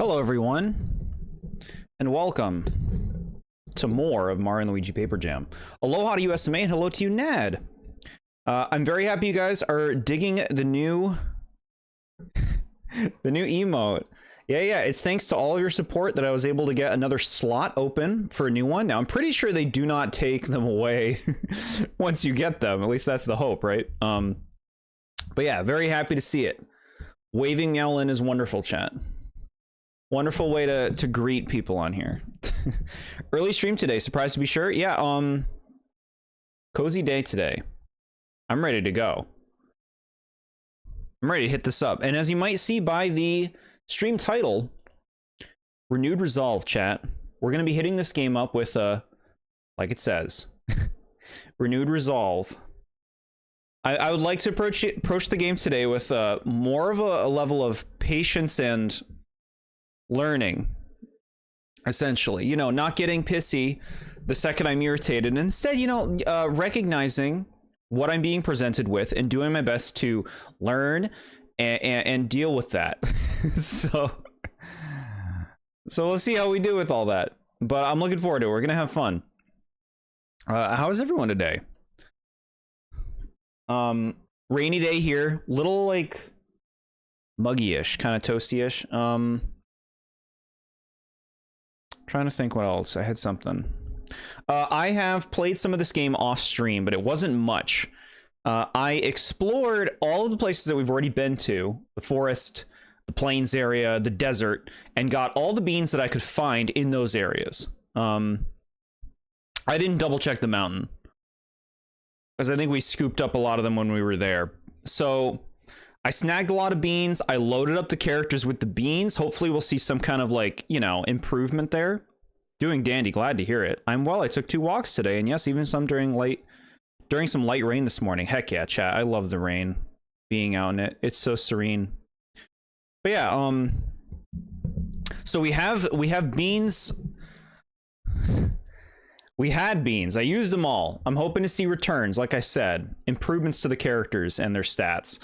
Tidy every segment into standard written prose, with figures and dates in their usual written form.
Hello everyone, and welcome to more of Mario and Luigi Paper Jam. Aloha to USMA, and hello to you, Nad. I'm very happy you guys are digging the new emote. Yeah, it's thanks to all of your support that I was able to get another slot open for a new one. Now, I'm pretty sure they do not take them away once you get them. At least that's the hope, right? But yeah, very happy to see it. Waving Ellen is wonderful, chat. Wonderful way to greet people on here. Early stream today, surprised to be sure. Yeah, cozy day today. I'm ready to go. I'm ready to hit this up. And as you might see by the stream title, Renewed Resolve, chat. We're going to be hitting this game up with, like it says, Renewed Resolve. I would like to approach the game today with more of a level of patience and learning, essentially. You know, not getting pissy the second I'm irritated. And instead, you know, recognizing what I'm being presented with and doing my best to learn and deal with that. so we'll see how we do with all that. But I'm looking forward to it. We're gonna have fun. How is everyone today? Rainy day here, little like muggy-ish, kind of toasty-ish. Trying to think what else. I had something. I have played some of this game off stream, but it wasn't much. I explored all of the places that we've already been to, the forest, the plains area, the desert, and got all the beans that I could find in those areas. I didn't double check the mountain, because I think we scooped up a lot of them when we were there. So I snagged a lot of beans. I loaded up the characters with the beans. Hopefully we'll see some kind of, like, you know, improvement there. Doing dandy. Glad to hear it. I'm well. I took 2 walks today, and yes, even some during some light rain this morning. Heck yeah, chat. I love the rain. Being out in it. It's so serene. But yeah, so we have beans. We had beans. I used them all. I'm hoping to see returns, like I said. Improvements to the characters and their stats.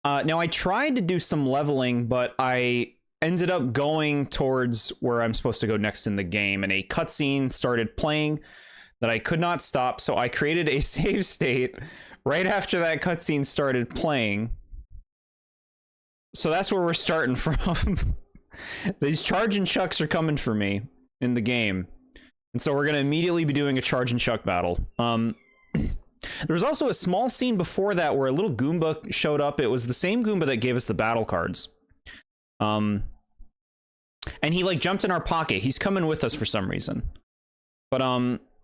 Now, I tried to do some leveling, but I ended up going towards where I'm supposed to go next in the game, and a cutscene started playing that I could not stop, so I created a save state right after that cutscene started playing. So that's where we're starting from. These charge and chucks are coming for me in the game. And so we're going to immediately be doing a charge and chuck battle. There was also a small scene before that where a little Goomba showed up. It was the same Goomba that gave us the battle cards. And he, like, jumped in our pocket. He's coming with us for some reason. But,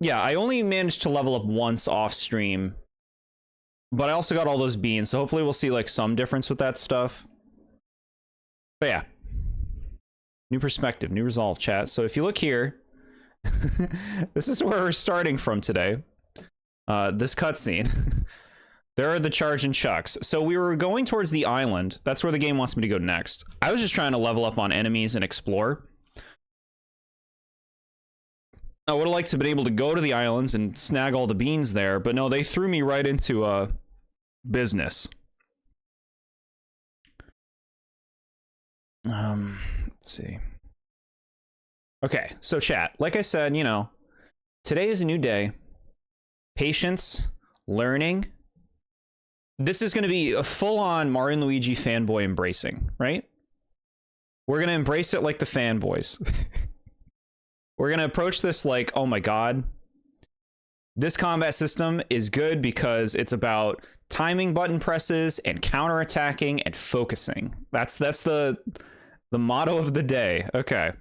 yeah, I only managed to level up once off stream. But I also got all those beans, so hopefully we'll see, like, some difference with that stuff. But, yeah. New perspective, new resolve, chat. So if you look here, this is where we're starting from today. This cutscene. There are the charge and chucks. So we were going towards the island. That's where the game wants me to go next. I was just trying to level up on enemies and explore. I would have liked to have been able to go to the islands and snag all the beans there, but no, they threw me right into business. Let's see. Okay, so chat, like I said, you know, today is a new day. Patience, learning. This is going to be a full-on Mario and Luigi fanboy embracing, right? We're going to embrace it like the fanboys. We're going to approach this like, oh my god. This combat system is good because it's about timing button presses and counterattacking and focusing. That's the motto of the day. Okay.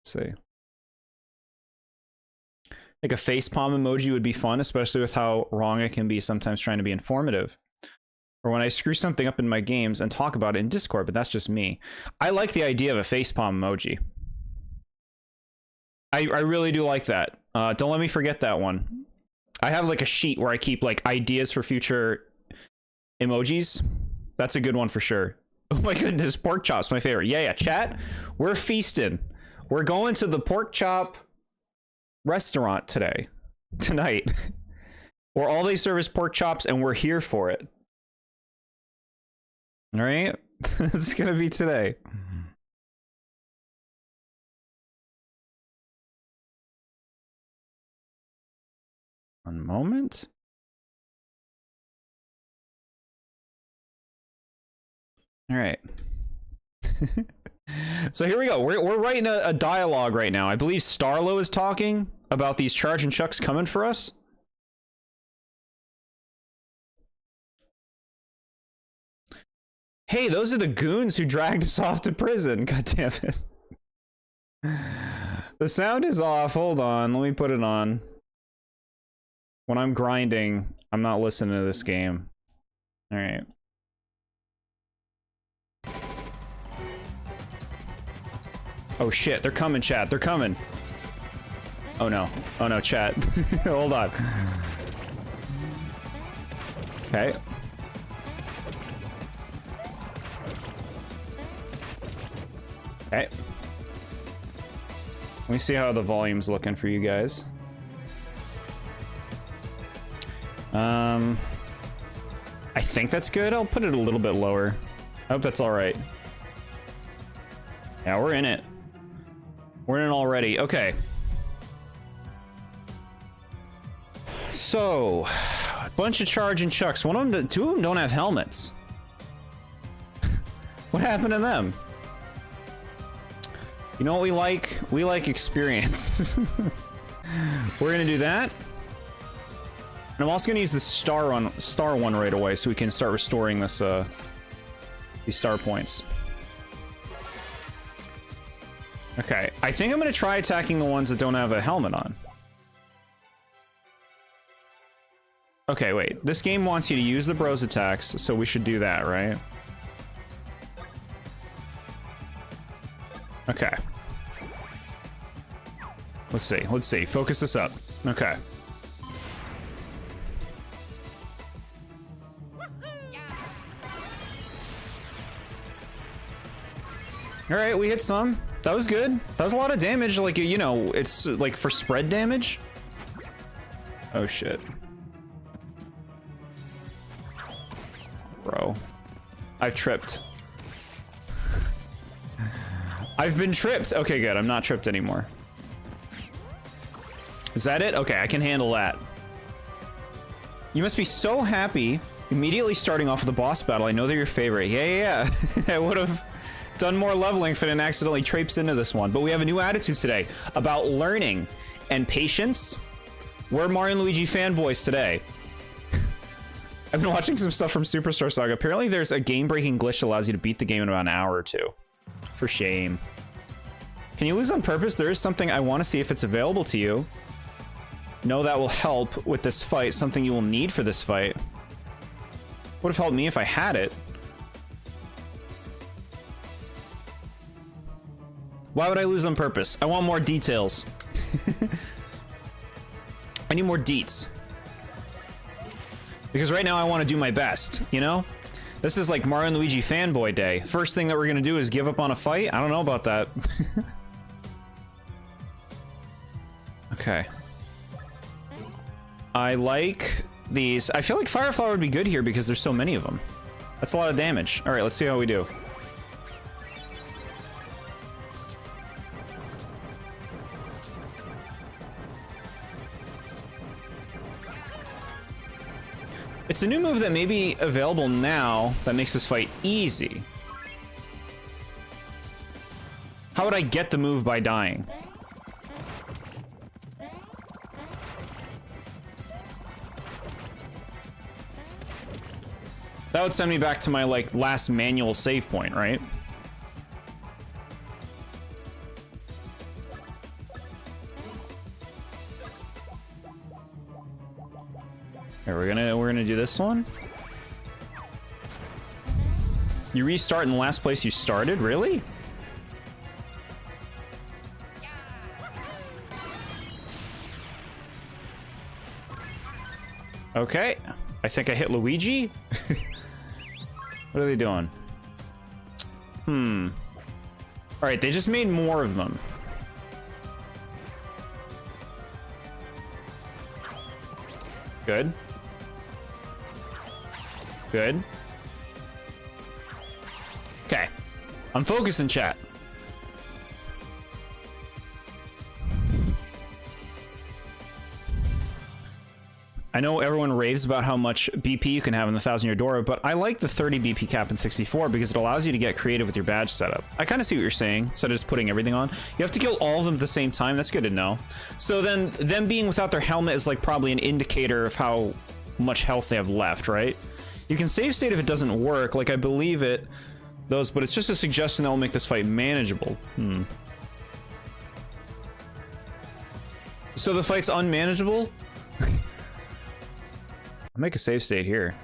Let's see. Like a facepalm emoji would be fun, especially with how wrong I can be sometimes trying to be informative. Or when I screw something up in my games and talk about it in Discord, but that's just me. I like the idea of a facepalm emoji. I really do like that. Don't let me forget that one. I have like a sheet where I keep like ideas for future emojis. That's a good one for sure. Oh my goodness, pork chops, my favorite. Yeah, chat. We're feasting. We're going to the pork chop restaurant tonight, where all they serve is pork chops, and we're here for it. All right, it's gonna be today. One moment. All right. So here we go. We're writing a dialogue right now. I believe Starlo is talking about these charge and chucks coming for us. Hey, those are the goons who dragged us off to prison. God damn it. The sound is off. Hold on. Let me put it on. When I'm grinding, I'm not listening to this game. All right. Oh shit, they're coming, chat. They're coming. Oh no. Oh no, chat. Hold on. Okay. Okay. Let me see how the volume's looking for you guys. I think that's good. I'll put it a little bit lower. I hope that's all right. Yeah, we're in it. We're in it already. Okay. So, a bunch of charge and chucks. One of them, two of them don't have helmets. What happened to them? You know what we like? We like experience. We're gonna do that. And I'm also gonna use the star one right away so we can start restoring this these star points. Okay, I think I'm gonna try attacking the ones that don't have a helmet on. Okay, wait. This game wants you to use the bros attacks, so we should do that, right? Okay. Let's see. Let's see. Focus this up. Okay. All right, we hit some. That was good. That was a lot of damage. Like, you know, it's like for spread damage. Oh shit. Bro. I've tripped. I've been tripped. Okay, good. I'm not tripped anymore. Is that it? Okay, I can handle that. You must be so happy immediately starting off with the boss battle. I know they're your favorite. Yeah. I would have done more leveling if I didn't accidentally traipse into this one. But we have a new attitude today about learning and patience. We're Mario and Luigi fanboys today. I've been watching some stuff from Superstar Saga. Apparently there's a game-breaking glitch that allows you to beat the game in about an hour or two. For shame. Can you lose on purpose? There is something I want to see if it's available to you. No, that will help with this fight. Something you will need for this fight. Would have helped me if I had it. Why would I lose on purpose? I want more details. I need more deets. Because right now I want to do my best, you know? This is like Mario and Luigi fanboy day. First thing that we're gonna do is give up on a fight? I don't know about that. Okay. I like these. I feel like Fire Flower would be good here because there's so many of them. That's a lot of damage. All right, let's see how we do. It's a new move that may be available now that makes this fight easy. How would I get the move by dying? That would send me back to my, like, last manual save point, right? Here, we're gonna do this one. You restart in the last place you started? Really? Okay. I think I hit Luigi. What are they doing? Alright, they just made more of them. Good. Good. Okay. I'm focusing, chat. I know everyone raves about how much BP you can have in the 1000-year Dora, but I like the 30 BP cap in 64 because it allows you to get creative with your badge setup. I kind of see what you're saying, instead of just putting everything on. You have to kill all of them at the same time. That's good to know. So then, them being without their helmet is like probably an indicator of how much health they have left, right? You can save state if it doesn't work, like I believe it, but it's just a suggestion that will make this fight manageable. So the fight's unmanageable? I'll make a save state here.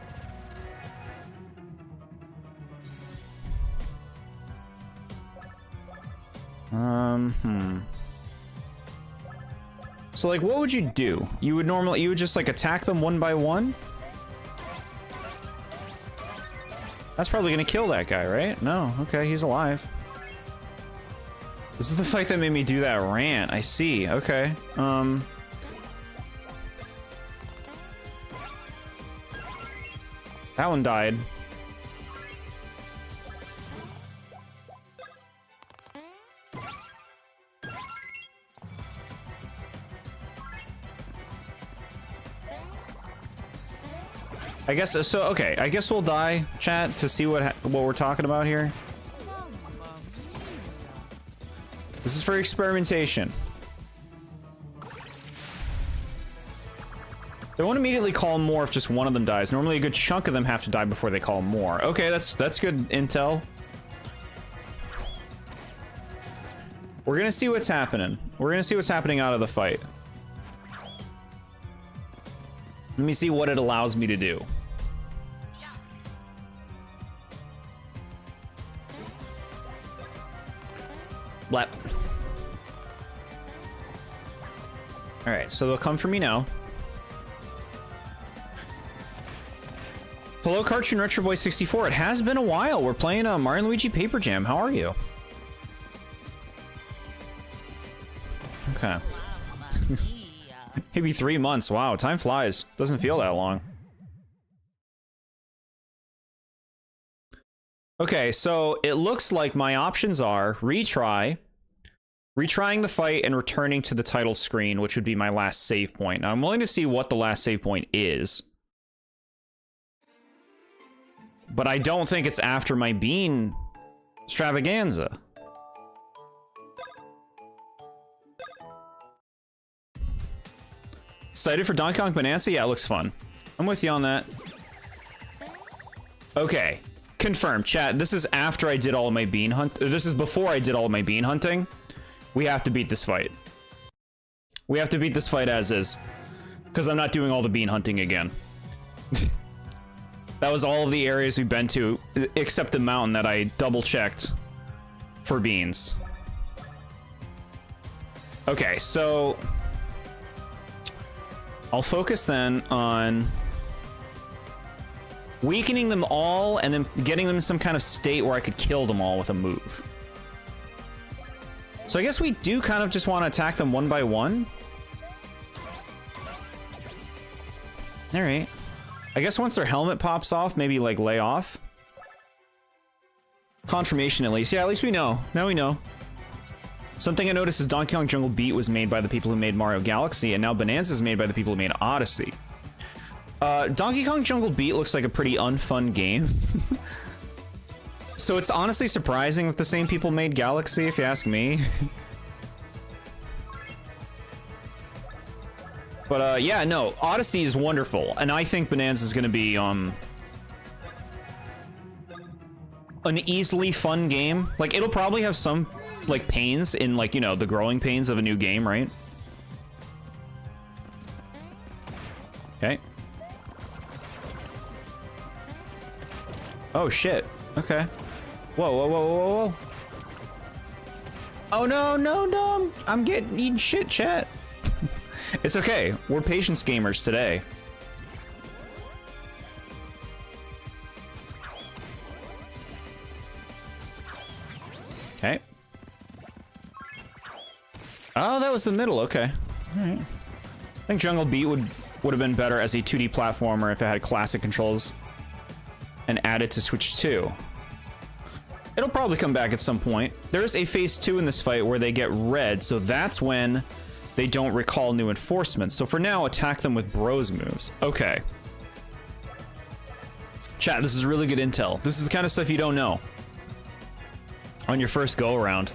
So like, what would you do? You would just like attack them one by one? That's probably gonna kill that guy, right? No, okay, he's alive. This is the fight that made me do that rant, I see, okay. That one died. I guess so. Okay, I guess we'll die, chat, to see what we're talking about here. This is for experimentation. They won't immediately call more if just one of them dies. Normally a good chunk of them have to die before they call more. Okay, that's good intel. We're gonna see what's happening. We're gonna see what's happening out of the fight. Let me see what it allows me to do. Blap. Alright, so they'll come for me now. Hello, Cartoon Retro Boy 64. It has been a while. We're playing Mario and Luigi Paper Jam. How are you? Okay. Maybe 3 months. Wow, time flies. Doesn't feel that long. Okay, so it looks like my options are retrying the fight and returning to the title screen, which would be my last save point. Now, I'm willing to see what the last save point is. But I don't think it's after my bean extravaganza. Excited for Donkey Kong Bonanza? Yeah, it looks fun. I'm with you on that. Okay. Confirmed. Chat, this is after I did all of my bean hunt. This is before I did all of my bean hunting. We have to beat this fight. We have to beat this fight as is. Because I'm not doing all the bean hunting again. That was all of the areas we've been to, except the mountain that I double-checked for beans. Okay, so I'll focus then on weakening them all and then getting them in some kind of state where I could kill them all with a move. So I guess we do kind of just want to attack them one by one. All right. I guess once their helmet pops off, maybe like lay off. Confirmation at least. Yeah, at least we know. Now we know. Something I noticed is Donkey Kong Jungle Beat was made by the people who made Mario Galaxy, and now Bonanza is made by the people who made Odyssey. Donkey Kong Jungle Beat looks like a pretty unfun game. So it's honestly surprising that the same people made Galaxy, if you ask me. But yeah, no, Odyssey is wonderful, and I think Bonanza is going to be an easily fun game. Like, it'll probably have some like pains in, like, you know, the growing pains of a new game, right? Okay. Oh shit. Okay. Whoa, whoa, whoa, whoa, whoa. Oh no, no, no! I'm getting eaten shit, chat. It's okay. We're patience gamers today. Okay. Oh, that was the middle. Okay. All right. I think Jungle Beat would have been better as a 2D platformer if it had classic controls and added to Switch 2. It'll probably come back at some point. There is a phase 2 in this fight where they get red, so that's when they don't recall new enforcements. So for now, attack them with bros moves. Okay. Chat, this is really good intel. This is the kind of stuff you don't know on your first go-around.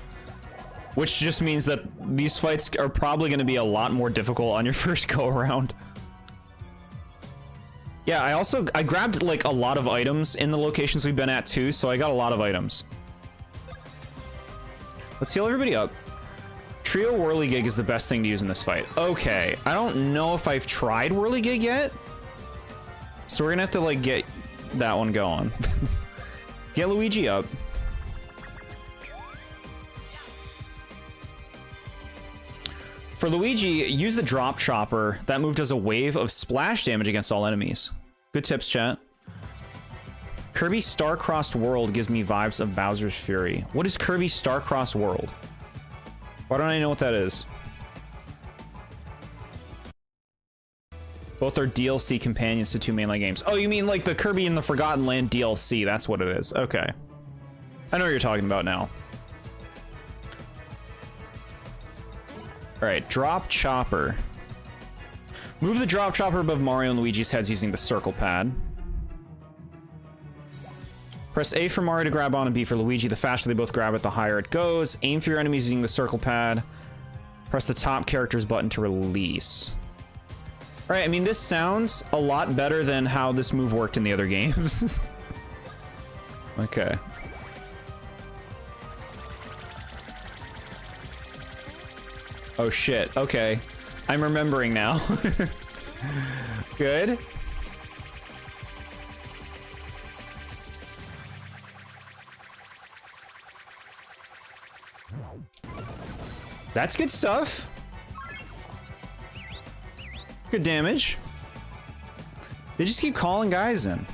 Which just means that these fights are probably going to be a lot more difficult on your first go-around. Yeah, I grabbed, like, a lot of items in the locations we've been at, too, so I got a lot of items. Let's heal everybody up. Trio Whirligig is the best thing to use in this fight. Okay, I don't know if I've tried Whirligig yet. So we're gonna have to, like, get that one going. Get Luigi up. For Luigi, use the Drop Chopper. That move does a wave of splash damage against all enemies. Good tips, chat. Kirby Star-Crossed World gives me vibes of Bowser's Fury. What is Kirby Star-Crossed World? Why don't I know what that is? Both are DLC companions to two mainline games. Oh, you mean like the Kirby in the Forgotten Land DLC? That's what it is. Okay. I know what you're talking about now. Alright, Drop Chopper. Move the Drop Chopper above Mario and Luigi's heads using the circle pad. Press A for Mario to grab on and B for Luigi. The faster they both grab it, the higher it goes. Aim for your enemies using the circle pad. Press the top character's button to release. Alright, I mean, this sounds a lot better than how this move worked in the other games. Okay. Oh shit, okay. I'm remembering now. Good. That's good stuff. Good damage. They just keep calling guys in.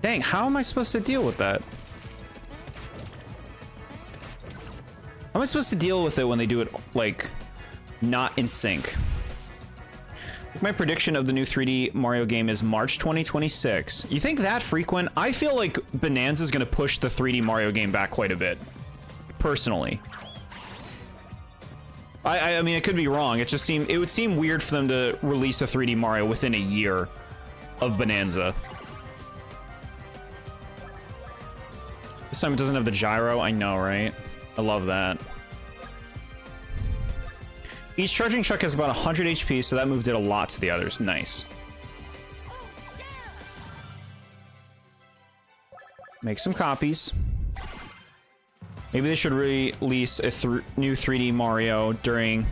Dang, how am I supposed to deal with that? How am I supposed to deal with it when they do it, like, not in sync? My prediction of the new 3D Mario game is March 2026. You think that frequent? I feel like Bonanza is going to push the 3D Mario game back quite a bit. Personally. I mean, I could be wrong. It would seem weird for them to release a 3D Mario within a year of Bonanza. This time it doesn't have the gyro. I know, right? I love that. Each charging chuck has about 100 HP, so that move did a lot to the others. Nice. Make some copies. Maybe they should release a new 3D Mario during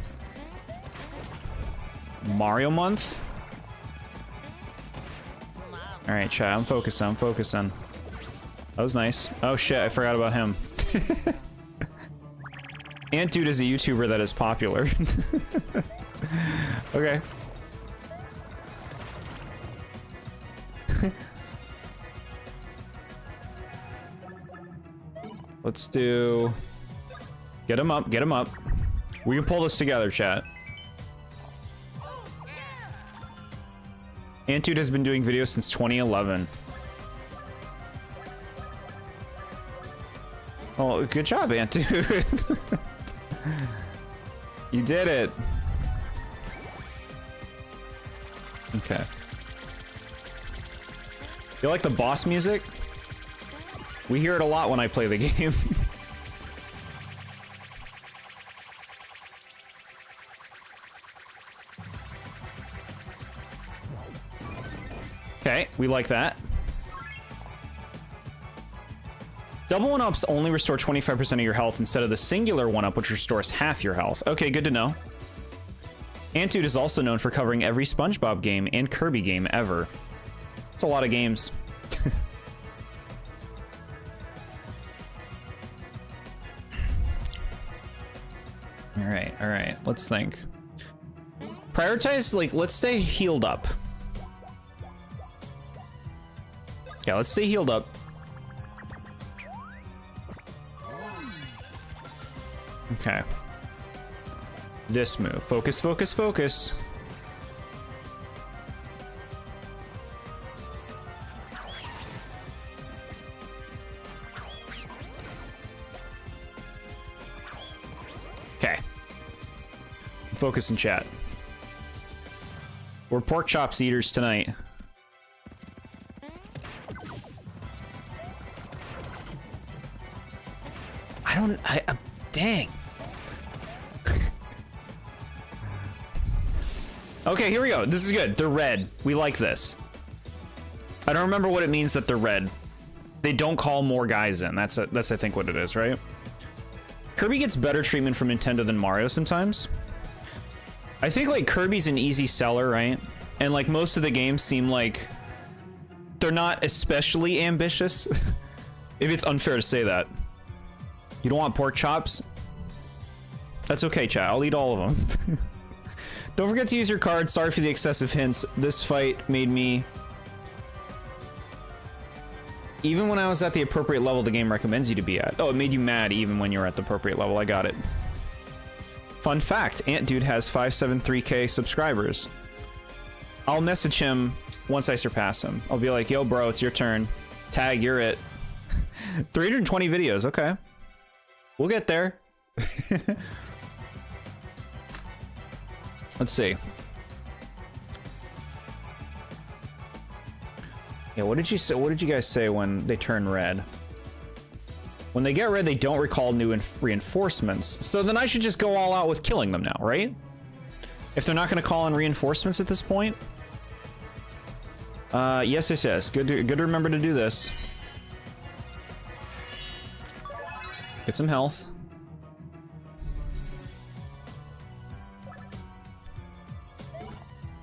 Mario Month. Alright, chat, I'm focusing, I'm focusing. That was nice. Oh shit, I forgot about him. Ant Dude is a YouTuber that is popular. Okay. Let's do... Get him up, get him up. We can pull this together, chat. Ant Dude has been doing videos since 2011. Oh, good job, Ant Dude. You did it. Okay. You like the boss music? We hear it a lot when I play the game. Okay, we like that. Double 1-ups only restore 25% of your health instead of the singular 1-up, which restores half your health. Okay, good to know. Ant Dude is also known for covering every SpongeBob game and Kirby game ever. It's a lot of games. Alright, let's think. Prioritize, like, let's stay healed up. Yeah, let's stay healed up. Okay. This move. Focus, focus, focus. Okay. Focus and chat. We're pork chops eaters tonight. Dang. Okay, here we go. This is good. They're red. We like this. I don't remember what it means that they're red. They don't call more guys in. That's I think what it is, right? Kirby gets better treatment from Nintendo than Mario sometimes. I think like Kirby's an easy seller, right? And like most of the games seem like they're not especially ambitious. If it's unfair to say that. You don't want pork chops? That's okay, chat. I'll eat all of them. Don't forget to use your card. Sorry for the excessive hints. This fight made me... Even when I was at the appropriate level the game recommends you to be at. Oh, it made you mad even when you're at the appropriate level. I got it. Fun fact, Ant Dude has 573k subscribers. I'll message him once I surpass him. I'll be like, yo, bro, it's your turn. Tag, you're it. 320 videos, okay. We'll get there. Let's see. Yeah, what did you say? What did you guys say when they turn red? When they get red, they don't recall new reinforcements. So then I should just go all out with killing them now, right? If they're not going to call in reinforcements at this point. Yes. Good to remember to do this. Get some health.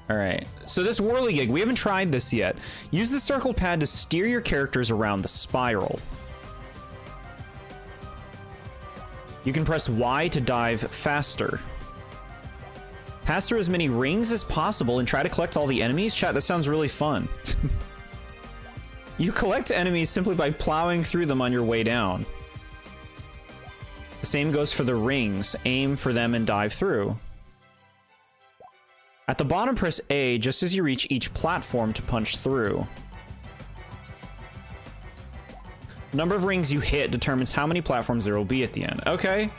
All right, so this whirligig, we haven't tried this yet. Use the circle pad to steer your characters around the spiral. You can press Y to dive faster. Pass through as many rings as possible and try to collect all the enemies. Chat, that sounds really fun. You collect enemies simply by plowing through them on your way down. The same goes for the rings. Aim for them and dive through. At the bottom, press A just as you reach each platform to punch through. The number of rings you hit determines how many platforms there will be at the end. Okay.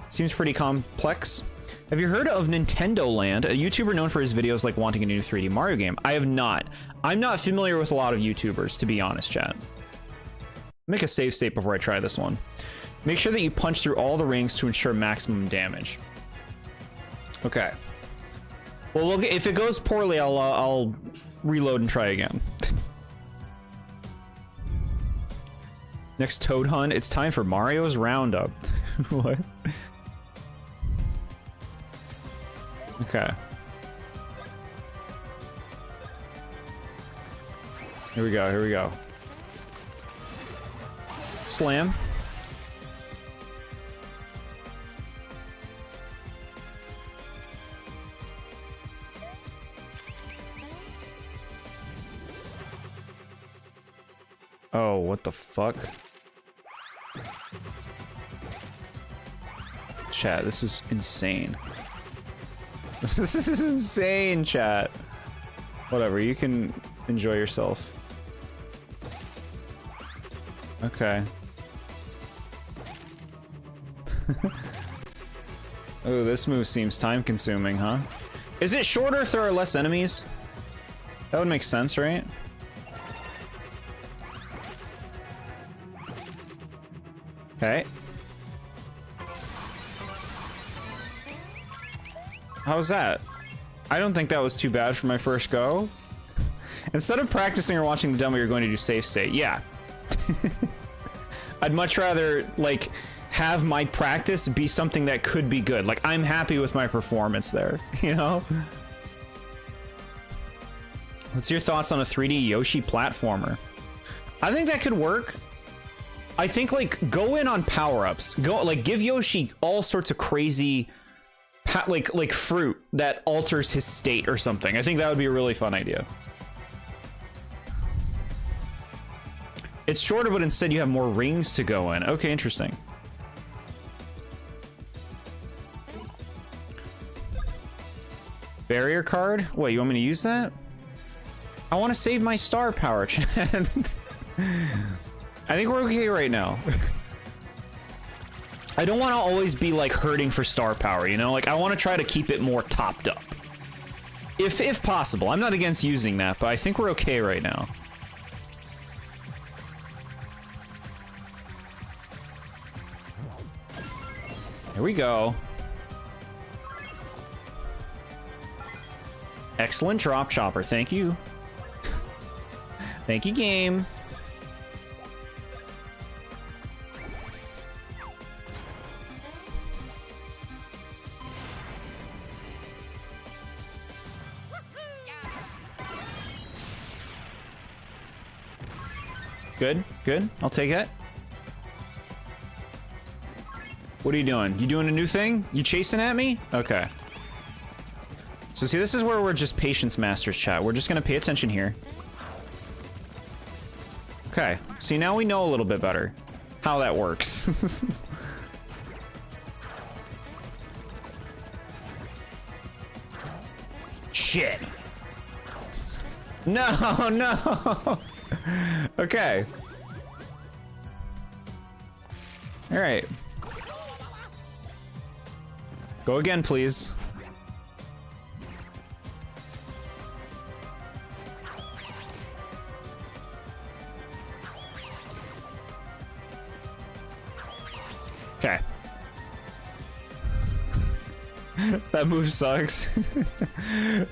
Seems pretty complex. Have you heard of Nintendo Land, a YouTuber known for his videos like wanting a new 3D Mario game? I have not. I'm not familiar with a lot of YouTubers, to be honest, chat. Make a save state before I try this one. Make sure that you punch through all the rings to ensure maximum damage. Okay. Well, look, if it goes poorly, I'll reload and try again. Next Toad Hunt, it's time for Mario's Roundup. What? Okay. Here we go, here we go. Slam. Oh, what the fuck? Chat, this is insane. This is insane, chat. Whatever, you can enjoy yourself. Okay. Oh, this move seems time-consuming, huh? Is it shorter if there are less enemies? That would make sense, right? Okay. How was that? I don't think that was too bad for my first go. Instead of practicing or watching the demo, you're going to do safe state. Yeah. I'd much rather, like, have my practice be something that could be good. Like, I'm happy with my performance there, you know? What's your thoughts on a 3D Yoshi platformer? I think that could work. I think, like, go in on power-ups. Go, like, give Yoshi all sorts of crazy, like fruit that alters his state or something. I think that would be a really fun idea. It's shorter, but instead you have more rings to go in. Okay, interesting. Barrier card? Wait, you want me to use that? I want to save my star power, Chad. I think we're okay right now. I I don't want to always be like hurting for star power, you know? Like I want to try to keep it more topped up. If possible. I'm not against using that, but I think we're okay right now. Here we go. Excellent drop chopper, thank you. Thank you, game. Good, good. I'll take it. What are you doing? You doing a new thing? You chasing at me? Okay. So see, this is where we're just patience masters, chat. We're just gonna pay attention here. Okay. See, now we know a little bit better how that works. Shit. No, no. Okay. All right. Go again, please. Okay. That move sucks.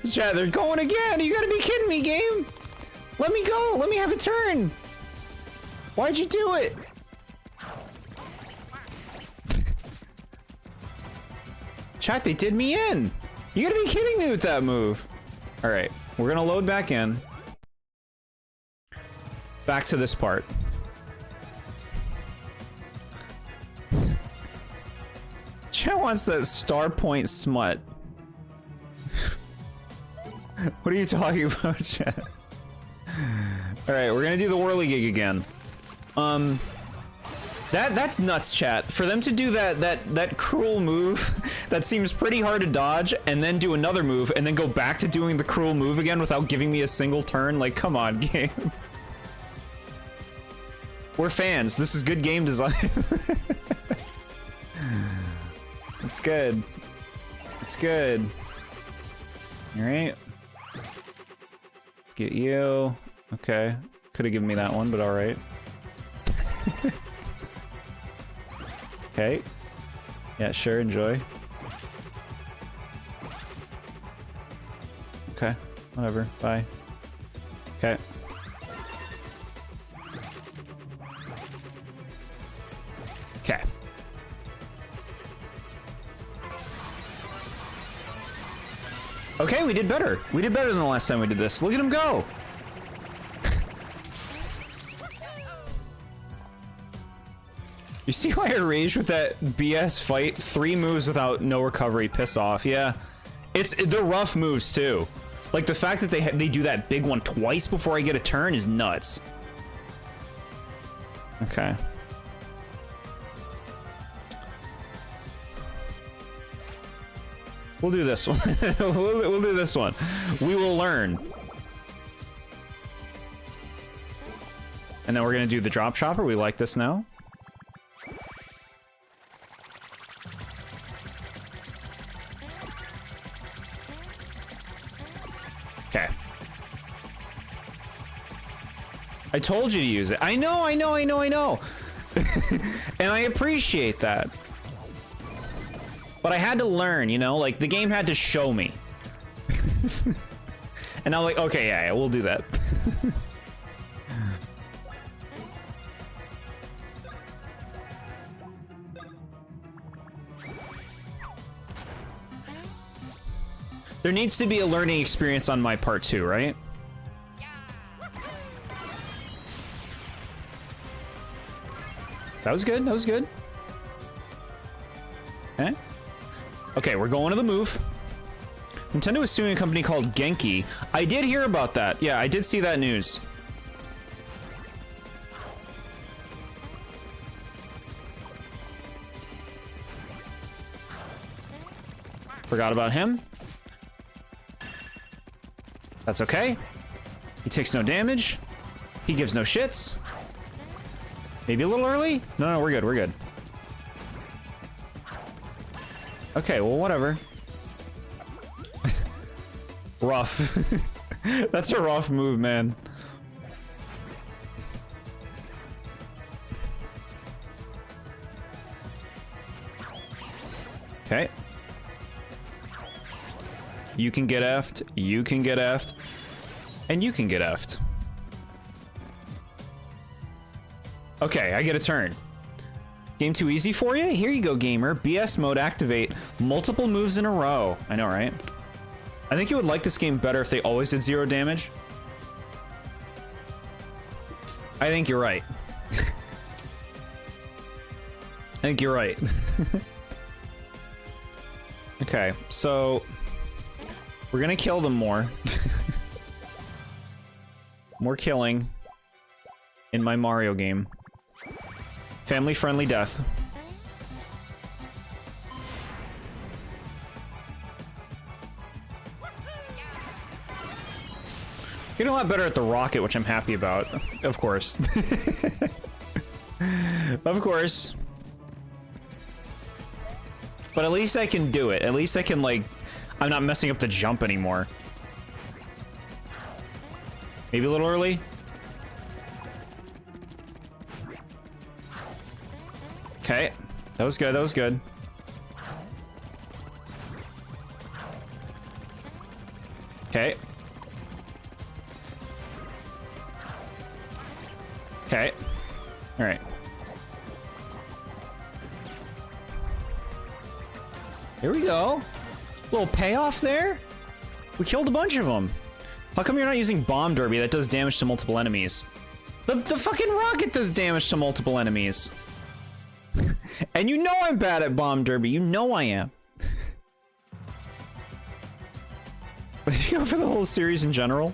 Chat, they're going again. You gotta be kidding me, game. Let me go. Let me have a turn. Why'd you do it? Chat, they did me in. You gotta be kidding me with that move. All right, we're gonna load back in. Back to this part. Chat wants that star point smut. What are you talking about, chat? All right, we're gonna do the whirligig again. That's nuts, chat. For them to do that cruel move that seems pretty hard to dodge, and then do another move, and then go back to doing the cruel move again without giving me a single turn. Like, come on, game. We're fans. This is good game design. It's good. It's good. All right. Let's get you. Okay. Could have given me that one, but all right. Okay. Yeah, sure, enjoy. Okay, whatever, bye. Okay. Okay. Okay, we did better. We did better than the last time we did this. Look at him go! You see why I raged with that BS fight? 3 moves without no recovery. Piss off. Yeah. They're rough moves too. Like the fact that they do that big one twice before I get a turn is nuts. Okay. We'll do this one. we'll do this one. We will learn. And then we're gonna do the drop chopper. We like this now. Okay. I told you to use it. I know. And I appreciate that. But I had to learn, you know? Like, the game had to show me. And I'm like, okay, yeah, we'll do that. There needs to be a learning experience on my part too, right? That was good, that was good. Okay. Okay, we're going to the move. Nintendo is suing a company called Genki. I did hear about that. Yeah, I did see that news. Forgot about him. That's okay. He takes no damage. He gives no shits. Maybe a little early? No, we're good, we're good. Okay, well, whatever. Rough. That's a rough move, man. Okay. You can get effed, you can get effed, and you can get effed. Okay, I get a turn. Game too easy for you? Here you go, gamer. BS mode activate. Multiple moves in a row. I know, right? I think you would like this game better if they always did 0 damage. I think you're right. I think you're right. Okay, so we're gonna kill them more. More killing in my Mario game. Family-friendly death. Getting a lot better at the rocket, which I'm happy about. Of course. Of course. But at least I can do it. At least I can, like... I'm not messing up the jump anymore. Maybe a little early? Okay. That was good, that was good. Okay. Okay. Alright. Here we go. Little payoff there. We killed a bunch of them. How come you're not using Bomb Derby that does damage to multiple enemies? The fucking rocket does damage to multiple enemies. And you know I'm bad at Bomb Derby. You know I am. You know, for the whole series in general.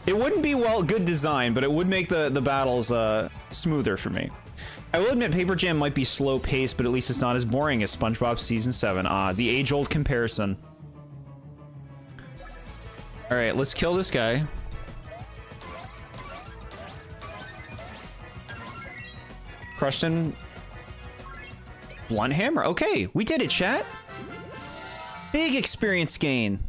It wouldn't be good design, but it would make the battles smoother for me. I will admit Paper Jam might be slow paced, but at least it's not as boring as SpongeBob Season 7. Ah, the age-old comparison. Alright, let's kill this guy. Crushed him. Blunt hammer. Okay, we did it, chat. Big experience gain.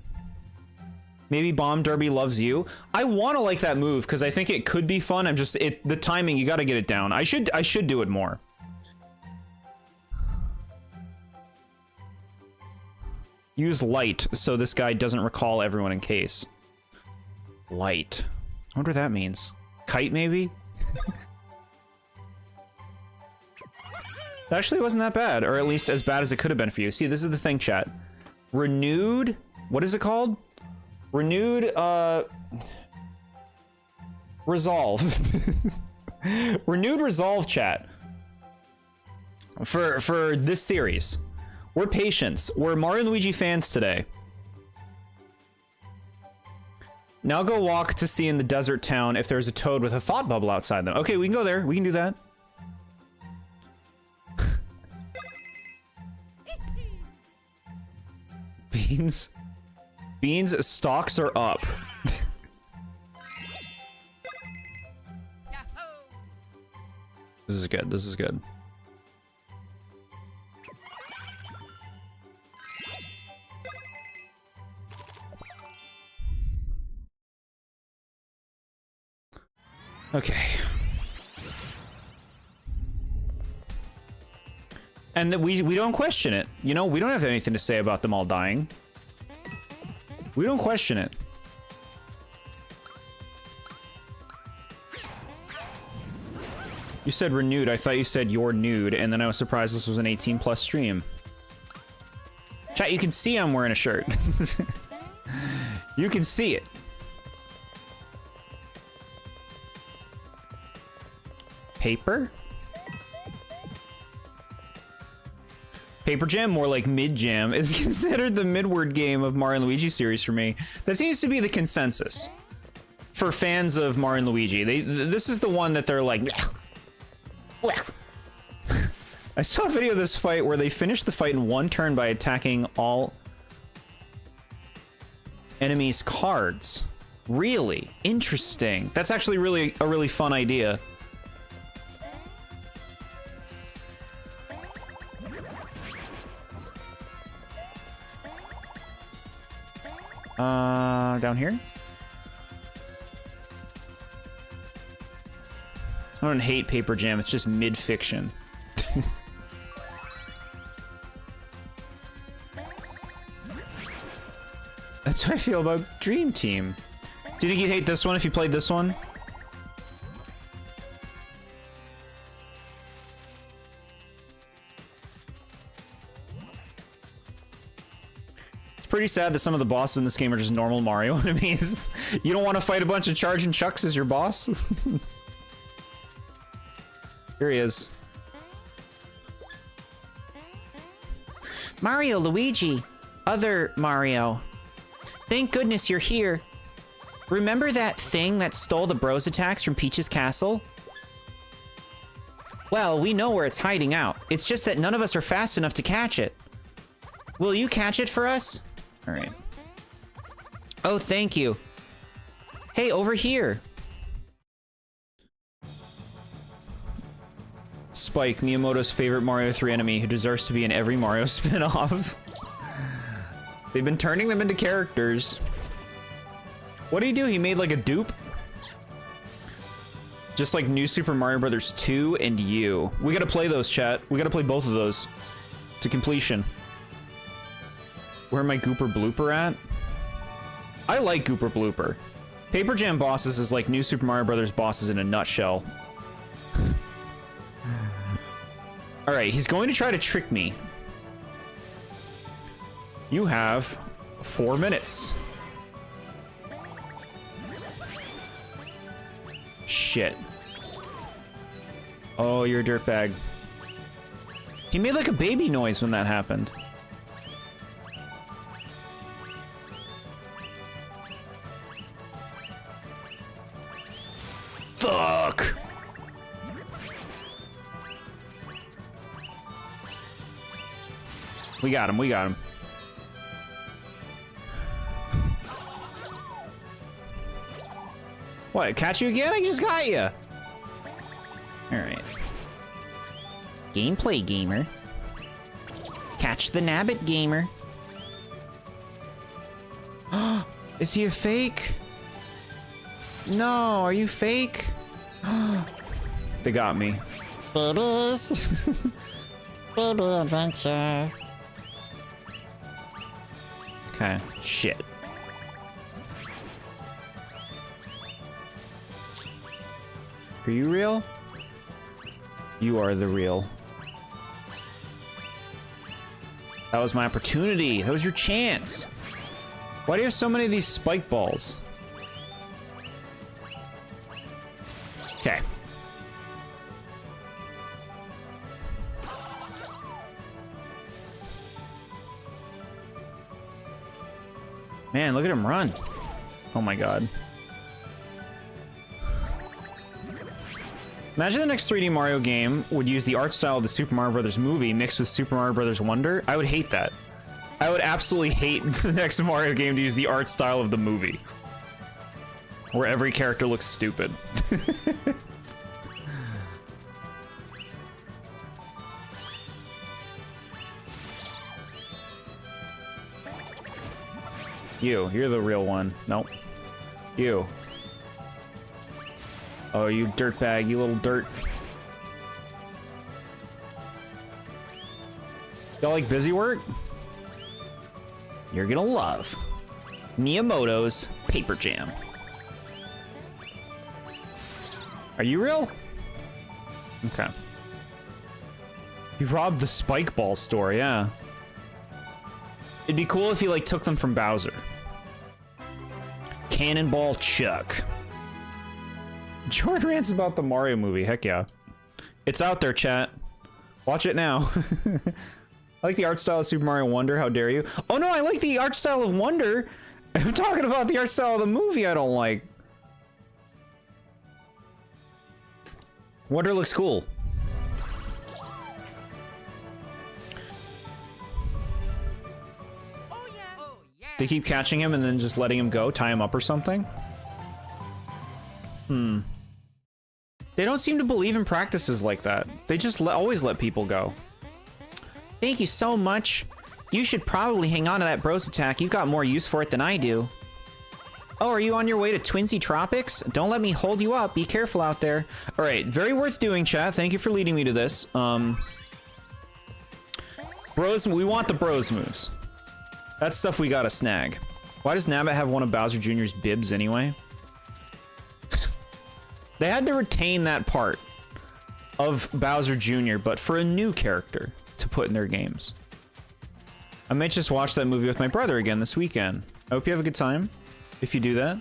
Maybe Bomb Derby loves you. I want to like that move because I think it could be fun. I'm just the timing. You got to get it down. I should do it more. Use light so this guy doesn't recall everyone in case. Light. I wonder what that means. Kite maybe. Actually, it wasn't that bad, or at least as bad as it could have been for you. See, this is the thing, chat. Renewed. What is it called? Renewed, resolve. Renewed resolve, chat. For this series. We're patients. We're Mario and Luigi fans today. Now go walk to see in the desert town if there's a toad with a thought bubble outside them. Okay, we can go there. We can do that. Beans? Beans stocks are up. This is good. This is good. Okay. And that we don't question it. You know, we don't have anything to say about them all dying. We don't question it. You said renewed. I thought you said you're nude, and then I was surprised this was an 18+ stream. Chat, you can see I'm wearing a shirt. You can see it. Paper? Paper Jam, more like Mid Jam, is considered the midward game of Mario and Luigi series for me. That seems to be the consensus for fans of Mario and Luigi. This is the one that they're like. I saw a video of this fight where they finished the fight in one turn by attacking all enemies' cards. Really interesting. That's actually a really fun idea. Down here? I don't hate Paper Jam, it's just mid-fiction. That's how I feel about Dream Team. Do you think you'd hate this one if you played this one? It's pretty sad that some of the bosses in this game are just normal Mario enemies. You don't want to fight a bunch of charging chucks as your boss? Here he is. Mario, Luigi. Other Mario. Thank goodness you're here. Remember that thing that stole the bros attacks from Peach's castle? Well, we know where it's hiding out. It's just that none of us are fast enough to catch it. Will you catch it for us? All right. Oh, thank you. Hey, over here. Spike, Miyamoto's favorite Mario 3 enemy who deserves to be in every Mario spin-off. They've been turning them into characters. What did he do? He made like a dupe? Just like New Super Mario Bros. 2 and U. We gotta play those, chat. We gotta play both of those to completion. Where am I Gooper Blooper at? I like Gooper Blooper. Paper Jam bosses is like New Super Mario Bros. Bosses in a nutshell. Alright, he's going to try to trick me. You have 4 minutes. Shit. Oh, you're a dirtbag. He made like a baby noise when that happened. Fuck! We got him, we got him. What, catch you again? I just got you. Alright. Gameplay gamer. Catch the nabbit gamer. Is he a fake? No, are you fake? They got me. Babies. Baby adventure. Okay, shit. Are you real? You are the real. That was my opportunity. That was your chance. Why do you have so many of these spike balls? Okay. Man, look at him run. Oh my god. Imagine the next 3D Mario game would use the art style of the Super Mario Bros. Movie mixed with Super Mario Bros. Wonder. I would hate that. I would absolutely hate the next Mario game to use the art style of the movie. Where every character looks stupid. You're the real one. Nope. You. Oh, you dirtbag, you little dirt. Y'all like busy work? You're gonna love Miyamoto's Paper Jam. Are you real? Okay. He robbed the Spike Ball store, yeah. It'd be cool if he, like, took them from Bowser. Cannonball Chuck. Jord rants about the Mario movie, heck yeah. It's out there, chat. Watch it now. I like the art style of Super Mario Wonder, how dare you? Oh no, I like the art style of Wonder! I'm talking about the art style of the movie I don't like. Wonder looks cool. They keep catching him and then just letting him go, tie him up or something? Hmm. They don't seem to believe in practices like that. They just always let people go. Thank you so much. You should probably hang on to that bros attack. You've got more use for it than I do. Oh, are you on your way to Twinsy Tropics? Don't let me hold you up. Be careful out there. All right, very worth doing, chat. Thank you for leading me to this. Bros, we want the bros moves. That's stuff we gotta snag. Why does Nabbit have one of Bowser Jr.'s bibs anyway? They had to retain that part of Bowser Jr., but for a new character to put in their games. I might just watch that movie with my brother again this weekend. I hope you have a good time, if you do that.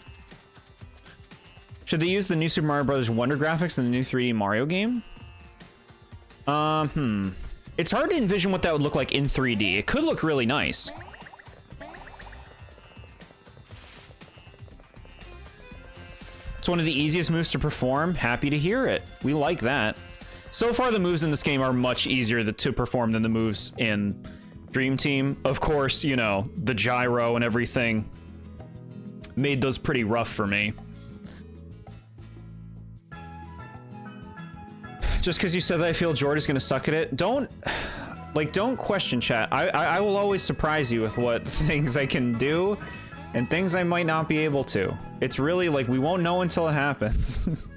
Should they use the new Super Mario Bros. Wonder graphics in the new 3D Mario game? It's hard to envision what that would look like in 3D. It could look really nice. It's one of the easiest moves to perform. Happy to hear it. We like that. So far, the moves in this game are much easier to perform than the moves in Dream Team. Of course, you know, the gyro and everything made those pretty rough for me. Just because you said that, I feel Jord is going to suck at it. Don't question, chat. I will always surprise you with what things I can do and things I might not be able to. It's really like we won't know until it happens.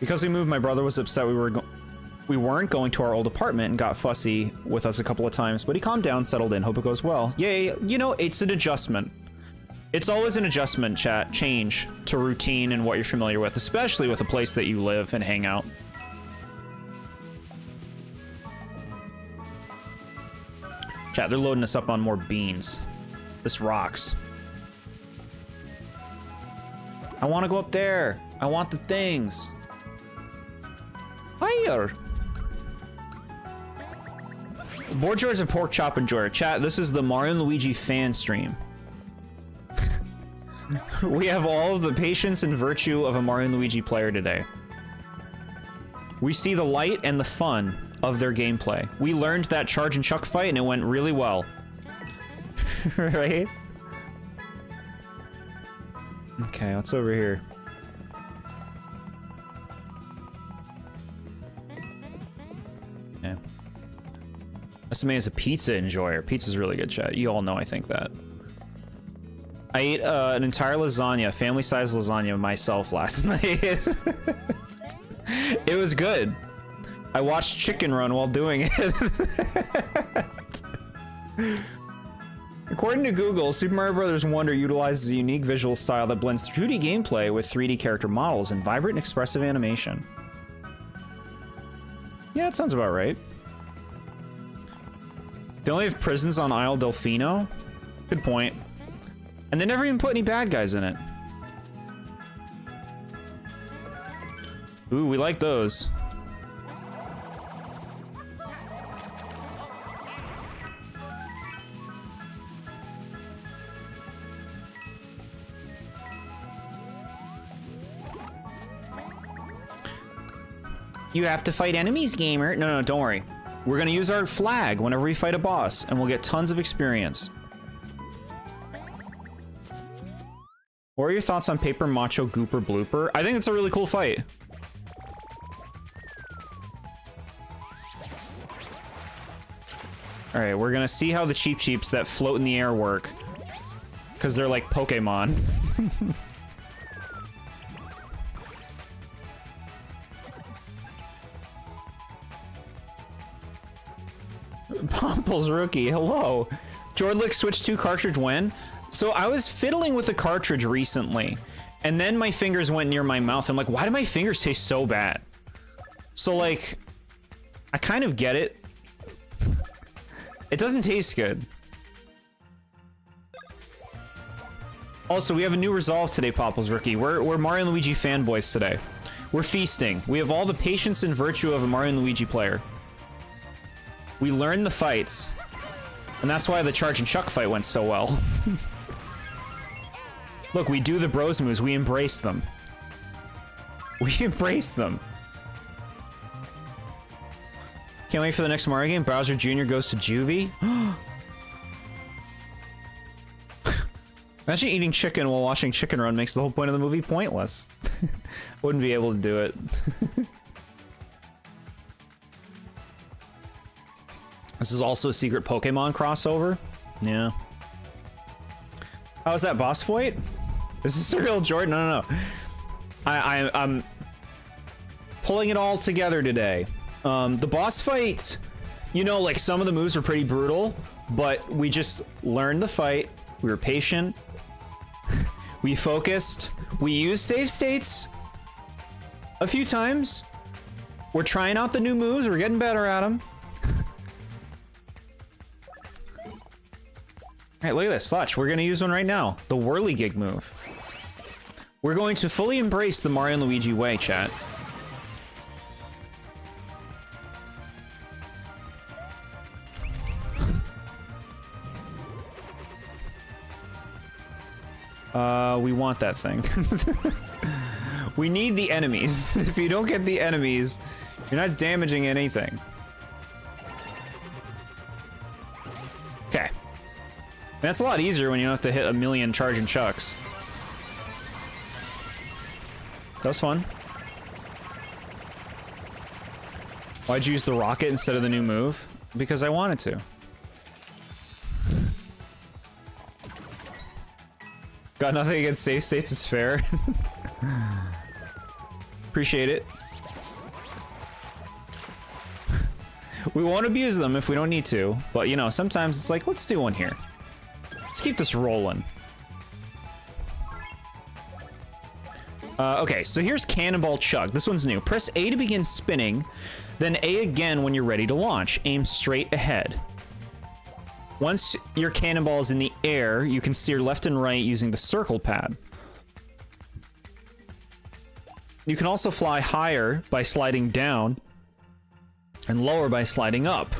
Because we moved, my brother was upset we weren't going to our old apartment and got fussy with us a couple of times, but he calmed down, settled in. Hope it goes well. Yay, you know, it's an adjustment. It's always an adjustment, chat, change to routine and what you're familiar with, especially with a place that you live and hang out. Chat, they're loading us up on more beans. This rocks. I want to go up there. I want the things. Higher. TheBoredJord is a pork chop enjoyer. Chat, this is the Mario and Luigi fan stream. We have all of the patience and virtue of a Mario and Luigi player today. We see the light and the fun of their gameplay. We learned that charge and chuck fight and it went really well. Right? Okay, what's over here? Yeah. SMA is a pizza enjoyer. Pizza's really good, chat. You all know I think that. I ate an entire lasagna, family-sized lasagna myself last night. It was good. I watched Chicken Run while doing it. According to Google, Super Mario Bros. Wonder utilizes a unique visual style that blends 2D gameplay with 3D character models and vibrant and expressive animation. Yeah, it sounds about right. They only have prisons on Isle Delfino? Good point. And they never even put any bad guys in it. Ooh, we like those. You have to fight enemies, gamer. No, don't worry. We're gonna use our flag whenever we fight a boss, and we'll get tons of experience. What are your thoughts on Paper Macho Gooper Blooper? I think it's a really cool fight. Alright, we're gonna see how the Cheep Cheeps that float in the air work. Because they're like Pokemon. Pomple's Rookie, hello. Jordlick Switch 2 cartridge when? So I was fiddling with the cartridge recently, and then my fingers went near my mouth. I'm like, why do my fingers taste so bad? So like, I kind of get it. It doesn't taste good. Also, we have a new resolve today, Popple's Rookie. We're Mario and Luigi fanboys today. We're feasting. We have all the patience and virtue of a Mario and Luigi player. We learned the fights, and that's why the charge and chuck fight went so well. Look, we do the bros moves. We embrace them. We embrace them. Can't wait for the next Mario game. Bowser Jr. goes to juvie. Imagine eating chicken while watching Chicken Run makes the whole point of the movie pointless. Wouldn't be able to do it. This is also a secret Pokemon crossover. Yeah. How was that boss fight? This is Surreal Jordan. No. I'm pulling it all together today. The boss fight, you know, like some of the moves were pretty brutal, but we just learned the fight. We were patient. We focused. We used save states a few times. We're trying out the new moves. We're getting better at them. All right, look at this. Watch, we're going to use one right now. The Whirligig move. We're going to fully embrace the Mario and Luigi way, chat. We want that thing. We need the enemies. If you don't get the enemies, you're not damaging anything. Okay. That's a lot easier when you don't have to hit a million charging chucks. That was fun. Why'd you use the rocket instead of the new move? Because I wanted to. Got nothing against save states, it's fair. Appreciate it. We won't abuse them if we don't need to, but you know, sometimes it's like, let's do one here. Let's keep this rolling. Okay, so here's Cannonball Chug. This one's new. Press A to begin spinning, then A again when you're ready to launch. Aim straight ahead. Once your cannonball is in the air, you can steer left and right using the circle pad. You can also fly higher by sliding down and lower by sliding up.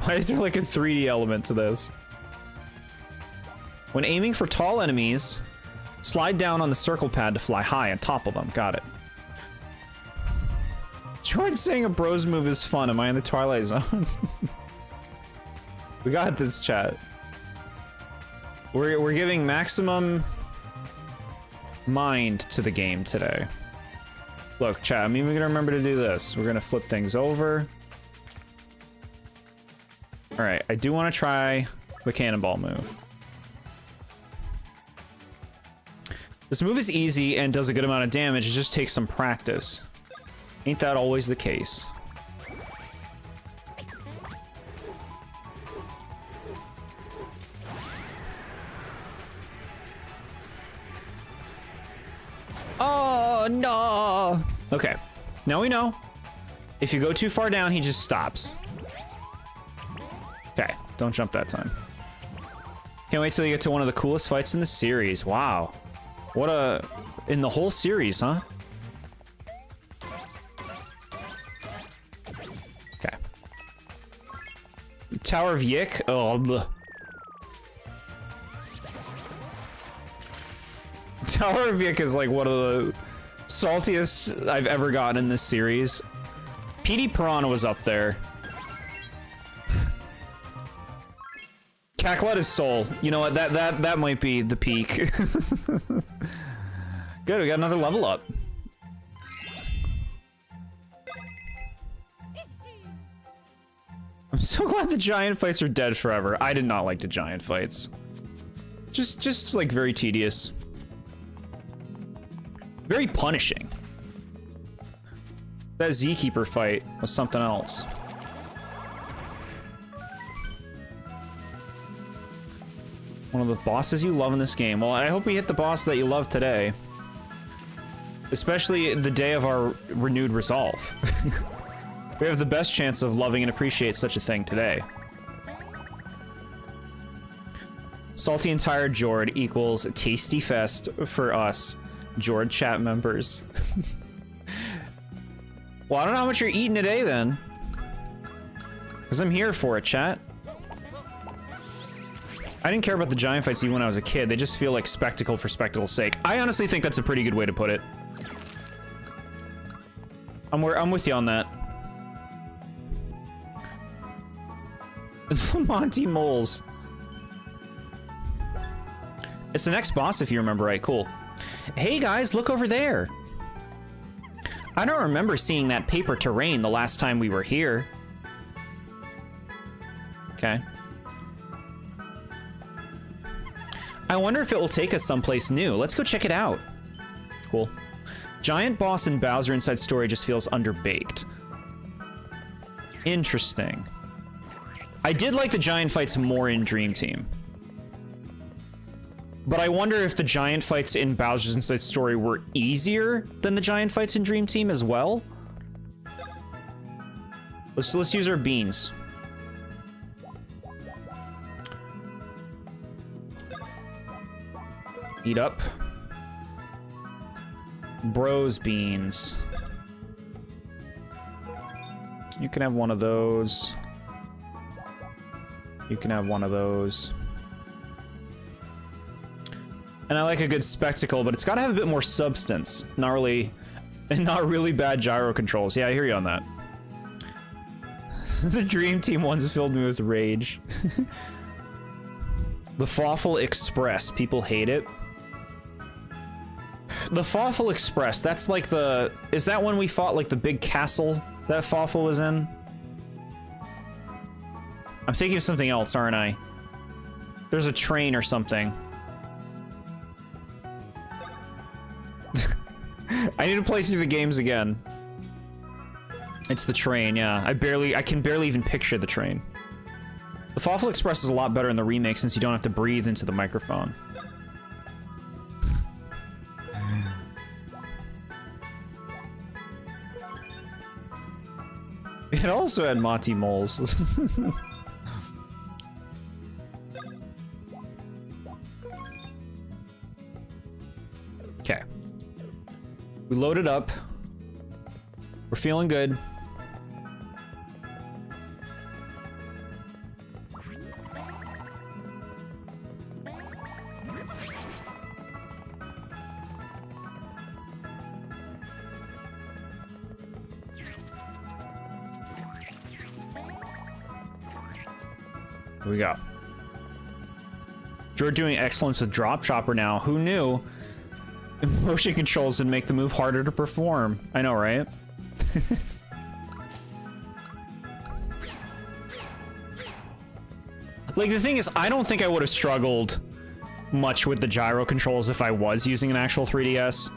Why is there like a 3D element to this? When aiming for tall enemies, slide down on the circle pad to fly high on top of them. Got it. Jordan saying a bros move is fun. Am I in the Twilight Zone? We got this, chat. We're giving maximum mind to the game today. Look, chat, I'm even gonna remember to do this. We're gonna flip things over. Alright, I do want to try the cannonball move. This move is easy and does a good amount of damage, it just takes some practice. Ain't that always the case? Oh, no! Okay, now we know. If you go too far down, he just stops. Okay, don't jump that time. Can't wait till you get to one of the coolest fights in the series. Wow. What a... in the whole series, huh? Okay. Tower of Yik? Oh, bleh. Tower of Yik is like one of the saltiest I've ever gotten in this series. PD Piranha was up there. Cackleta's Soul. You know what? That might be the peak. Good, we got another level up. I'm so glad the giant fights are dead forever. I did not like the giant fights. Just like very tedious. Very punishing. That Zkeeper fight was something else. One of the bosses you love in this game. Well, I hope we hit the boss that you love today. Especially the day of our renewed resolve. We have the best chance of loving and appreciate such a thing today. Salty and Tired Jord equals Tasty Fest for us Jord chat members. Well, I don't know how much you're eating today then. Because I'm here for it, chat. I didn't care about the giant fights even when I was a kid. They just feel like spectacle for spectacle's sake. I honestly think that's a pretty good way to put it. I'm with you on that. The Monty Moles. It's the next boss if you remember right. Cool. Hey guys, look over there. I don't remember seeing that paper terrain the last time we were here. Okay. I wonder if it will take us someplace new. Let's go check it out. Cool. Giant boss and Bowser Inside Story just feels underbaked. Interesting. I did like the giant fights more in Dream Team. But I wonder if the giant fights in Bowser's Inside Story were easier than the giant fights in Dream Team as well. Let's use our beans. Eat up. Bros beans. You can have one of those. You can have one of those. And I like a good spectacle, but it's got to have a bit more substance. Not really bad gyro controls. Yeah, I hear you on that. The Dream Team ones filled me with rage. The Fawful Express. People hate it. The Fawful Express. That's like the... Is that when we fought like the big castle that Fawful was in? I'm thinking of something else, aren't I? There's a train or something. I need to play through the games again. It's the train, yeah. I can barely even picture the train. The Fawful Express is a lot better in the remake since you don't have to breathe into the microphone. It also had Monty Moles. Okay. We loaded up. We're feeling good. Here we go. Jord doing excellence with Drop Chopper now. Who knew? Motion controls would make the move harder to perform. I know, right? Like, the thing is, I don't think I would have struggled much with the gyro controls if I was using an actual 3DS.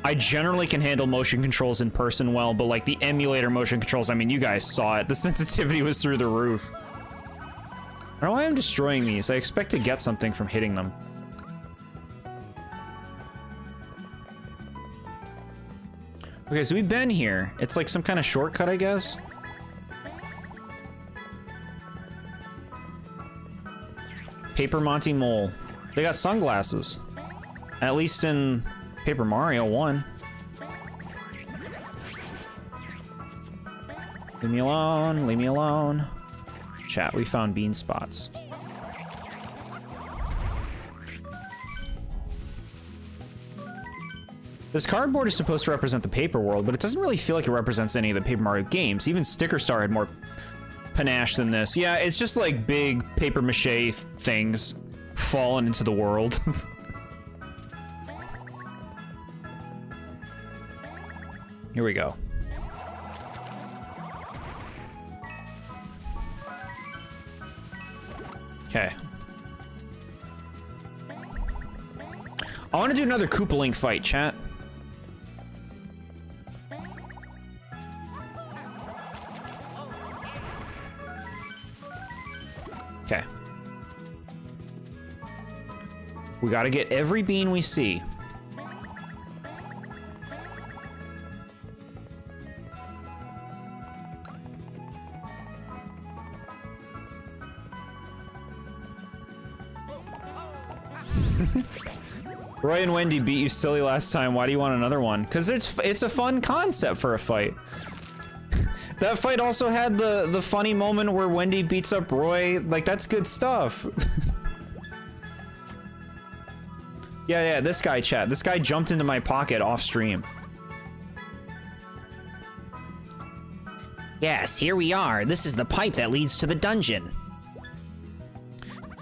I generally can handle motion controls in person well, but like the emulator motion controls, I mean, you guys saw it. The sensitivity was through the roof. I don't know why I'm destroying these. I expect to get something from hitting them. Okay, so we've been here. It's like some kind of shortcut, I guess. Paper Monty Mole. They got sunglasses. At least in Paper Mario 1. Leave me alone, leave me alone. Chat, we found bean spots. This cardboard is supposed to represent the paper world, but it doesn't really feel like it represents any of the Paper Mario games. Even Sticker Star had more panache than this. Yeah, it's just like big paper mache things falling into the world. Here we go. Okay. I want to do another Koopa-Link fight, chat. Okay. We gotta get every bean we see. Roy and Wendy beat you silly last time. Why do you want another one? Because it's a fun concept for a fight. That fight also had the funny moment where Wendy beats up Roy. Like, that's good stuff. Yeah, this guy, chat. This guy jumped into my pocket off stream. Yes, here we are. This is the pipe that leads to the dungeon.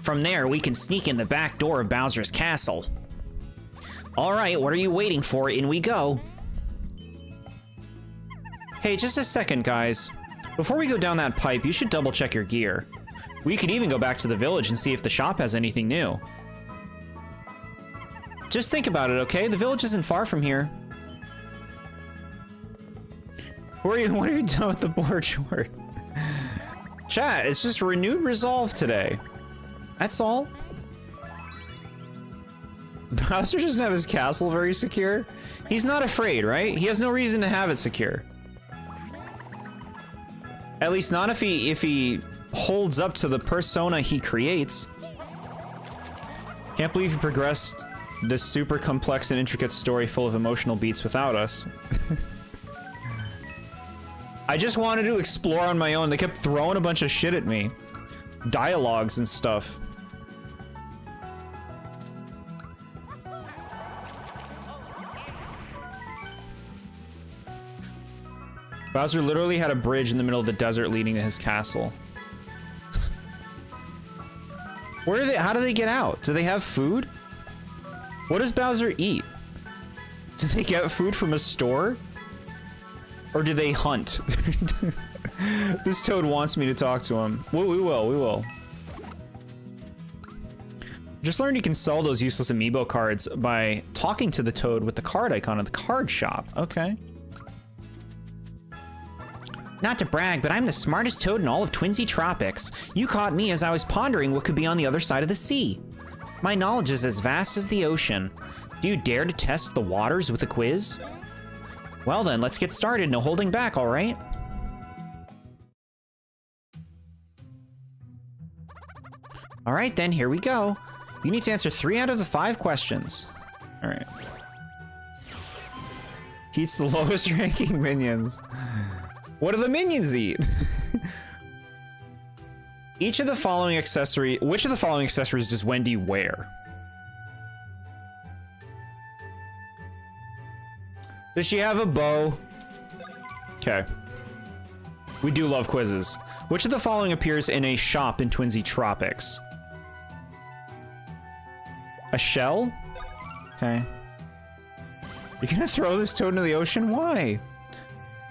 From there, we can sneak in the back door of Bowser's castle. All right, what are you waiting for? In we go. Hey, just a second, guys. Before we go down that pipe, you should double check your gear. We could even go back to the village and see if the shop has anything new. Just think about it, okay? The village isn't far from here. What have you done with the board short? Chat, it's just renewed resolve today. That's all. Bowser doesn't have his castle very secure. He's not afraid, right? He has no reason to have it secure. At least not if he holds up to the persona he creates. Can't believe he progressed this super complex and intricate story full of emotional beats without us. I just wanted to explore on my own. They kept throwing a bunch of shit at me. Dialogues and stuff. Bowser literally had a bridge in the middle of the desert leading to his castle. Where are they? How do they get out? Do they have food? What does Bowser eat? Do they get food from a store? Or do they hunt? This toad wants me to talk to him. We will. Just learned you can sell those useless amiibo cards by talking to the toad with the card icon at the card shop. Okay. Not to brag, but I'm the smartest toad in all of Twinsy Tropics. You caught me as I was pondering what could be on the other side of the sea. My knowledge is as vast as the ocean. Do you dare to test the waters with a quiz? Well then, let's get started. No holding back, all right? All right then, here we go. You need to answer 3 out of the 5 questions. All right. He eats the lowest ranking minions. What do the minions eat? Which of the following accessories does Wendy wear? Does she have a bow? Okay. We do love quizzes. Which of the following appears in a shop in Twinsy Tropics? A shell? Okay. You're gonna throw this toad into the ocean? Why?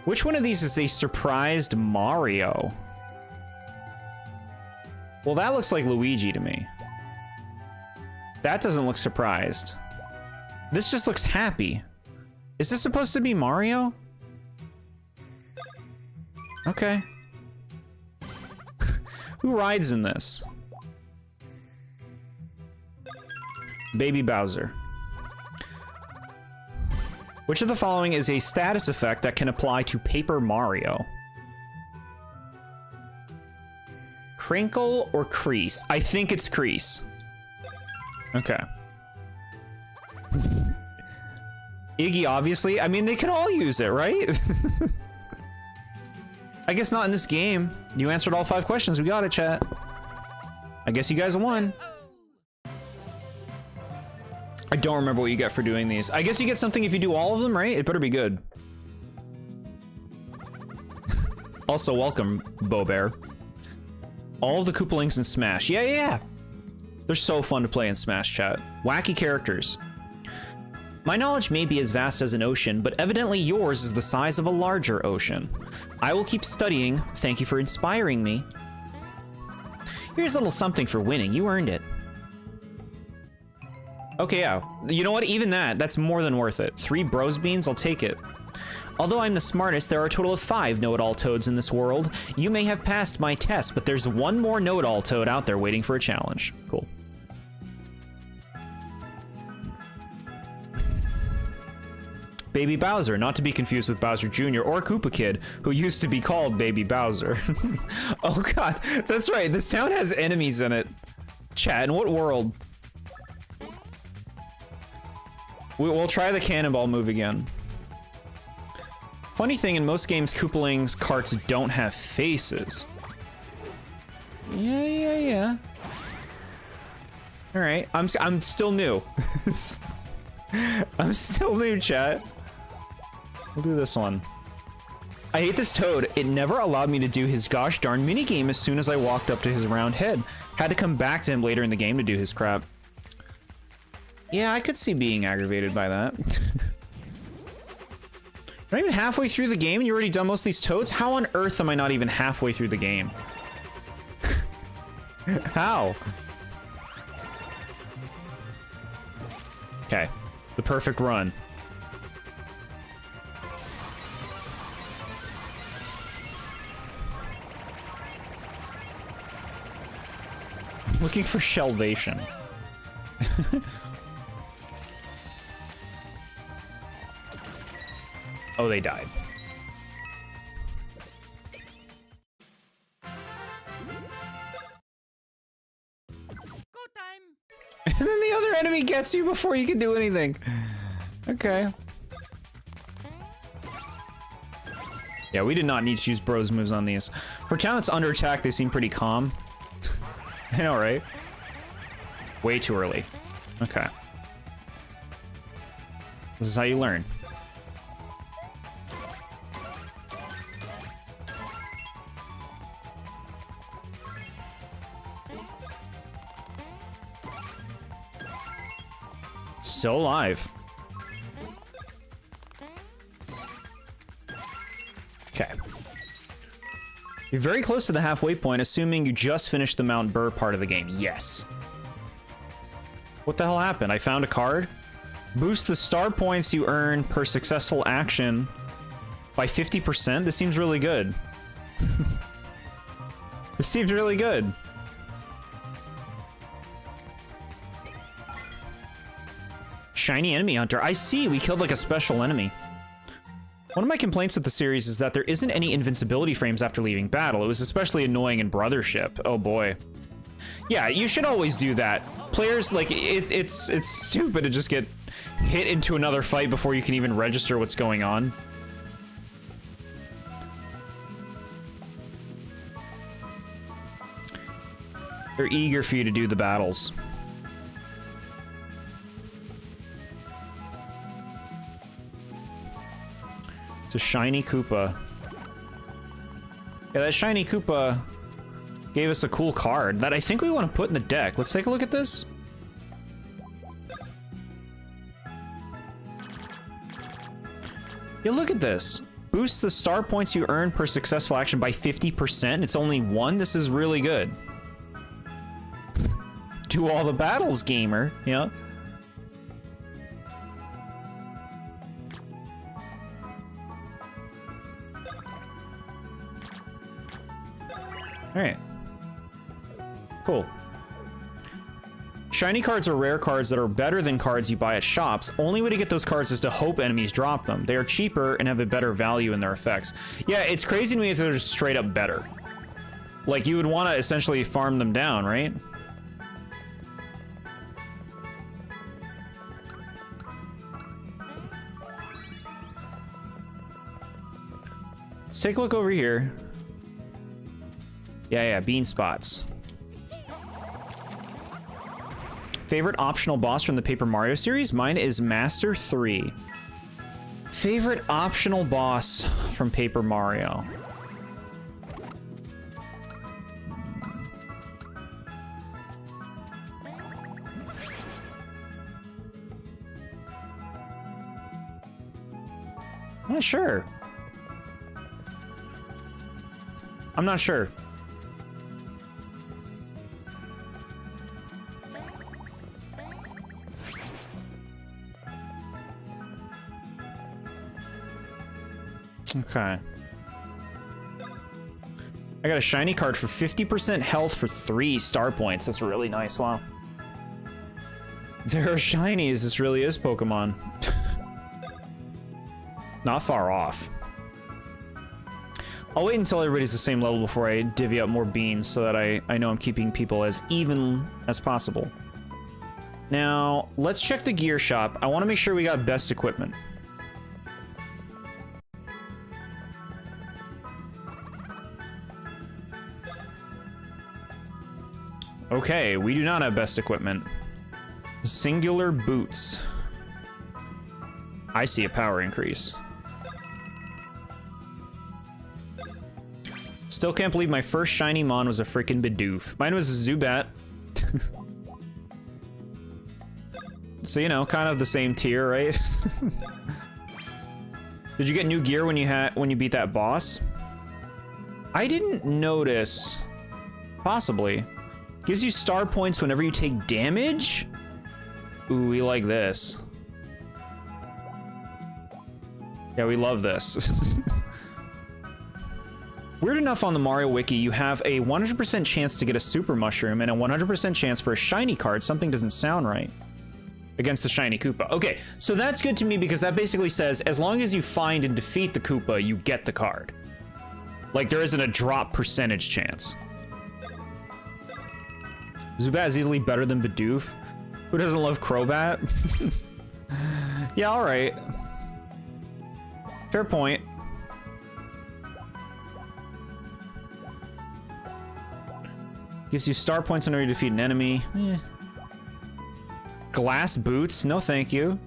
Which one of these is a surprised Mario? Well, that looks like Luigi to me. That doesn't look surprised. This just looks happy. Is this supposed to be Mario? Okay. Who rides in this? Baby Bowser. Which of the following is a status effect that can apply to Paper Mario? Crinkle or Crease? I think it's Crease. Okay. Iggy, obviously. I mean, they can all use it, right? I guess not in this game. You answered all 5 questions. We got it, chat. I guess you guys won. I don't remember what you get for doing these. I guess you get something if you do all of them, right? It better be good. Also, welcome, Bo Bear. All of the Koopalings in Smash. Yeah. They're so fun to play in Smash, chat. Wacky characters. My knowledge may be as vast as an ocean, but evidently yours is the size of a larger ocean. I will keep studying. Thank you for inspiring me. Here's a little something for winning. You earned it. Okay, yeah. You know what? Even that's more than worth it. 3 Bros Beans, I'll take it. Although I'm the smartest, there are a total of 5 know-it-all toads in this world. You may have passed my test, but there's one more know-it-all toad out there waiting for a challenge. Cool. Baby Bowser, not to be confused with Bowser Jr. or Koopa Kid, who used to be called Baby Bowser. Oh god, that's right, this town has enemies in it. Chat, in what world? We'll try the cannonball move again. Funny thing, in most games, Koopalings carts don't have faces. Yeah. Alright, I'm still new. I'm still new, chat. We'll do this one. I hate this toad. It never allowed me to do his gosh darn minigame as soon as I walked up to his round head. Had to come back to him later in the game to do his crap. Yeah, I could see being aggravated by that. I'm not even halfway through the game and you already done most of these toads? How on earth am I not even halfway through the game? How? Okay, the perfect run. Looking for Shelvation. Oh, they died. And then the other enemy gets you before you can do anything. Okay. Yeah, we did not need to use bros moves on these. For talents under attack, they seem pretty calm. I know, right? Way too early. Okay. This is how you learn. Still alive. Okay. You're very close to the halfway point, assuming you just finished the Mount Burr part of the game. Yes. What the hell happened? I found a card. Boost the star points you earn per successful action by 50%. This seems really good. This seems really good. Shiny enemy hunter. I see, we killed like a special enemy. One of my complaints with the series is that there isn't any invincibility frames after leaving battle. It was especially annoying in Brothership. Oh boy. Yeah, you should always do that. Players, like, it's stupid to just get hit into another fight before you can even register what's going on. They're eager for you to do the battles. It's a shiny Koopa. Yeah, that shiny Koopa gave us a cool card that I think we want to put in the deck. Let's take a look at this. Yeah, look at this. Boosts the star points you earn per successful action by 50%. It's only one. This is really good. Do all the battles, gamer. Yeah. Alright. Cool. Shiny cards are rare cards that are better than cards you buy at shops. Only way to get those cards is to hope enemies drop them. They are cheaper and have a better value in their effects. Yeah, it's crazy to me if they're just straight up better. Like, you would want to essentially farm them down, right? Let's take a look over here. Yeah, bean spots. Favorite optional boss from the Paper Mario series? Mine is Master 3. Favorite optional boss from Paper Mario? I'm not sure. I'm not sure. Okay. I got a shiny card for 50% health for 3 star points. That's really nice. Wow. There are shinies. This really is Pokemon. Not far off. I'll wait until everybody's the same level before I divvy up more beans so that I know I'm keeping people as even as possible. Now, let's check the gear shop. I want to make sure we got best equipment. Okay, we do not have best equipment. Singular boots. I see a power increase. Still can't believe my first shiny mon was a freaking Bidoof. Mine was a Zubat. So, you know, kind of the same tier, right? Did you get new gear when you beat that boss? I didn't notice. Possibly. Gives you star points whenever you take damage? Ooh, we like this. Yeah, we love this. Weird enough, on the Mario Wiki, you have a 100% chance to get a Super Mushroom and a 100% chance for a shiny card. Something doesn't sound right. Against the shiny Koopa. Okay, so that's good to me because that basically says as long as you find and defeat the Koopa, you get the card. Like, there isn't a drop percentage chance. Zubat is easily better than Bidoof. Who doesn't love Crobat? Yeah, alright. Fair point. Gives you star points whenever you defeat an enemy. Eh. Glass boots? No thank you.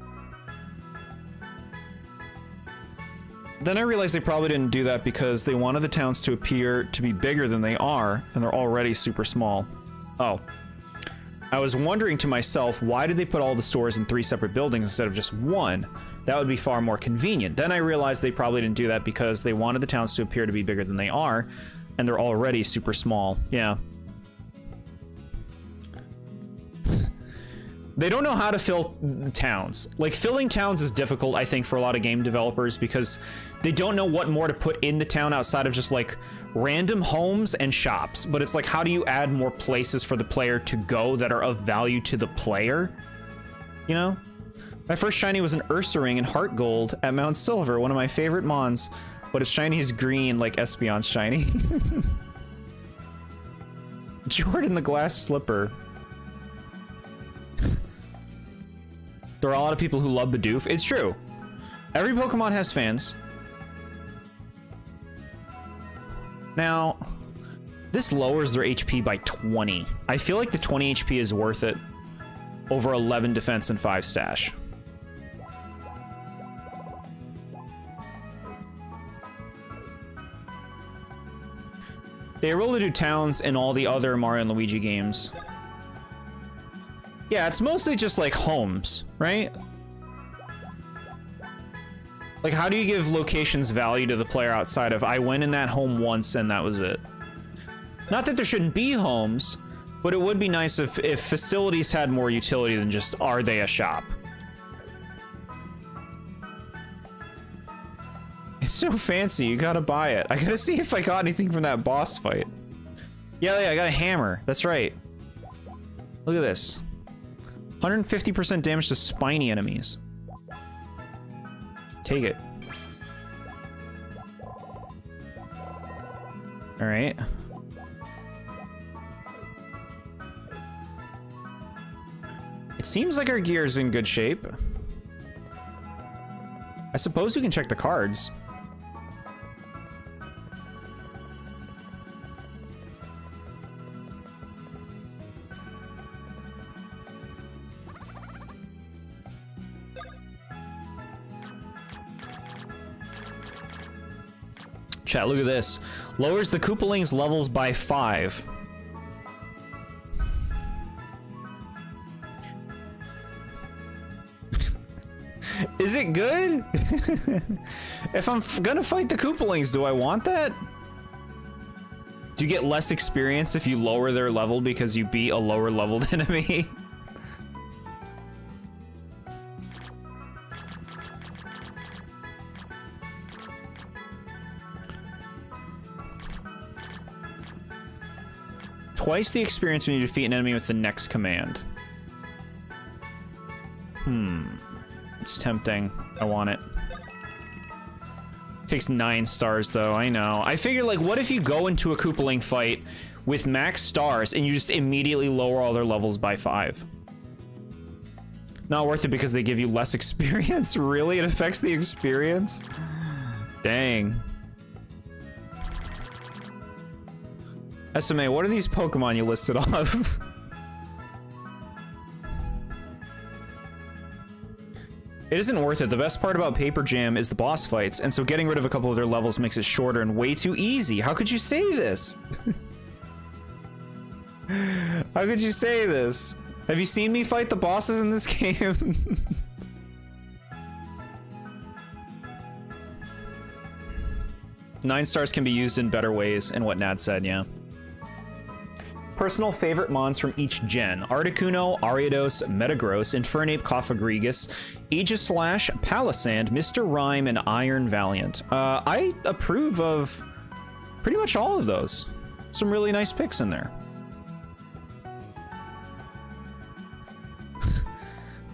Then I realized they probably didn't do that because they wanted the towns to appear to be bigger than they are, and they're already super small. Oh. I was wondering to myself, why did they put all the stores in 3 separate buildings instead of just one? That would be far more convenient. Then I realized they probably didn't do that because they wanted the towns to appear to be bigger than they are, and they're already super small. Yeah. They don't know how to fill towns. Like, filling towns is difficult, I think, for a lot of game developers because they don't know what more to put in the town outside of just, like, random homes and shops. But it's like, how do you add more places for the player to go that are of value to the player? You know? My first shiny was an Ursa Ring in Heart Gold at Mount Silver, one of my favorite mons. But its shiny is green, like Espeon's shiny. Jordan the Glass Slipper. There are a lot of people who love Bidoof. It's true. Every Pokemon has fans. Now, this lowers their HP by 20. I feel like the 20 HP is worth it over 11 defense and 5 stash. They were able to do towns in all the other Mario and Luigi games. Yeah, it's mostly just like homes, right? Like, how do you give locations value to the player outside of, I went in that home once and that was it? Not that there shouldn't be homes, but it would be nice if facilities had more utility than just, are they a shop? It's so fancy, you gotta buy it. I gotta see if I got anything from that boss fight. Yeah, I got a hammer, that's right. Look at this. 150% damage to spiny enemies. Take it. All right. It seems like our gear is in good shape. I suppose we can check the cards. Chat, look at this. Lowers the Koopaling's levels by 5. Is it good? If I'm gonna fight the Koopalings, do I want that? Do you get less experience if you lower their level because you beat a lower leveled enemy? Twice the experience when you defeat an enemy with the next command. It's tempting. I want it. Takes 9 stars though, I know. I figure, like, what if you go into a Koopaling fight with max stars and you just immediately lower all their levels by 5? Not worth it because they give you less experience? Really? It affects the experience? Dang. SMA, what are these Pokemon you listed off? It isn't worth it. The best part about Paper Jam is the boss fights, and so getting rid of a couple of their levels makes it shorter and way too easy. How could you say this? How could you say this? Have you seen me fight the bosses in this game? 9 stars can be used in better ways, and what Nad said, yeah. Personal favorite mons from each gen: Articuno, Ariados, Metagross, Infernape, Coffagrigus, Aegislash, Palisand, Mr. Rhyme, and Iron Valiant. I approve of pretty much all of those. Some really nice picks in there.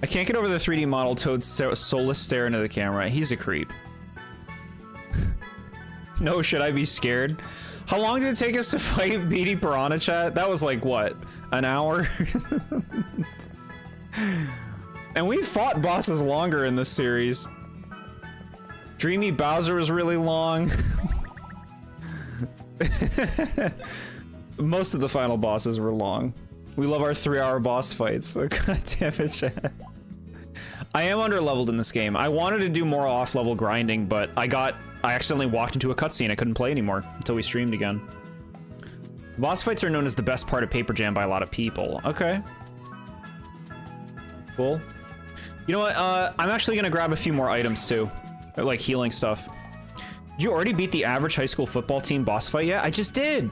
I can't get over the 3D model Toad's soulless stare into the camera. He's a creep. No, should I be scared? How long did it take us to fight Beady Piranha, chat? That was like, what, an hour? And we fought bosses longer in this series. Dreamy Bowser was really long. Most of the final bosses were long. We love our 3-hour boss fights. Oh, God damn it, chat. I am underleveled in this game. I wanted to do more off-level grinding, but I accidentally walked into a cutscene. I couldn't play anymore until we streamed again. Boss fights are known as the best part of Paper Jam by a lot of people. Okay. Cool. You know what? I'm actually gonna grab a few more items too. Like healing stuff. Did you already beat the average high school football team boss fight yet? I just did.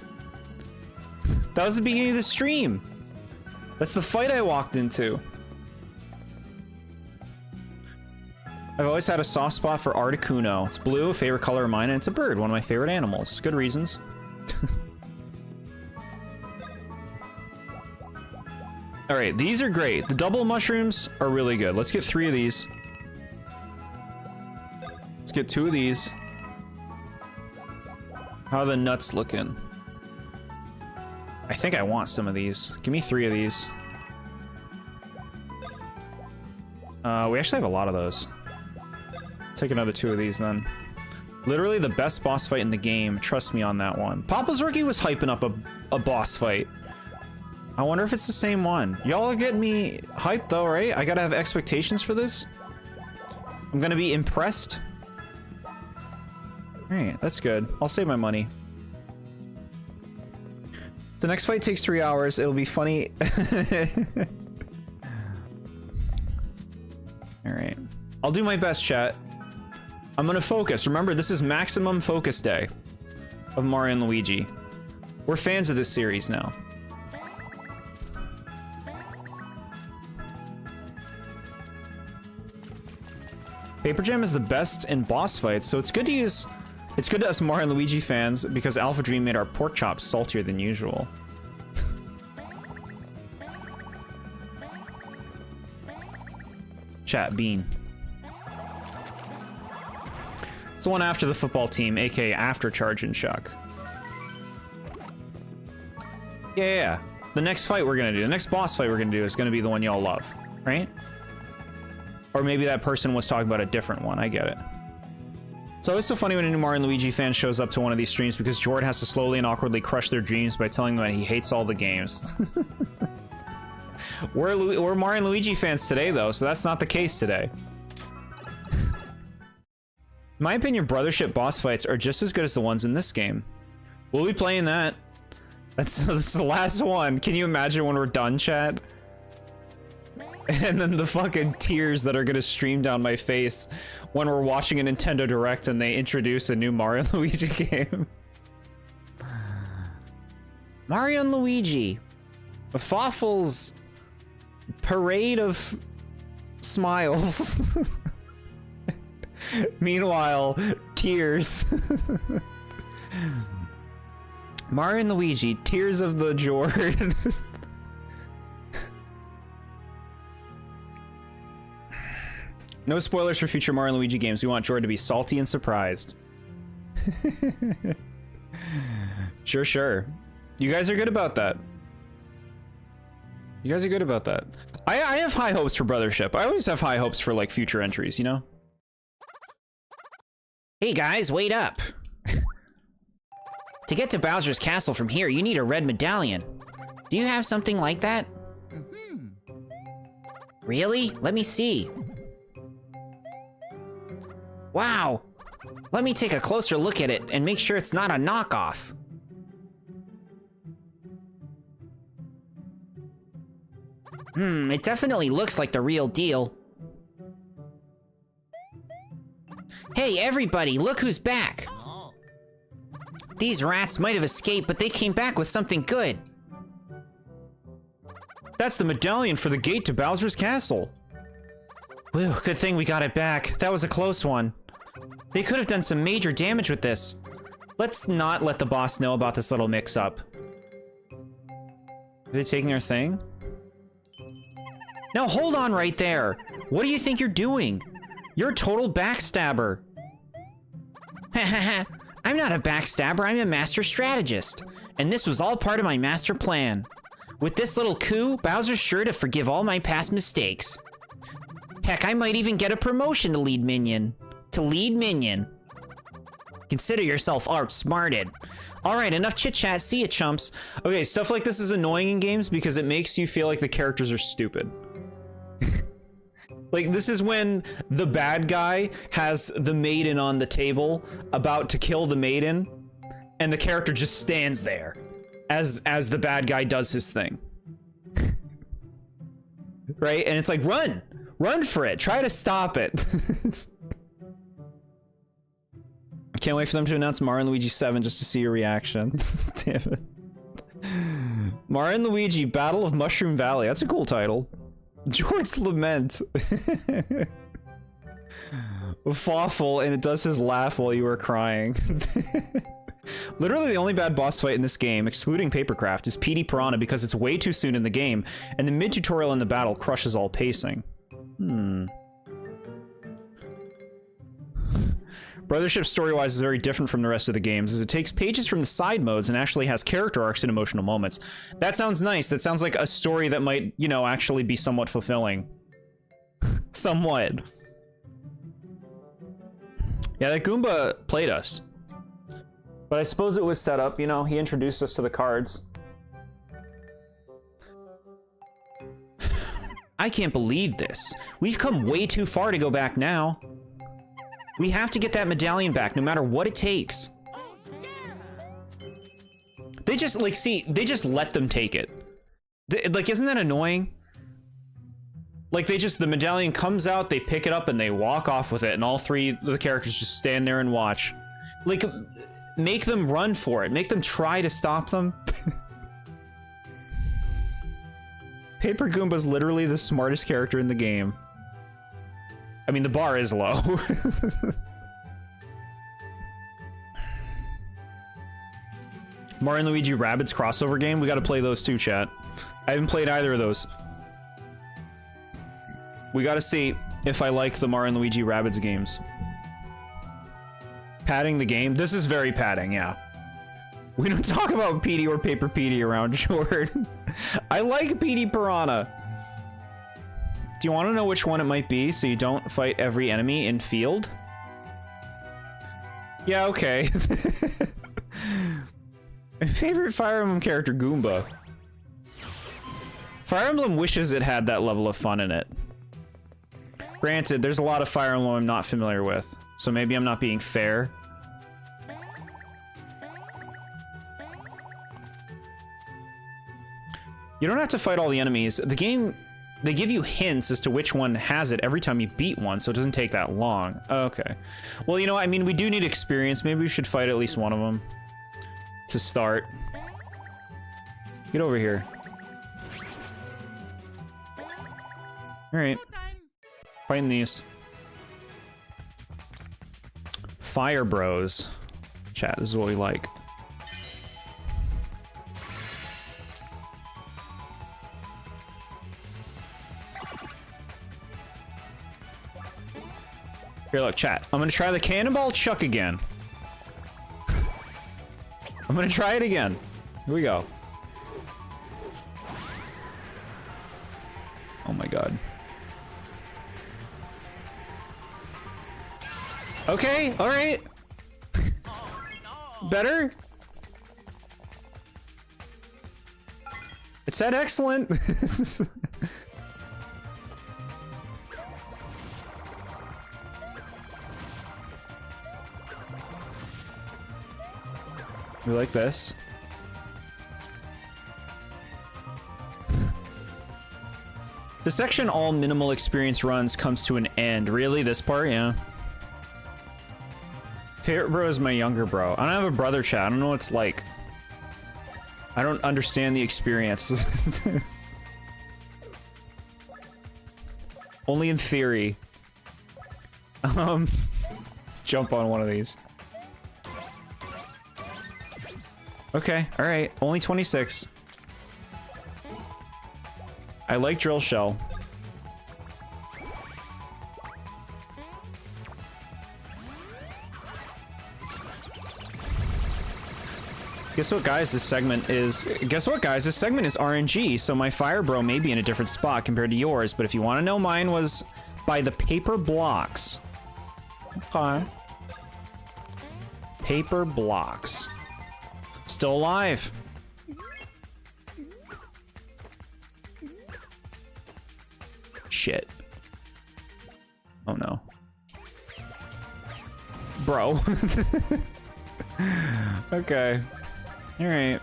That was the beginning of the stream. That's the fight I walked into. I've always had a soft spot for Articuno. It's blue, a favorite color of mine, and it's a bird, one of my favorite animals. Good reasons. Alright, these are great. The double mushrooms are really good. Let's get 3 of these. Let's get 2 of these. How are the nuts looking? I think I want some of these. Give me 3 of these. We actually have a lot of those. Take another 2 of these then. Literally the best boss fight in the game. Trust me on that one. Papa's Rookie was hyping up a boss fight. I wonder if it's the same one. Y'all are getting me hyped though, right? I gotta have expectations for this. I'm gonna be impressed. Alright, that's good. I'll save my money. The next fight takes 3 hours. It'll be funny. Alright. I'll do my best, chat. I'm gonna focus. Remember, this is maximum focus day of Mario and Luigi. We're fans of this series now. Paper Jam is the best in boss fights, so it's good to us Mario and Luigi fans because Alpha Dream made our pork chops saltier than usual. Chat, bean. It's the one after the football team, aka after Charge and Shock. Yeah. The next fight we're gonna do, the next boss fight we're gonna do is gonna be the one y'all love, right? Or maybe that person was talking about a different one, I get it. It's always so funny when a new Mario and Luigi fan shows up to one of these streams because Jord has to slowly and awkwardly crush their dreams by telling them that he hates all the games. We're Mario and Luigi fans today though, so that's not the case today. In my opinion, Brothership boss fights are just as good as the ones in this game. We'll be playing that. That's the last one. Can you imagine when we're done, chat? And then the fucking tears that are gonna stream down my face when we're watching a Nintendo Direct and they introduce a new Mario and Luigi game. Mario and Luigi. A Fawful's parade of smiles. Meanwhile, tears. Mario and Luigi, Tears of the Jord. No spoilers for future Mario and Luigi games. We want Jord to be salty and surprised. Sure. You guys are good about that. You guys are good about that. I have high hopes for Brothership. I always have high hopes for, like, future entries, you know? Hey guys, wait up! To get to Bowser's castle from here, you need a red medallion. Do you have something like that? Really? Let me see. Wow! Let me take a closer look at it and make sure it's not a knockoff. It definitely looks like the real deal. Hey everybody, look who's back! These rats might have escaped, but they came back with something good. That's the medallion for the gate to Bowser's castle. Whew, good thing we got it back. That was a close one. They could have done some major damage with this. Let's not let the boss know about this little mix-up. Are they taking our thing? Now hold on right there. What do you think you're doing? You're a total backstabber. I'm not a backstabber, I'm a master strategist. And this was all part of my master plan. With this little coup, Bowser's sure to forgive all my past mistakes. Heck, I might even get a promotion to lead minion. Consider yourself outsmarted. Alright, enough chit-chat, see ya, chumps. Okay, stuff like this is annoying in games because it makes you feel like the characters are stupid. Like, this is when the bad guy has the maiden on the table, about to kill the maiden, and the character just stands there as the bad guy does his thing. Right? And it's like, run! Run for it! Try to stop it! Can't wait for them to announce Mario and Luigi 7 just to see your reaction. Damn it. Mario and Luigi, Battle of Mushroom Valley. That's a cool title. Jord's Lament. Fawful, and it does his laugh while you were crying. Literally the only bad boss fight in this game, excluding Papercraft, is PD Piranha because it's way too soon in the game, and the mid-tutorial in the battle crushes all pacing. Brothership story-wise is very different from the rest of the games, as it takes pages from the side modes and actually has character arcs and emotional moments. That sounds nice. That sounds like a story that might, you know, actually be somewhat fulfilling. Somewhat. Yeah, that Goomba played us. But I suppose it was set up, you know, he introduced us to the cards. I can't believe this. We've come way too far to go back now. We have to get that medallion back, no matter what it takes. They just, like, see, they just let them take it. Like, isn't that annoying? Like, the medallion comes out, they pick it up, and they walk off with it, and all three of the characters just stand there and watch. Like, make them run for it. Make them try to stop them. Paper Goomba's literally the smartest character in the game. I mean, the bar is low. Mario and Luigi Rabbids crossover game. We gotta play those too, chat. I haven't played either of those. We gotta see if I like the Mario and Luigi Rabbids games. Padding the game? This is very padding, yeah. We don't talk about PD or Paper PD around Jordan. I like PD Piranha. Do you want to know which one it might be so you don't fight every enemy in field? Yeah, okay. My favorite Fire Emblem character, Goomba. Fire Emblem wishes it had that level of fun in it. Granted, there's a lot of Fire Emblem I'm not familiar with, so maybe I'm not being fair. You don't have to fight all the enemies. The game, they give you hints as to which one has it every time you beat one, so it doesn't take that long. Okay. Well, you know, I mean, we do need experience. Maybe we should fight at least one of them to start. Get over here. All right. Fighting these. Fire Bros. Chat, this is what we like. Here, look, chat. I'm gonna try the Cannonball Chuck again. I'm gonna try it again. Here we go. Oh my god. Okay, alright. Better? It said excellent. We like this. The section all minimal experience runs comes to an end. Really? This part? Yeah. favorite bro is my younger bro. I don't have a brother, chat. I don't know what it's like. I don't understand the experience. Only in theory. Jump on one of these. Okay, alright. Only 26. I like drill shell. Guess what, guys? This segment is... Guess what, guys? This segment is RNG, so my fire bro may be in a different spot compared to yours, but if you want to know, mine was by the paper blocks. Okay. Paper blocks. Still alive. Shit. Oh no. Bro. Okay. Alright.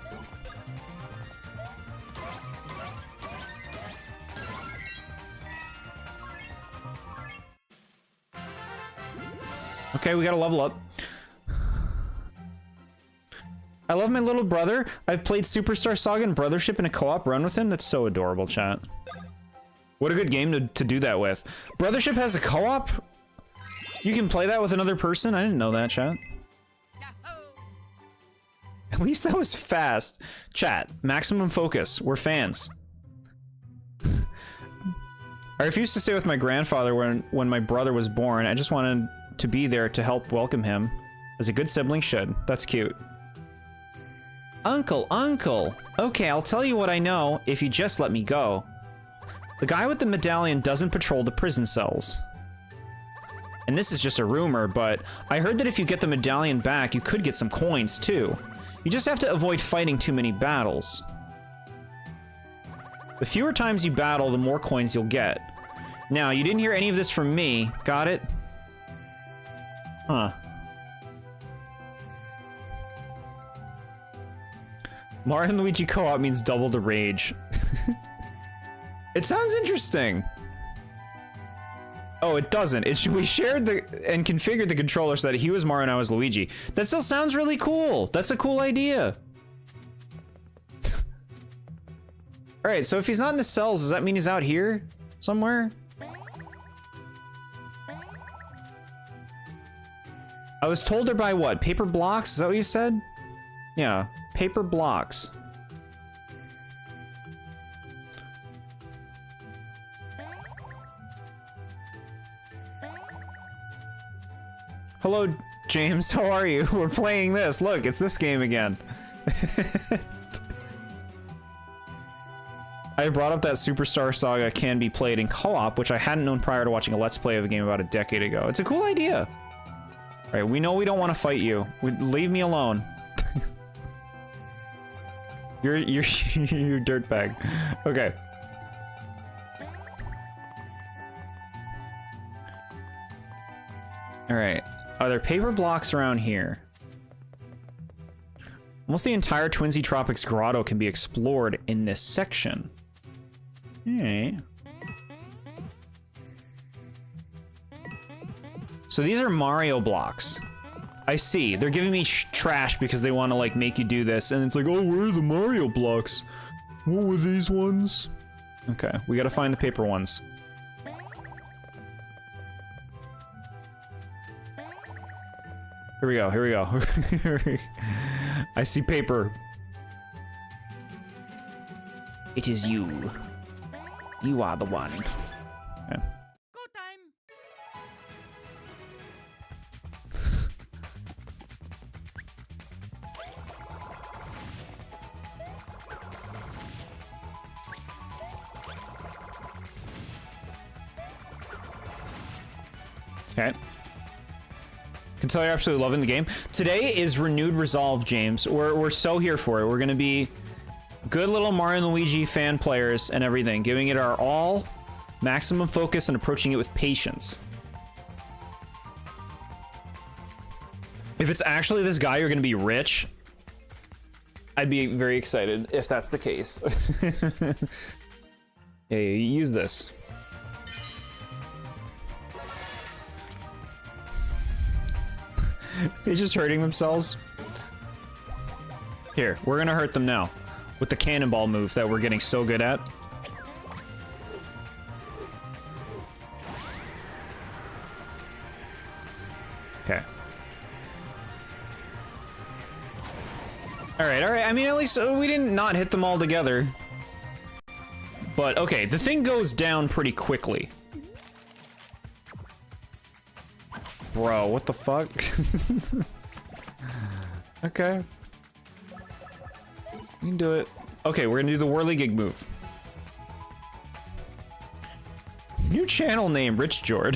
Okay, we gotta level up. I love my little brother. I've played Superstar Saga and Brothership in a co-op run with him. That's so adorable, chat. What a good game to do that with. Brothership has a co-op? You can play that with another person? I didn't know that, chat. At least that was fast. Chat, maximum focus. We're fans. I refused to stay with my grandfather when my brother was born. I just wanted to be there to help welcome him, as a good sibling should. That's cute. Uncle, uncle! Okay, I'll tell you what I know, if you just let me go. The guy with the medallion doesn't patrol the prison cells. And this is just a rumor, but I heard that if you get the medallion back, you could get some coins, too. You just have to avoid fighting too many battles. The fewer times you battle, the more coins you'll get. Now, you didn't hear any of this from me, got it? Huh. Mario and Luigi co-op means double the rage. It sounds interesting. Oh, it doesn't. We shared and configured the controller so that he was Mario and I was Luigi. That still sounds really cool. That's a cool idea. Alright, so if he's not in the cells, does that mean he's out here somewhere? I was told they're by what? Paper blocks? Is that what you said? Yeah, paper blocks. Hello, James. How are you? We're playing this. Look, it's this game again. I brought up that Superstar Saga can be played in co-op, which I hadn't known prior to watching a Let's Play of a game about a decade ago. It's a cool idea. All right, we know we don't want to fight you. Leave me alone. you're dirtbag. Okay. All right. Are there paper blocks around here? Almost the entire Twinsy Tropics grotto can be explored in this section. Alright. So these are Mario blocks. I see. They're giving me trash because they want to like make you do this, and it's like, oh, where are the Mario blocks? What were these ones? Okay, we gotta find the paper ones. Here we go, here we go. I see paper. It is you. You are the one. Okay. Go time. Okay. Can tell you're absolutely loving the game. Today is Renewed Resolve, James. We're so here for it. We're gonna be good little Mario and Luigi fan players and everything, giving it our all, maximum focus, and approaching it with patience. If it's actually this guy, you're gonna be rich. I'd be very excited if that's the case. Yeah, use this. They're just hurting themselves. Here, we're gonna hurt them now. With the cannonball move that we're getting so good at. Okay. Alright, alright. I mean, at least we didn't not hit them all together. But, okay, the thing goes down pretty quickly. Bro, what the fuck? Okay. You can do it. Okay, we're gonna do the whirligig move. New channel name, TheBoredJord.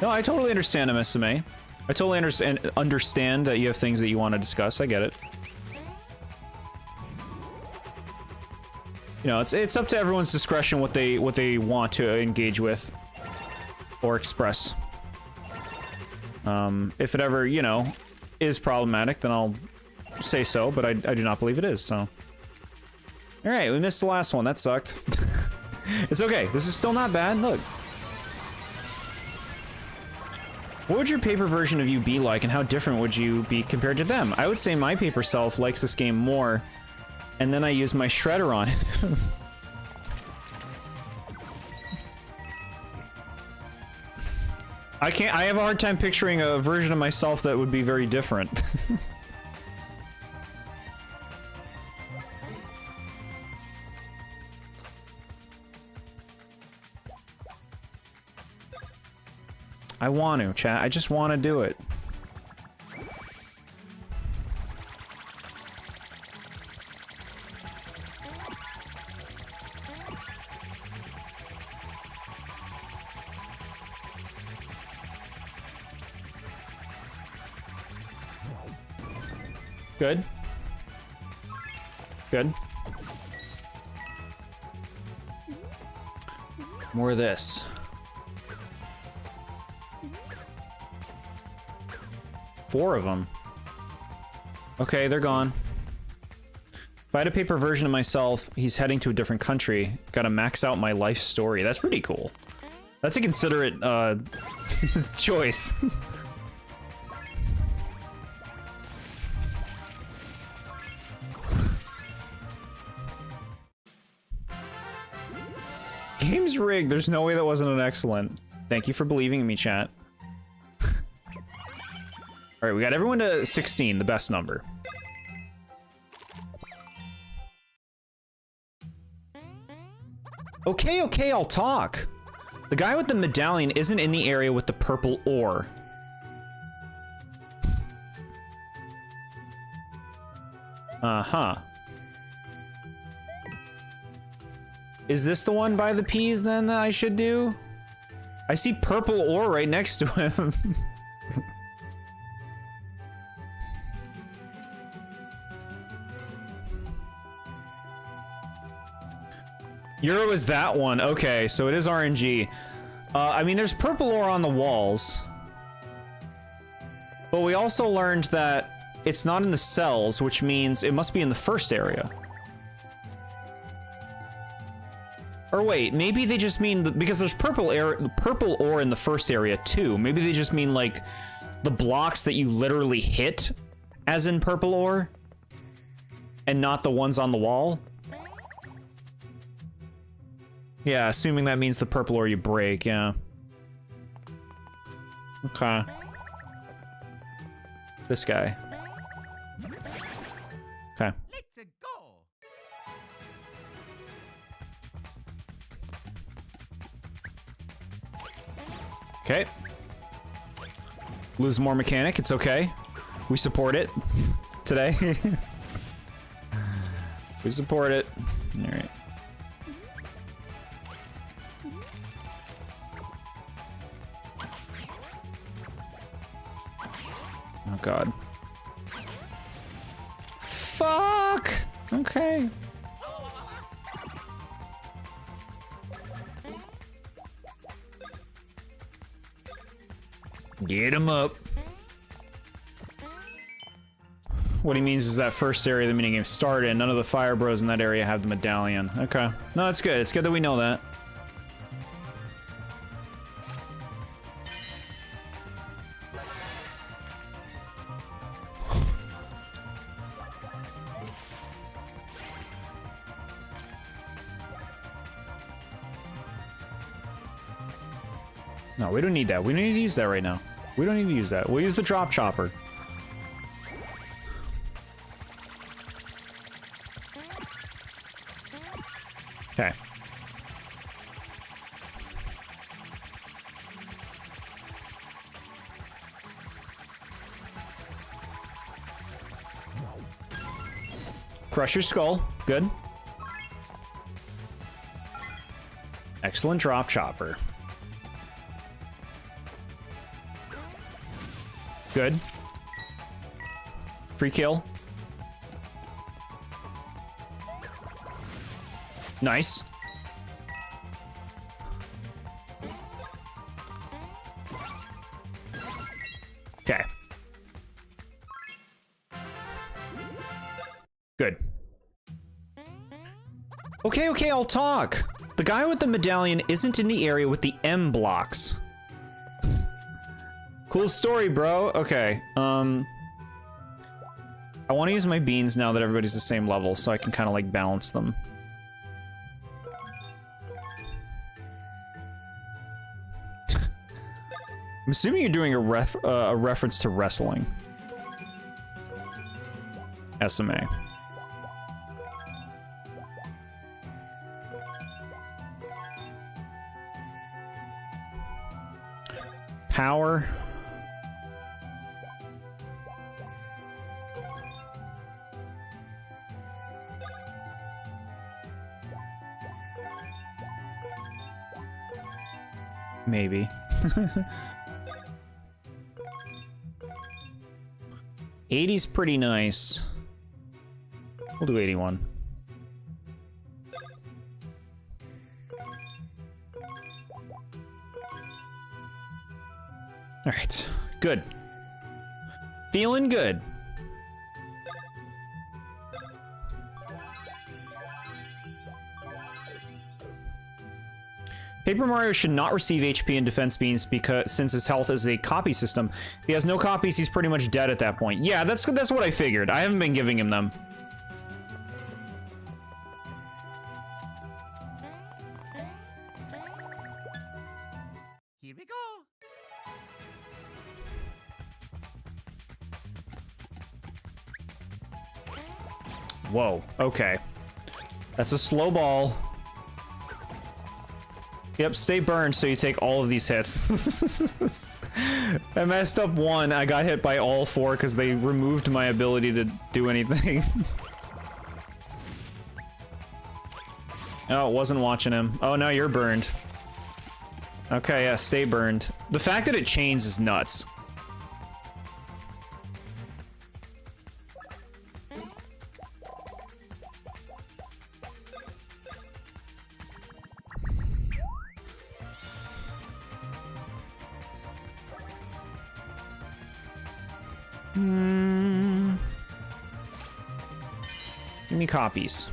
No, I totally understand MSMA. I totally understand that you have things that you want to discuss. I get it. You know, it's up to everyone's discretion what they want to engage with or express. If it ever, you know, is problematic, then I'll say so, but I do not believe it is, so. Alright, we missed the last one. That sucked. It's okay. This is still not bad. Look. What would your paper version of you be like, and how different would you be compared to them? I would say my paper self likes this game more, and then I use my shredder on it. I have a hard time picturing a version of myself that would be very different. I want to, chat. I just want to do it. Good. Good. More of this. 4 of them. Okay, they're gone. If I had a paper version of myself, he's heading to a different country. Gotta max out my life story. That's pretty cool. That's a considerate, choice. Game's rigged. There's no way that wasn't an excellent. Thank you for believing in me, chat. Alright, we got everyone to 16, the best number. Okay, okay, I'll talk. The guy with the medallion isn't in the area with the purple ore. Uh-huh. Is this the one by the peas, then, that I should do? I see purple ore right next to him. Euro is that one. Okay, so it is RNG. I mean, there's purple ore on the walls. But we also learned that it's not in the cells, which means it must be in the first area. Or wait, maybe they just mean... because there's purple ore in the first area, too. Maybe they just mean, like, the blocks that you literally hit, as in purple ore, and not the ones on the wall. Yeah, assuming that means the purple ore you break, yeah. Okay. This guy. Okay. Let's go. Okay. Lose more mechanic, it's okay. We support it today. We support it. Alright. Oh god. Fuck! Okay. Get him up. What he means is that first area the minigame started, none of the fire bros in that area have the medallion. Okay. No, that's good. It's good that we know that. No, we don't need that. We don't need to use that right now. We don't need to use that. We'll use the drop chopper. Okay. Crush your skull. Good. Excellent drop chopper. Good. Free kill. Nice. Okay. Good. Okay, I'll talk. The guy with the medallion isn't in the area with the M blocks. Cool story, bro. Okay, I want to use my beans now that everybody's the same level, so I can kind of like balance them. I'm assuming you're doing a reference to wrestling. SMA. Power. Maybe. 80's pretty nice. We'll do 81. All right, good. Feeling good. Paper Mario should not receive HP and defense beans because since his health is a copy system. If he has no copies, he's pretty much dead at that point. Yeah, that's what I figured. I haven't been giving him them. Here we go. Whoa, okay. That's a slow ball. Yep, stay burned so you take all of these hits. I messed up one. I got hit by all four because they removed my ability to do anything. Oh, wasn't watching him. Oh, now you're burned. Okay, yeah, stay burned. The fact that it chains is nuts. Give me copies.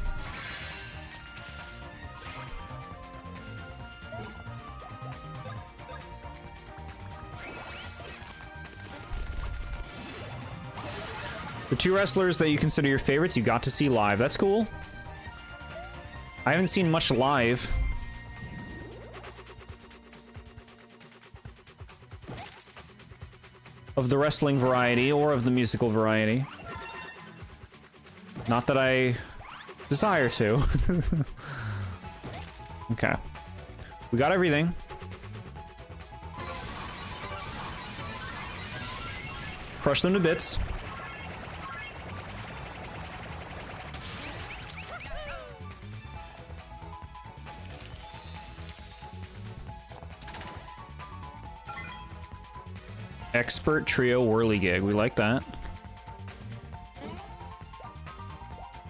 The two wrestlers that you consider your favorites you got to see live. That's cool. I haven't seen much live. Of the wrestling variety or of the musical variety. Not that I desire to. Okay. We got everything. Crush them to bits. Expert trio whirligig. We like that.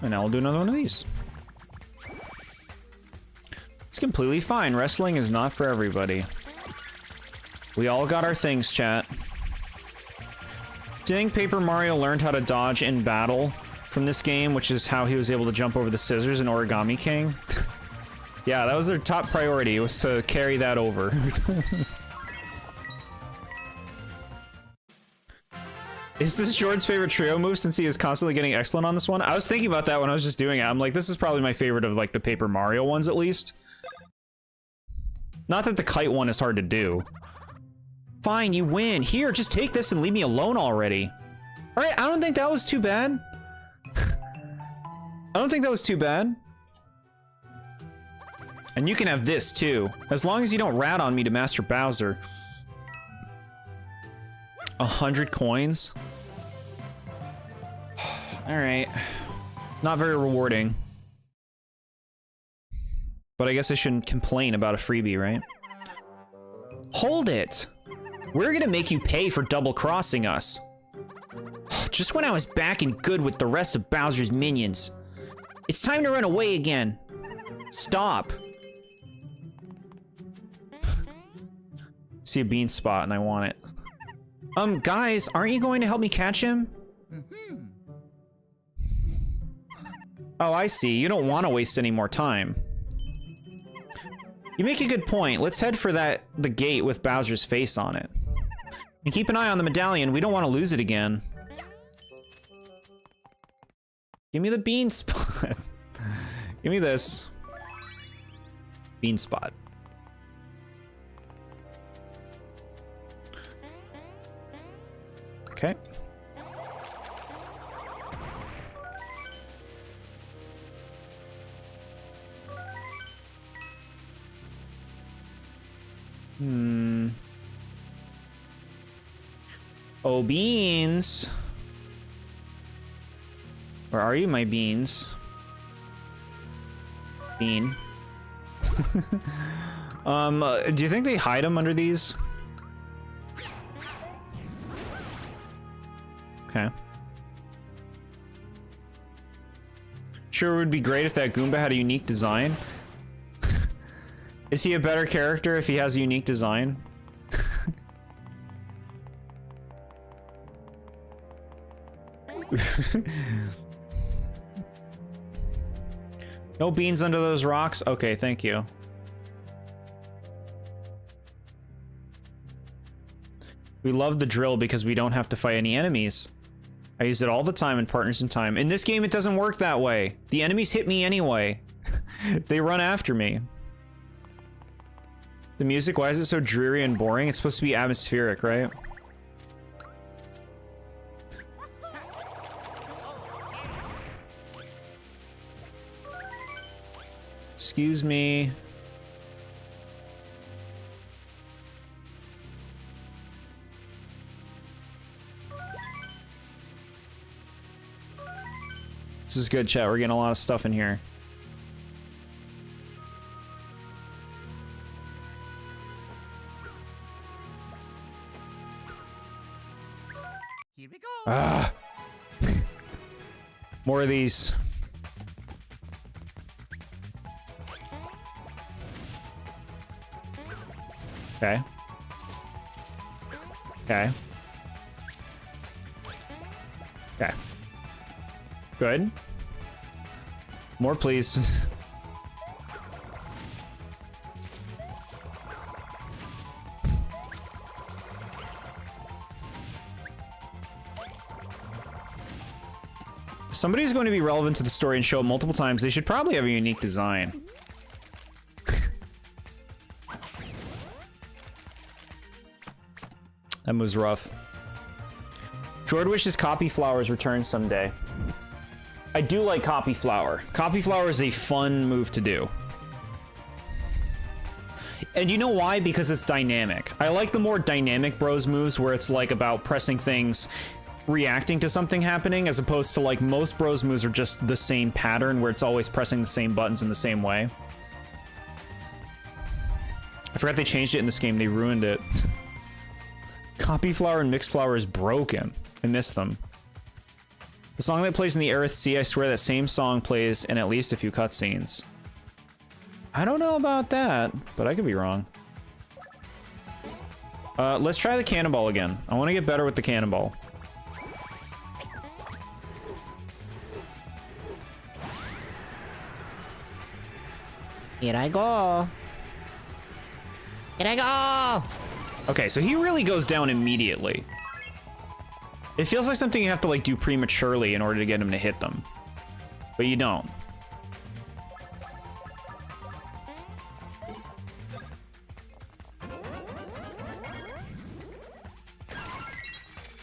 And now we'll do another one of these. It's completely fine. Wrestling is not for everybody. We all got our things, chat. Do you think Paper Mario learned how to dodge in battle from this game, which is how he was able to jump over the scissors in Origami King? Yeah, that was their top priority, was to carry that over. Is this Jord's favorite trio move since he is constantly getting excellent on this one? I was thinking about that when I was just doing it. I'm like, this is probably my favorite of like the Paper Mario ones at least. Not that the kite one is hard to do. Fine, you win. Here, just take this and leave me alone already. All right, I don't think that was too bad. I don't think that was too bad. And you can have this too, as long as you don't rat on me to Master Bowser. 100 coins. All right, not very rewarding. But I guess I shouldn't complain about a freebie, right? Hold it! We're gonna make you pay for double crossing us. Just when I was back and good with the rest of Bowser's minions. It's time to run away again. Stop. See a bean spot and I want it. Guys, aren't you going to help me catch him? Oh, I see. You don't want to waste any more time. You make a good point. Let's head for the gate with Bowser's face on it. And keep an eye on the medallion. We don't want to lose it again. Give me the bean spot. Give me this. Bean spot. Okay. Oh, beans. Where are you, my beans? Bean. Do you think they hide them under these? Okay. Sure, it would be great if that Goomba had a unique design. Is he a better character if he has a unique design? No beans under those rocks? Okay, thank you. We love the drill because we don't have to fight any enemies. I use it all the time in Partners in Time. In this game, it doesn't work that way. The enemies hit me anyway. They run after me. The music, why is it so dreary and boring? It's supposed to be atmospheric, right? Excuse me. This is good, chat. We're getting a lot of stuff in here. Here we go. Ah. More of these. Okay. Okay. Okay. Good. More, please. If somebody's going to be relevant to the story and show up multiple times, they should probably have a unique design. That move's rough. Jord wishes Copy Flowers returns someday. I do like Copy Flower. Copy Flower is a fun move to do. And you know why? Because it's dynamic. I like the more dynamic Bros moves where it's like about pressing things, reacting to something happening, as opposed to like most Bros moves are just the same pattern where it's always pressing the same buttons in the same way. I forgot they changed it in this game. They ruined it. Copy Flower and Mixed Flower is broken. I miss them. The song that plays in the Aerith Sea, I swear that same song plays in at least a few cutscenes. I don't know about that, but I could be wrong. Let's try the cannonball again. I want to get better with the cannonball. Here I go. Here I go. Okay, so he really goes down immediately. It feels like something you have to like do prematurely in order to get him to hit them. But you don't.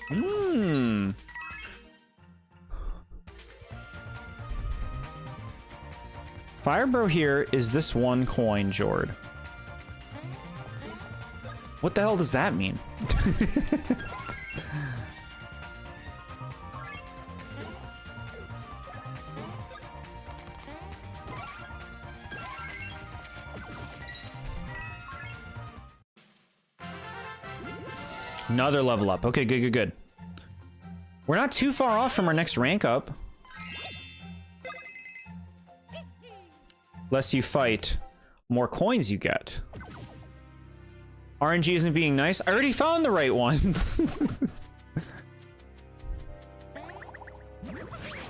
Hmm. Firebro here is this one coin, Jord. What the hell does that mean? Another level up. Okay, good, good, good. We're not too far off from our next rank up. Less you fight, more coins you get. RNG isn't being nice. I already found the right one.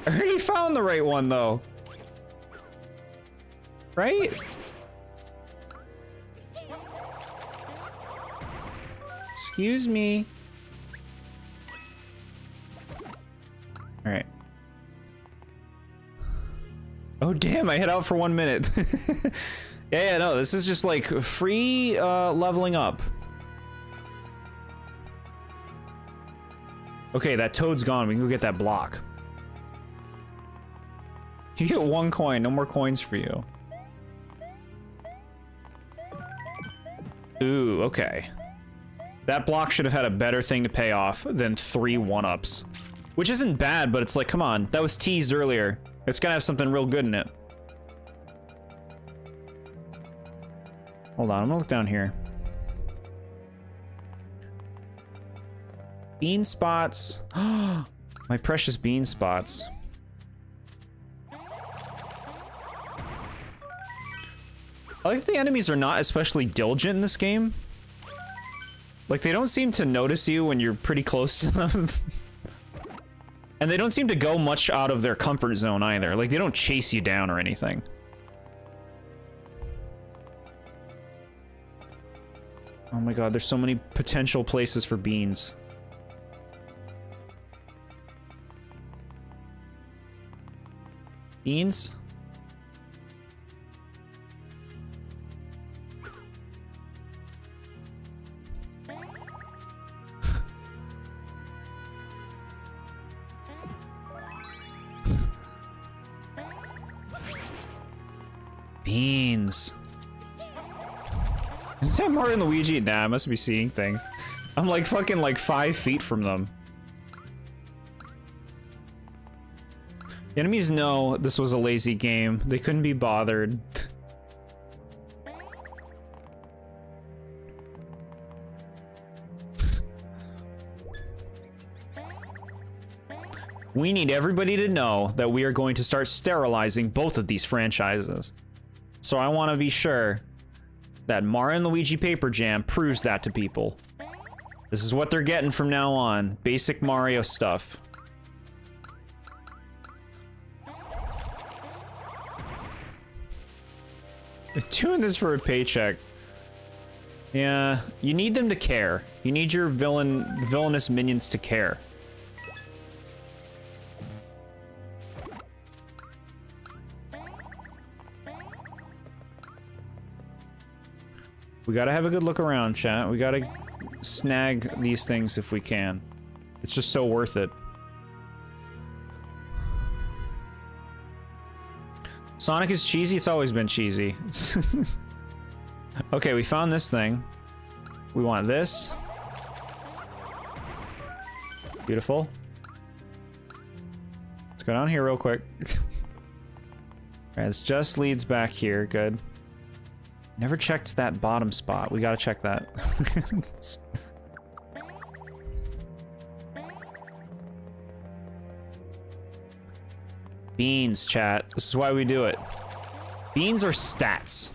I already found the right one, though. Right? Excuse me. All right. Oh, damn, I hit out for 1 minute. Yeah, no, this is just like free leveling up. Okay, that toad's gone. We can go get that block. You get 1 coin, no more coins for you. Ooh, okay. That block should have had a better thing to pay off than 3 1-ups. Which isn't bad, but it's like, come on, that was teased earlier. It's gonna have something real good in it. Hold on, I'm gonna look down here. Bean spots. My precious bean spots. I like the enemies are not especially diligent in this game. Like, they don't seem to notice you when you're pretty close to them. And they don't seem to go much out of their comfort zone either. Like, they don't chase you down or anything. Oh my god, there's so many potential places for beans. Beans? Beans. Is that Mario and Luigi? Nah, I must be seeing things. I'm like fucking like 5 feet from them. The enemies know this was a lazy game. They couldn't be bothered. We need everybody to know that we are going to start sterilizing both of these franchises. So I want to be sure that Mario and Luigi Paper Jam proves that to people. This is what they're getting from now on. Basic Mario stuff. They're doing this for a paycheck. Yeah, you need them to care. You need your villainous minions to care. We gotta have a good look around, chat. We gotta snag these things if we can. It's just so worth it. Sonic is cheesy? It's always been cheesy. Okay, we found this thing. We want this. Beautiful. Let's go down here real quick. Alright, it just leads back here. Good. Never checked that bottom spot. We gotta check that. Beans, chat. This is why we do it. Beans are stats.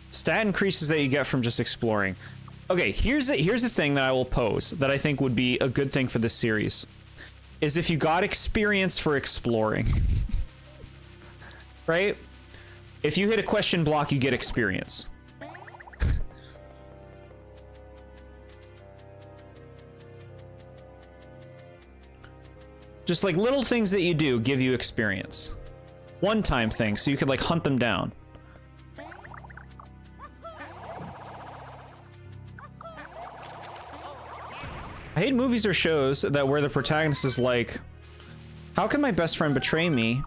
Stat increases that you get from just exploring. Okay, here's the thing that I will pose that I think would be a good thing for this series. Is if you got experience for exploring. Right? If you hit a question block, you get experience. Just like little things that you do give you experience. One-time things, so you could like hunt them down. I hate movies or shows that where the protagonist is like, how can my best friend betray me?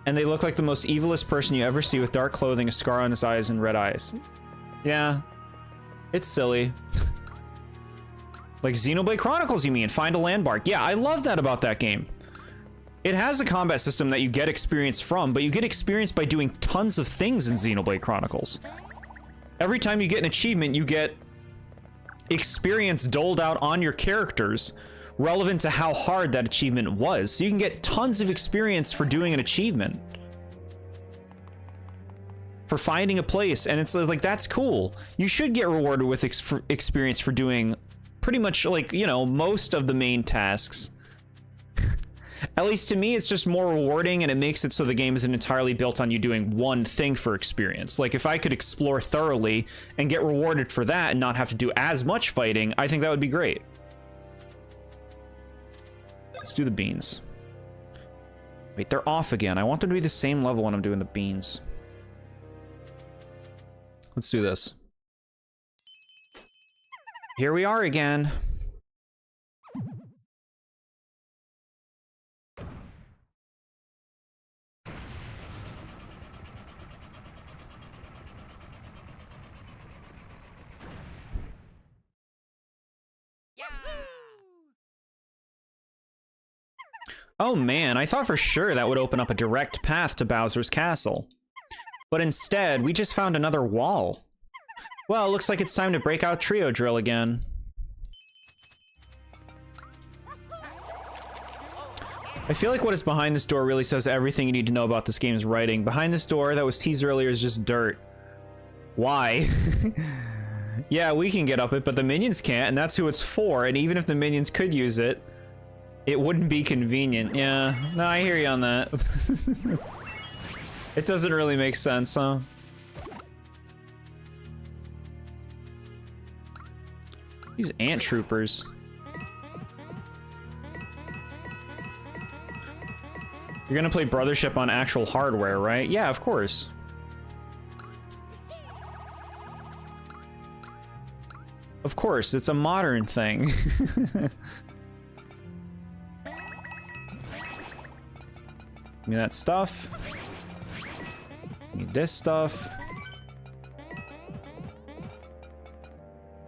And they look like the most evilest person you ever see with dark clothing, a scar on his eyes, and red eyes. Yeah. It's silly. Like Xenoblade Chronicles, you mean? Find a landmark. Yeah, I love that about that game. It has a combat system that you get experience from, but you get experience by doing tons of things in Xenoblade Chronicles. Every time you get an achievement, you get experience doled out on your characters relevant to how hard that achievement was. So you can get tons of experience for doing an achievement. For finding a place, and it's like, that's cool. You should get rewarded with experience for doing pretty much, like, you know, most of the main tasks. At least to me, it's just more rewarding, and it makes it so the game isn't entirely built on you doing one thing for experience. Like, if I could explore thoroughly and get rewarded for that and not have to do as much fighting, I think that would be great. Let's do the beans. Wait, they're off again. I want them to be the same level when I'm doing the beans. Let's do this. Here we are again. Oh man, I thought for sure that would open up a direct path to Bowser's castle. But instead, we just found another wall. Well, looks like it's time to break out Trio Drill again. I feel like what is behind this door really says everything you need to know about this game's writing. Behind this door that was teased earlier is just dirt. Why? Yeah, we can get up it, but the minions can't, and that's who it's for, and even if the minions could use it, it wouldn't be convenient. Yeah, no, I hear you on that. It doesn't really make sense, huh? These ant troopers. You're gonna play Brothership on actual hardware, right? Yeah, of course. Of course, it's a modern thing. Give me that stuff. Need this stuff.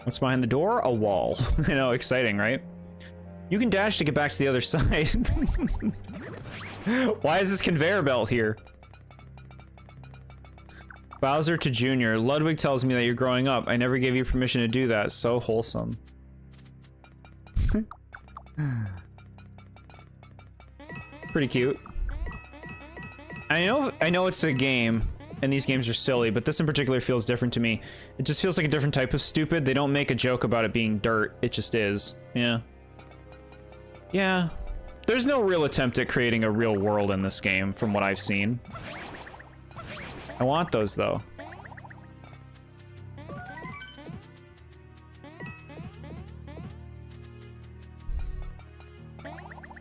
What's behind the door? A wall. I know, exciting, right? You can dash to get back to the other side. Why is this conveyor belt here? Bowser to Junior. Ludwig tells me that you're growing up. I never gave you permission to do that. So wholesome. Pretty cute. I know it's a game, and these games are silly, but this in particular feels different to me. It just feels like a different type of stupid. They don't make a joke about it being dirt. It just is. Yeah. Yeah. There's no real attempt at creating a real world in this game, from what I've seen. I want those, though.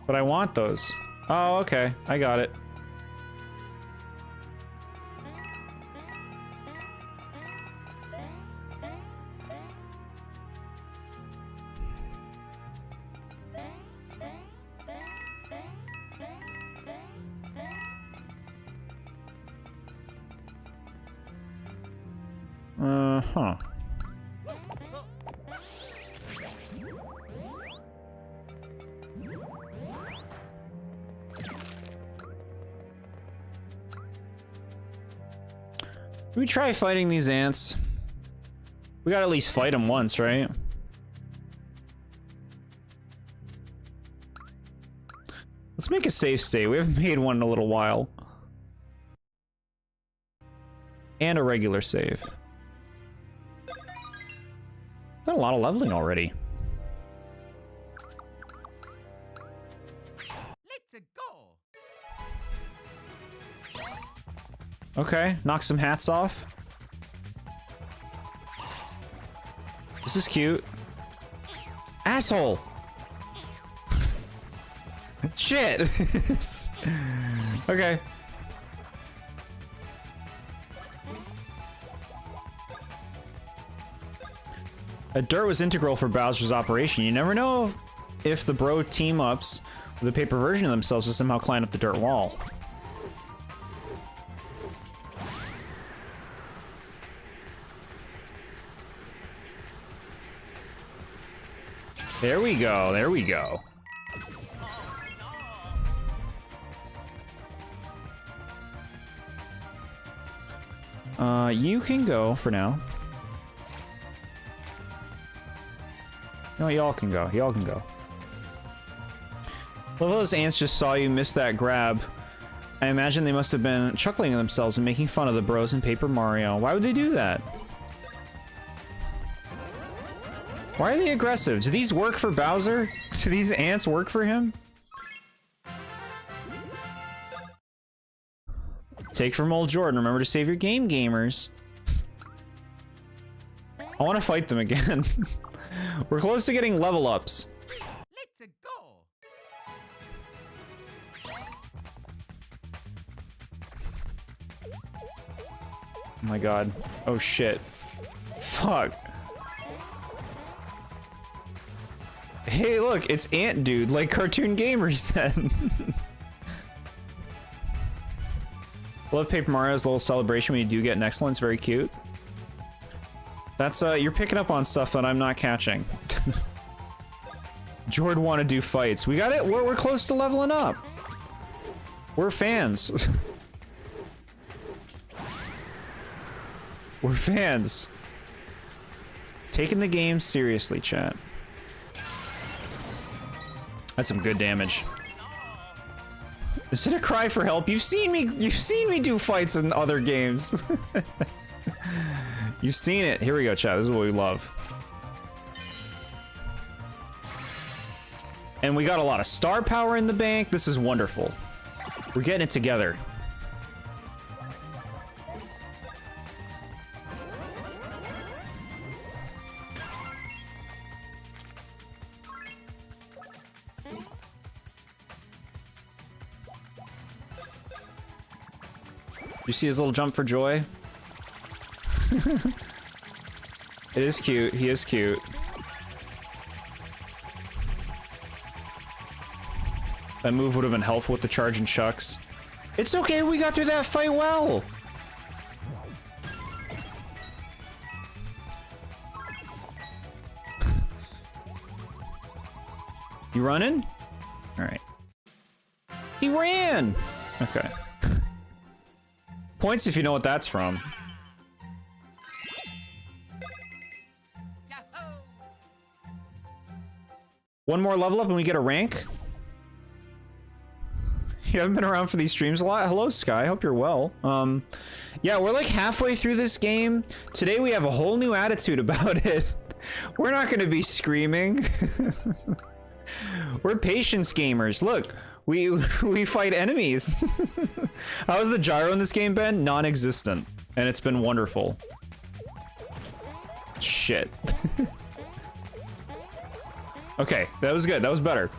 But I want those. Oh, okay. I got it. Huh. We try fighting these ants. We gotta at least fight them once, right? Let's make a save state. We haven't made one in a little while. And a regular save. Done a lot of leveling already. Let's go. Okay, knock some hats off. This is cute. Asshole! Shit! Okay. Dirt was integral for Bowser's operation. You never know if the bro team-ups with a paper version of themselves to somehow climb up the dirt wall. There we go, there we go. You can go for now. No, y'all can go. Y'all can go. Well, those ants just saw you miss that grab. I imagine they must have been chuckling to themselves and making fun of the bros in Paper Mario. Why would they do that? Why are they aggressive? Do these work for Bowser? Do these ants work for him? Take from old Jordan. Remember to save your game, gamers. I want to fight them again. We're close to getting level ups. Let's go. Oh my god. Oh shit. Fuck. Hey, look, it's Ant Dude, like Cartoon Gamer said. Love Paper Mario's little celebration when you do get an excellence. Very cute. That's, you're picking up on stuff that I'm not catching. Jord want to do fights. We got it. We're close to leveling up. We're fans. We're fans. Taking the game seriously, chat. That's some good damage. Is it a cry for help? You've seen me do fights in other games. You've seen it. Here we go, chat. This is what we love. And we got a lot of star power in the bank. This is wonderful. We're getting it together. You see his little jump for joy? It is cute. He is cute. That move would have been helpful with the charge and chucks. It's okay, we got through that fight well! You running? Alright. He ran! Okay. Points if you know what that's from. Yahoo! One more level up and we get a rank? You haven't been around for these streams a lot? Hello, Sky. Hope you're well. Yeah, we're like halfway through this game. Today we have a whole new attitude about it. We're not gonna be screaming. We're patience gamers. Look, we fight enemies. How's the gyro in this game been? Non-existent. And it's been wonderful. Shit. Okay, that was good. That was better.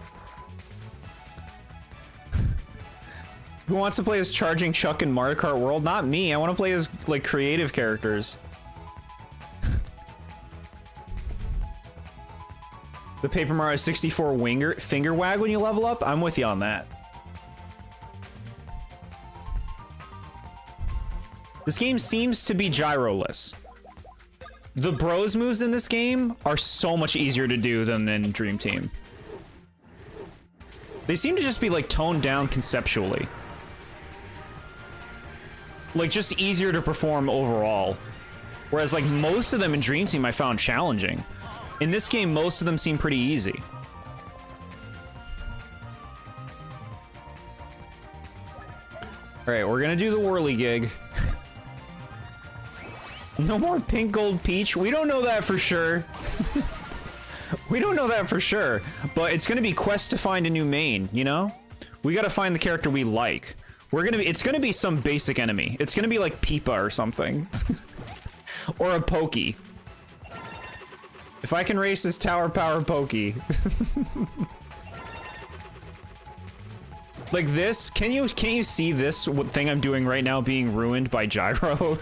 Who wants to play as Charging Chuck in Mario Kart World? Not me. I want to play as, like, creative characters. The Paper Mario 64 finger wag when you level up? I'm with you on that. This game seems to be gyroless. The bros moves in this game are so much easier to do than in Dream Team. They seem to just be, like, toned down conceptually. Like, just easier to perform overall. Whereas, like, most of them in Dream Team I found challenging. In this game, most of them seem pretty easy. Alright, we're gonna do the whirly gig. No more pink gold peach? We don't know that for sure. We don't know that for sure. But it's gonna be quest to find a new main, you know? We gotta find the character we like. It's gonna be some basic enemy. It's gonna be like Peepa or something. Or a Pokey. If I can race this Tower Power Pokey. Like this, can you see this thing I'm doing right now being ruined by gyro?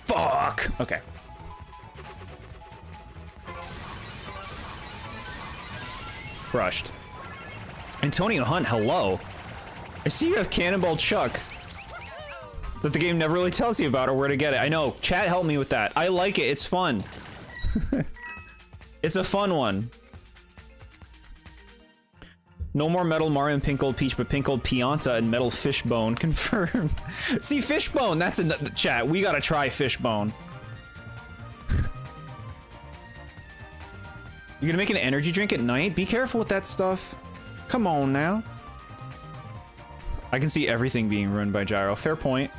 Fuck! Okay. Crushed. Antonio Hunt, hello. I see you have Cannonball Chuck. That the game never really tells you about or where to get it. I know, chat helped me with that. I like it, it's fun. It's a fun one. No more Metal Mario and Pink Gold Peach, but Pink Gold Pianta and Metal Fishbone confirmed. See, Fishbone, that's in the chat. We gotta try Fishbone. You're gonna make an energy drink at night? Be careful with that stuff. Come on now. I can see everything being ruined by Gyro. Fair point.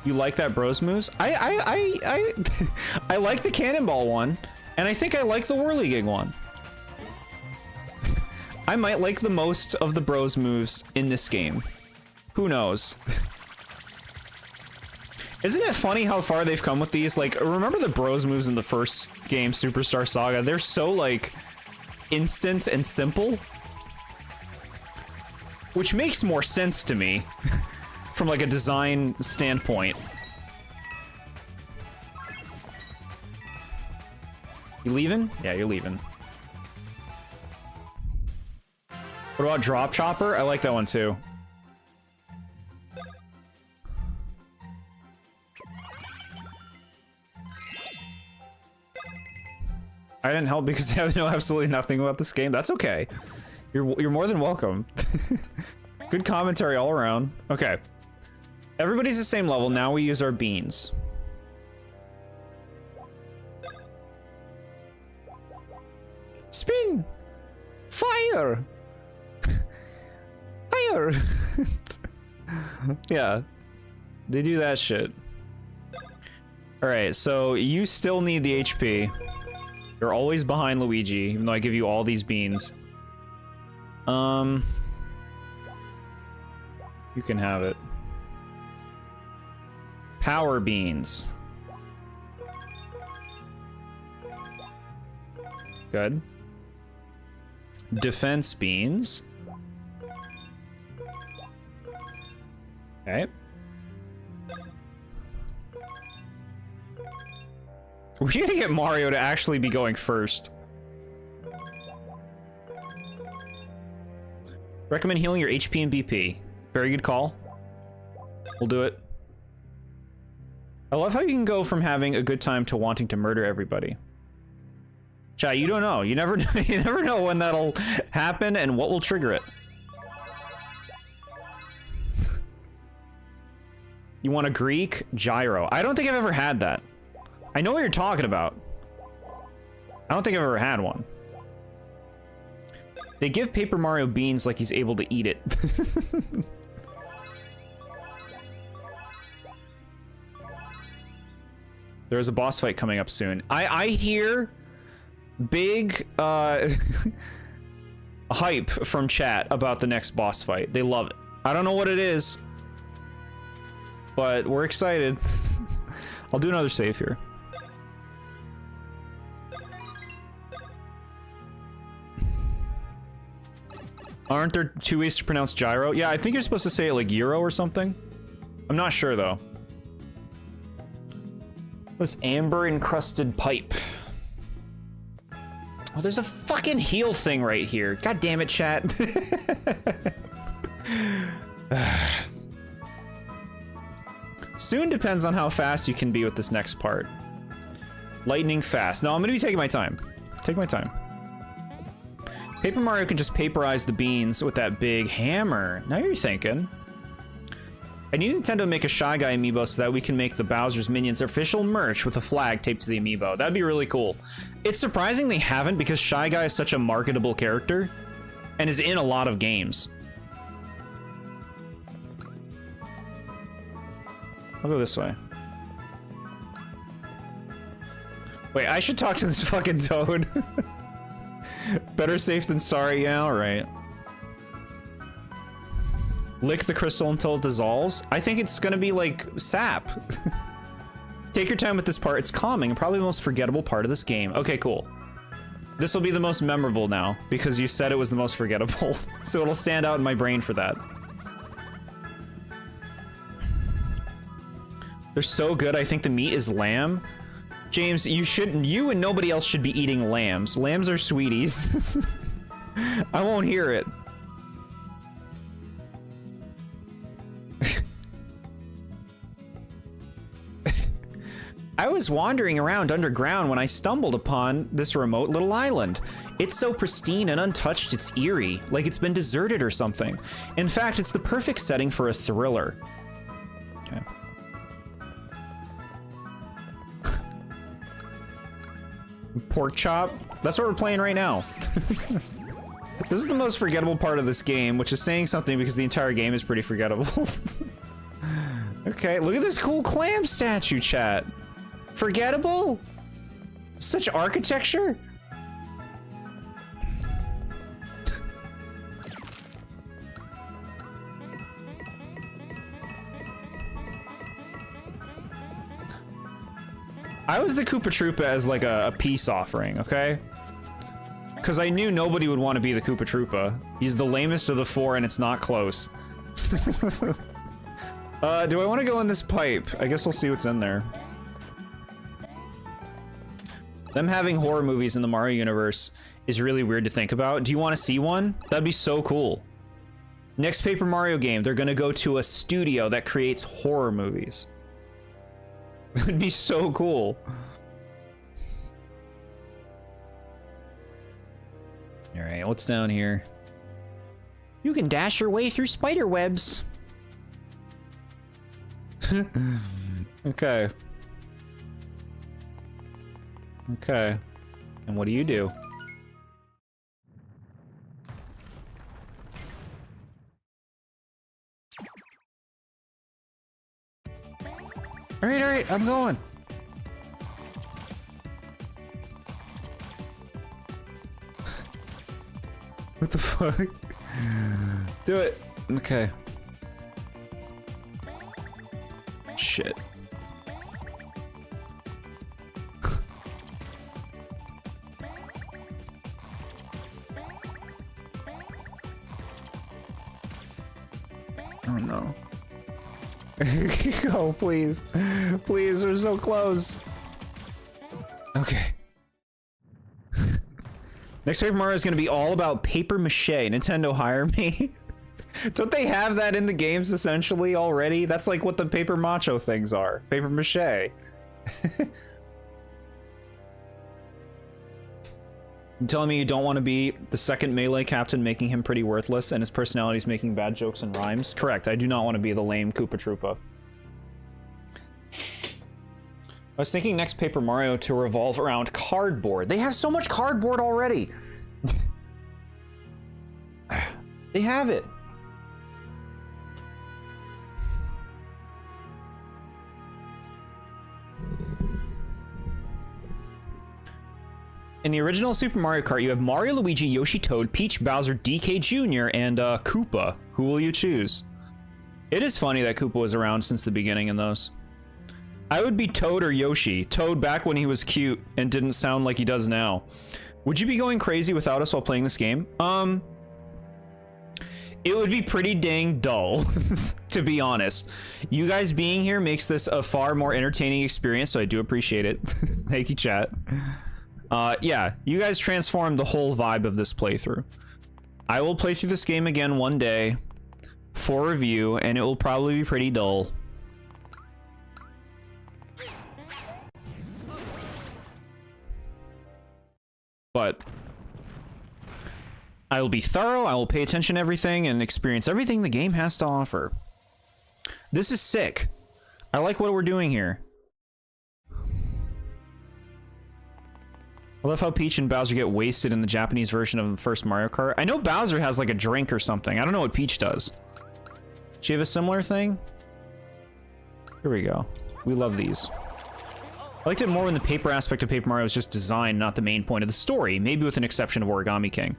You like that bros moves? I like the Cannonball one, and I think I like the Whirligig one. I might like the most of the bros moves in this game. Who knows? Isn't it funny how far they've come with these? Like, remember the bros moves in the first game, Superstar Saga? They're so, like, instant and simple. Which makes more sense to me. From, like, a design standpoint. You leaving? Yeah, you're leaving. What about Drop Chopper? I like that one, too. I didn't help because I know absolutely nothing about this game. That's okay. You're more than welcome. Good commentary all around. Okay. Everybody's the same level. Now we use our beans. Spin! Fire! Fire! Yeah. They do that shit. Alright, so you still need the HP. You're always behind Luigi, even though I give you all these beans. You can have it. Power beans. Good. Defense beans. Okay. We're gonna get Mario to actually be going first. Recommend healing your HP and BP. Very good call. We'll do it. I love how you can go from having a good time to wanting to murder everybody. Chat, you don't know. You never know. You never know when that'll happen and what will trigger it. You want a Greek gyro? I don't think I've ever had that. I know what you're talking about. I don't think I've ever had one. They give Paper Mario beans like he's able to eat it. There is a boss fight coming up soon. I hear big hype from chat about the next boss fight. They love it. I don't know what it is, but we're excited. I'll do another save here. Aren't there 2 ways to pronounce gyro? Yeah, I think you're supposed to say it like Euro or something. I'm not sure though. This amber encrusted pipe. Oh, there's a fucking heal thing right here. God damn it, chat. Soon depends on how fast you can be with this next part. Lightning fast. No, I'm gonna be taking my time. Take my time. Paper Mario can just paperize the beans with that big hammer. Now you're thinking. I need Nintendo to make a Shy Guy amiibo so that we can make the Bowser's Minions official merch with a flag taped to the amiibo. That'd be really cool. It's surprising they haven't because Shy Guy is such a marketable character and is in a lot of games. I'll go this way. Wait, I should talk to this fucking Toad. Better safe than sorry, yeah, alright. Lick the crystal until it dissolves. I think it's gonna be like sap. Take your time with this part. It's calming and probably the most forgettable part of this game. Okay, cool. This will be the most memorable now because you said it was the most forgettable. So it'll stand out in my brain for that. They're so good. I think the meat is lamb. James, you and nobody else should be eating lambs. Lambs are sweeties. I won't hear it. I was wandering around underground when I stumbled upon this remote little island. It's so pristine and untouched it's eerie, like it's been deserted or something. In fact, it's the perfect setting for a thriller. Okay. Pork chop? That's what we're playing right now. This is the most forgettable part of this game, which is saying something because the entire game is pretty forgettable. Okay, look at this cool clam statue, chat. Forgettable? Such architecture? I was the Koopa Troopa as like a peace offering, okay? Because I knew nobody would want to be the Koopa Troopa. He's the lamest of the four and it's not close. Do I want to go in this pipe? I guess we'll see what's in there. Them having horror movies in the Mario universe is really weird to think about. Do you want to see one? That'd be so cool. Next Paper Mario game, they're gonna go to a studio that creates horror movies. It'd be so cool. All right, what's down here? You can dash your way through spider webs. Okay. Okay. And what do you do? All right, I'm going. What the fuck? Do it. Okay. Shit. Oh no. Go, please. Please, we're so close. Okay. Next Paper Mario is going to be all about paper mache. Nintendo, hire me. Don't they have that in the games essentially already? That's like what the paper macho things are. Paper mache. You telling me you don't want to be the second melee captain, making him pretty worthless, and his personality's making bad jokes and rhymes? Correct, I do not want to be the lame Koopa Troopa. I was thinking next Paper Mario to revolve around cardboard. They have so much cardboard already! They have it. In the original Super Mario Kart, you have Mario, Luigi, Yoshi, Toad, Peach, Bowser, DK Jr., and Koopa. Who will you choose? It is funny that Koopa was around since the beginning in those. I would be Toad or Yoshi. Toad back when he was cute and didn't sound like he does now. Would you be going crazy without us while playing this game? It would be pretty dang dull, to be honest. You guys being here makes this a far more entertaining experience, so I do appreciate it. Thank you, chat. Yeah, you guys transformed the whole vibe of this playthrough. I will play through this game again one day for review, and it will probably be pretty dull. But I will be thorough, I will pay attention to everything, and experience everything the game has to offer. This is sick. I like what we're doing here. I love how Peach and Bowser get wasted in the Japanese version of the first Mario Kart. I know Bowser has like a drink or something. I don't know what Peach does. Does she have a similar thing? Here we go. We love these. I liked it more when the paper aspect of Paper Mario was just design, not the main point of the story, maybe with an exception of Origami King.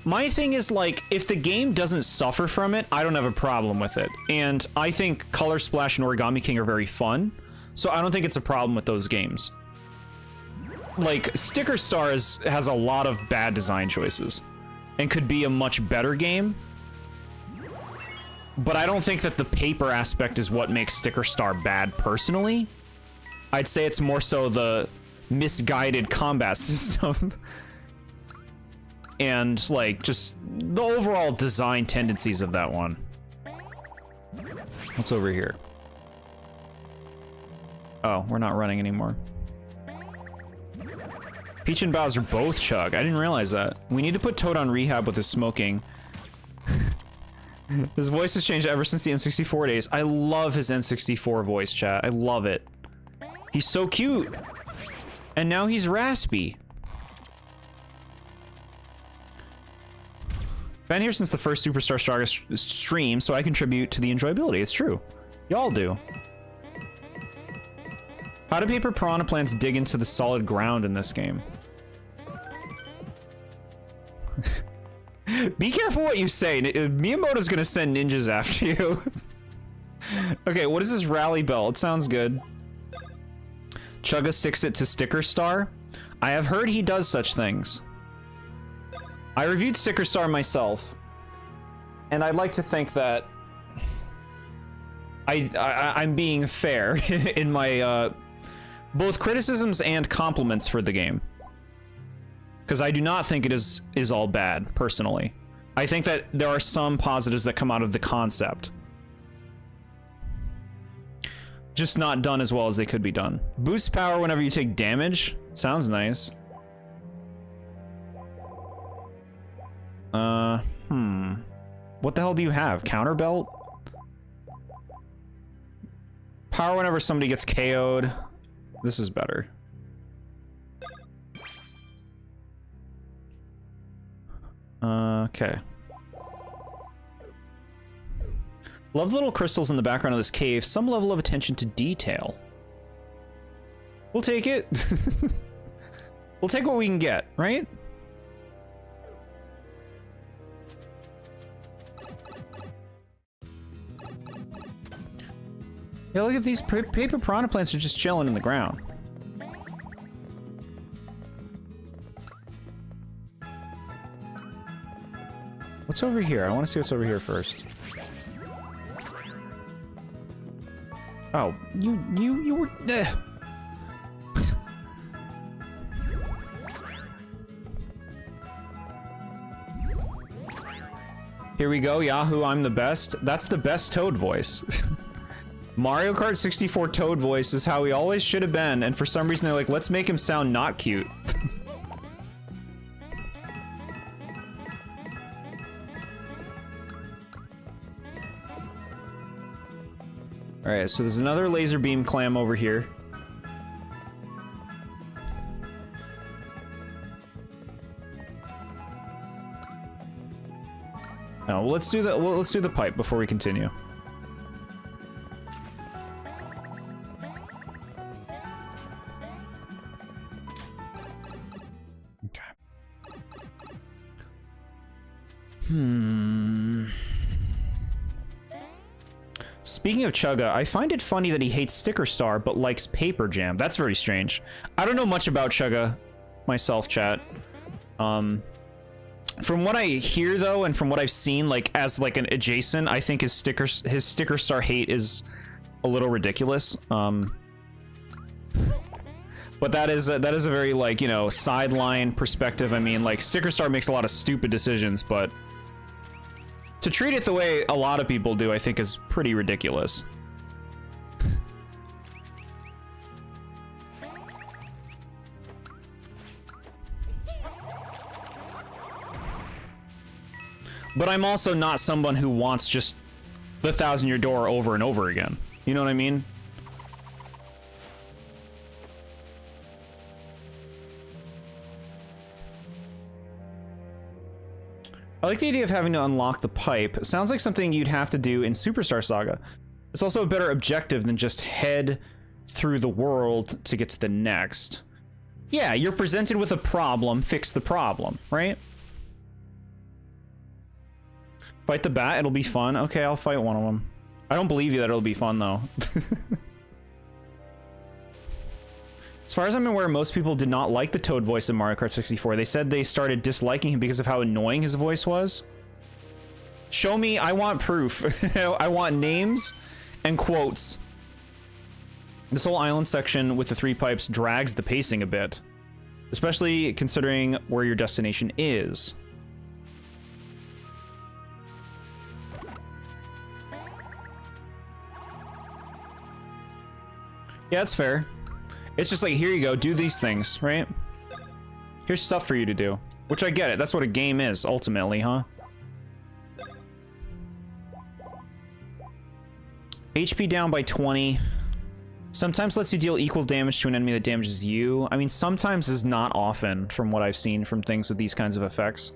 My thing is, like, if the game doesn't suffer from it, I don't have a problem with it. And I think Color Splash and Origami King are very fun, so I don't think it's a problem with those games. Like, Sticker Stars has a lot of bad design choices, and could be a much better game. But I don't think that the paper aspect is what makes Sticker Star bad, personally. I'd say it's more so the misguided combat system. and like just the overall design tendencies of that one. What's over here? Oh, we're not running anymore. Peach and Bowser both chug. I didn't realize that. We need to put Toad on rehab with his smoking. His voice has changed ever since the N64 days. I love his N64 voice, chat. I love it. He's so cute. And now he's raspy. Been here since the first Superstar Saga stream, so I contribute to the enjoyability. It's true. Y'all do. How do paper piranha plants dig into the solid ground in this game? Be careful what you say. Miyamoto's gonna send ninjas after you. Okay, what is this rally bell? It sounds good. Chugga sticks it to Sticker Star. I have heard he does such things. I reviewed Sticker Star myself, and I'd like to think that I'm being fair in my both criticisms and compliments for the game. Because I do not think it is all bad, personally. I think that there are some positives that come out of the concept. Just not done as well as they could be done. Boost power whenever you take damage. Sounds nice. What the hell do you have? Counter belt? Power whenever somebody gets KO'd. This is better. Okay. Love the little crystals in the background of this cave. Some level of attention to detail. We'll take it. We'll take what we can get, right? Yeah, look at these paper piranha plants are just chilling in the ground. What's over here? I want to see what's over here first. Oh, you were... Here we go, Yahoo, I'm the best. That's the best Toad voice. Mario Kart 64 Toad voice is how he always should have been, and for some reason they're like, let's make him sound not cute. Alright, so there's another laser beam clam over here. No, well, let's do the pipe before we continue. Okay. Speaking of Chugga, I find it funny that he hates Sticker Star but likes Paper Jam. That's very strange. I don't know much about Chugga myself, chat. From what I hear though, and from what I've seen, like as like an adjacent, I think his Sticker Star hate is a little ridiculous. But that is a very, like, you know, sideline perspective. I mean, like, Sticker Star makes a lot of stupid decisions, but to treat it the way a lot of people do, I think, is pretty ridiculous. But I'm also not someone who wants just the 1,000-year door over and over again. You know what I mean? I like the idea of having to unlock the pipe. It sounds like something you'd have to do in Superstar Saga. It's also a better objective than just head through the world to get to the next. Yeah, you're presented with a problem, fix the problem, right? Fight the bat, it'll be fun. Okay, I'll fight one of them. I don't believe you that it'll be fun, though. As far as I'm aware, most people did not like the Toad voice in Mario Kart 64. They said they started disliking him because of how annoying his voice was. Show me, I want proof. I want names and quotes. This whole island section with the 3 pipes drags the pacing a bit, especially considering where your destination is. Yeah, that's fair. It's just like, here you go, do these things, right? Here's stuff for you to do. Which I get it, that's what a game is, ultimately, huh? HP down by 20. Sometimes lets you deal equal damage to an enemy that damages you. I mean, sometimes is not often, from what I've seen from things with these kinds of effects.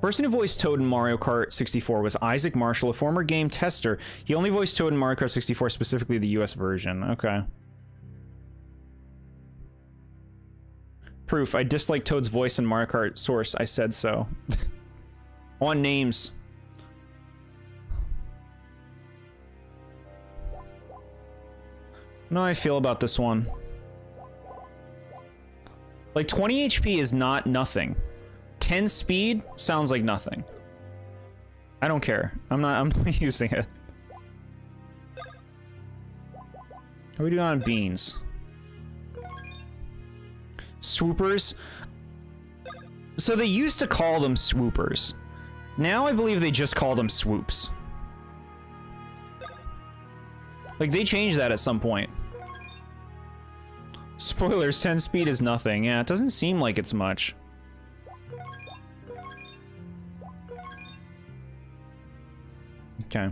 Person who voiced Toad in Mario Kart 64 was Isaac Marshall, a former game tester. He only voiced Toad in Mario Kart 64, specifically the US version. Okay. Proof, I dislike Toad's voice in Mario Kart Source. I said so. I want names. I don't know how I feel about this one. Like, 20 HP is not nothing. 10 speed sounds like nothing. I don't care. I'm not using it. How are we doing on beans? Swoopers? So they used to call them swoopers. Now I believe they just call them swoops. Like, they changed that at some point. Spoilers, 10 speed is nothing. Yeah, it doesn't seem like it's much. Okay.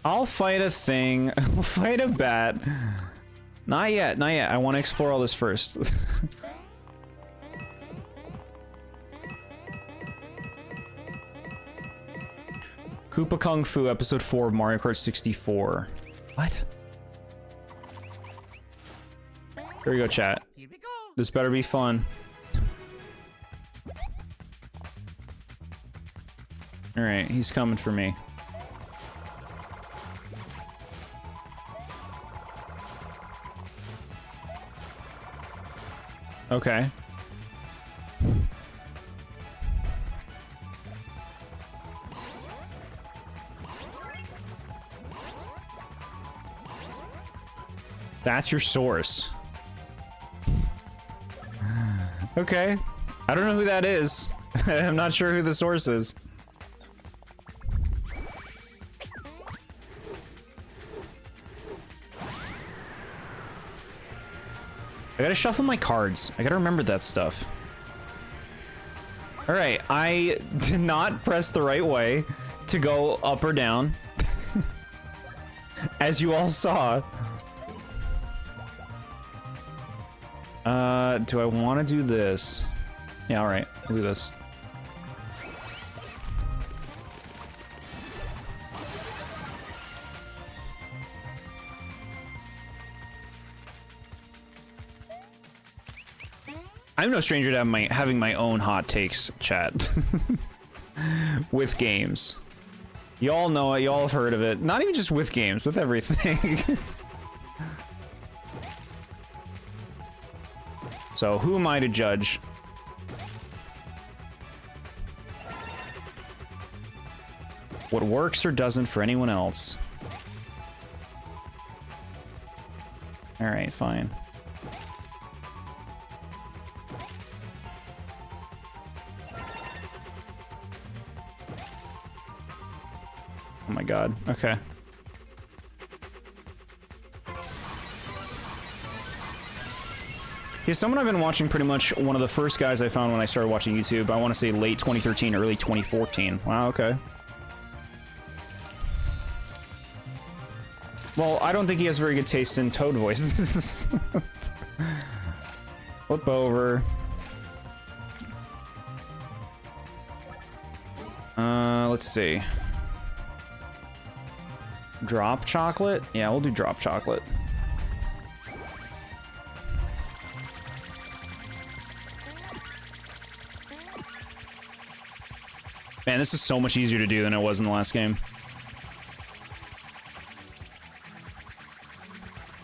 I'll fight a thing. I'll fight a bat. Not yet, not yet. I want to explore all this first. Koopa Kung Fu, Episode 4 of Mario Kart 64. What? Here we go, chat. Here we go. This better be fun. Alright, he's coming for me. Okay. That's your source. Okay. I don't know who that is. I'm not sure who the source is. I gotta shuffle my cards. I gotta remember that stuff. Alright, I did not press the right way to go up or down. As you all saw. Do I want to do this? Yeah, alright. We'll do this. I'm no stranger to having my own hot takes, chat. With games. Y'all know it, y'all have heard of it. Not even just with games, with everything. So, who am I to judge? What works or doesn't for anyone else? Alright, fine. Oh my god, okay. He's someone I've been watching pretty much one of the first guys I found when I started watching YouTube. I want to say late 2013, early 2014. Wow, okay. Well, I don't think he has very good taste in Toad voices. Flip over. Let's see. Drop chocolate? Yeah, we'll do drop chocolate. Man, this is so much easier to do than it was in the last game.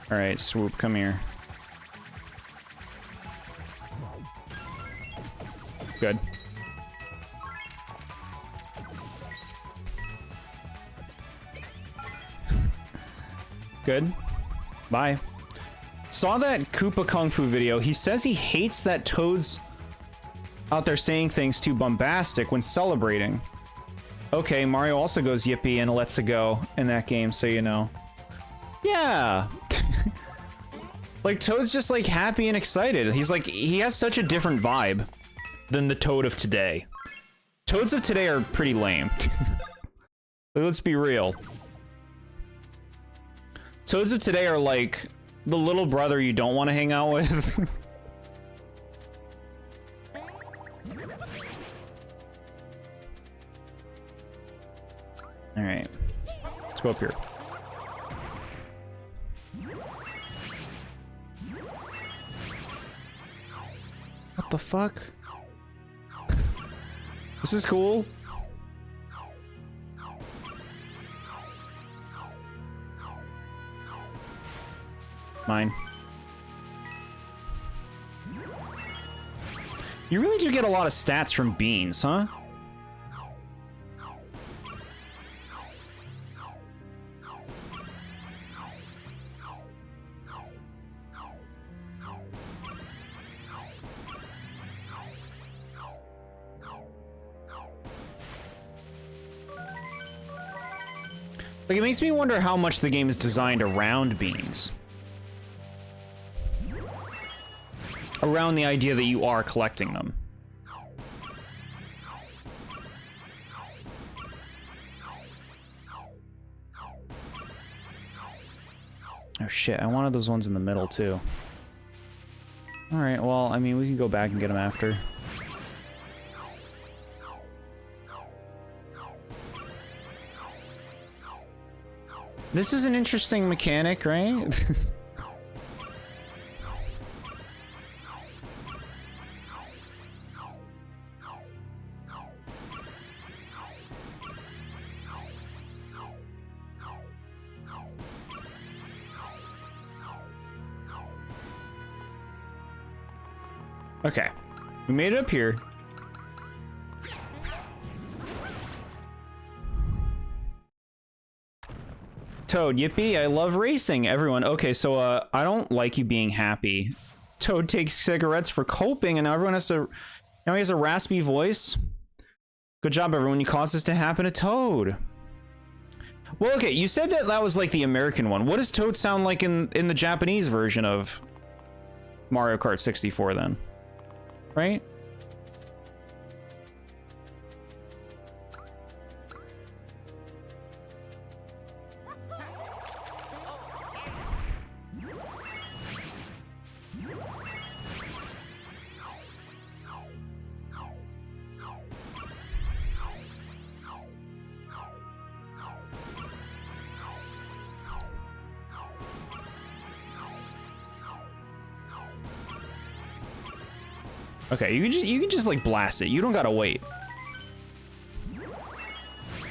All right, Swoop, come here. Good. Good. Bye. Saw that Koopa Kung Fu video. He says he hates that Toad's out there saying things too bombastic when celebrating. Okay, Mario also goes yippee and lets it go in that game, so you know. Yeah. Like, Toad's just, like, happy and excited. He's like, he has such a different vibe than the Toad of today. Toads of today are pretty lame. Let's be real. Toads of today are like the little brother you don't want to hang out with. All right, let's go up here. What the fuck? This is cool. Mine. You really do get a lot of stats from beans, huh? Like, it makes me wonder how much the game is designed around beans. Around the idea that you are collecting them. Oh shit, I wanted those ones in the middle too. Alright, well, I mean, we can go back and get them after. This is an interesting mechanic, right? Okay, we made it up here. Toad, yippee, I love racing, everyone. Okay, so, I don't like you being happy. Toad takes cigarettes for coping, and now everyone has to... Now he has a raspy voice. Good job, everyone. You caused this to happen to Toad. Well, okay, you said that that was, like, the American one. What does Toad sound like in the Japanese version of Mario Kart 64, then? Right? Okay, you can just like blast it. You don't gotta wait.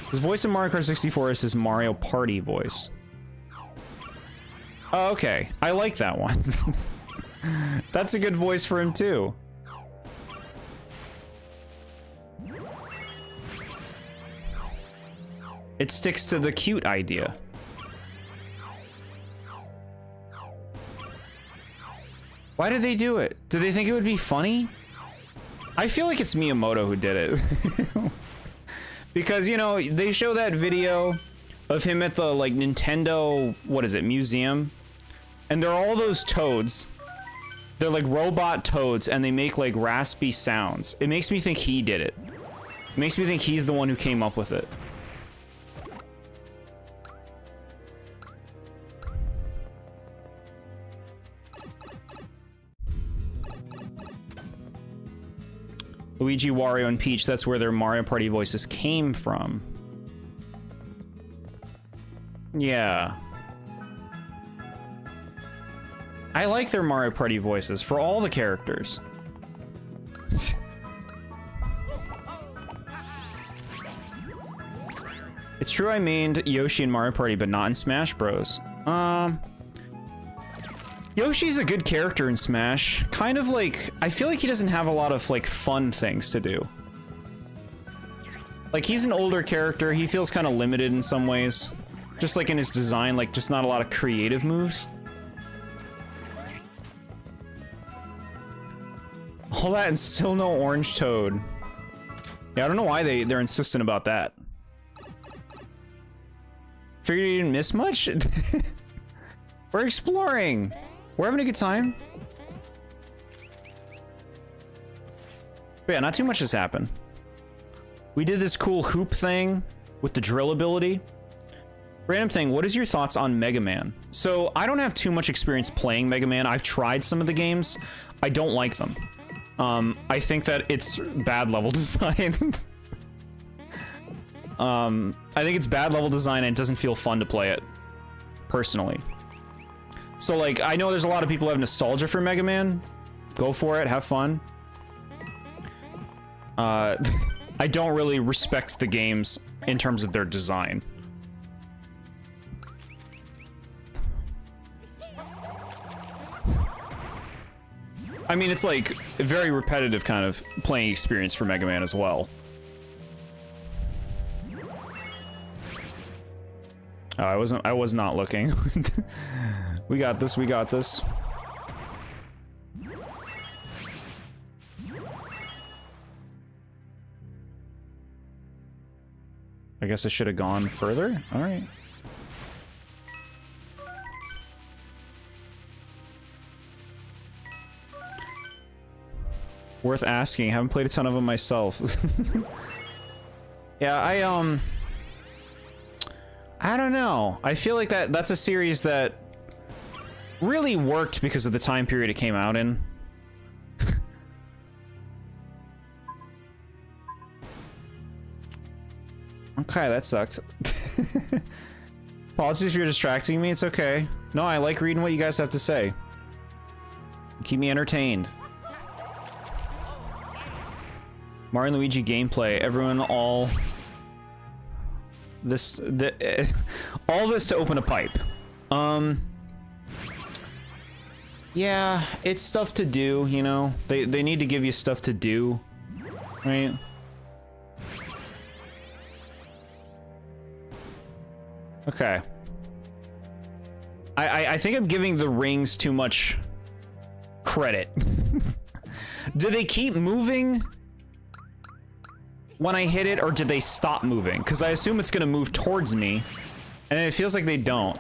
His voice in Mario Kart 64 is his Mario Party voice. Oh, okay, I like that one. That's a good voice for him too. It sticks to the cute idea. Why did they do it? Did they think it would be funny? I feel like it's Miyamoto who did it. Because, you know, they show that video of him at the, like, Nintendo, what is it, museum? And there are all those toads. They're like robot toads, and they make, like, raspy sounds. It makes me think he did it. It makes me think he's the one who came up with it. Luigi, Wario, and Peach, that's where their Mario Party voices came from. Yeah. I like their Mario Party voices for all the characters. It's true I mained Yoshi in Mario Party, but not in Smash Bros. Yoshi's a good character in Smash. Kind of like, I feel like he doesn't have a lot of like fun things to do. Like, he's an older character, he feels kind of limited in some ways. Just like in his design, like just not a lot of creative moves. All that and still no orange toad. Yeah, I don't know why they're insistent about that. Figured you didn't miss much? We're exploring. We're having a good time. But yeah, not too much has happened. We did this cool hoop thing with the drill ability. Random thing, what is your thoughts on Mega Man? So, I don't have too much experience playing Mega Man. I've tried some of the games. I don't like them. I think that it's bad level design. I think it's bad level design and it doesn't feel fun to play it. Personally. So, like, I know there's a lot of people who have nostalgia for Mega Man. Go for it, have fun. I don't really respect the games in terms of their design. I mean, it's like a very repetitive kind of playing experience for Mega Man as well. Oh, I was not looking. We got this, we got this. I guess I should have gone further? Alright. Worth asking. Haven't played a ton of them myself. Yeah, I don't know. I feel like that's a series that really worked because of the time period it came out in. Okay, that sucked. Apologies if you're distracting me, it's okay. No, I like reading what you guys have to say. Keep me entertained. Mario and Luigi gameplay. Everyone, all this to open a pipe. Yeah, it's stuff to do, you know. They need to give you stuff to do, right? Okay. I think I'm giving the rings too much credit. Do they keep moving when I hit it, or did they stop moving? Because I assume it's gonna move towards me, and it feels like they don't.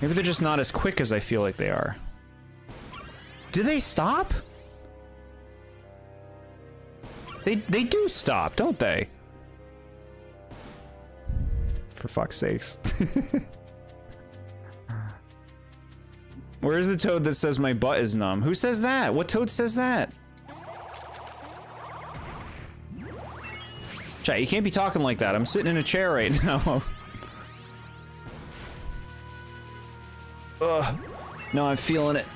Maybe they're just not as quick as I feel like they are. Do they stop? They do stop, don't they? For fuck's sakes. Where's the toad that says my butt is numb? Who says that? What toad says that? Chat, you can't be talking like that. I'm sitting in a chair right now. Ugh. No, I'm feeling it.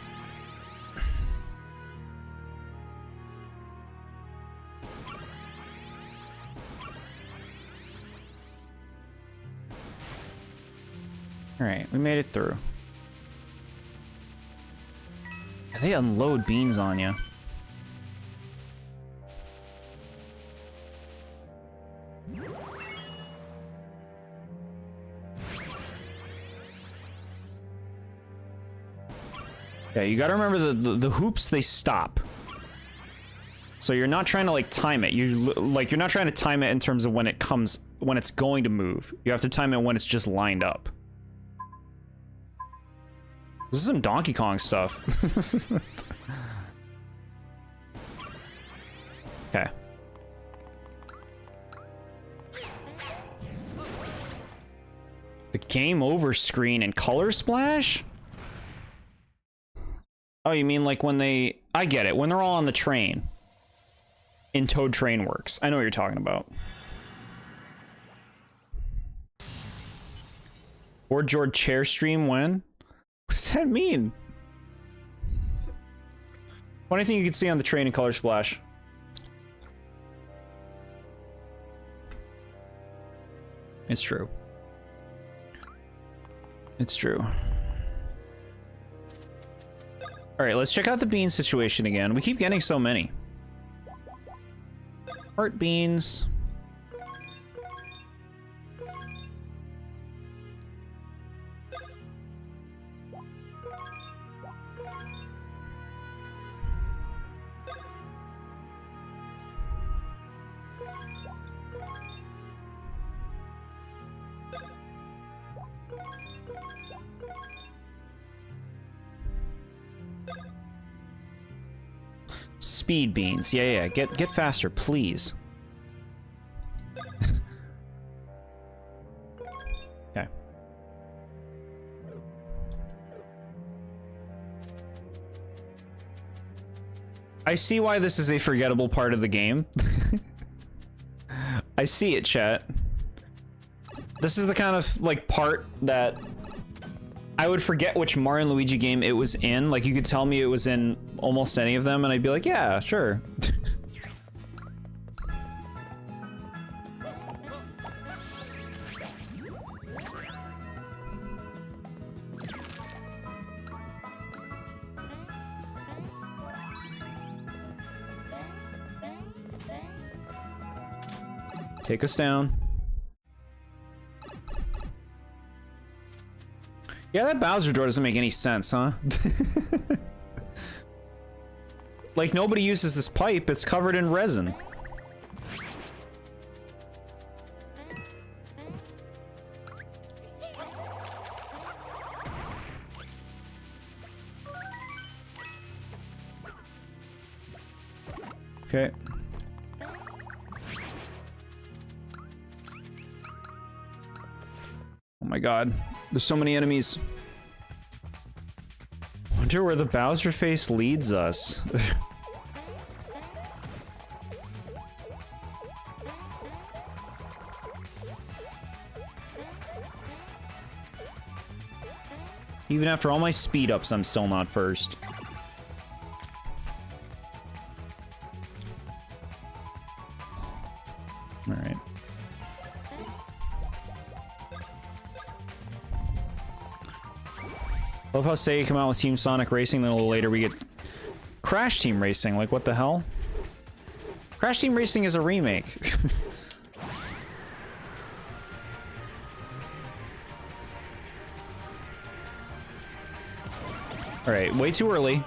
Alright, we made it through. They unload beans on you. Yeah, you gotta remember the hoops, they stop. So you're not trying to like time it. You're not trying to time it in terms of when it's going to move. You have to time it when it's just lined up. This is some Donkey Kong stuff. Okay. The game over screen and color splash? Oh, you mean like when they... I get it. When they're all on the train. In Toad Train Works. I know what you're talking about. TheBoredJord chair stream when? What does that mean? Funny thing you can see on the train in Color Splash. It's true. It's true. All right, let's check out the bean situation again. We keep getting so many. Heart beans. Speed beans. Yeah. Get faster, please. Okay. I see why this is a forgettable part of the game. I see it, chat. This is the kind of, like, part that I would forget which Mario and Luigi game it was in. Like, you could tell me it was in almost any of them, and I'd be like, yeah, sure. Take us down. Yeah, that Bowser door doesn't make any sense, huh? Like, nobody uses this pipe, it's covered in resin. Okay. Oh my god, there's so many enemies. Wonder where the Bowser face leads us. Even after all my speed ups, I'm still not first. All right. Love how Sega come out with Team Sonic Racing, then a little later we get Crash Team Racing. Like, what the hell? Crash Team Racing is a remake. Alright, way too early.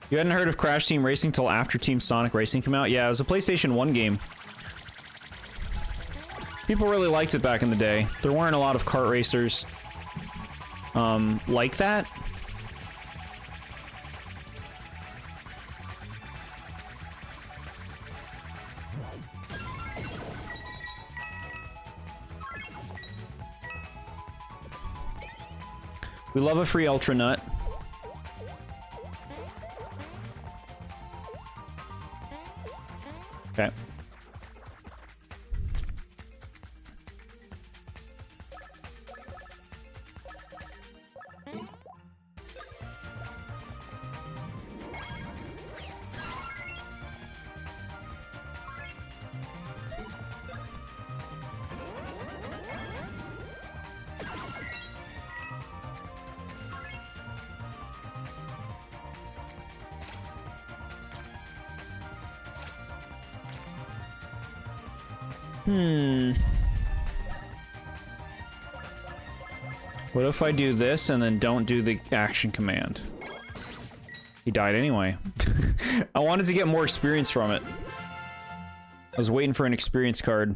You hadn't heard of Crash Team Racing till after Team Sonic Racing came out? Yeah, it was a PlayStation 1 game. People really liked it back in the day. There weren't a lot of kart racers like that. We love a free Ultra Nut. Okay. What if I do this and then don't do the action command? He died anyway. I wanted to get more experience from it. I was waiting for an experience card.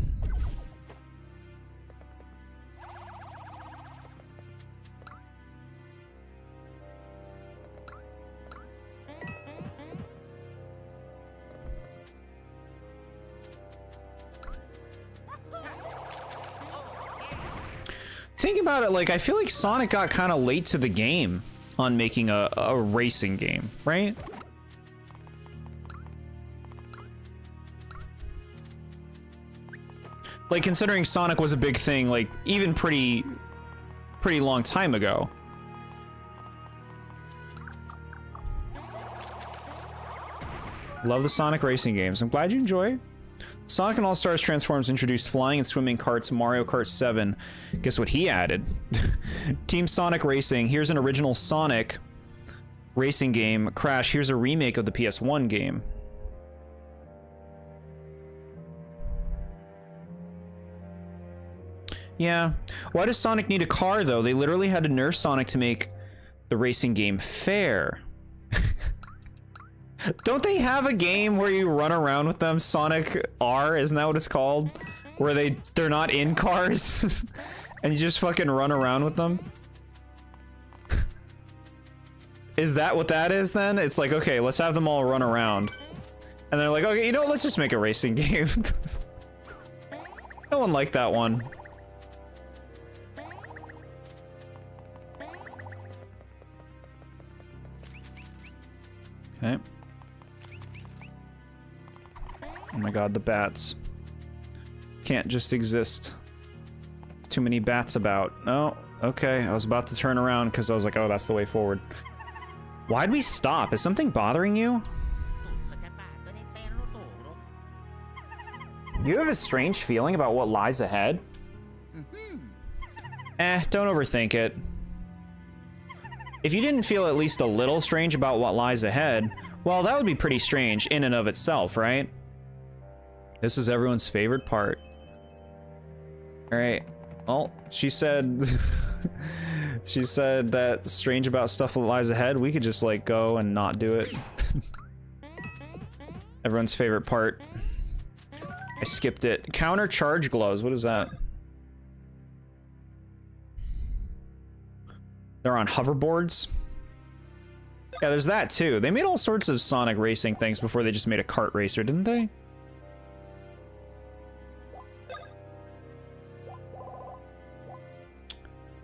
thinking about it, like, I feel like Sonic got kind of late to the game on making a racing game, right? Like, considering Sonic was a big thing, like, even pretty long time ago. Love the Sonic racing games. I'm glad you enjoy. Sonic and All-Stars Transforms introduced flying and swimming karts, Mario Kart 7. Guess what he added? Team Sonic Racing. Here's an original Sonic racing game. Crash, here's a remake of the PS1 game. Yeah. Why does Sonic need a car, though? They literally had to nerf Sonic to make the racing game fair. Don't they have a game where you run around with them? Sonic R, isn't that what it's called? Where they're not in cars and you just fucking run around with them? Is that what that is then? It's like, okay, let's have them all run around. And they're like, okay, you know what? Let's just make a racing game. No one liked that one. Okay. Oh my god, the bats. Can't just exist. Too many bats about. Oh, okay. I was about to turn around because I was like, oh, that's the way forward. Why'd we stop? Is something bothering you? You have a strange feeling about what lies ahead? Don't overthink it. If you didn't feel at least a little strange about what lies ahead, well, that would be pretty strange in and of itself, right? This is everyone's favorite part. Alright. Well, she said... she said that strange about stuff that lies ahead. We could just, like, go and not do it. Everyone's favorite part. I skipped it. Counter charge gloves. What is that? They're on hoverboards. Yeah, there's that too. They made all sorts of Sonic racing things before they just made a kart racer, didn't they?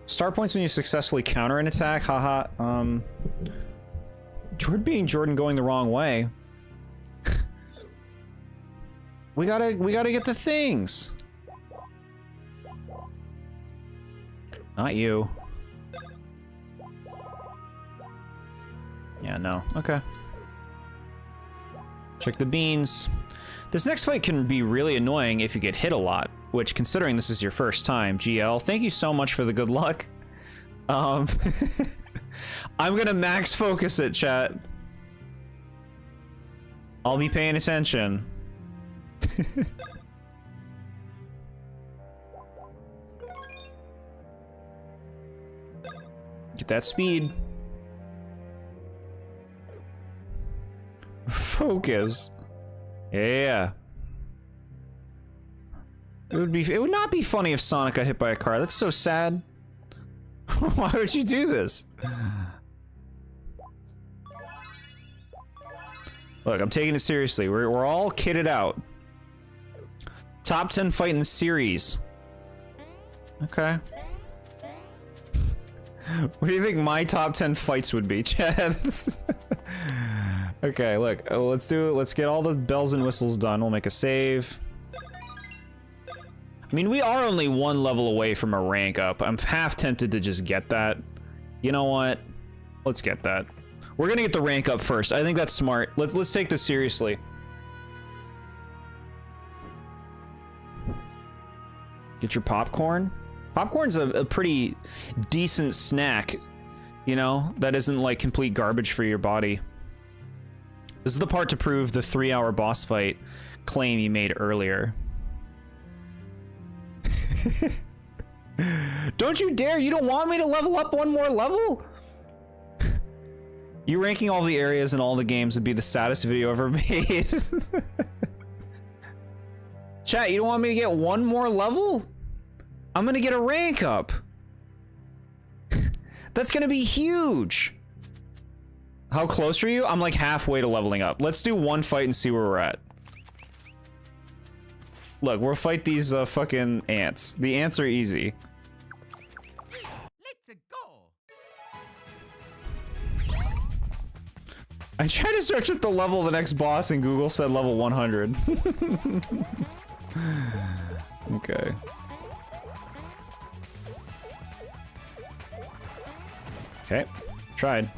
Star points when you successfully counter an attack. Haha. Jordan being Jordan going the wrong way. we gotta get the things. Not you. Yeah, no. Okay. Check the beans. This next fight can be really annoying if you get hit a lot, which, considering this is your first time, GL, thank you so much for the good luck. I'm gonna max focus it, chat. I'll be paying attention. Get that speed. Focus. Yeah. It would not be funny if Sonic got hit by a car. That's so sad. Why would you do this? Look, I'm taking it seriously. We're all kitted out. Top 10 fight in the series. Okay. What do you think my top 10 fights would be, Chad? Okay, look, let's get all the bells and whistles done. We'll make a save. I mean, we are only one level away from a rank up. I'm half tempted to just get that. You know what? Let's get that. We're gonna get the rank up first. I think that's smart. Let's take this seriously. Get your popcorn. Popcorn's a pretty decent snack, you know, that isn't like complete garbage for your body. This is the part to prove the 3-hour boss fight claim you made earlier. Don't you dare! You don't want me to level up one more level? You ranking all the areas in all the games would be the saddest video ever made. Chat, you don't want me to get one more level? I'm gonna get a rank up. That's gonna be huge. How close are you? I'm like halfway to leveling up. Let's do one fight and see where we're at. Look, we'll fight these fucking ants. The ants are easy. I tried to search up the level of the next boss and Google said level 100. Okay. Okay, tried.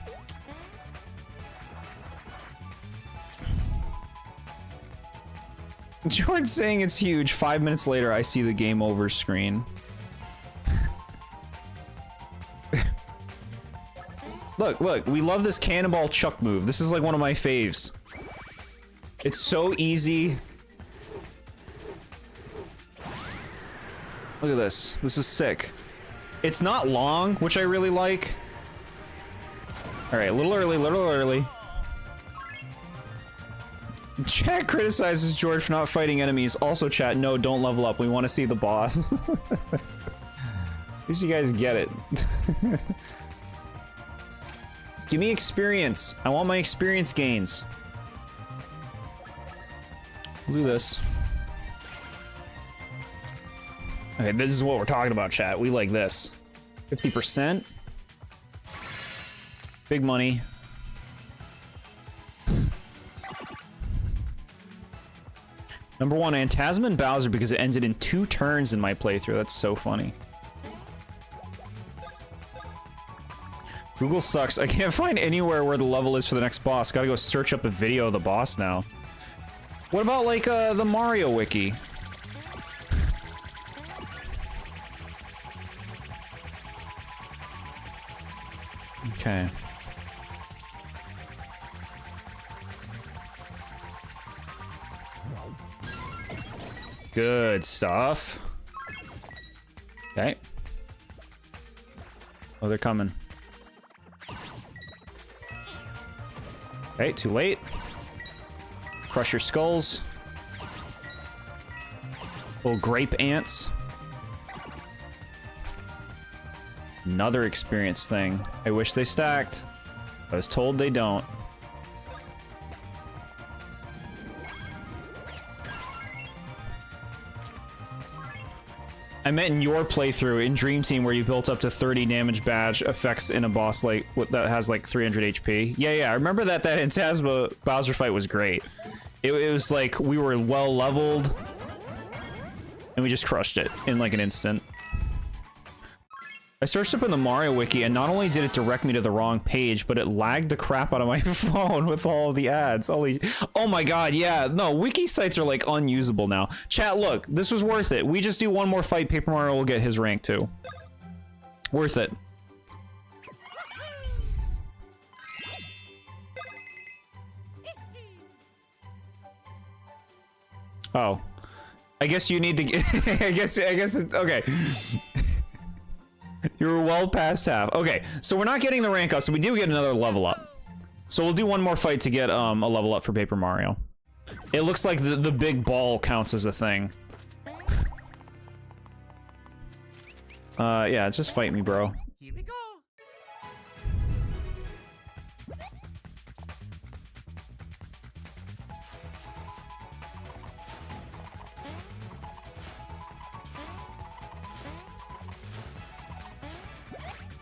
George saying it's huge. 5 minutes later, I see the game over screen. Look, we love this cannonball chuck move. This is like one of my faves. It's so easy. Look at this. This is sick. It's not long, which I really like. Alright, a little early. Chat criticizes George for not fighting enemies. Also, chat, no, don't level up. We want to see the boss. At least you guys get it. Give me experience. I want my experience gains. We'll do this. Okay, this is what we're talking about, chat. We like this. 50%. Big money. Number 1, Phantasm and Bowser because it ended in 2 turns in my playthrough. That's so funny. Google sucks. I can't find anywhere where the level is for the next boss. Gotta go search up a video of the boss now. What about, like, the Mario wiki? Okay. Good stuff. Okay. Oh, they're coming. Okay, too late. Crush your skulls. Little grape ants. Another experience thing. I wish they stacked. I was told they don't. I meant in your playthrough in Dream Team where you built up to 30 damage badge effects in a boss like that has like 300 HP. Yeah, I remember that Phantasma Bowser fight was great. It was like we were well leveled and we just crushed it in like an instant. I searched up in the Mario wiki and not only did it direct me to the wrong page, but it lagged the crap out of my phone with all of the ads. Oh my god, yeah. No, wiki sites are like unusable now. Chat, look, this was worth it. We just do one more fight, Paper Mario will get his rank too. Worth it. Oh. I guess you need to get I guess it's okay. You're well past half. Okay, so we're not getting the rank up, so we do get another level up. So we'll do one more fight to get a level up for Paper Mario. It looks like the big ball counts as a thing. Yeah, just fight me, bro. Here we go.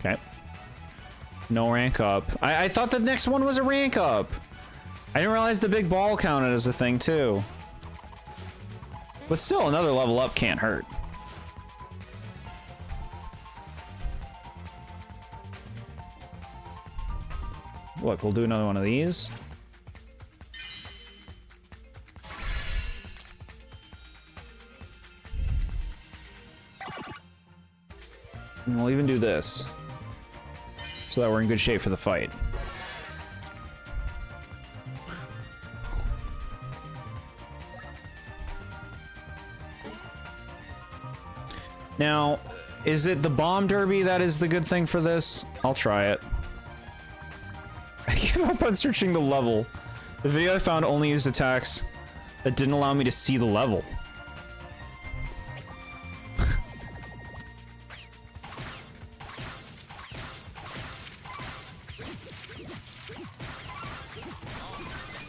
Okay. No rank up. I thought the next one was a rank up. I didn't realize the big ball counted as a thing too. But still, another level up can't hurt. Look, we'll do another one of these. And we'll even do this. So that we're in good shape for the fight. Now, is it the bomb derby that is the good thing for this? I'll try it. I give up on searching the level. The video I found only used attacks that didn't allow me to see the level.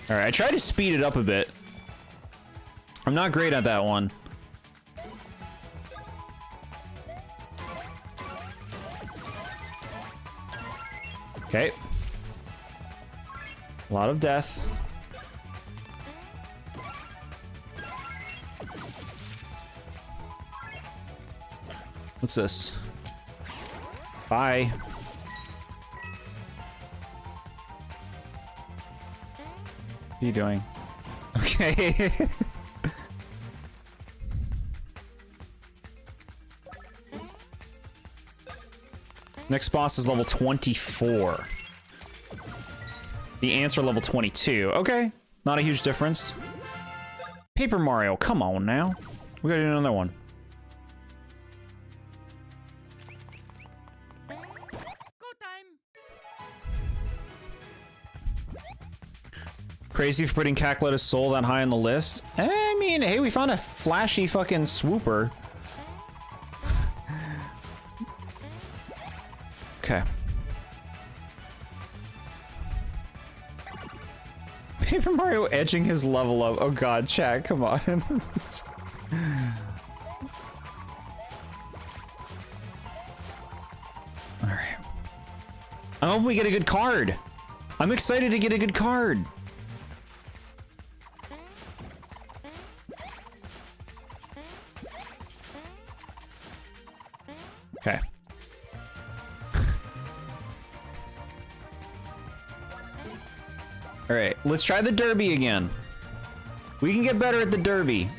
Alright, I tried to speed it up a bit. I'm not great at that one. Okay. A lot of death. What's this? Bye. What are you doing? Okay. Next boss is level 24. The ants are level 22. Okay, not a huge difference. Paper Mario, come on now. We gotta do another one. Go time. Crazy for putting Cackleta's soul that high on the list. I mean, hey, we found a flashy fucking swooper. Okay. Paper Mario edging his level up. Oh god, chat, come on. Alright. I hope we get a good card. I'm excited to get a good card. Okay. All right, let's try the derby again. We can get better at the derby.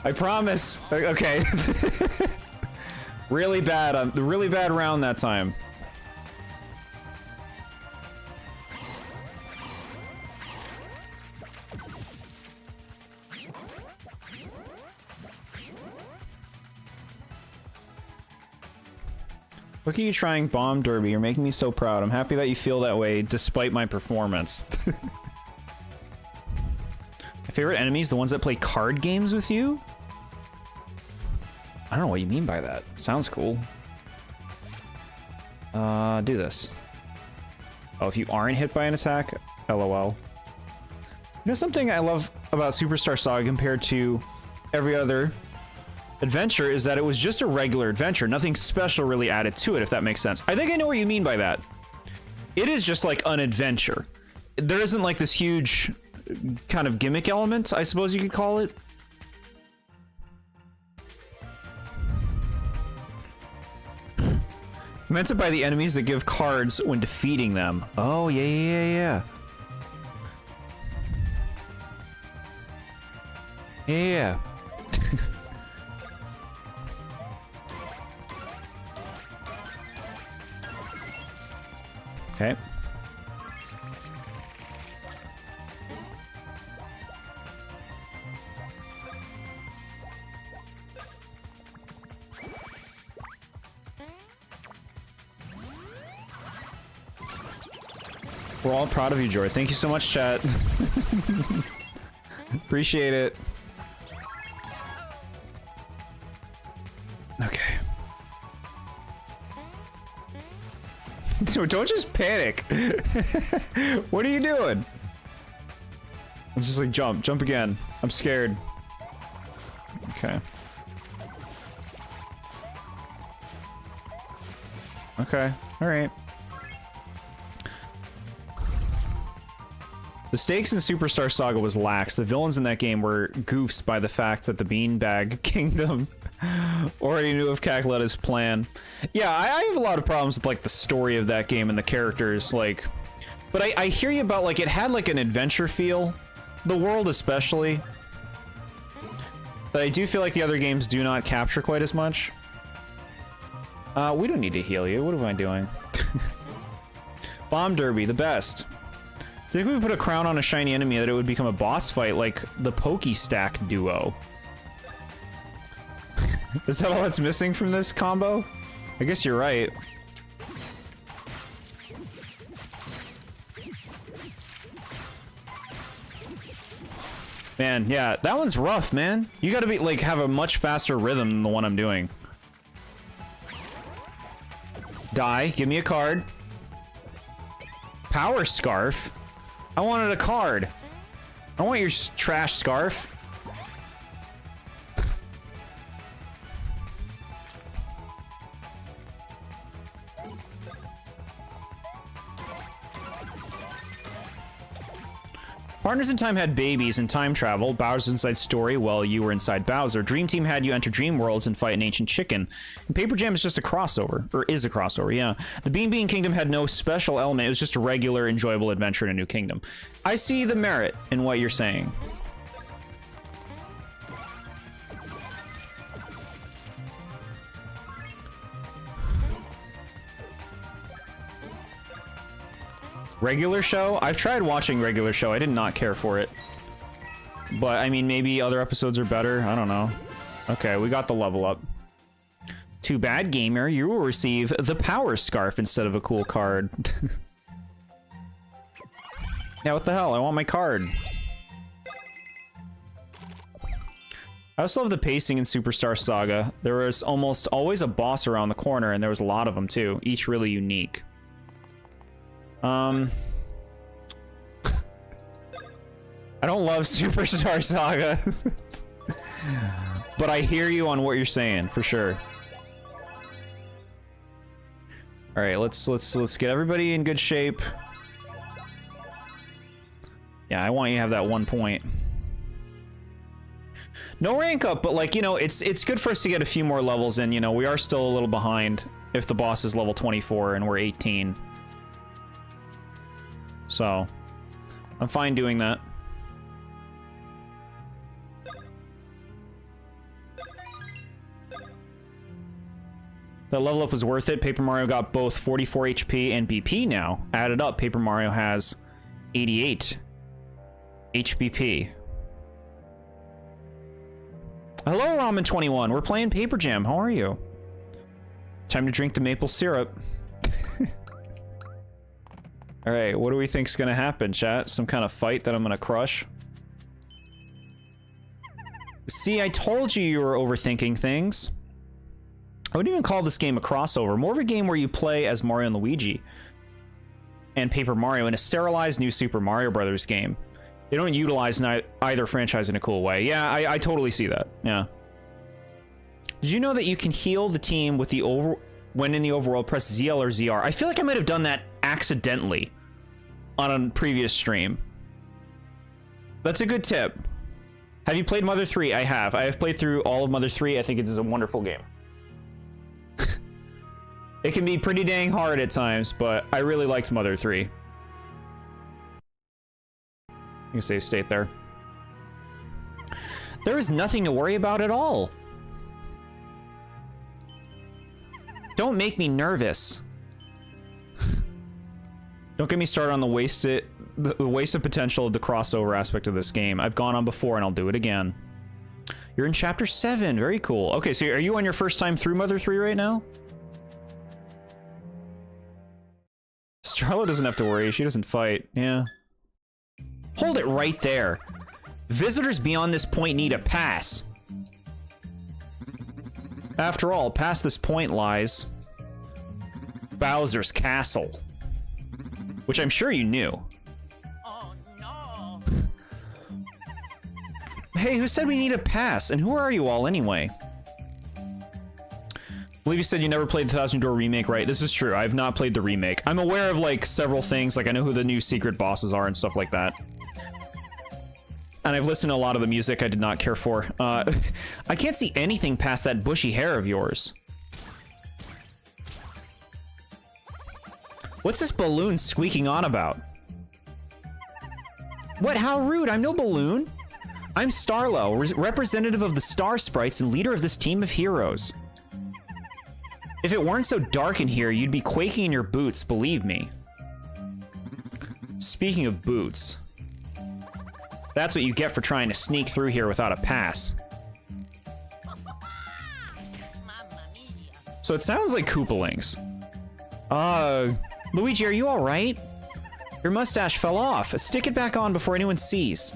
I promise. Okay. Really bad. Really bad round that time. Look at you trying Bomb Derby. You're making me so proud. I'm happy that you feel that way despite my performance. My favorite enemies, the ones that play card games with you? I don't know what you mean by that. Sounds cool. Do this. Oh, if you aren't hit by an attack? LOL. You know something I love about Superstar Saga compared to every other adventure is that it was just a regular adventure. Nothing special really added to it, if that makes sense. I think I know what you mean by that. It is just like an adventure. There isn't like this huge kind of gimmick element, I suppose you could call it. Meant it by the enemies that give cards when defeating them. Oh, yeah. Yeah. Okay. We're all proud of you, Jord. Thank you so much, chat. Appreciate it. Okay. Dude, don't just panic. What are you doing? I'm just like, jump again. I'm scared. Okay. Okay, alright. The stakes in Superstar Saga was lax. The villains in that game were goofs by the fact that the Beanbag Kingdom already knew of Cackleta's plan. Yeah, I have a lot of problems with like the story of that game and the characters, like, but I hear you about like it had like an adventure feel, the world especially, that I do feel like the other games do not capture quite as much. We don't need to heal you. What am I doing? Bomb Derby, the best. I think if we put a crown on a shiny enemy that it would become a boss fight like the Pokestack duo. Is that all that's missing from this combo? I guess you're right. Man, yeah, that one's rough, man. You gotta be like have a much faster rhythm than the one I'm doing. Die, give me a card. Power Scarf? I wanted a card. I want your trash scarf. Partners in Time had babies and time travel. Bowser's Inside Story, well, you were inside Bowser. Dream Team had you enter dream worlds and fight an ancient chicken. And Paper Jam is just a crossover. Or is a crossover, yeah. The Bean Bean Kingdom had no special element. It was just a regular, enjoyable adventure in a new kingdom. I see the merit in what you're saying. Regular Show? I've tried watching Regular Show. I did not care for it. But, I mean, maybe other episodes are better. I don't know. Okay, we got the level up. Too bad, gamer. You will receive the Power Scarf instead of a cool card. Yeah, what the hell? I want my card. I also love the pacing in Superstar Saga. There was almost always a boss around the corner, and there was a lot of them, too. Each really unique. I don't love Superstar Saga. But I hear you on what you're saying, for sure. Alright, let's get everybody in good shape. Yeah, I want you to have that 1 point. No rank up, but like, you know, it's good for us to get a few more levels in, you know, we are still a little behind if the boss is level 24 and we're 18. So, I'm fine doing that. The level up was worth it. Paper Mario got both 44 HP and BP now. Added up, Paper Mario has 88 HBP. Hello, Ramen21. We're playing Paper Jam. How are you? Time to drink the maple syrup. Alright, what do we think's gonna happen, chat? Some kind of fight that I'm gonna crush? See, I told you were overthinking things. I wouldn't even call this game a crossover. More of a game where you play as Mario and Luigi and Paper Mario in a sterilized new Super Mario Brothers game. They don't utilize either franchise in a cool way. Yeah, I totally see that. Yeah. Did you know that you can heal the team with the when in the overworld, press ZL or ZR? I feel like I might have done that accidentally on a previous stream. That's a good tip. Have you played Mother 3? I have. I have played through all of Mother 3. I think it is a wonderful game. It can be pretty dang hard at times, but I really liked Mother 3. You can save state there. There is nothing to worry about at all. Don't make me nervous. Don't get me started on the wasted potential of the crossover aspect of this game. I've gone on before and I'll do it again. You're in chapter 7. Very cool. Okay, so are you on your first time through Mother 3 right now? Starla doesn't have to worry. She doesn't fight. Yeah. Hold it right there. Visitors beyond this point need a pass. After all, past this point lies Bowser's Castle. Which I'm sure you knew. Oh no! Hey, who said we need a pass? And who are you all anyway? I believe you said you never played the Thousand Door remake, right? This is true. I have not played the remake. I'm aware of like several things, like I know who the new secret bosses are and stuff like that. And I've listened to a lot of the music I did not care for. I can't see anything past that bushy hair of yours. What's this balloon squeaking on about? What? How rude. I'm no balloon. I'm Starlo, representative of the Star Sprites and leader of this team of heroes. If it weren't so dark in here, you'd be quaking in your boots, believe me. Speaking of boots, that's what you get for trying to sneak through here without a pass. So it sounds like Koopalings. Luigi, are you alright? Your mustache fell off. Stick it back on before anyone sees.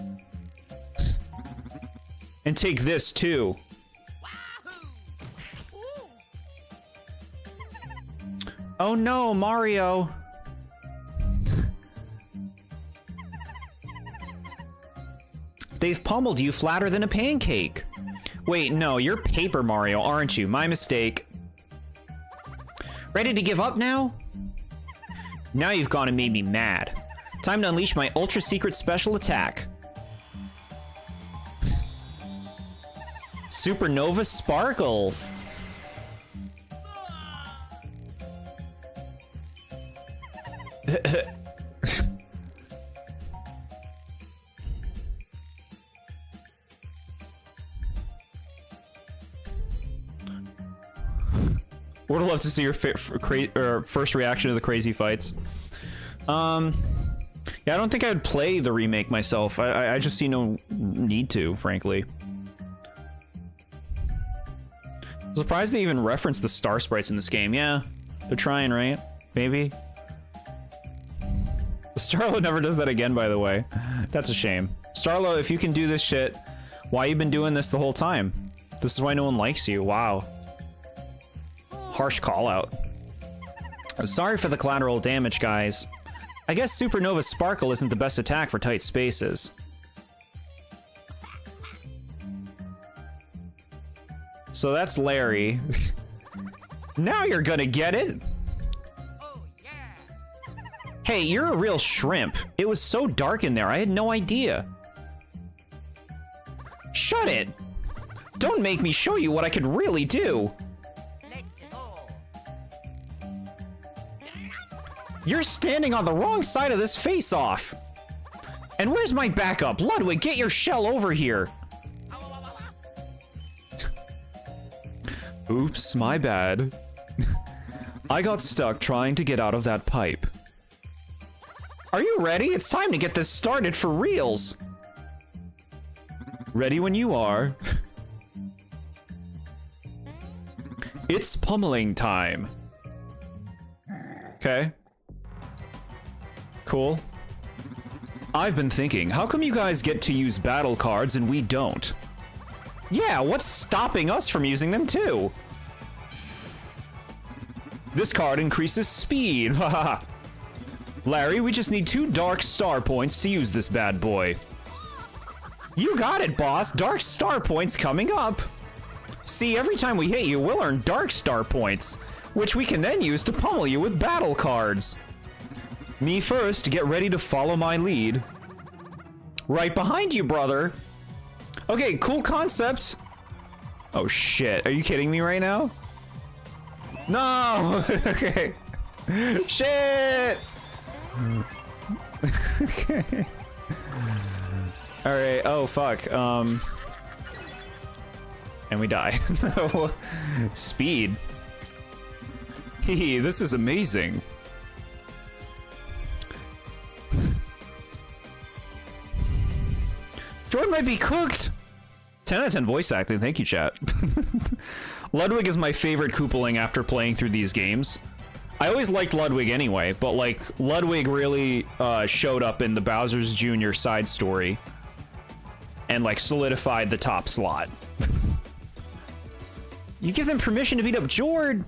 And take this, too. Oh no, Mario! They've pummeled you flatter than a pancake. Wait, no, you're Paper Mario, aren't you? My mistake. Ready to give up now? Now you've gone and made me mad. Time to unleash my ultra secret special attack. Supernova Sparkle. Would love to see your first reaction to the crazy fights. Yeah, I don't think I would play the remake myself. I just see no need to, frankly. I'm surprised they even referenced the star sprites in this game. Yeah, they're trying, right? Maybe. Starlo never does that again, by the way. That's a shame. Starlo, if you can do this shit, why you been doing this the whole time? This is why no one likes you. Wow. Harsh call out. Sorry for the collateral damage, guys. I guess Supernova Sparkle isn't the best attack for tight spaces. So that's Larry. Now you're gonna get it. Oh, yeah. Hey, you're a real shrimp. It was so dark in there, I had no idea. Shut it! Don't make me show you what I could really do. Let's go. You're standing on the wrong side of this face-off. And where's my backup? Ludwig, get your shell over here. Oops, my bad. I got stuck trying to get out of that pipe. Are you ready? It's time to get this started for reals. Ready when you are. It's pummeling time. Okay. Cool. I've been thinking, how come you guys get to use battle cards and we don't? Yeah, what's stopping us from using them too? This card increases speed, haha. Larry, we just need 2 dark star points to use this bad boy. You got it, boss. Dark star points coming up. See, every time we hit you, we'll earn dark star points, which we can then use to pummel you with battle cards. Me first, get ready to follow my lead. Right behind you, brother. Okay, cool concept. Oh shit, are you kidding me right now? No! Okay. Shit! Okay. Alright, oh fuck, and we die. No. Speed. Hee, this is amazing. Jordan might be cooked! 10 out of 10 voice acting, thank you, chat. Ludwig is my favorite Koopaling after playing through these games. I always liked Ludwig anyway, but like, Ludwig really showed up in the Bowser's Jr. side story and like solidified the top slot. You give them permission to beat up Jord.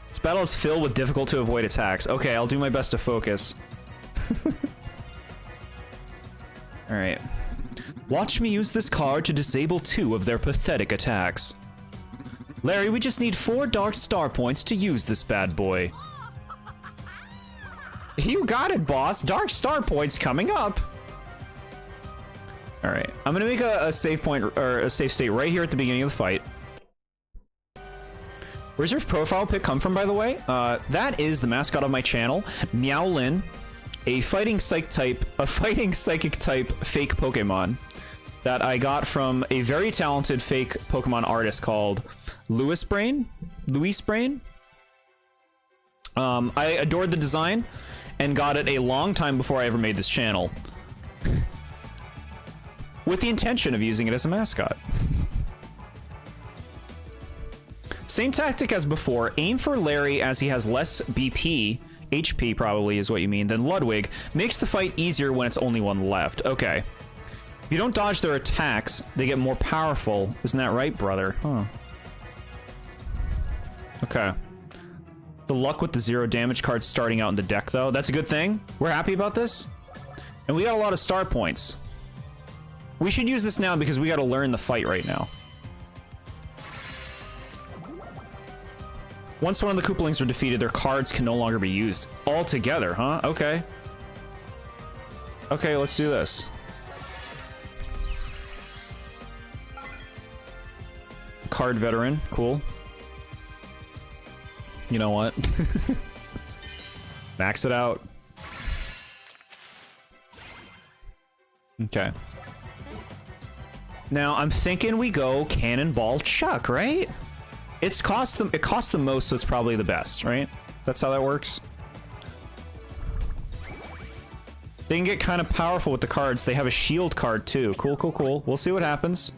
This battle is filled with difficult to avoid attacks. Okay, I'll do my best to focus. Alright. Watch me use this card to disable 2 of their pathetic attacks. Larry, we just need 4 dark star points to use this bad boy. You got it, boss. Dark star points coming up. Alright, I'm gonna make a save point, or a save state right here at the beginning of the fight. Where's your profile pic come from, by the way? That is the mascot of my channel, Meowlin, a fighting psychic type fake Pokemon that I got from a very talented fake Pokemon artist called Luis Brain. I adored the design and got it a long time before I ever made this channel, with the intention of using it as a mascot. Same tactic as before, aim for Larry as he has less BP, HP probably is what you mean, than Ludwig. Makes the fight easier when it's only one left. Okay. If you don't dodge their attacks, they get more powerful. Isn't that right, brother? Huh. Okay. The luck with the 0 damage cards starting out in the deck, though. That's a good thing. We're happy about this. And we got a lot of star points. We should use this now because we got to learn the fight right now. Once one of the Koopalings are defeated, their cards can no longer be used. Altogether, huh? Okay. Okay, let's do this. Card veteran, cool. You know what? Max it out. Okay. Now I'm thinking we go Cannonball Chuck, right? It costs the most, so it's probably the best, right? That's how that works. They can get kind of powerful with the cards. They have a shield card too. Cool, cool, cool. We'll see what happens.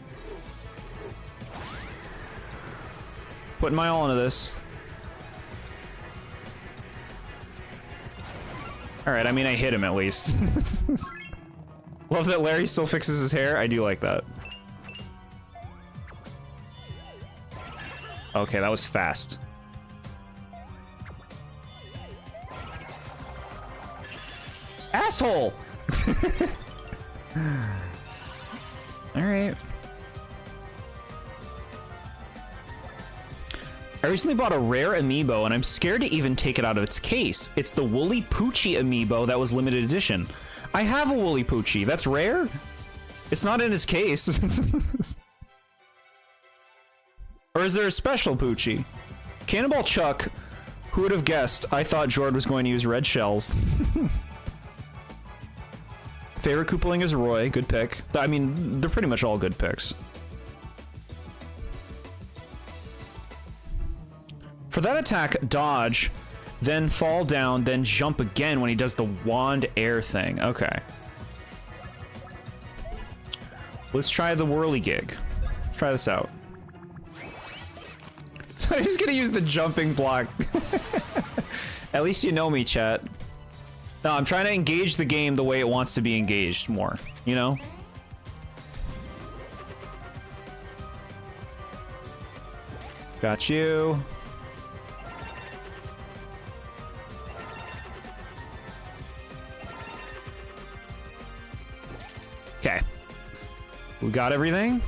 Putting my all into this. Alright, I mean, I hit him at least. Love that Larry still fixes his hair. I do like that. Okay, that was fast. Asshole! Alright. I recently bought a rare amiibo, and I'm scared to even take it out of its case. It's the Woolly Poochie amiibo that was limited edition. I have a Woolly Poochie. That's rare? It's not in its case. Or is there a special Poochie? Cannonball Chuck, who would have guessed? I thought Jord was going to use red shells. Favorite Koopaling is Roy. Good pick. I mean, they're pretty much all good picks. For that attack, dodge, then fall down, then jump again when he does the wand air thing. Okay. Let's try the whirligig. Let's try this out. So I'm just gonna use the jumping block. At least you know me, chat. No, I'm trying to engage the game the way it wants to be engaged more, you know? Got you. Okay. We got everything.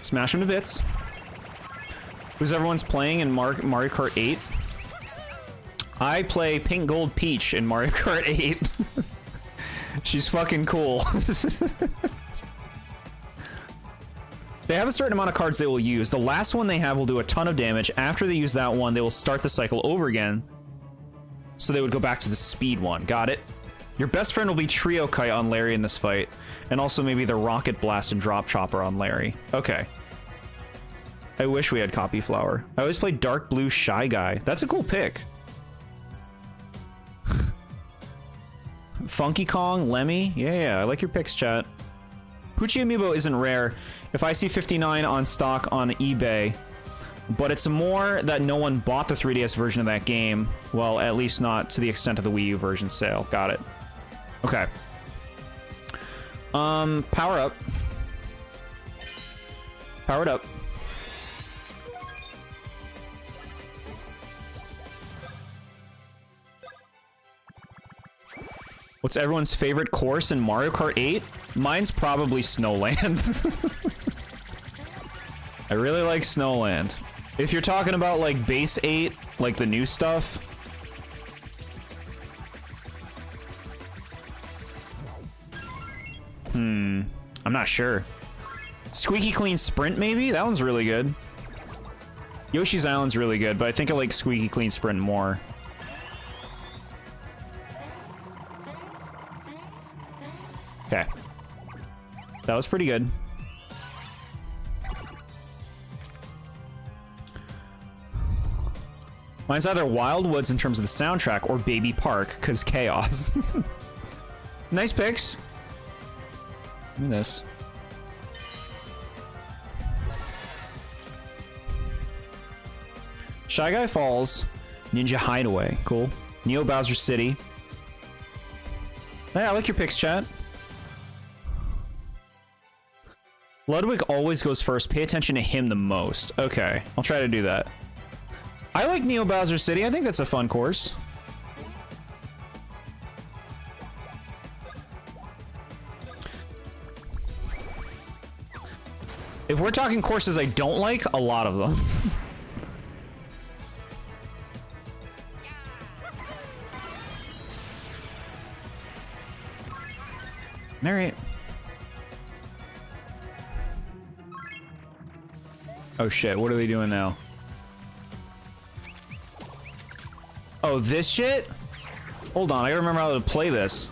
Smash them to bits. Who's everyone's playing in Mario Kart 8? I play Pink Gold Peach in Mario Kart 8. She's fucking cool. They have a certain amount of cards they will use. The last one they have will do a ton of damage. After they use that one, they will start the cycle over again. So they would go back to the speed one. Got it. Your best friend will be Trio Kite on Larry in this fight. And also maybe the Rocket Blast and Drop Chopper on Larry. Okay. I wish we had Copy Flower. I always play Dark Blue Shy Guy. That's a cool pick. Funky Kong, Lemmy. Yeah, I like your picks, chat. Poochie Amiibo isn't rare. If I see 59 on stock on eBay, but it's more that no one bought the 3DS version of that game. Well, at least not to the extent of the Wii U version sale. Got it. Okay. Power up. Power it up. What's everyone's favorite course in Mario Kart 8? Mine's probably Snowland. I really like Snowland. If you're talking about like base 8, like the new stuff. I'm not sure. Squeaky Clean Sprint maybe? That one's really good. Yoshi's Island's really good, but I think I like Squeaky Clean Sprint more. Okay. That was pretty good. Mine's either Wildwoods in terms of the soundtrack or Baby Park, because chaos. Nice picks. Look at this. Shy Guy Falls. Ninja Hideaway. Cool. Neo Bowser City. Hey, I like your picks, chat. Ludwig always goes first. Pay attention to him the most. Okay, I'll try to do that. I like Neo Bowser City. I think that's a fun course. If we're talking courses I don't like, a lot of them. All right. Oh shit, what are they doing now? Oh, this shit? Hold on, I gotta remember how to play this.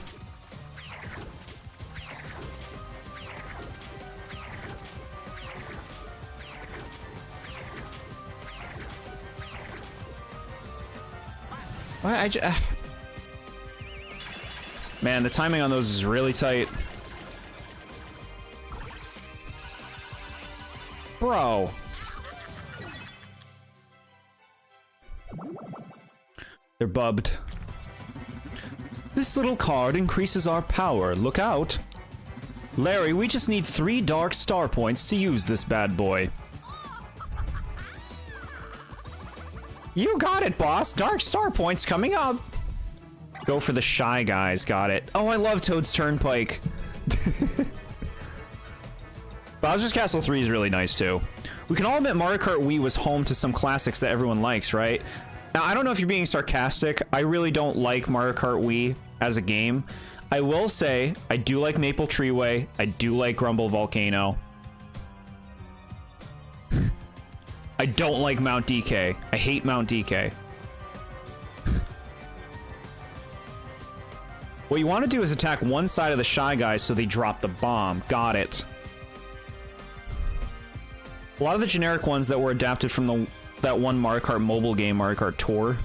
What? Man, the timing on those is really tight. Bro. They're bubbed. This little card increases our power. Look out. Larry, we just need 3 dark star points to use this bad boy. You got it, boss. Dark star points coming up. Go for the Shy Guys. Got it. Oh, I love Toad's Turnpike. Bowser's Castle 3 is really nice, too. We can all admit Mario Kart Wii was home to some classics that everyone likes, right? Now, I don't know if you're being sarcastic. I really don't like Mario Kart Wii as a game. I will say, I do like Maple Treeway. I do like Grumble Volcano. I don't like Mount DK. I hate Mount DK. What you want to do is attack one side of the Shy Guys so they drop the bomb. Got it. A lot of the generic ones that were adapted from that one Mario Kart mobile game, Mario Kart Tour.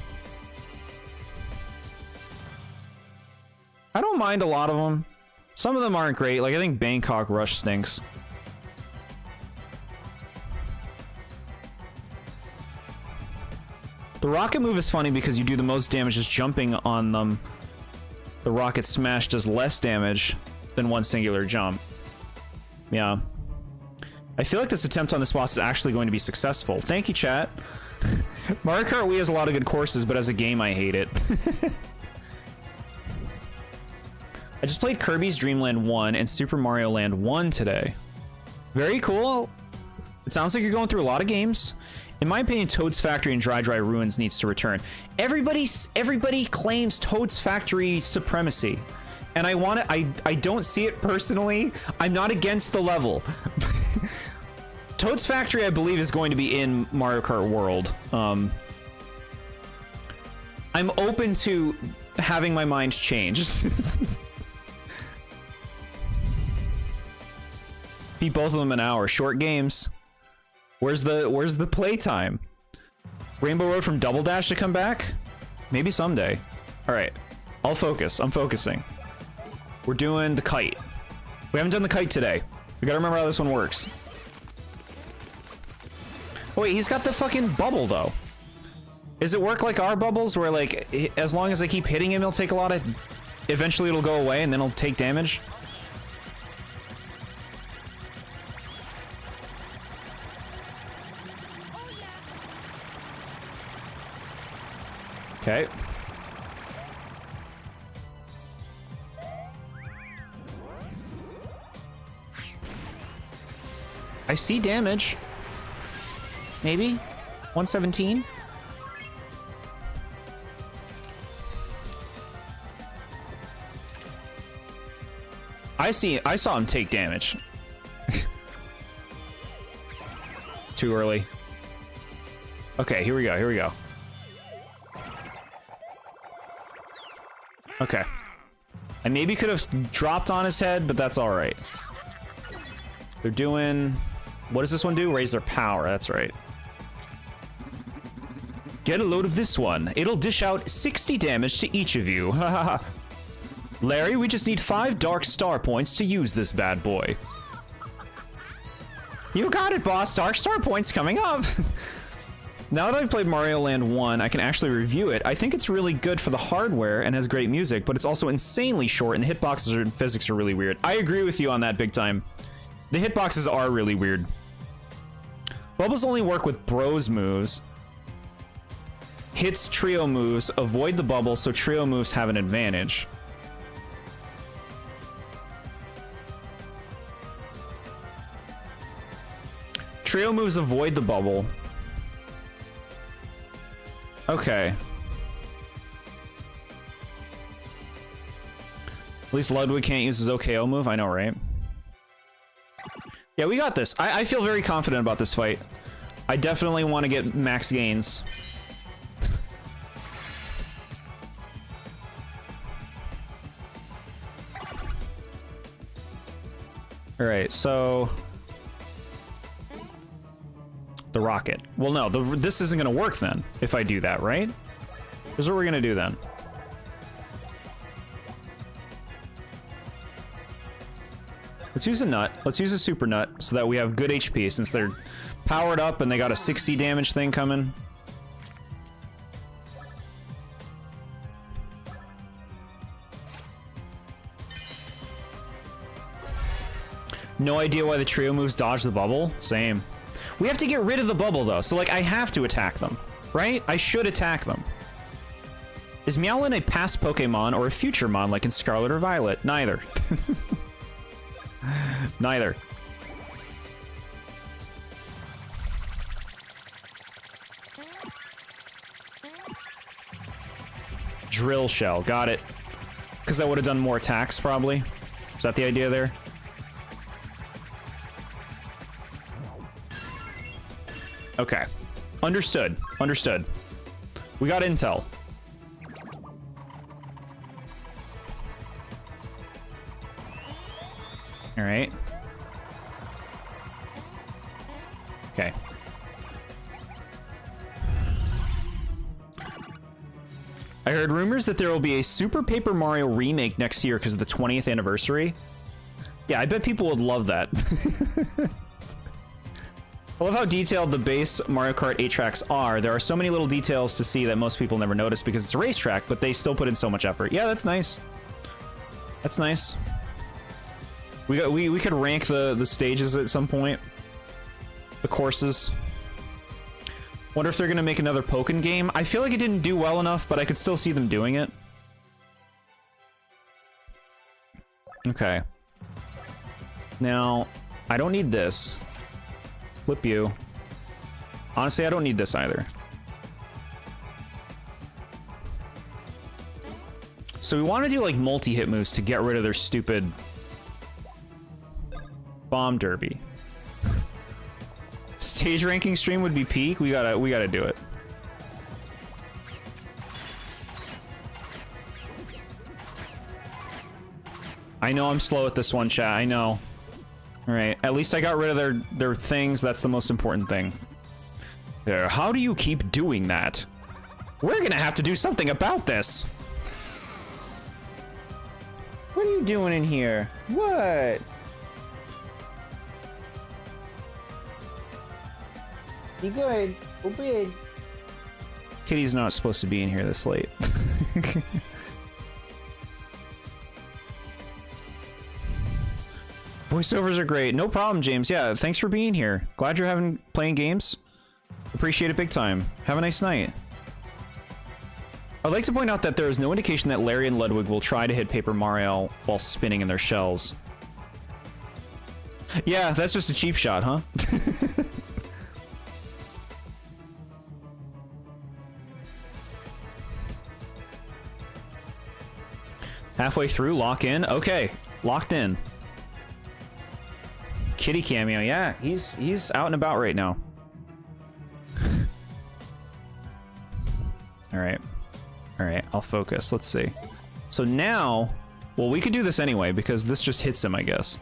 I don't mind a lot of them. Some of them aren't great. Like, I think Bangkok Rush stinks. The rocket move is funny because you do the most damage just jumping on them. The rocket smash does less damage than one singular jump. Yeah. I feel like this attempt on this boss is actually going to be successful. Thank you, chat. Mario Kart Wii has a lot of good courses, but as a game, I hate it. I just played Kirby's Dream Land 1 and Super Mario Land 1 today. Very cool. It sounds like you're going through a lot of games. In my opinion, Toad's Factory and Dry Dry Ruins needs to return. Everybody claims Toad's Factory supremacy. And I don't see it personally. I'm not against the level. Toad's Factory, I believe, is going to be in Mario Kart World. I'm open to having my mind changed. Beat both of them an hour. Short games. Where's the playtime? Rainbow Road from Double Dash to come back? Maybe someday. All right, I'll focus. I'm focusing. We're doing the kite. We haven't done the kite today. We gotta remember how this one works. Oh, wait, he's got the fucking bubble though. Does it work like our bubbles, where like as long as I keep hitting him, he'll take a lot of. Eventually, it'll go away, and then he'll take damage. Okay. I see damage. Maybe 117. I saw him take damage. Too early. Okay, here we go. Here we go. Okay. I maybe could have dropped on his head, but that's all right. They're doing... What does this one do? Raise their power. That's right. Get a load of this one. It'll dish out 60 damage to each of you. Larry, we just need 5 dark star points to use this bad boy. You got it, boss. Dark star points coming up. Now that I've played Mario Land 1, I can actually review it. I think it's really good for the hardware and has great music, but it's also insanely short, and the hitboxes and physics are really weird. I agree with you on that big time. The hitboxes are really weird. Bubbles only work with Bros moves. Hits trio moves, avoid the bubble, so trio moves have an advantage. Trio moves avoid the bubble. Okay. At least Ludwig can't use his OKO move. I know, right? Yeah, we got this. I feel very confident about this fight. I definitely want to get max gains. Alright, so... the rocket. Well, no, this isn't going to work then, if I do that, right? Here's what we're going to do then. Let's use a nut. Let's use a super nut so that we have good HP since they're powered up and they got a 60 damage thing coming. No idea why the trio moves dodge the bubble. Same. We have to get rid of the bubble though, so like I have to attack them, right? I should attack them. Is Meowlin a past Pokemon or a future mon like in Scarlet or Violet? Neither. Neither. Drill shell, got it. Because I would have done more attacks, probably. Is that the idea there? Okay. Understood. Understood. We got intel. All right. Okay. I heard rumors that there will be a Super Paper Mario remake next year because of the 20th anniversary. Yeah, I bet people would love that. I love how detailed the base Mario Kart 8 tracks are. There are so many little details to see that most people never notice because it's a racetrack, but they still put in so much effort. Yeah, that's nice. That's nice. We could rank the stages at some point. The courses. Wonder if they're gonna make another Pokken game. I feel like it didn't do well enough, but I could still see them doing it. Okay. Now, I don't need this. Flip you. Honestly, I don't need this either. So we want to do like multi-hit moves to get rid of their stupid bomb derby. Stage ranking stream would be peak. We gotta do it. I know I'm slow at this one, chat. I know. All right. At least I got rid of their things. That's the most important thing. There. How do you keep doing that? We're gonna have to do something about this. What are you doing in here? What? You good? We're good. Kitty's not supposed to be in here this late. Voiceovers are great. No problem, James. Yeah, thanks for being here. Glad you're playing games. Appreciate it big time. Have a nice night. I'd like to point out that there is no indication that Larry and Ludwig will try to hit Paper Mario while spinning in their shells. Yeah, that's just a cheap shot, huh? Halfway through, lock in. Okay, locked in. Kitty cameo, yeah, he's out and about right now. All right, I'll focus. Let's see. So now, well, we could do this anyway because this just hits him, I guess.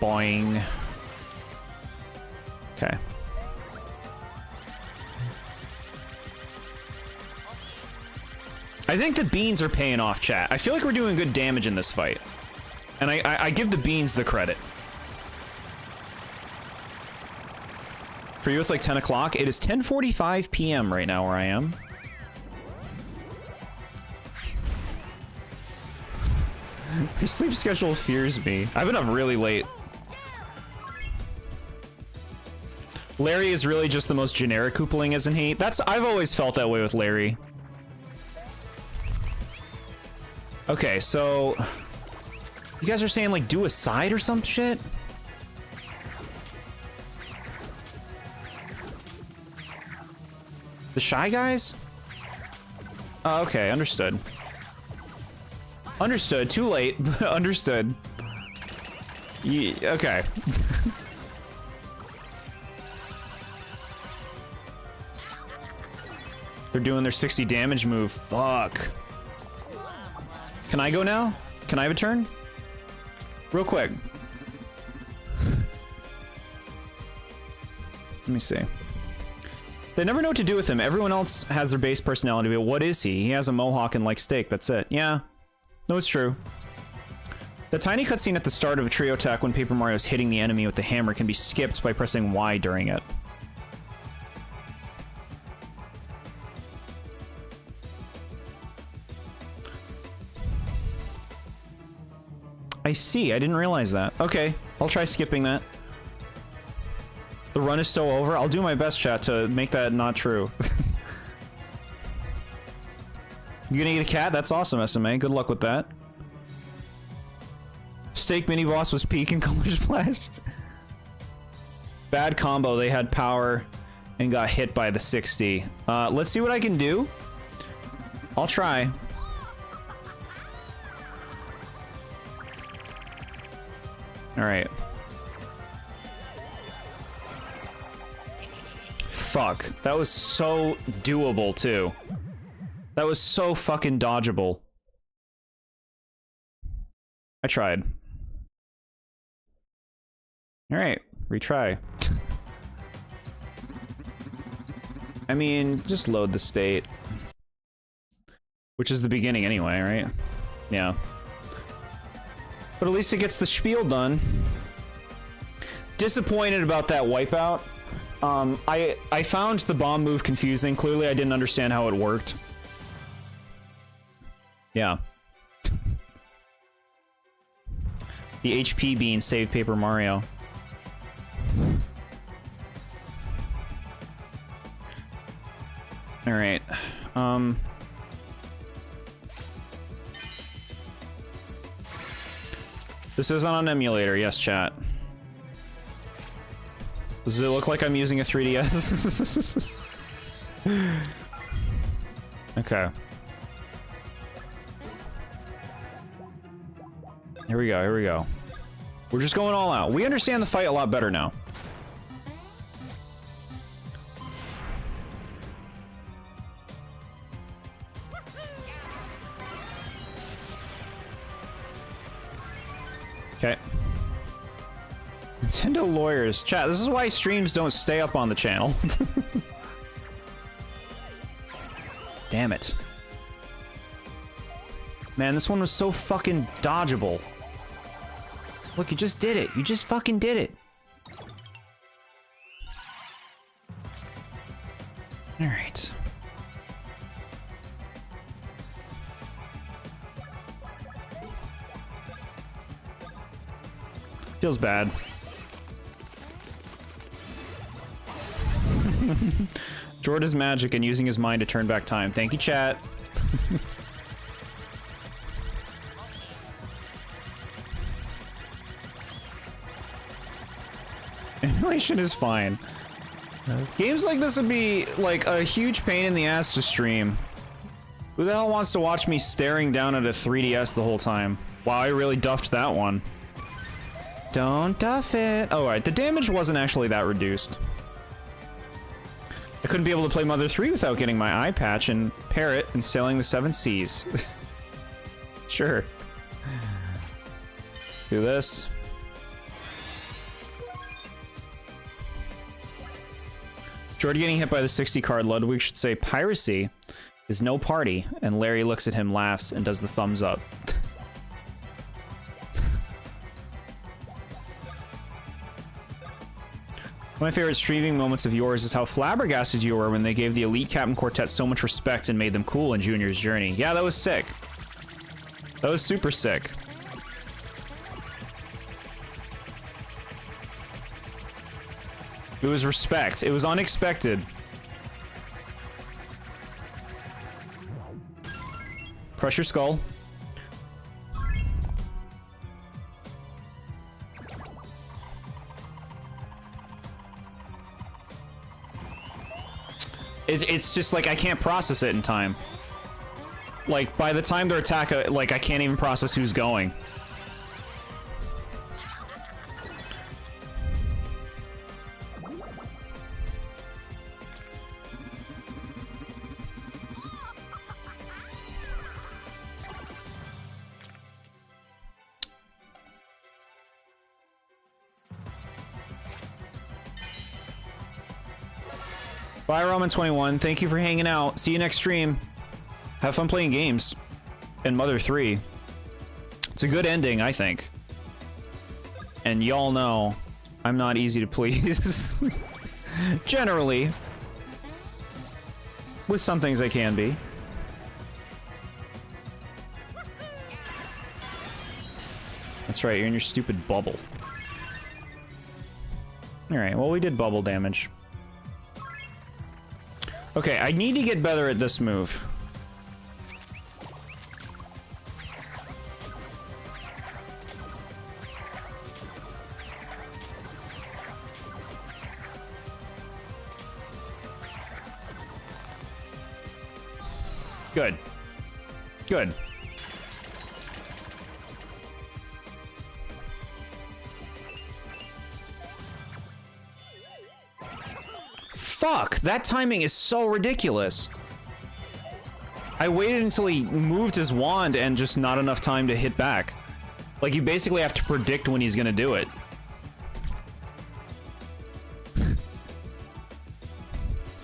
Boing. Okay. I think the beans are paying off, chat. I feel like we're doing good damage in this fight. And I give the beans the credit. For you, it's like 10 o'clock. It is 10:45 p.m. right now where I am. My sleep schedule fears me. I've been up really late. Larry is really just the most generic Koopaling, isn't he? I've always felt that way with Larry. Okay, so You guys are saying, like, do a side or some shit? The Shy Guys? Oh, okay, understood. Understood, too late. Understood. Okay. They're doing their 60 damage move. Fuck. Can I go now? Can I have a turn? Real quick. Let me see. They never know what to do with him. Everyone else has their base personality, but what is he? He has a mohawk and like steak, that's it. Yeah. No, it's true. The tiny cutscene at the start of a trio attack when Paper Mario is hitting the enemy with the hammer can be skipped by pressing Y during it. I see, I didn't realize that. Okay, I'll try skipping that. The run is so over. I'll do my best, chat, to make that not true. You gonna get a cat? That's awesome, SMA. Good luck with that. Steak mini boss was peak in Color Splash. Bad combo. They had power and got hit by the 60. Let's see what I can do. I'll try. Alright. Fuck. That was so doable, too. That was so fucking dodgeable. I tried. Alright, retry. I mean, just load the state. Which is the beginning anyway, right? Yeah. But at least it gets the spiel done. Disappointed about that wipeout. I found the bomb move confusing. Clearly I didn't understand how it worked. Yeah. The HP bean saved Paper Mario. Alright. This is on an emulator, yes, chat. Does it look like I'm using a 3DS? Okay. Here we go, here we go. We're just going all out. We understand the fight a lot better now. Okay. Nintendo lawyers. Chat, this is why streams don't stay up on the channel. Damn it. Man, this one was so fucking dodgeable. Look, you just did it. You just fucking did it. Alright. Feels bad. Jord is magic and using his mind to turn back time. Thank you, chat. Emulation is fine. Games like this would be like a huge pain in the ass to stream. Who the hell wants to watch me staring down at a 3DS the whole time? Wow, I really duffed that one. Don't duff it. Oh, right. The damage wasn't actually that reduced. I couldn't be able to play Mother 3 without getting my eye patch and Parrot and sailing the 7 seas. Sure. Do this. Jordy getting hit by the 60 card. Ludwig should say piracy is no party, and Larry looks at him, laughs, and does the thumbs up. One of my favorite streaming moments of yours is how flabbergasted you were when they gave the Elite Captain Quartet so much respect and made them cool in Junior's journey. Yeah, that was sick. That was super sick. It was respect. It was unexpected. Crush your skull. It's just like I can't process it in time. Like, by the time their attack, like, I can't even process who's going. Bye, Roman21. Thank you for hanging out. See you next stream. Have fun playing games. And Mother 3. It's a good ending, I think. And y'all know I'm not easy to please. Generally. With some things I can be. That's right, you're in your stupid bubble. Alright, well, we did bubble damage. Okay, I need to get better at this move. Good. Good. Fuck! That timing is so ridiculous. I waited until he moved his wand and just not enough time to hit back. Like, you basically have to predict when he's gonna do it.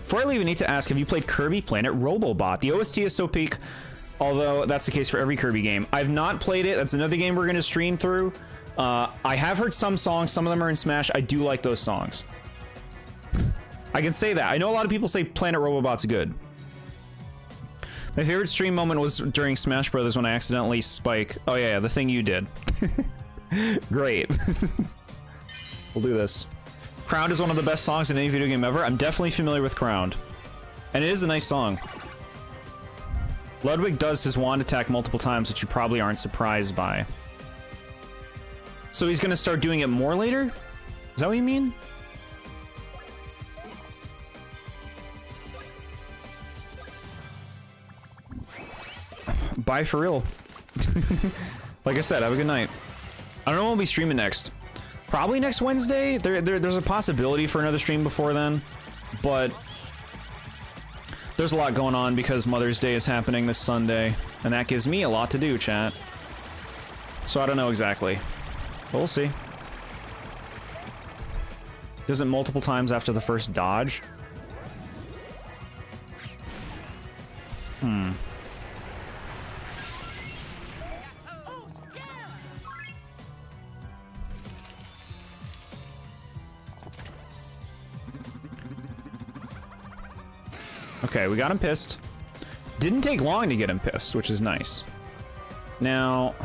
Before I leave, I need to ask, have you played Kirby Planet Robobot? The OST is so peak, although that's the case for every Kirby game. I've not played it. That's another game we're gonna stream through. I have heard some songs. Some of them are in Smash. I do like those songs. I can say that. I know a lot of people say Planet Robobot's good. My favorite stream moment was during Smash Brothers when I accidentally spike. Oh yeah, the thing you did. Great. We'll do this. Crowned is one of the best songs in any video game ever. I'm definitely familiar with Crowned. And it is a nice song. Ludwig does his wand attack multiple times, which you probably aren't surprised by. So he's gonna start doing it more later? Is that what you mean? Bye for real. Like I said, have a good night. I don't know when we'll be streaming next. Probably next Wednesday. There's a possibility for another stream before then, but there's a lot going on because Mother's Day is happening this Sunday, and that gives me a lot to do, chat. So I don't know exactly, but we'll see. Does it multiple times after the first dodge? Okay, we got him pissed. Didn't take long to get him pissed, which is nice. Now,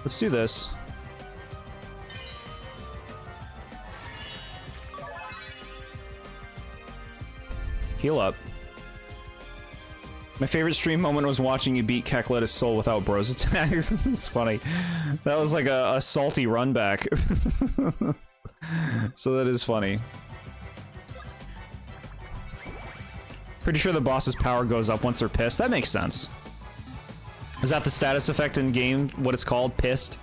let's do this. Heal up. My favorite stream moment was watching you beat Kekletta's soul without bros attacks. It's funny. That was like a salty run back. So that is funny. Pretty sure the boss's power goes up once they're pissed. That makes sense. Is that the status effect in game? What it's called? Pissed?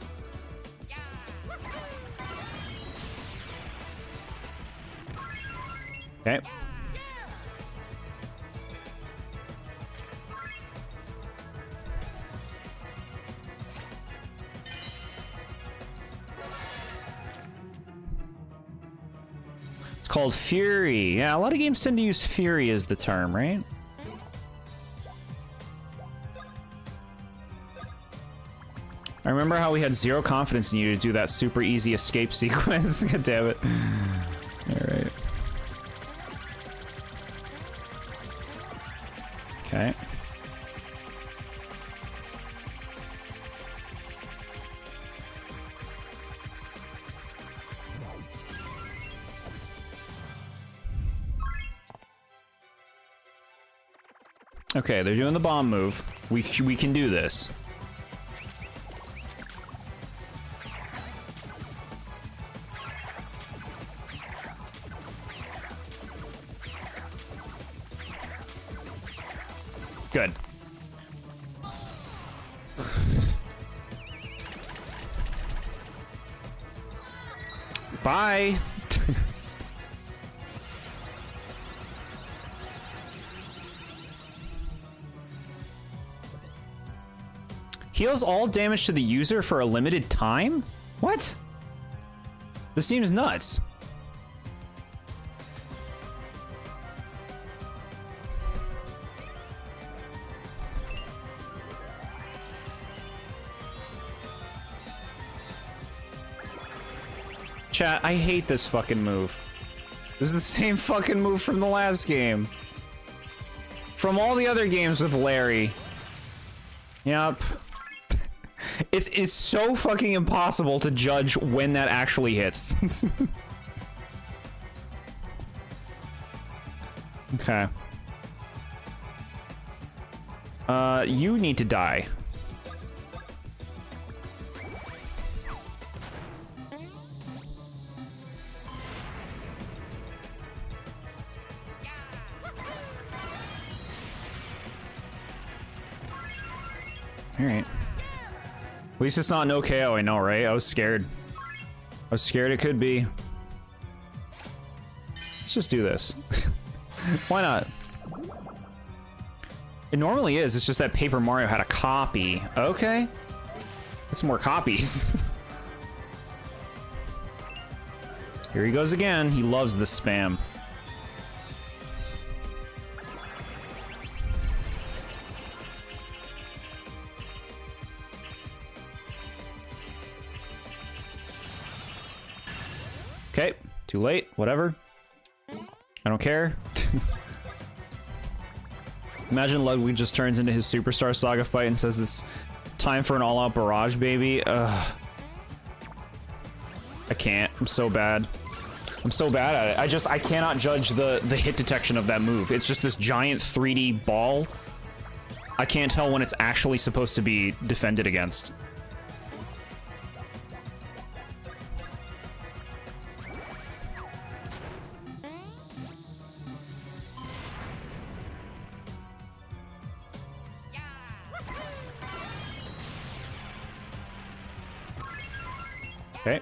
Okay. It's called Fury. Yeah, a lot of games tend to use Fury as the term, right? I remember how we had zero confidence in you to do that super easy escape sequence. God damn it. Alright. Okay. Okay, they're doing the bomb move. We can do this. Good. Bye. Heals all damage to the user for a limited time? What? This seems nuts. Chat, I hate this fucking move. This is the same fucking move from the last game. From all the other games with Larry. Yep. It's so fucking impossible to judge when that actually hits. Okay. You need to die. Alright. At least it's not no KO, I know, right? I was scared. I was scared it could be. Let's just do this. Why not? It normally is, it's just that Paper Mario had a copy. Okay. Get some more copies. Here he goes again. He loves this spam. Okay, too late, whatever. I don't care. Imagine Ludwig just turns into his Superstar Saga fight and says it's time for an all-out barrage, baby. Ugh. I can't, I'm so bad. I'm so bad at it. I cannot judge the hit detection of that move. It's just this giant 3D ball. I can't tell when it's actually supposed to be defended against. Okay.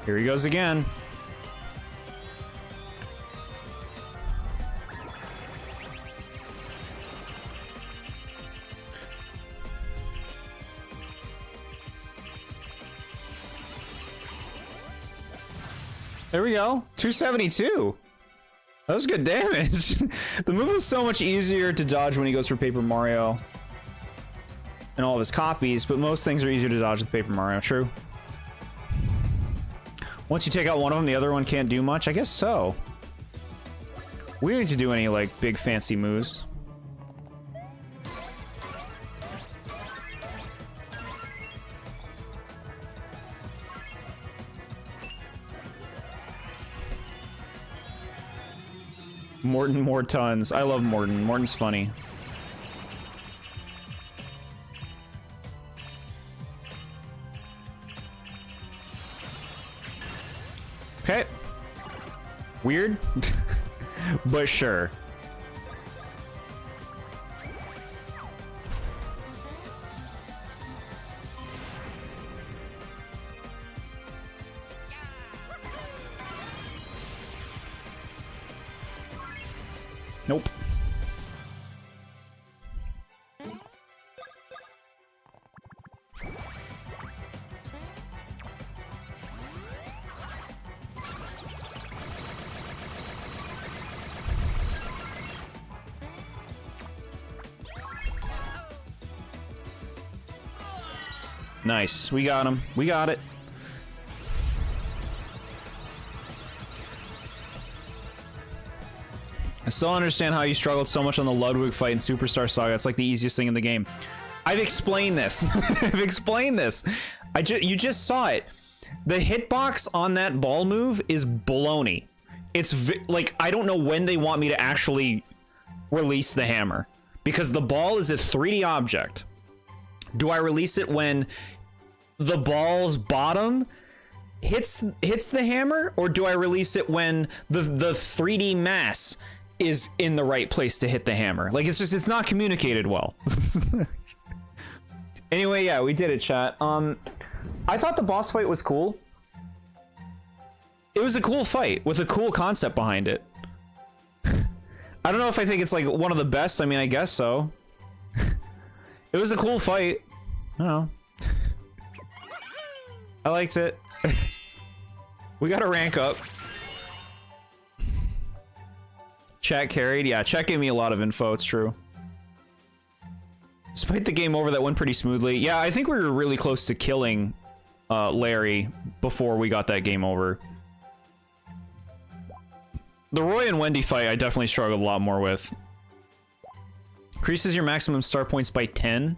Here he goes again. There we go. 272. That was good damage. The move is so much easier to dodge when he goes for Paper Mario and all of his copies, but most things are easier to dodge with Paper Mario. True. Once you take out one of them, the other one can't do much? I guess so. We don't need to do any, like, big fancy moves. Morton more tons. I love Morton. Morton's funny. Okay. Weird, but sure. Nope. Nice. We got him. We got it. I still don't understand how you struggled so much on the Ludwig fight in Superstar Saga. It's like the easiest thing in the game. I've explained this. I've explained this. You just saw it. The hitbox on that ball move is baloney. It's like, I don't know when they want me to actually release the hammer, because the ball is a 3D object. Do I release it when the ball's bottom hits the hammer, or do I release it when the 3D mass is in the right place to hit the hammer? Like, it's not communicated well. Anyway, yeah, we did it, chat. I thought the boss fight was cool. It was a cool fight with a cool concept behind it. I don't know if I think it's like one of the best. I mean, I guess so. It was a cool fight. I don't know. I liked it. We got to rank up. Chat carried. Yeah, chat gave me a lot of info. It's true. Despite the game over that went pretty smoothly. Yeah, I think we were really close to killing Larry before we got that game over. The Roy and Wendy fight, I definitely struggled a lot more with. Increases your maximum star points by 10.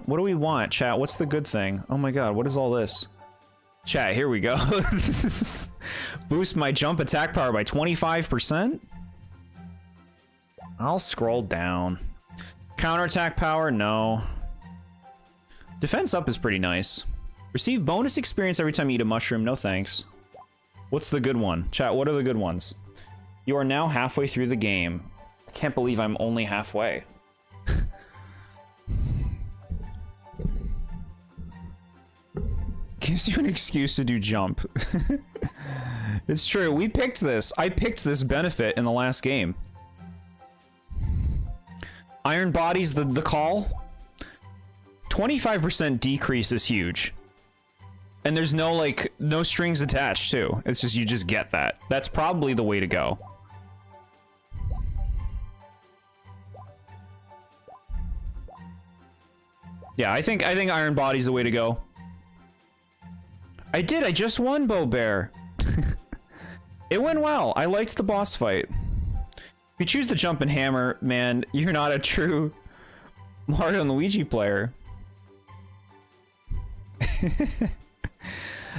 What do we want, chat? What's the good thing? Oh my god, what is all this? Chat, here we go. Boost my jump attack power by 25%? I'll scroll down. Counterattack power? No. Defense up is pretty nice. Receive bonus experience every time you eat a mushroom? No thanks. What's the good one? Chat, what are the good ones? You are now halfway through the game. I can't believe I'm only halfway. Gives you an excuse to do jump. It's true. We picked this. I picked this benefit in the last game. Iron Body's the call. 25% decrease is huge. And there's no, like, no strings attached, too. It's just, you just get that. That's probably the way to go. Yeah, I think Iron Body's the way to go. I just won, Bo Bear. It went well. I liked the boss fight. If you choose the jump and hammer, man, you're not a true Mario and Luigi player.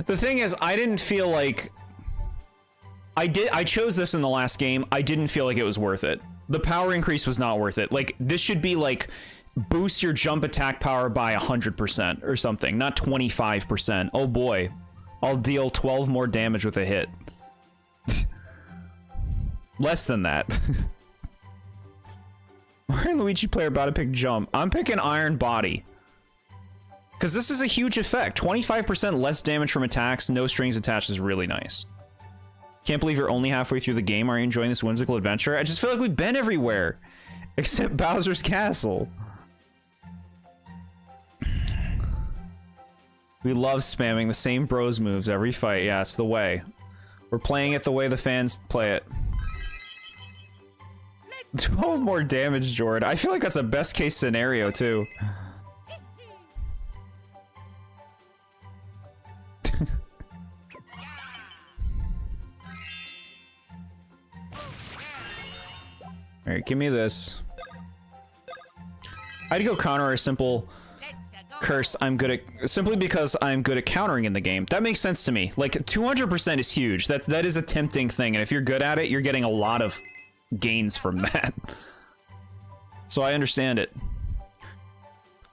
The thing is, I didn't feel like... I chose this in the last game. I didn't feel like it was worth it. The power increase was not worth it. Like, this should be like, boost your jump attack power by 100% or something, not 25%. Oh boy. I'll deal 12 more damage with a hit. Less than that. Mario and Luigi player about to pick jump. I'm picking Iron Body. Because this is a huge effect. 25% less damage from attacks, no strings attached is really nice. Can't believe you're only halfway through the game. Are you enjoying this whimsical adventure? I just feel like we've been everywhere. Except Bowser's Castle. We love spamming the same bros moves every fight. Yeah, it's the way. We're playing it the way the fans play it. 12 more damage, Jord. I feel like that's a best case scenario, too. Alright, give me this. I'd go counter a simple curse. I'm good at simply because I'm good at countering in the game. That makes sense to me. Like 200% is huge. That is a tempting thing, and if you're good at it, you're getting a lot of gains from that. So I understand it.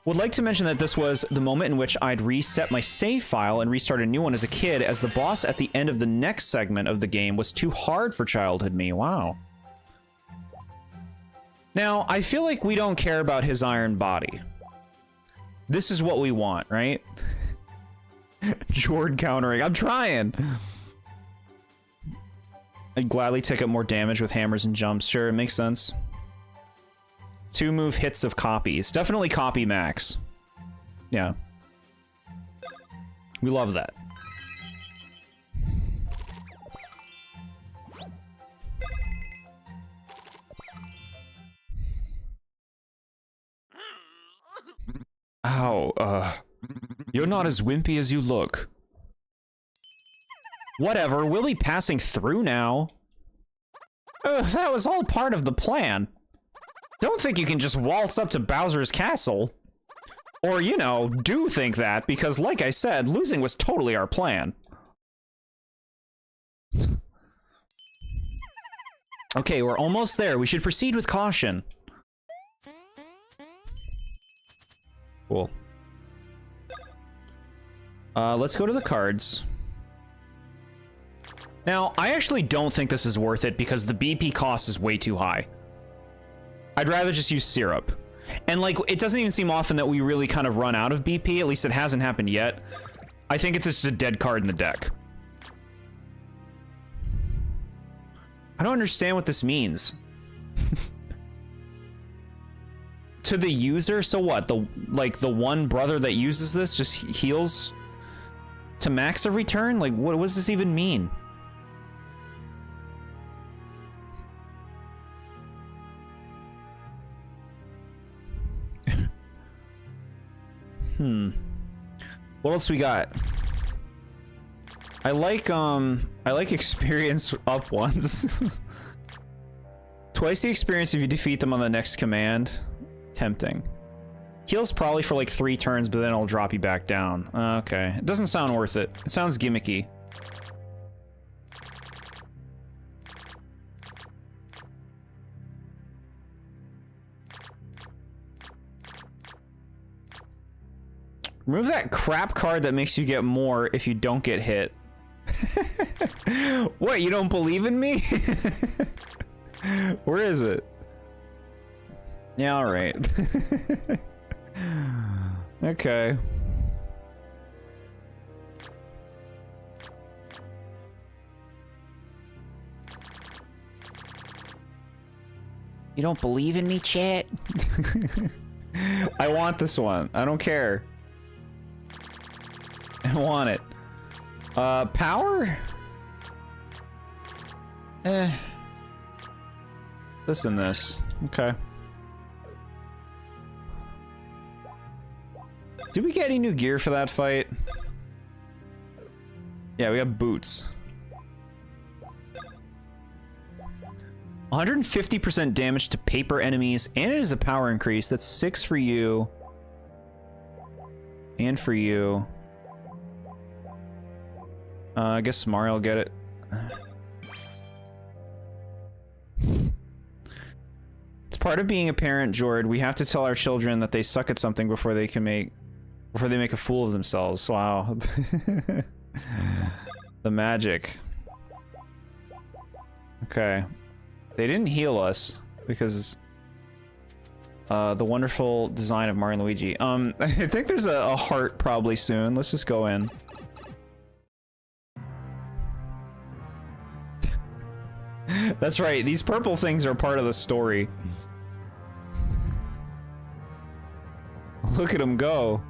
Would like to mention that this was the moment in which I'd reset my save file and restart a new one as a kid, as the boss at the end of the next segment of the game was too hard for childhood me. Wow. Now, I feel like we don't care about his iron body. This is what we want, right? Jord countering. I'm trying! I'd gladly take up more damage with hammers and jumps. Sure, it makes sense. 2 move hits of copies. Definitely copy max. Yeah. We love that. Ow, you're not as wimpy as you look. Whatever, we'll be passing through now. That was all part of the plan. Don't think you can just waltz up to Bowser's castle. Or, you know, do think that, because like I said, losing was totally our plan. Okay, we're almost there. We should proceed with caution. Cool. Let's go to the cards. Now, I actually don't think this is worth it because the BP cost is way too high. I'd rather just use syrup. And like, it doesn't even seem often that we really kind of run out of BP, at least it hasn't happened yet. I think it's just a dead card in the deck. I don't understand what this means. To the user, so what? The one brother that uses this just heals to max every turn? Like, what does this even mean? What else we got? I like experience up ones. Twice the experience if you defeat them on the next command. Tempting. Heals probably for like 3 turns, but then it'll drop you back down. Okay. It doesn't sound worth it. It sounds gimmicky. Remove that crap card that makes you get more if you don't get hit. What, you don't believe in me? Where is it? Yeah, alright. Okay. You don't believe in me, chat? I want this one. I don't care. I want it. Power? This and this. Okay. Did we get any new gear for that fight? Yeah, we have boots. 150% damage to paper enemies, and it is a power increase. That's 6 for you. And for you. I guess Mario will get it. It's part of being a parent, Jord. We have to tell our children that they suck at something before they make a fool of themselves. Wow. The magic. Okay. They didn't heal us because the wonderful design of Mario and Luigi. I think there's a heart probably soon. Let's just go in. That's right, these purple things are part of the story. Look at them go.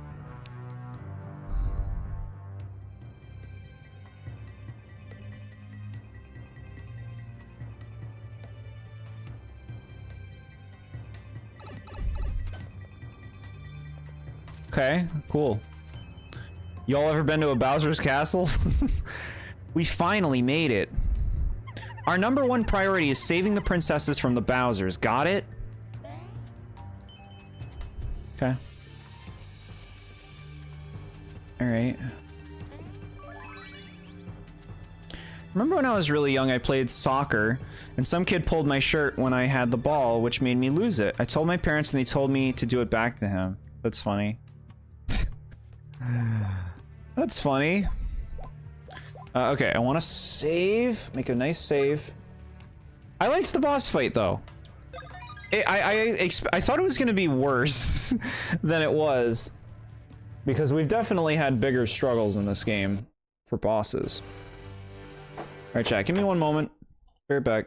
Okay, cool. Y'all ever been to a Bowser's Castle? We finally made it. Our #1 priority is saving the princesses from the Bowsers. Got it? Okay. Alright. Remember when I was really young, I played soccer, and some kid pulled my shirt when I had the ball, which made me lose it. I told my parents and they told me to do it back to him. That's funny. That's funny. Okay, I want to save. Make a nice save. I liked the boss fight, though. I thought it was going to be worse than it was. Because we've definitely had bigger struggles in this game for bosses. Alright, chat, give me one moment. Be right back.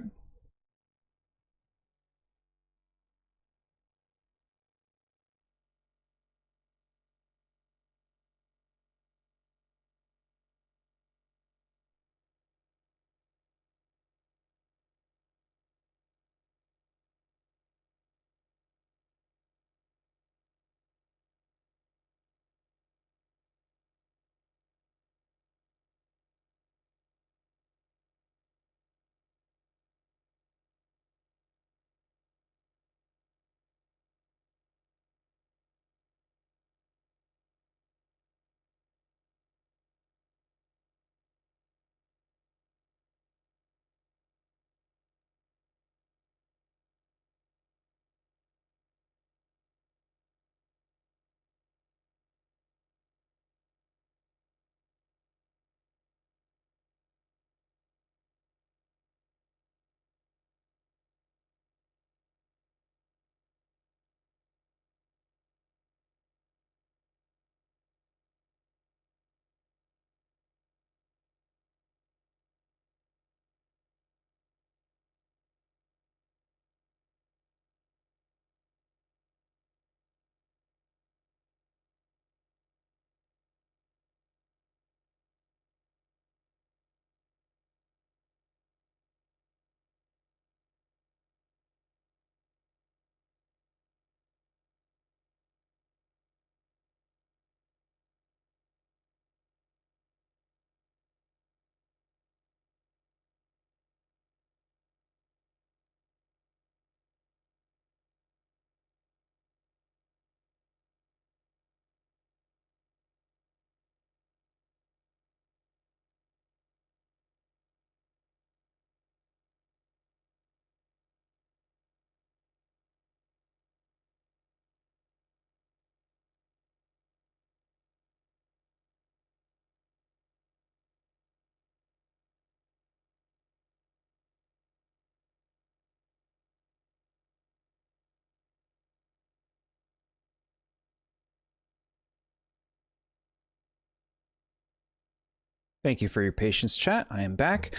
Thank you for your patience, chat. I am back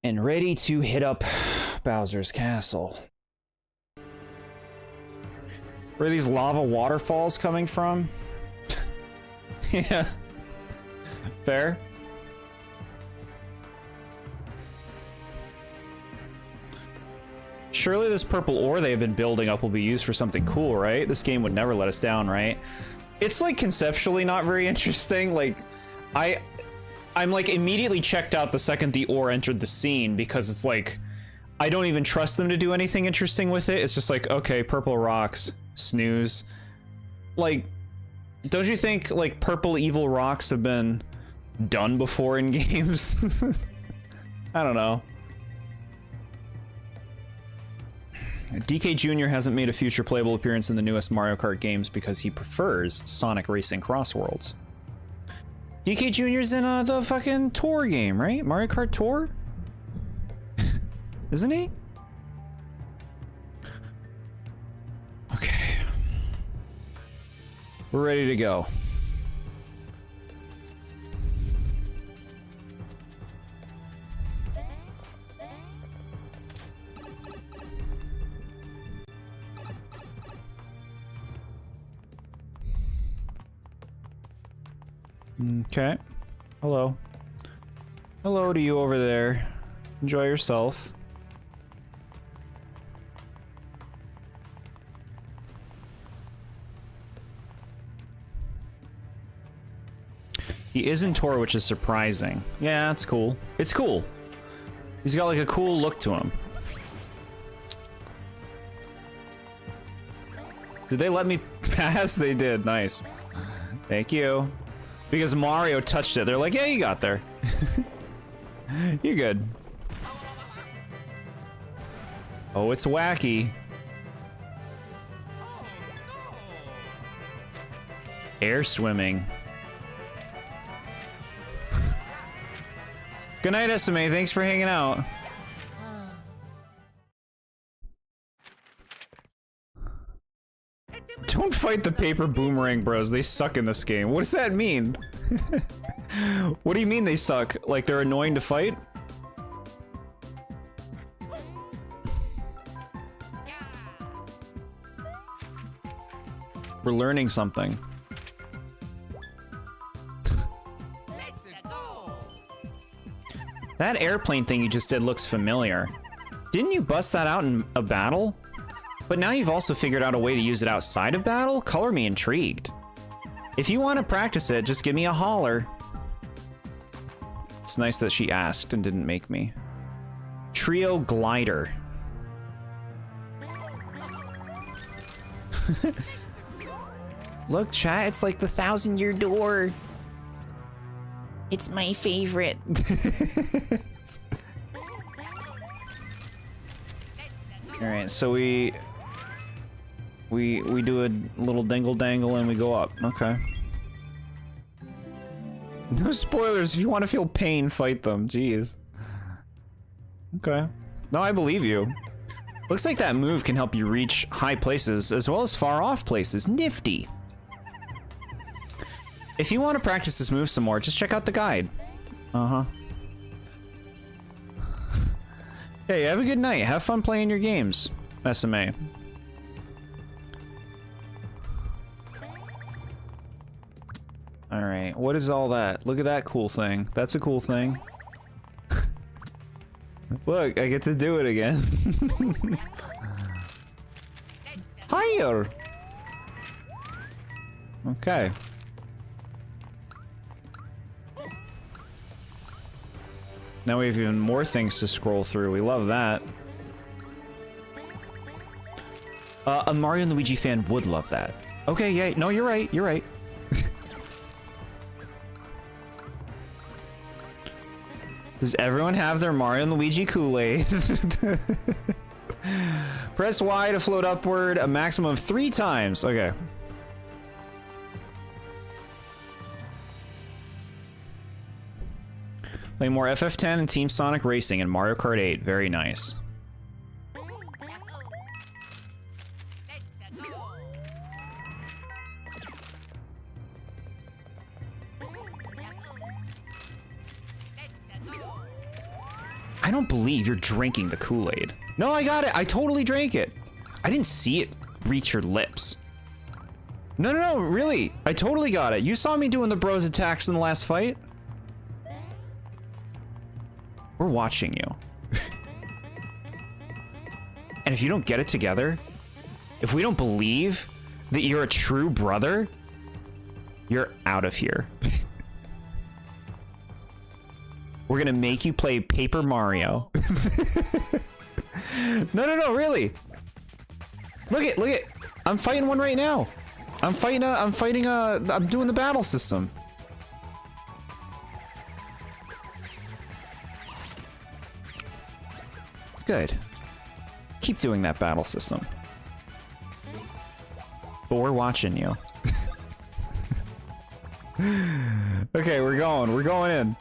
and ready to hit up Bowser's castle. Where are these lava waterfalls coming from? Yeah. Fair. Surely this purple ore they've been building up will be used for something cool, right? This game would never let us down, right? It's like conceptually not very interesting. Like, I'm like immediately checked out the second the ore entered the scene because it's like, I don't even trust them to do anything interesting with it. It's just like, okay, purple rocks, snooze. Like, don't you think like purple evil rocks have been done before in games? I don't know. DK Jr. hasn't made a future playable appearance in the newest Mario Kart games because he prefers Sonic Racing Cross Worlds. DK Jr.'s in the fucking Tour game, right? Mario Kart Tour? Isn't he? Okay. We're ready to go. Okay. Hello. Hello to you over there. Enjoy yourself. He is in Tor, which is surprising. Yeah, it's cool. It's cool. He's got like a cool look to him. Did they let me pass? They did. Nice. Thank you. Because Mario touched it. They're like, yeah, you got there. You're good. Oh, it's wacky. Air swimming. Good night, SMA. Thanks for hanging out. Don't fight the paper boomerang bros. They suck in this game. What does that mean? What do you mean they suck? Like they're annoying to fight? We're learning something. That airplane thing you just did looks familiar. Didn't you bust that out in a battle? But now you've also figured out a way to use it outside of battle? Color me intrigued. If you want to practice it, just give me a holler. It's nice that she asked and didn't make me. Trio glider. Look, chat, it's like the 1,000-year door. It's my favorite. All right, so we do a little dangle dangle and we go up. Okay. No spoilers. If you want to feel pain, fight them. Jeez. Okay. No, I believe you. Looks like that move can help you reach high places as well as far off places. Nifty. If you want to practice this move some more, just check out the guide. Uh-huh. Hey, have a good night. Have fun playing your games, SMA. Alright, what is all that? Look at that cool thing. That's a cool thing. Look, I get to do it again. Higher! Okay. Now we have even more things to scroll through. We love that. A Mario and Luigi fan would love that. Okay, yeah, no, you're right, you're right. Does everyone have their Mario and Luigi Kool-Aid? Press Y to float upward a maximum of 3 times. Okay. Play more FF10 and Team Sonic Racing in Mario Kart 8. Very nice. I don't believe you're drinking the Kool-Aid. No, I got it. I totally drank it. I didn't see it reach your lips. No, no, no, really. I totally got it. You saw me doing the bros attacks in the last fight. We're watching you. And if you don't get it together, if we don't believe that you're a true brother, you're out of here. We're gonna make you play Paper Mario. No, no, no, really. Look it. I'm fighting one right now. I'm doing the battle system. Good. Keep doing that battle system. But we're watching you. Okay, we're going in.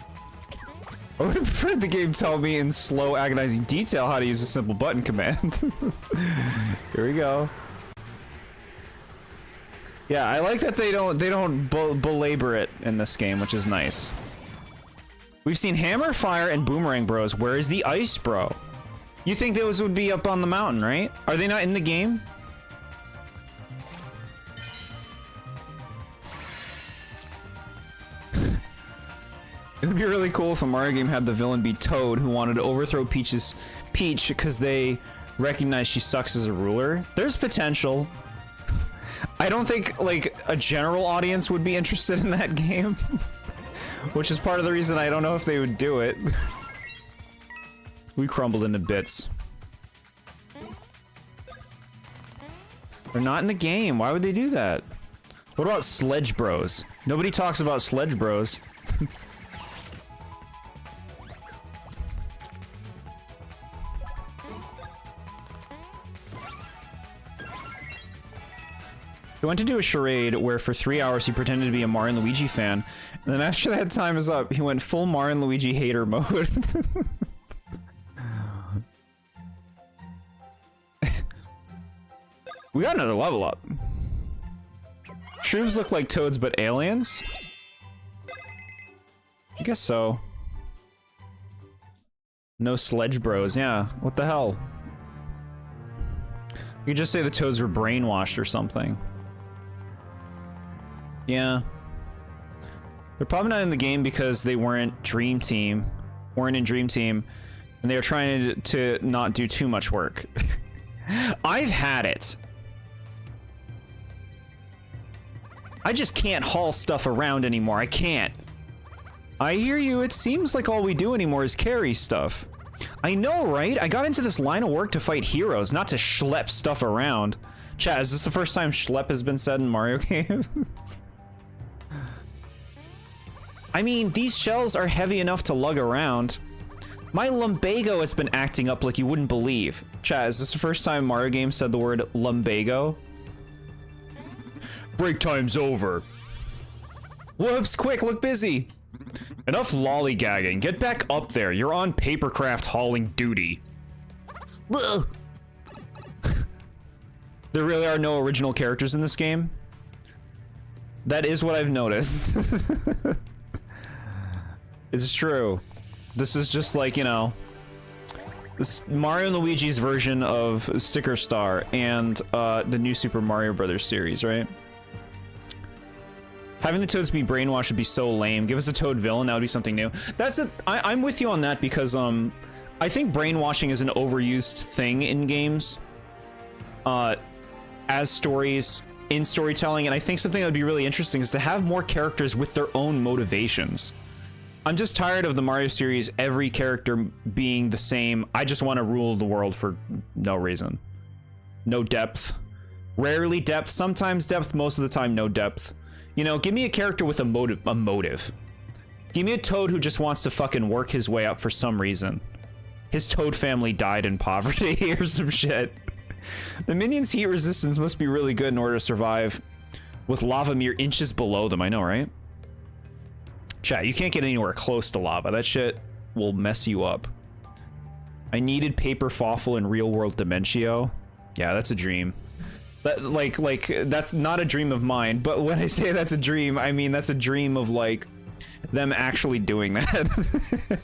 I would have preferred the game tell me in slow, agonizing detail how to use a simple button command. Here we go. Yeah, I like that they don't belabor it in this game, which is nice. We've seen Hammer, Fire, and Boomerang Bros. Where is the Ice Bro? You think those would be up on the mountain, right? Are they not in the game? It would be really cool if a Mario game had the villain be Toad, who wanted to overthrow Peach because they recognize she sucks as a ruler. There's potential. I don't think, like, a general audience would be interested in that game. Which is part of the reason I don't know if they would do it. We crumbled into bits. They're not in the game. Why would they do that? What about Sledge Bros? Nobody talks about Sledge Bros. He went to do a charade where for 3 hours he pretended to be a Mario and Luigi fan, and then after that time is up, he went full Mario and Luigi hater mode. We got another level up. Shrooms look like Toads but aliens? I guess so. No Sledge Bros, yeah, what the hell? You could just say the Toads were brainwashed or something. Yeah. They're probably not in the game because they weren't in Dream Team, and they were trying to not do too much work. I've had it. I just can't haul stuff around anymore. I can't. I hear you. It seems like all we do anymore is carry stuff. I know, right? I got into this line of work to fight heroes, not to schlep stuff around. Chat, is this the first time schlep has been said in Mario games? I mean, these shells are heavy enough to lug around. My lumbago has been acting up like you wouldn't believe. Chat, is this the first time Mario game said the word lumbago? Break time's over. Whoops, quick, look busy. Enough lollygagging. Get back up there. You're on papercraft hauling duty. There really are no original characters in this game. That is what I've noticed. It's true. This is just like, you know, this Mario and Luigi's version of Sticker Star and the new Super Mario Brothers series, right? Having the Toads be brainwashed would be so lame. Give us a Toad villain, that would be something new. That's it. I'm with you on that because I think brainwashing is an overused thing in games. As stories, in storytelling, and I think something that would be really interesting is to have more characters with their own motivations. I'm just tired of the Mario series, every character being the same. I just want to rule the world for no reason. No depth. Rarely depth, sometimes depth, most of the time no depth. You know, give me a character with a motive. Give me a Toad who just wants to fucking work his way up for some reason. His Toad family died in poverty or some shit. The minions' heat resistance must be really good in order to survive with lava mere inches below them, I know, right? Chat, you can't get anywhere close to lava. That shit will mess you up. I needed paper fawful in real-world Dementio. Yeah, that's a dream. That, like, that's not a dream of mine, but when I say that's a dream, I mean that's a dream of, like, them actually doing that.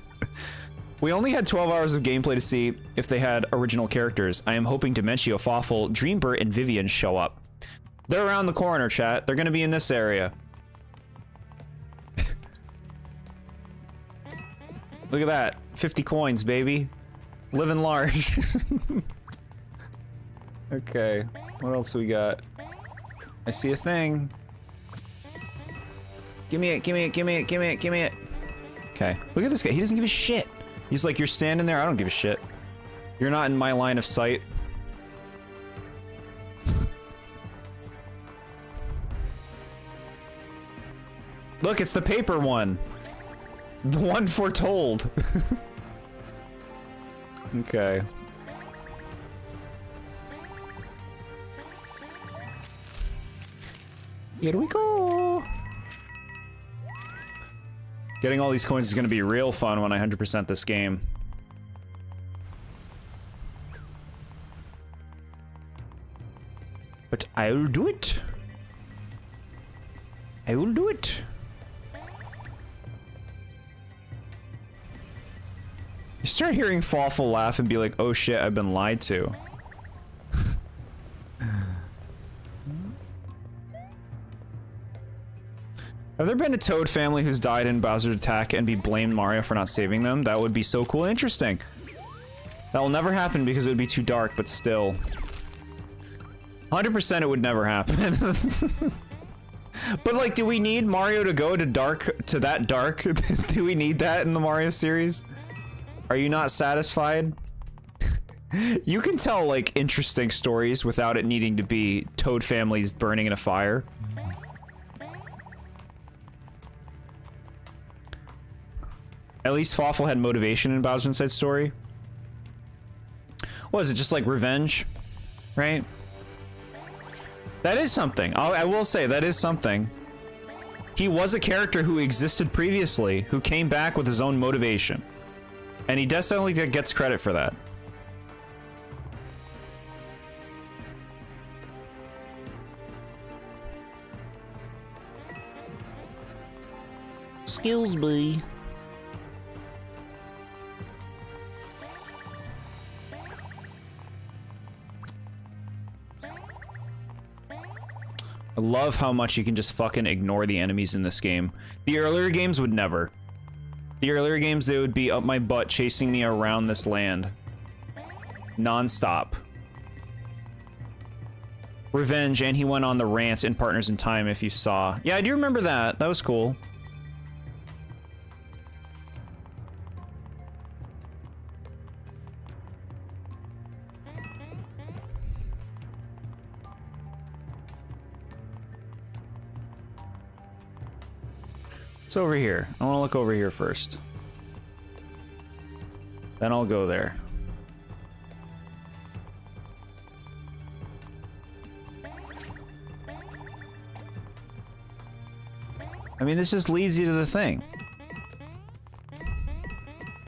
We only had 12 hours of gameplay to see if they had original characters. I am hoping Dementio, Fawful, Dreambert, and Vivian show up. They're around the corner, chat. They're gonna be in this area. Look at that. 50 coins, baby. Living large. Okay. What else we got? I see a thing. Give me it, give me it, give me it, give me it, give me it. Okay. Look at this guy. He doesn't give a shit. He's like, you're standing there? I don't give a shit. You're not in my line of sight. Look, it's the paper one. The one foretold. Okay. Here we go. Getting all these coins is going to be real fun when I 100% this game. But I'll do it. I will do it. You start hearing Fawful laugh and be like, oh shit, I've been lied to. Have there been a Toad family who's died in Bowser's attack and be blamed Mario for not saving them? That would be so cool and interesting. That will never happen because it would be too dark, but still. 100% it would never happen. But like, do we need Mario to go to that dark? Do we need that in the Mario series? Are you not satisfied? You can tell like interesting stories without it needing to be Toad families burning in a fire. At least Fawful had motivation in Bowser's Inside Story. What is it, just like revenge? Right? That is something. I will say, that is something. He was a character who existed previously, who came back with his own motivation. And he definitely gets credit for that. Excuse me. I love how much you can just fucking ignore the enemies in this game. The earlier games would never. The earlier games, they would be up my butt chasing me around this land. Non-stop. Revenge, and he went on the rant in Partners in Time, if you saw. Yeah, I do remember that. That was cool. It's over here. I want to look over here first. Then I'll go there. I mean, this just leads you to the thing.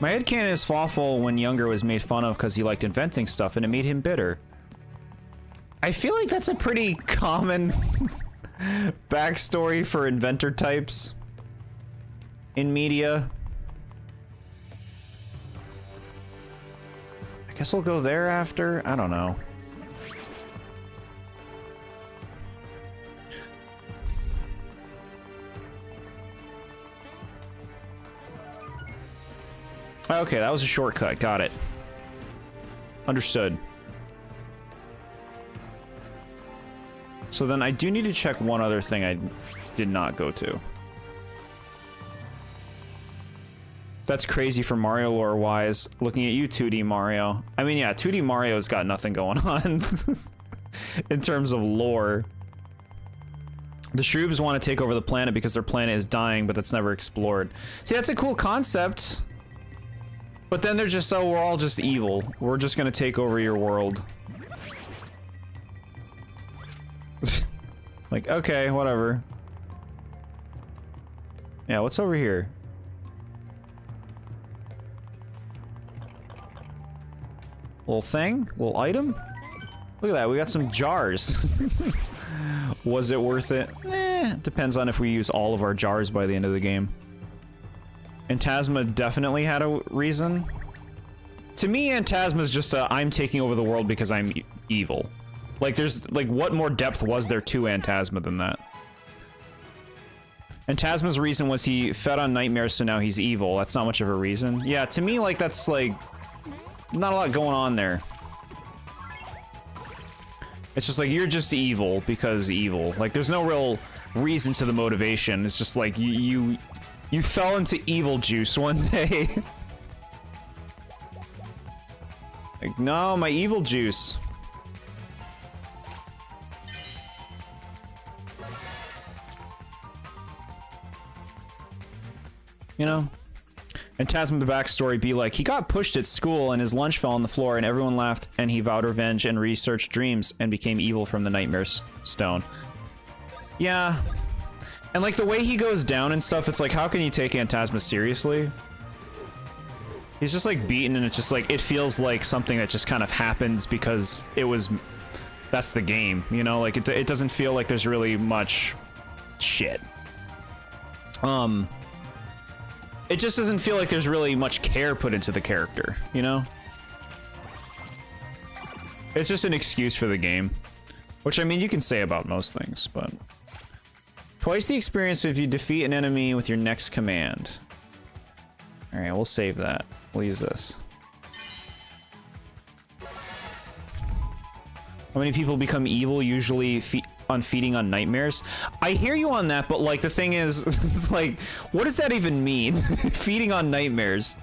My headcanon is Fawful when younger was made fun of because he liked inventing stuff and it made him bitter. I feel like that's a pretty common backstory for inventor types in media. I guess we'll go there after? I don't know. Okay, that was a shortcut. Got it. Understood. So then I do need to check one other thing I did not go to. That's crazy for Mario lore-wise, looking at you, 2D Mario. I mean, yeah, 2D Mario's got nothing going on in terms of lore. The Shroobs want to take over the planet because their planet is dying, but that's never explored. See, that's a cool concept. But then they're just, oh, we're all just evil. We're just gonna take over your world. Like, okay, whatever. Yeah, what's over here? Little thing? Little item? Look at that, we got some jars. Was it worth it? Eh, depends on if we use all of our jars by the end of the game. And Tasma definitely had a reason. To me, Phantasma's just a, I'm taking over the world because I'm evil. Like, there's, like, what more depth was there to Phantasma than that? Phantasma's reason was he fed on nightmares, so now he's evil. That's not much of a reason. Yeah, to me, like, that's, like, not a lot going on there. It's just like, you're just evil because evil. Like, there's no real reason to the motivation. It's just like, you fell into evil juice one day. Like, no, my evil juice. You know? Phantasma, the backstory be like, he got pushed at school and his lunch fell on the floor and everyone laughed and he vowed revenge and researched dreams and became evil from the nightmare stone. Yeah. And like the way he goes down and stuff, it's like, how can you take Phantasma seriously? He's just like beaten and it's just like, it feels like something that just kind of happens because it was, that's the game, you know? Like it doesn't feel like there's really much shit. It just doesn't feel like there's really much care put into the character, you know? It's just an excuse for the game. Which, I mean, you can say about most things, but... Twice the experience if you defeat an enemy with your next command. Alright, we'll save that. We'll use this. How many people become evil usually on feeding on nightmares? I hear you on that, but like the thing is, it's like, what does that even mean? Feeding on nightmares.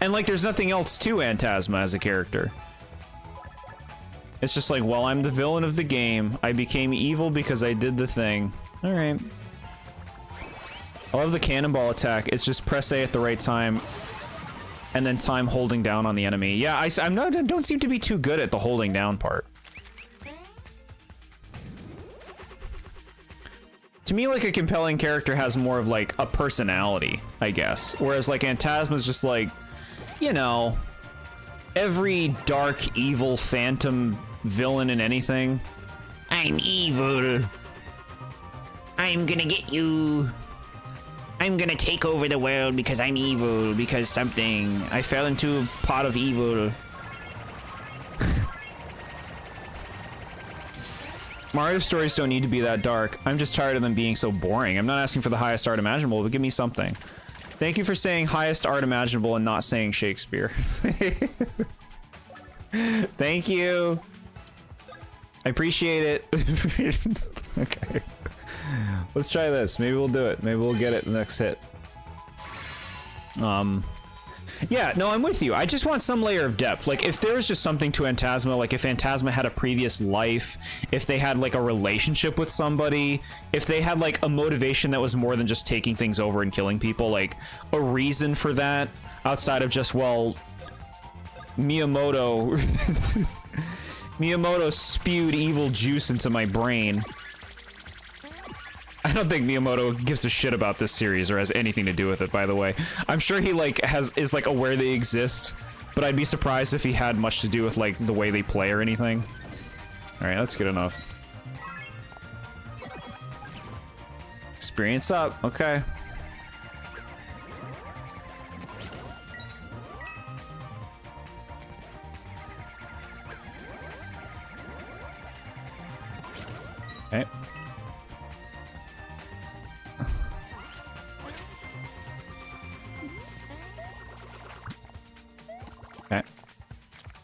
And like there's nothing else to Phantasma as a character. It's just like, well, I'm the villain of the game. I became evil because I did the thing. Alright. I love the cannonball attack. It's just press A at the right time. And then time holding down on the enemy. Yeah, I don't seem to be too good at the holding down part. To me, like, a compelling character has more of, like, a personality, I guess. Whereas, like, Phantasma's just, like, you know, every dark, evil, phantom villain in anything. I'm evil. I'm gonna get you. I'm gonna take over the world because I'm evil, because something. I fell into a pot of evil. Mario stories don't need to be that dark. I'm just tired of them being so boring. I'm not asking for the highest art imaginable, but give me something. Thank you for saying highest art imaginable and not saying Shakespeare. Thank you. I appreciate it. Okay. Let's try this. Maybe we'll do it. Maybe we'll get it the next hit. Yeah, no, I'm with you. I just want some layer of depth. Like, if there was just something to Phantasma, like if Phantasma had a previous life, if they had, like, a relationship with somebody, if they had, like, a motivation that was more than just taking things over and killing people, like, a reason for that, outside of just, well, Miyamoto... Miyamoto spewed evil juice into my brain. I don't think Miyamoto gives a shit about this series or has anything to do with it, by the way. I'm sure he, like, is, like, aware they exist, but I'd be surprised if he had much to do with, like, the way they play or anything. Alright, that's good enough. Experience up, okay. Okay. Okay.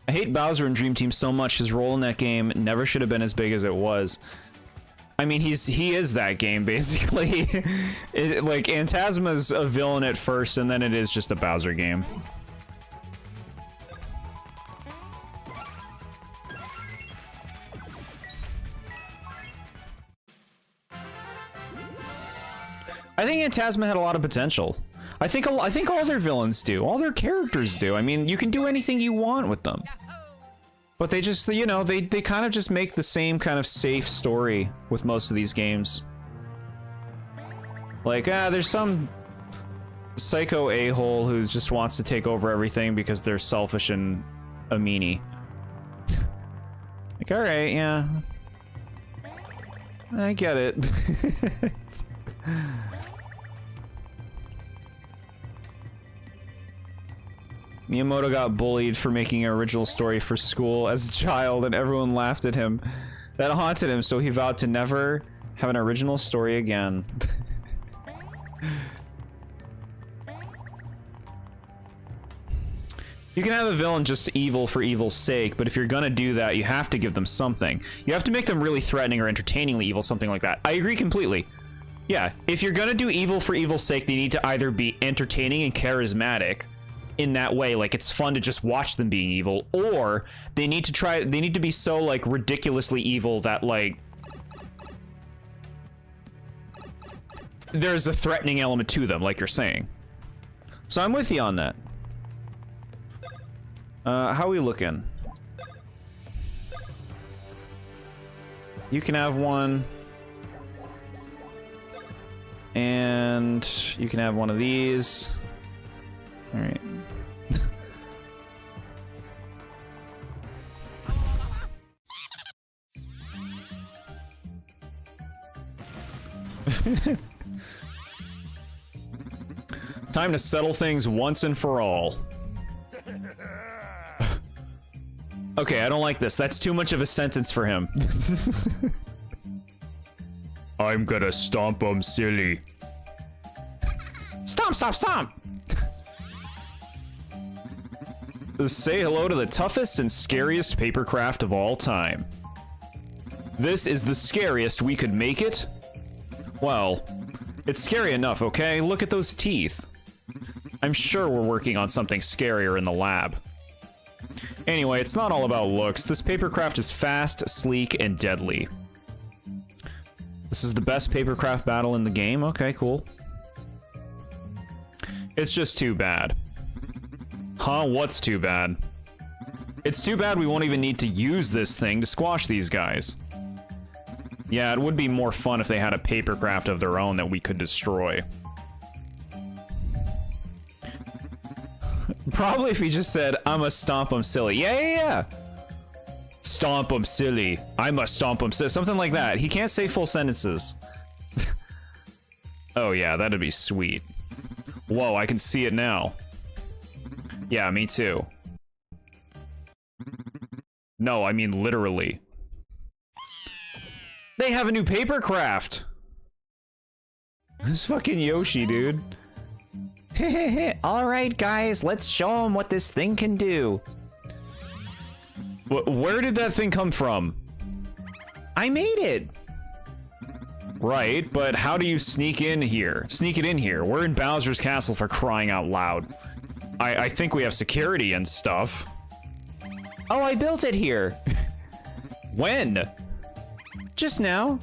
I hate Bowser in Dream Team so much. His role in that game never should have been as big as it was. I mean, he is that game, basically. Like, Phantasma's a villain at first, and then it is just a Bowser game. I think Phantasma had a lot of potential. I think all their villains do. All their characters do. I mean, you can do anything you want with them. But they just, you know, they kind of just make the same kind of safe story with most of these games. Like, there's some psycho a-hole who just wants to take over everything because they're selfish and a meanie. Like, alright, yeah. I get it. Miyamoto got bullied for making an original story for school as a child, and everyone laughed at him. That haunted him, so he vowed to never have an original story again. You can have a villain just evil for evil's sake, but if you're gonna do that, you have to give them something. You have to make them really threatening or entertainingly evil, something like that. I agree completely. Yeah, if you're gonna do evil for evil's sake, they need to either be entertaining and charismatic in that way, like it's fun to just watch them being evil, or they need to be so like ridiculously evil that like there's a threatening element to them, like you're saying. So I'm with you on that. How are we looking? You can have one. And you can have one of these. All right. Time to settle things once and for all. Okay, I don't like this. That's too much of a sentence for him. I'm gonna stomp 'em silly. Stomp, stomp, stomp! Say hello to the toughest and scariest papercraft of all time. This is the scariest we could make it? Well, it's scary enough, okay? Look at those teeth. I'm sure we're working on something scarier in the lab. Anyway, it's not all about looks. This papercraft is fast, sleek, and deadly. This is the best papercraft battle in the game? Okay, cool. It's just too bad. Huh? What's too bad? It's too bad we won't even need to use this thing to squash these guys. Yeah, it would be more fun if they had a papercraft of their own that we could destroy. Probably if he just said, I'ma stomp 'em silly. Yeah. Stomp 'em silly. I must stomp 'em silly. Something like that. He can't say full sentences. Oh yeah, that'd be sweet. Whoa, I can see it now. Yeah, me too. No, I mean literally. They have a new papercraft! This fucking Yoshi, dude. Alright guys, let's show them what this thing can do. Where did that thing come from? I made it! Right, but how do you sneak in here? Sneak it in here. We're in Bowser's castle, for crying out loud. I think we have security and stuff. Oh, I built it here. When? Just now.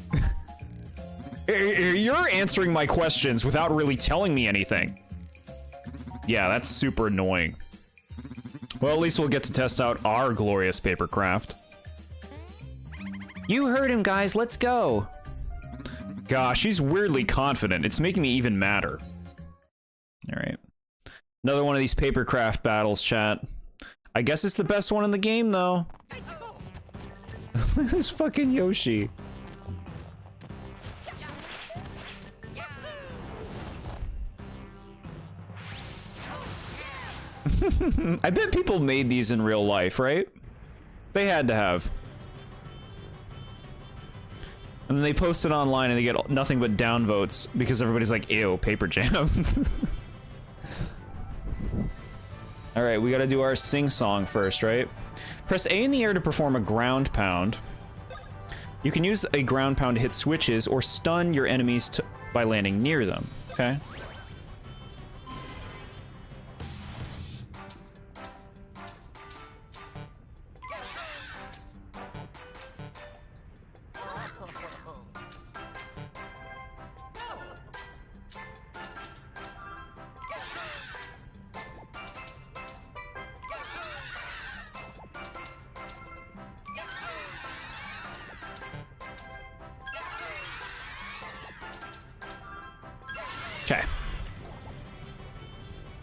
You're answering my questions without really telling me anything. Yeah, that's super annoying. Well, at least we'll get to test out our glorious papercraft. You heard him, guys. Let's go. Gosh, he's weirdly confident. It's making me even madder. Alright. Another one of these papercraft battles, chat. I guess it's the best one in the game, though. This fucking Yoshi. I bet people made these in real life, right? They had to have. And then they post it online and they get nothing but downvotes because everybody's like, ew, paper jam. Alright, we gotta do our sing-song first, right? Press A in the air to perform a ground pound. You can use a ground pound to hit switches or stun your enemies by landing near them, okay?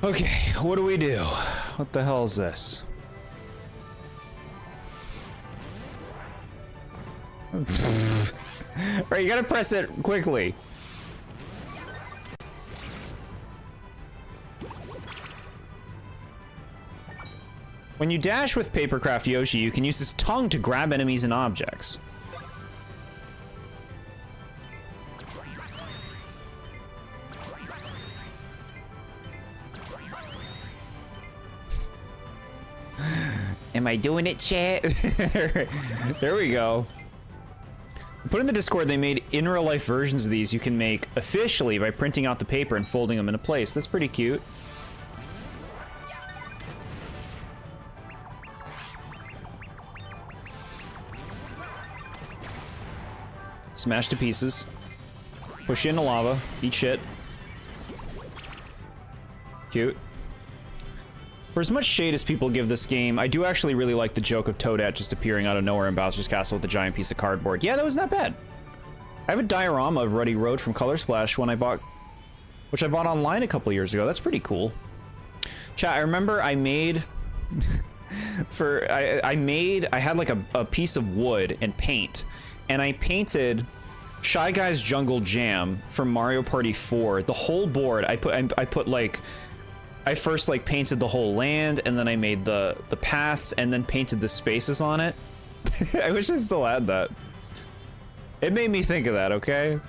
Okay, what do we do? What the hell is this? Right, you gotta press it quickly. When you dash with Papercraft Yoshi, you can use his tongue to grab enemies and objects. Am I doing it, chat? There we go. Put in the Discord, they made in real life versions of these you can make officially by printing out the paper and folding them into place. That's pretty cute. Smash to pieces. Push you into lava. Eat shit. Cute. For as much shade as people give this game, I do actually really like the joke of Toadette just appearing out of nowhere in Bowser's Castle with a giant piece of cardboard. Yeah, that was not bad. I have a diorama of Ruddy Road from Color Splash which I bought online a couple years ago. That's pretty cool. Chat, I remember I made I had like a piece of wood and paint, and I painted Shy Guy's Jungle Jam from Mario Party 4. The whole board, I put like, I first like painted the whole land, and then I made the paths, and then painted the spaces on it. I wish I still had that. It made me think of that, okay?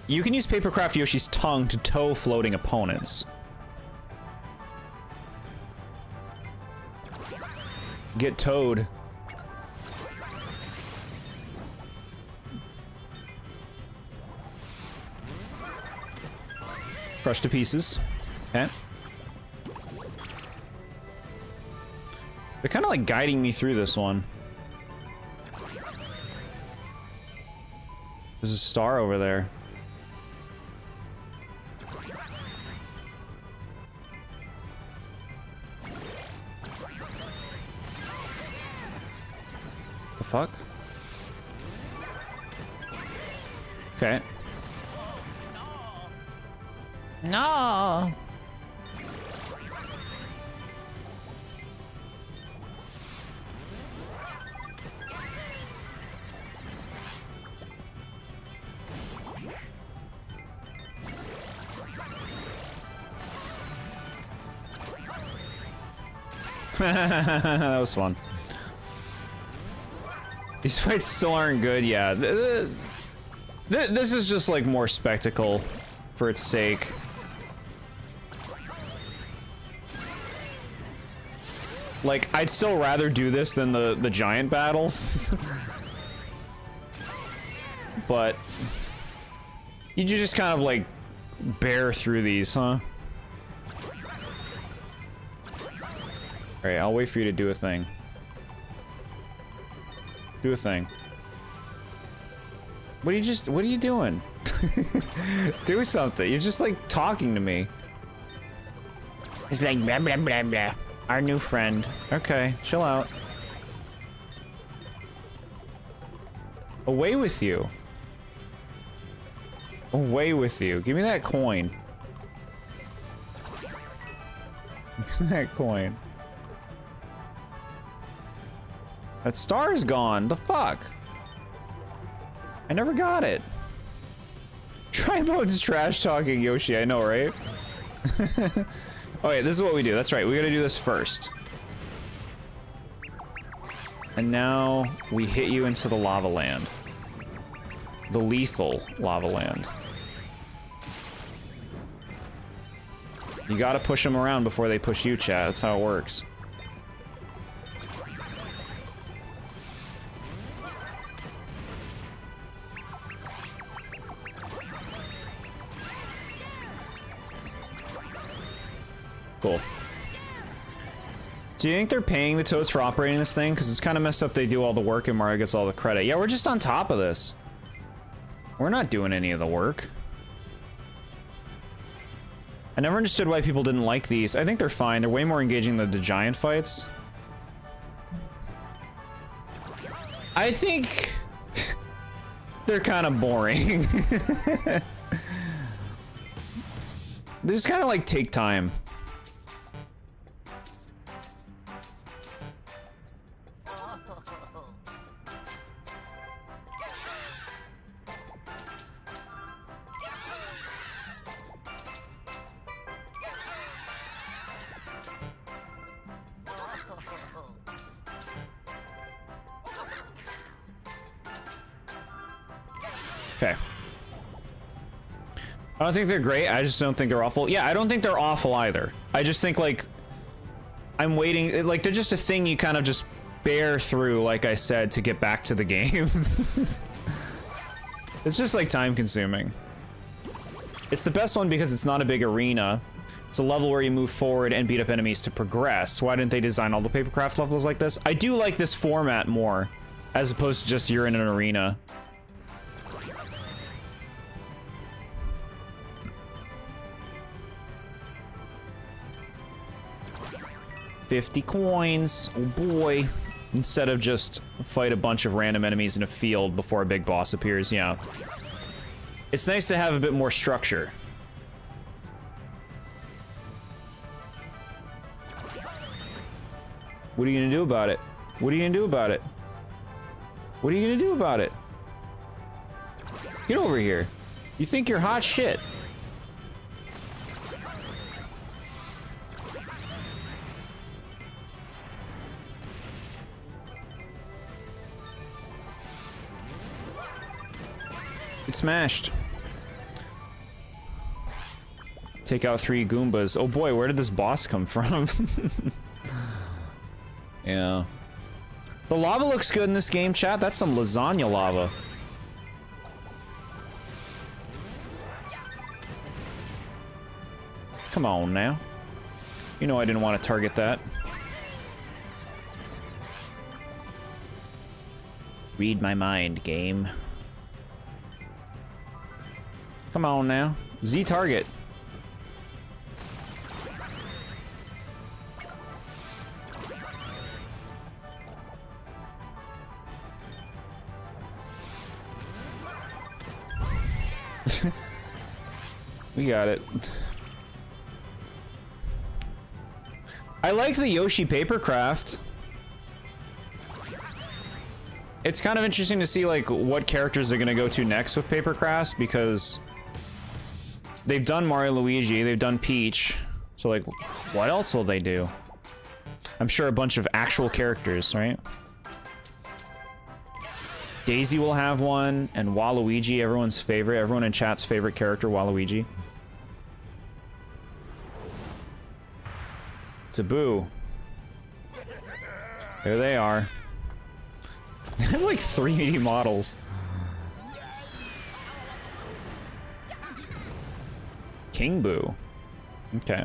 You can use Papercraft Yoshi's tongue to tow floating opponents. Get towed. Crushed to pieces. Okay. They're kind of like guiding me through this one. There's a star over there. The fuck? Okay. No. That was fun. These fights still aren't good, yeah. This is just like more spectacle for its sake. Like, I'd still rather do this than the giant battles. But you just kind of like bear through these, huh? Alright, I'll wait for you to do a thing. Do a thing. What are you doing? Do something. You're just like talking to me. It's like blah blah blah blah. Our new friend. Okay, chill out. Away with you. Away with you. Give me that coin. Give me that coin. That star's gone. The fuck? I never got it. Try mode's trash talking Yoshi. I know, right? Oh, wait, this is what we do. That's right. We gotta do this first. And now we hit you into the lava land. The lethal lava land. You gotta push them around before they push you, chat. That's how it works. Cool. Do you think they're paying the Toads for operating this thing? Because it's kind of messed up they do all the work and Mario gets all the credit. Yeah, we're just on top of this. We're not doing any of the work. I never understood why people didn't like these. I think they're fine. They're way more engaging than the giant fights. I think they're kind of boring. They just kind of like take time. Okay. I don't think they're great. I just don't think they're awful. Yeah, I don't think they're awful either. I just think, like, I'm waiting. Like, they're just a thing you kind of just bear through, like I said, to get back to the game. It's just, like, time consuming. It's the best one because it's not a big arena. It's a level where you move forward and beat up enemies to progress. Why didn't they design all the Papercraft levels like this? I do like this format more, as opposed to just you're in an arena. $50 coins. Oh boy. Instead of just fight a bunch of random enemies in a field before a big boss appears, yeah. It's nice to have a bit more structure. What are you gonna do about it? What are you gonna do about it? What are you gonna do about it? Get over here. You think you're hot shit. It's smashed. Take out 3 Goombas. Oh boy, where did this boss come from? Yeah. The lava looks good in this game, chat. That's some lasagna lava. Come on now. You know I didn't want to target that. Read my mind, game. Come on now. Z target. We got it. I like the Yoshi Papercraft. It's kind of interesting to see, like, what characters they're gonna go to next with Papercrafts, because they've done Mario Luigi, they've done Peach, so, like, what else will they do? I'm sure a bunch of actual characters, right? Daisy will have one, and Waluigi, everyone's favorite, everyone in chat's favorite character, Waluigi. Taboo. There they are. They have like 3 models. King Boo. Okay.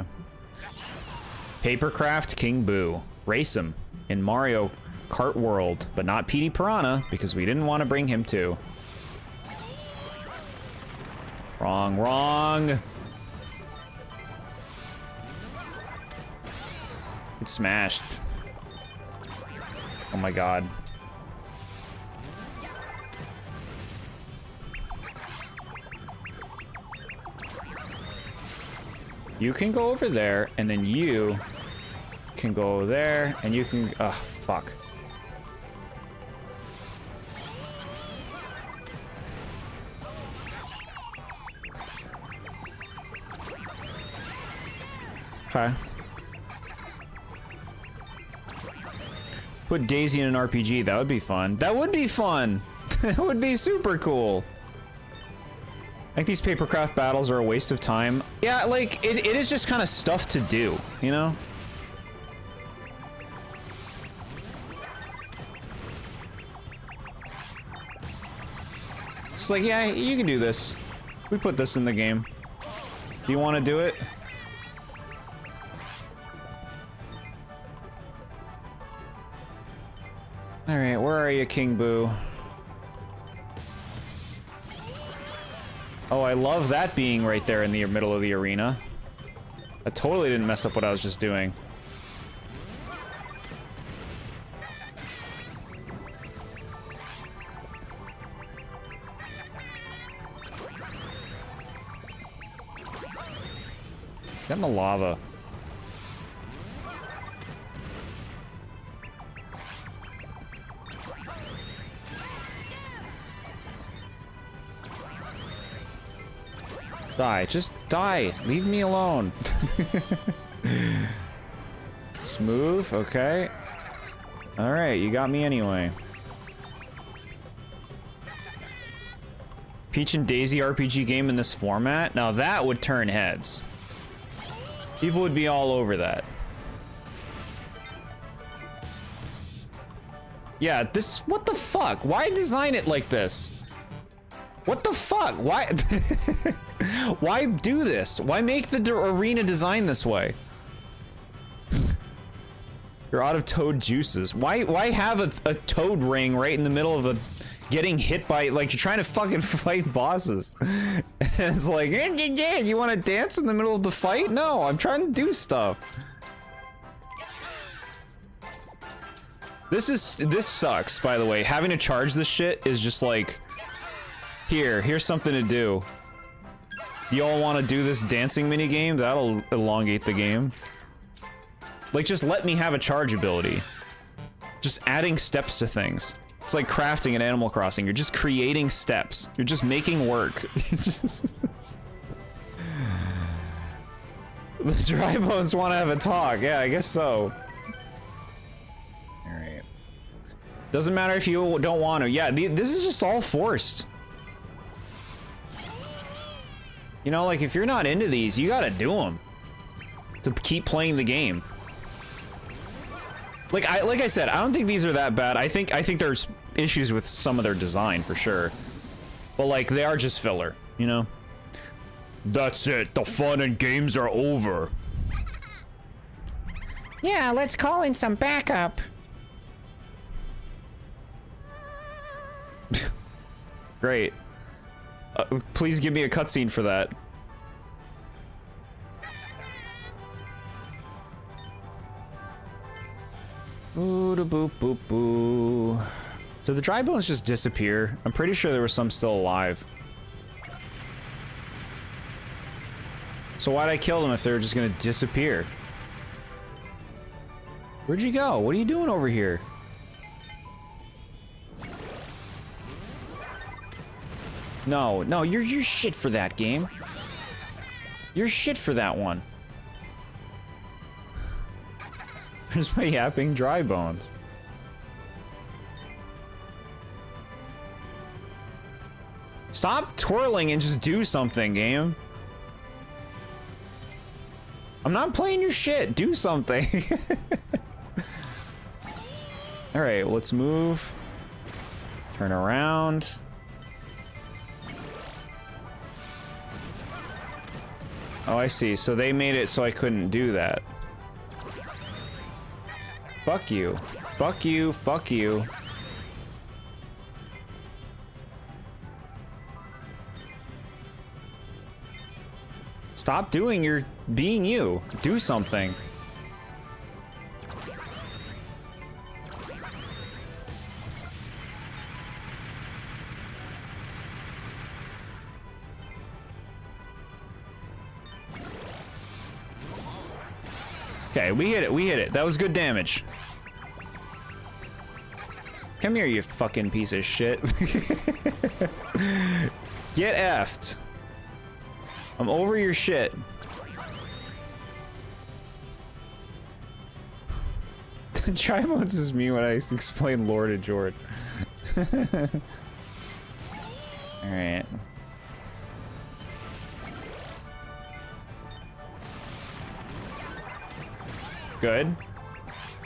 Papercraft King Boo. Race him in Mario Kart World, but not Petey Piranha, because we didn't want to bring him too. Wrong, wrong. It's smashed. Oh my god. You can go over there, and then you can go there, and you can... Ugh, fuck. Okay. Put Daisy in an RPG, that would be fun. That would be fun! That would be super cool! I think these Papercraft battles are a waste of time. Yeah, like, it is just kind of stuff to do, you know? It's like, yeah, you can do this. We put this in the game. Do you want to do it? Alright, where are you, King Boo? Oh, I love that being right there in the middle of the arena. I totally didn't mess up what I was just doing. Get in the lava. Die. Just die. Leave me alone. Smooth. Okay. Alright, you got me anyway. Peach and Daisy RPG game in this format? Now that would turn heads. People would be all over that. Yeah, this, what the fuck? Why design it like this? What the fuck? Why? Why do this? Why make the arena design this way? You're out of toad juices. Why have a toad ring right in the middle of a getting hit by, like, you're trying to fucking fight bosses. And it's like, yeah, you want to dance in the middle of the fight? No, I'm trying to do stuff. This sucks, by the way. Having to charge this shit is just like, here's something to do. Y'all want to do this dancing mini game? That'll elongate the game. Like, just let me have a charge ability. Just adding steps to things. It's like crafting in Animal Crossing. You're just creating steps. You're just making work. The dry bones want to have a talk. Yeah, I guess so. Alright. Doesn't matter if you don't want to. Yeah, this is just all forced. You know, like, if you're not into these, you gotta do them. To keep playing the game. Like I said, I don't think these are that bad. I think there's issues with some of their design for sure. But like, they are just filler, you know? That's it. The fun and games are over. Yeah, let's call in some backup. Great. Please give me a cutscene for that. Ooh, da boop boop boo. Did the dry bones just disappear? I'm pretty sure there was some still alive. So why'd I kill them if they were just gonna disappear? Where'd you go? What are you doing over here? No, you're shit for that game. You're shit for that one. Where's my yapping dry bones? Stop twirling and just do something, game. I'm not playing your shit. Do something. Alright, let's move. Turn around. Oh, I see. So they made it so I couldn't do that. Fuck you. Fuck you. Fuck you. Stop doing your being you. Do something. Okay, we hit it. We hit it. That was good damage. Come here, you fucking piece of shit. Get effed. I'm over your shit. Tri-Modes is me when I explain TheBoredJord. Alright. Good.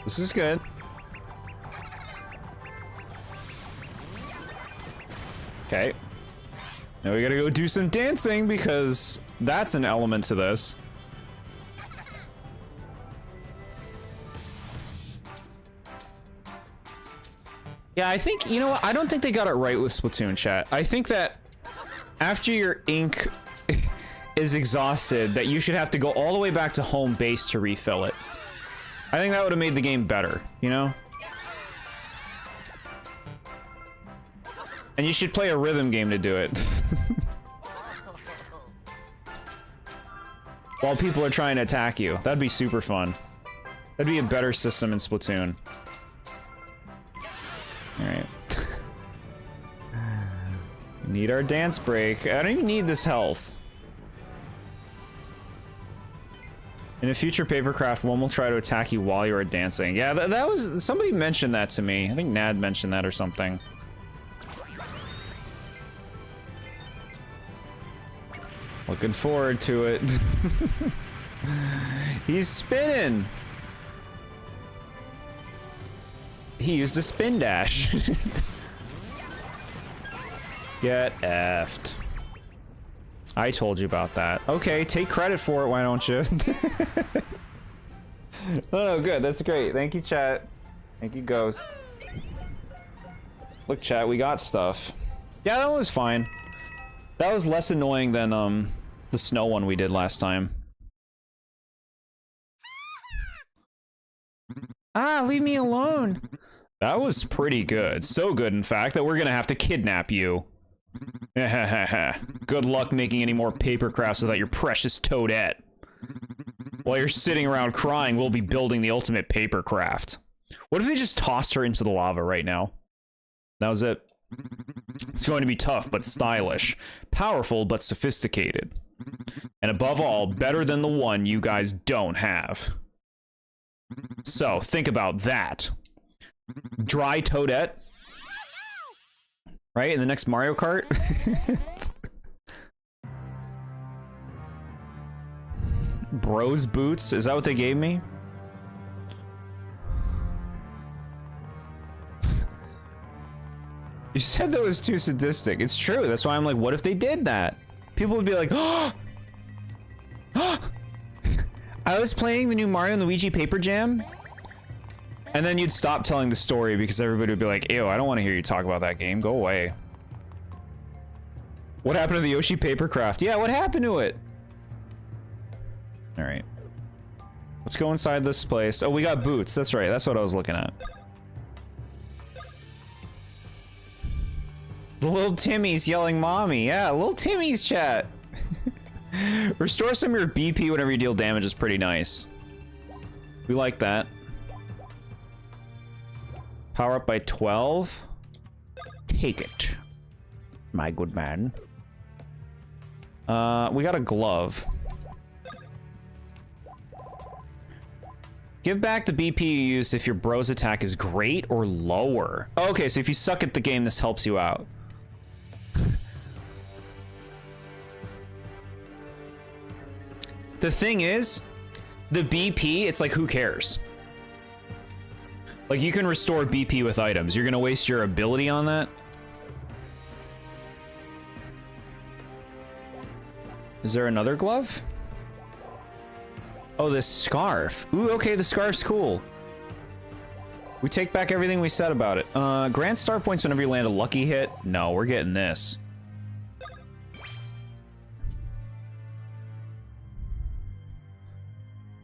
This is good. Okay. Now we gotta go do some dancing because that's an element to this. Yeah, I think, you know what? I don't think they got it right with Splatoon, chat. I think that after your ink is exhausted, that you should have to go all the way back to home base to refill it. I think that would have made the game better, you know? And you should play a rhythm game to do it. While people are trying to attack you. That'd be super fun. That'd be a better system in Splatoon. Alright. Need our dance break. I don't even need this health. In a future papercraft, one will try to attack you while you are dancing. Yeah, that was... Somebody mentioned that to me. I think Nad mentioned that or something. Looking forward to it. He's spinning. He used a spin dash. Get effed. I told you about that. Okay, take credit for it, why don't you? Oh, good. That's great. Thank you, chat. Thank you, Ghost. Look, chat, we got stuff. Yeah, that was fine. That was less annoying than, the snow one we did last time. Ah, leave me alone. That was pretty good. So good, in fact, that we're gonna have to kidnap you. Good luck making any more paper crafts without your precious Toadette. While you're sitting around crying, we'll be building the ultimate paper craft. What if they just tossed her into the lava right now? That was it. It's going to be tough but stylish, powerful but sophisticated, and above all, better than the one you guys don't have. So, think about that. Dry Toadette? Right, in the next Mario Kart? Bros boots? Is that what they gave me? You said that was too sadistic. It's true. That's why I'm like, what if they did that? People would be like, oh! I was playing the new Mario and Luigi Paper Jam. And then you'd stop telling the story because everybody would be like, ew, I don't want to hear you talk about that game. Go away. What happened to the Yoshi Papercraft? Yeah, what happened to it? Alright. Let's go inside this place. Oh, we got boots. That's right. That's what I was looking at. The little Timmy's yelling mommy. Yeah, little Timmy's chat. Restore some of your BP whenever you deal damage is pretty nice. We like that. Power up by 12. Take it, my good man. We got a glove. Give back the BP you used if your bro's attack is great or lower. Okay, so if you suck at the game, this helps you out. The thing is, the BP, it's like, who cares? Like, you can restore BP with items. You're gonna waste your ability on that? Is there another glove? Oh, this scarf. Ooh, okay, the scarf's cool. We take back everything we said about it. Grant star points whenever you land a lucky hit. No, we're getting this.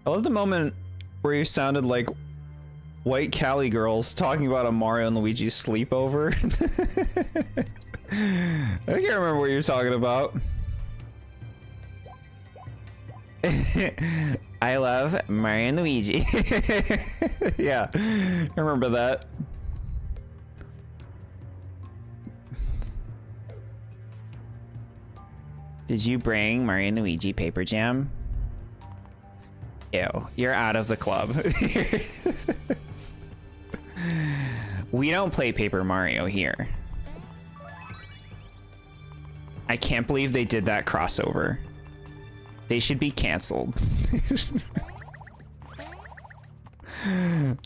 I love the moment where you sounded like white Cali girls talking about a Mario and Luigi sleepover. I can't remember what you're talking about. I love Mario and Luigi. Yeah, I remember that. Did you bring Mario and Luigi Paper Jam? Ew, you're out of the club. We don't play Paper Mario here. I can't believe they did that crossover. They should be canceled.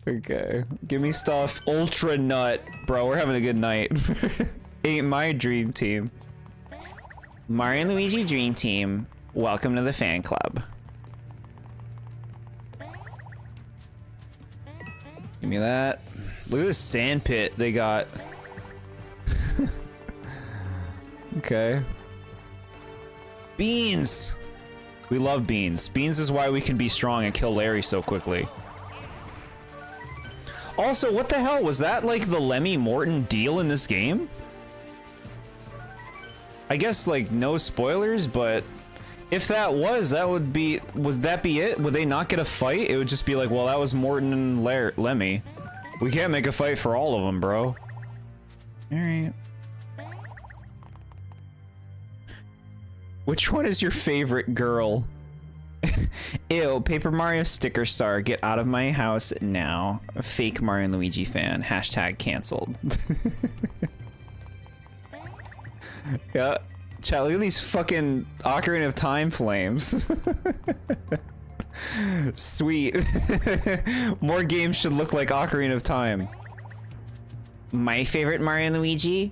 Okay, give me stuff. Ultra Nut. Bro, we're having a good night. Ain't my dream team. Mario and Luigi Dream Team, welcome to the fan club. Give me that. Look at this sand pit they got. Okay. Beans! We love beans. Beans is why we can be strong and kill Larry so quickly. Also, what the hell? Was that like the Lemmy Morton deal in this game? I guess like no spoilers, but if that was, that would be, would that be it? Would they not get a fight? It would just be like, well, that was Morton and Lemmy. We can't make a fight for all of them, bro. Alright. Which one is your favorite girl? Ew, Paper Mario sticker star. Get out of my house now. A fake Mario and Luigi fan. Hashtag canceled. Yeah, Chat, look at these fucking Ocarina of Time flames. Sweet. More games should look like Ocarina of Time. My favorite Mario and Luigi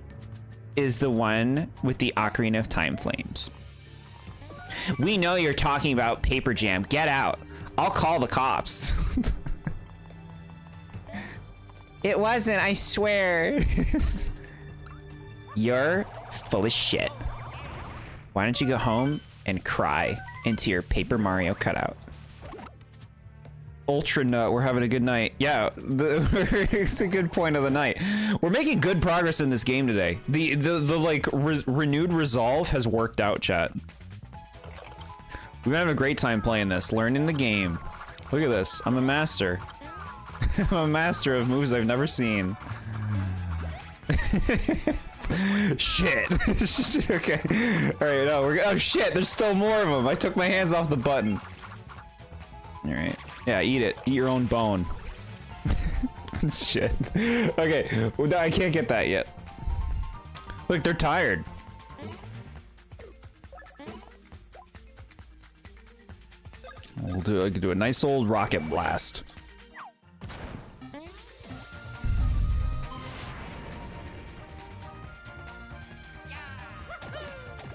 is the one with the Ocarina of Time flames. We know you're talking about Paper Jam. Get out. I'll call the cops. It wasn't, I swear. You're full of shit. Why don't you go home and cry into your Paper Mario cutout? Ultra Nut, we're having a good night. Yeah, it's a good point of the night. We're making good progress in this game today. The like renewed resolve has worked out, chat. We've been having a great time playing this, learning the game. Look at this, I'm a master. I'm a master of moves I've never seen. Shit. Okay. All right, no, oh shit, there's still more of them. I took my hands off the button. All right. Yeah, eat it. Eat your own bone. Shit. Okay, well, no, I can't get that yet. Look, they're tired. I could do a nice old rocket blast.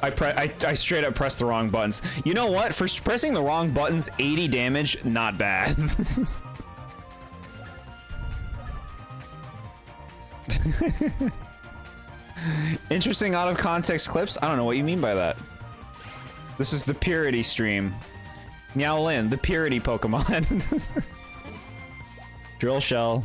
I straight up pressed the wrong buttons. You know what? For pressing the wrong buttons, 80 damage, not bad. Interesting out of context clips? I don't know what you mean by that. This is the Purity stream. Meowlin, the Purity Pokemon. Drill Shell.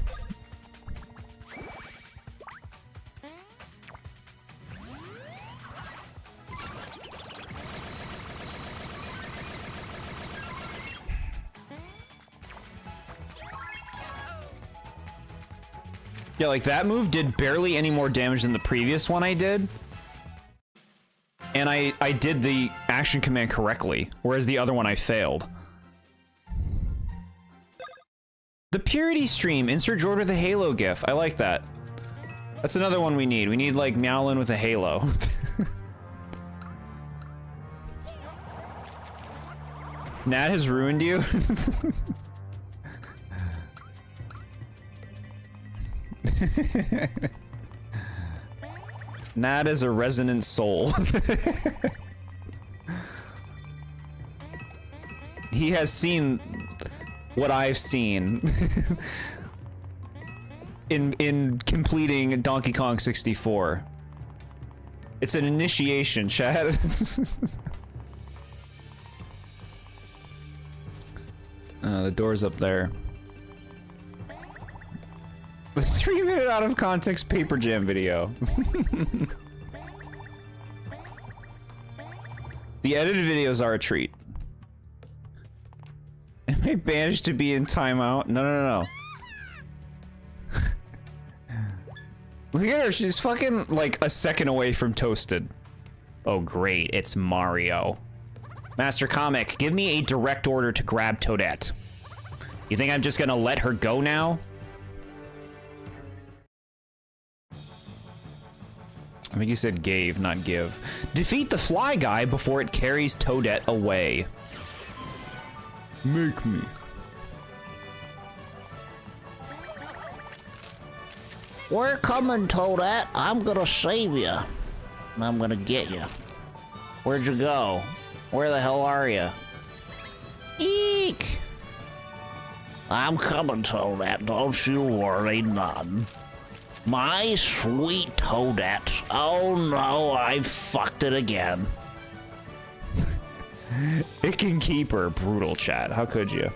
Yeah, like that move did barely any more damage than the previous one I did. And I did the action command correctly, whereas the other one I failed. The Purity stream, insert Jord with a Halo gif. I like that. That's another one we need. We need like Meowlin with a Halo. Nat has ruined you. Nat is a resonant soul. He has seen what I've seen in completing Donkey Kong 64. It's an initiation, chat. The door's up there. The 3-minute out of context Paper Jam video. The edited videos are a treat. Am I banished to be in timeout? No. Look at her, she's fucking like a second away from toasted. Oh great, it's Mario. Master Comic, give me a direct order to grab Toadette. You think I'm just gonna let her go now? I think you said gave, not give. Defeat the fly guy before it carries Toadette away. Make me. We're coming, Toadette. I'm gonna save you. I'm gonna get you. Where'd you go? Where the hell are you? Eek! I'm coming, Toadette. Don't you worry none. My sweet Toadette. Oh no, I fucked it again. It can keep her. Brutal, chat. How could you?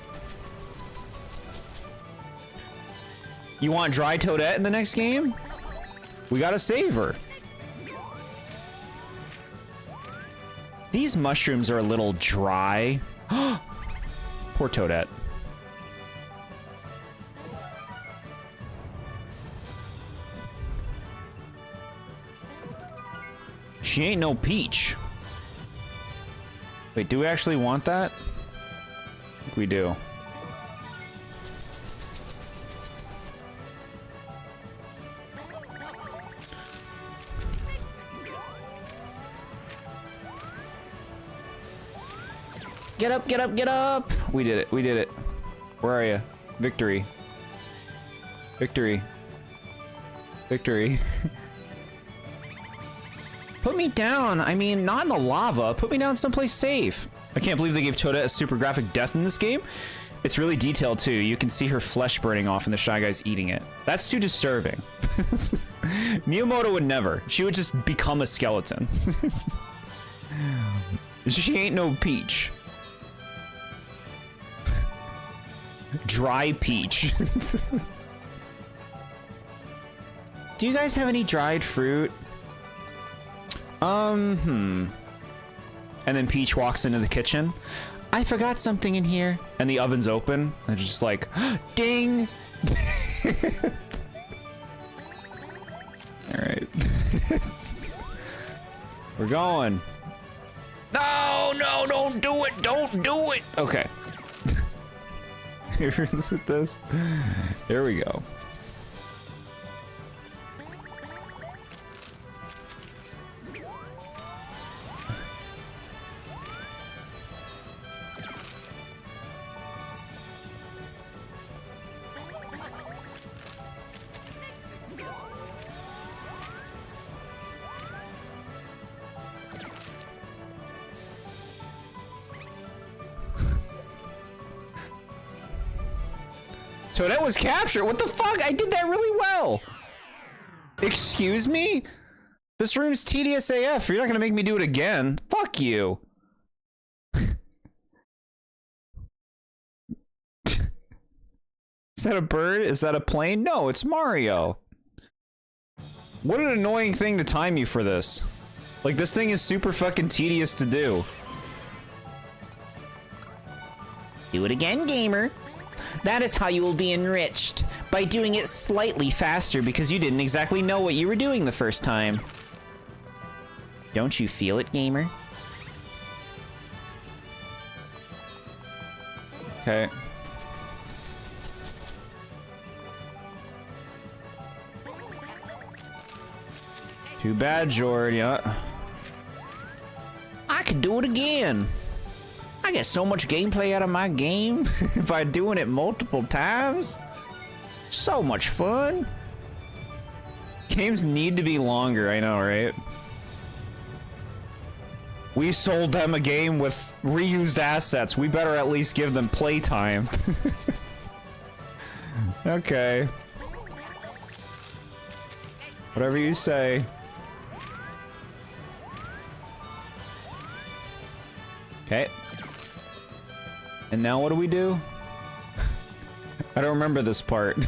You want dry Toadette in the next game? We gotta save her. These mushrooms are a little dry. Poor Toadette. She ain't no Peach. Wait, do we actually want that? I think we do. Get up, get up, get up! We did it. We did it. Where are you? Victory. Victory. Victory. Put me down. I mean, not in the lava. Put me down someplace safe. I can't believe they gave Toadette a super graphic death in this game. It's really detailed too. You can see her flesh burning off and the Shy Guy's eating it. That's too disturbing. Miyamoto would never. She would just become a skeleton. She ain't no Peach. Dry Peach. Do you guys have any dried fruit? And then Peach walks into the kitchen. I forgot something in here. And the oven's open. And it's just like, ding! Alright. We're going. No, no, don't do it! Don't do it! Okay. Here, listen at this. There we go. Toadette was captured. What the fuck? I did that really well. Excuse me? This room's tedious AF. You're not gonna make me do it again. Fuck you. Is that a bird? Is that a plane? No, it's Mario. What an annoying thing to time you for this. Like, this thing is super fucking tedious to do. Do it again, gamer. That is how you will be enriched, by doing it slightly faster because you didn't exactly know what you were doing the first time. Don't you feel it, gamer? Okay. Too bad, Jord, yeah. I could do it again. I get so much gameplay out of my game by doing it multiple times. So much fun. Games need to be longer, I know, right? We sold them a game with reused assets. We better at least give them playtime. Okay. Whatever you say. Okay. And now what do we do? I don't remember this part.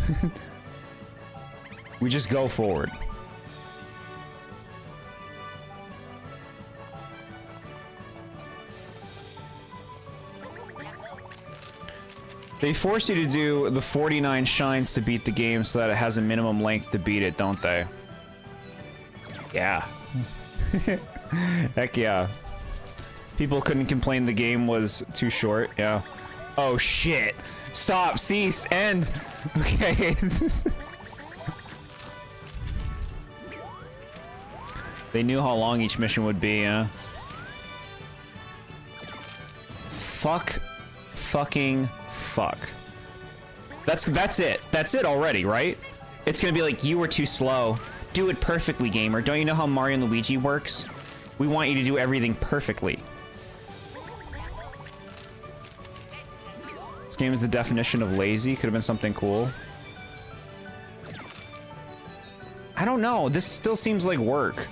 We just go forward. They force you to do the 49 shines to beat the game so that it has a minimum length to beat it, don't they? Yeah. Heck yeah. People couldn't complain the game was too short, yeah. Oh shit! Stop, cease, end! Okay. They knew how long each mission would be, yeah. Fuck. Fucking fuck. That's it. That's it already, right? It's gonna be like, you were too slow. Do it perfectly, gamer. Don't you know how Mario and Luigi works? We want you to do everything perfectly. This game is the definition of lazy. Could have been something cool. I don't know. This still seems like work.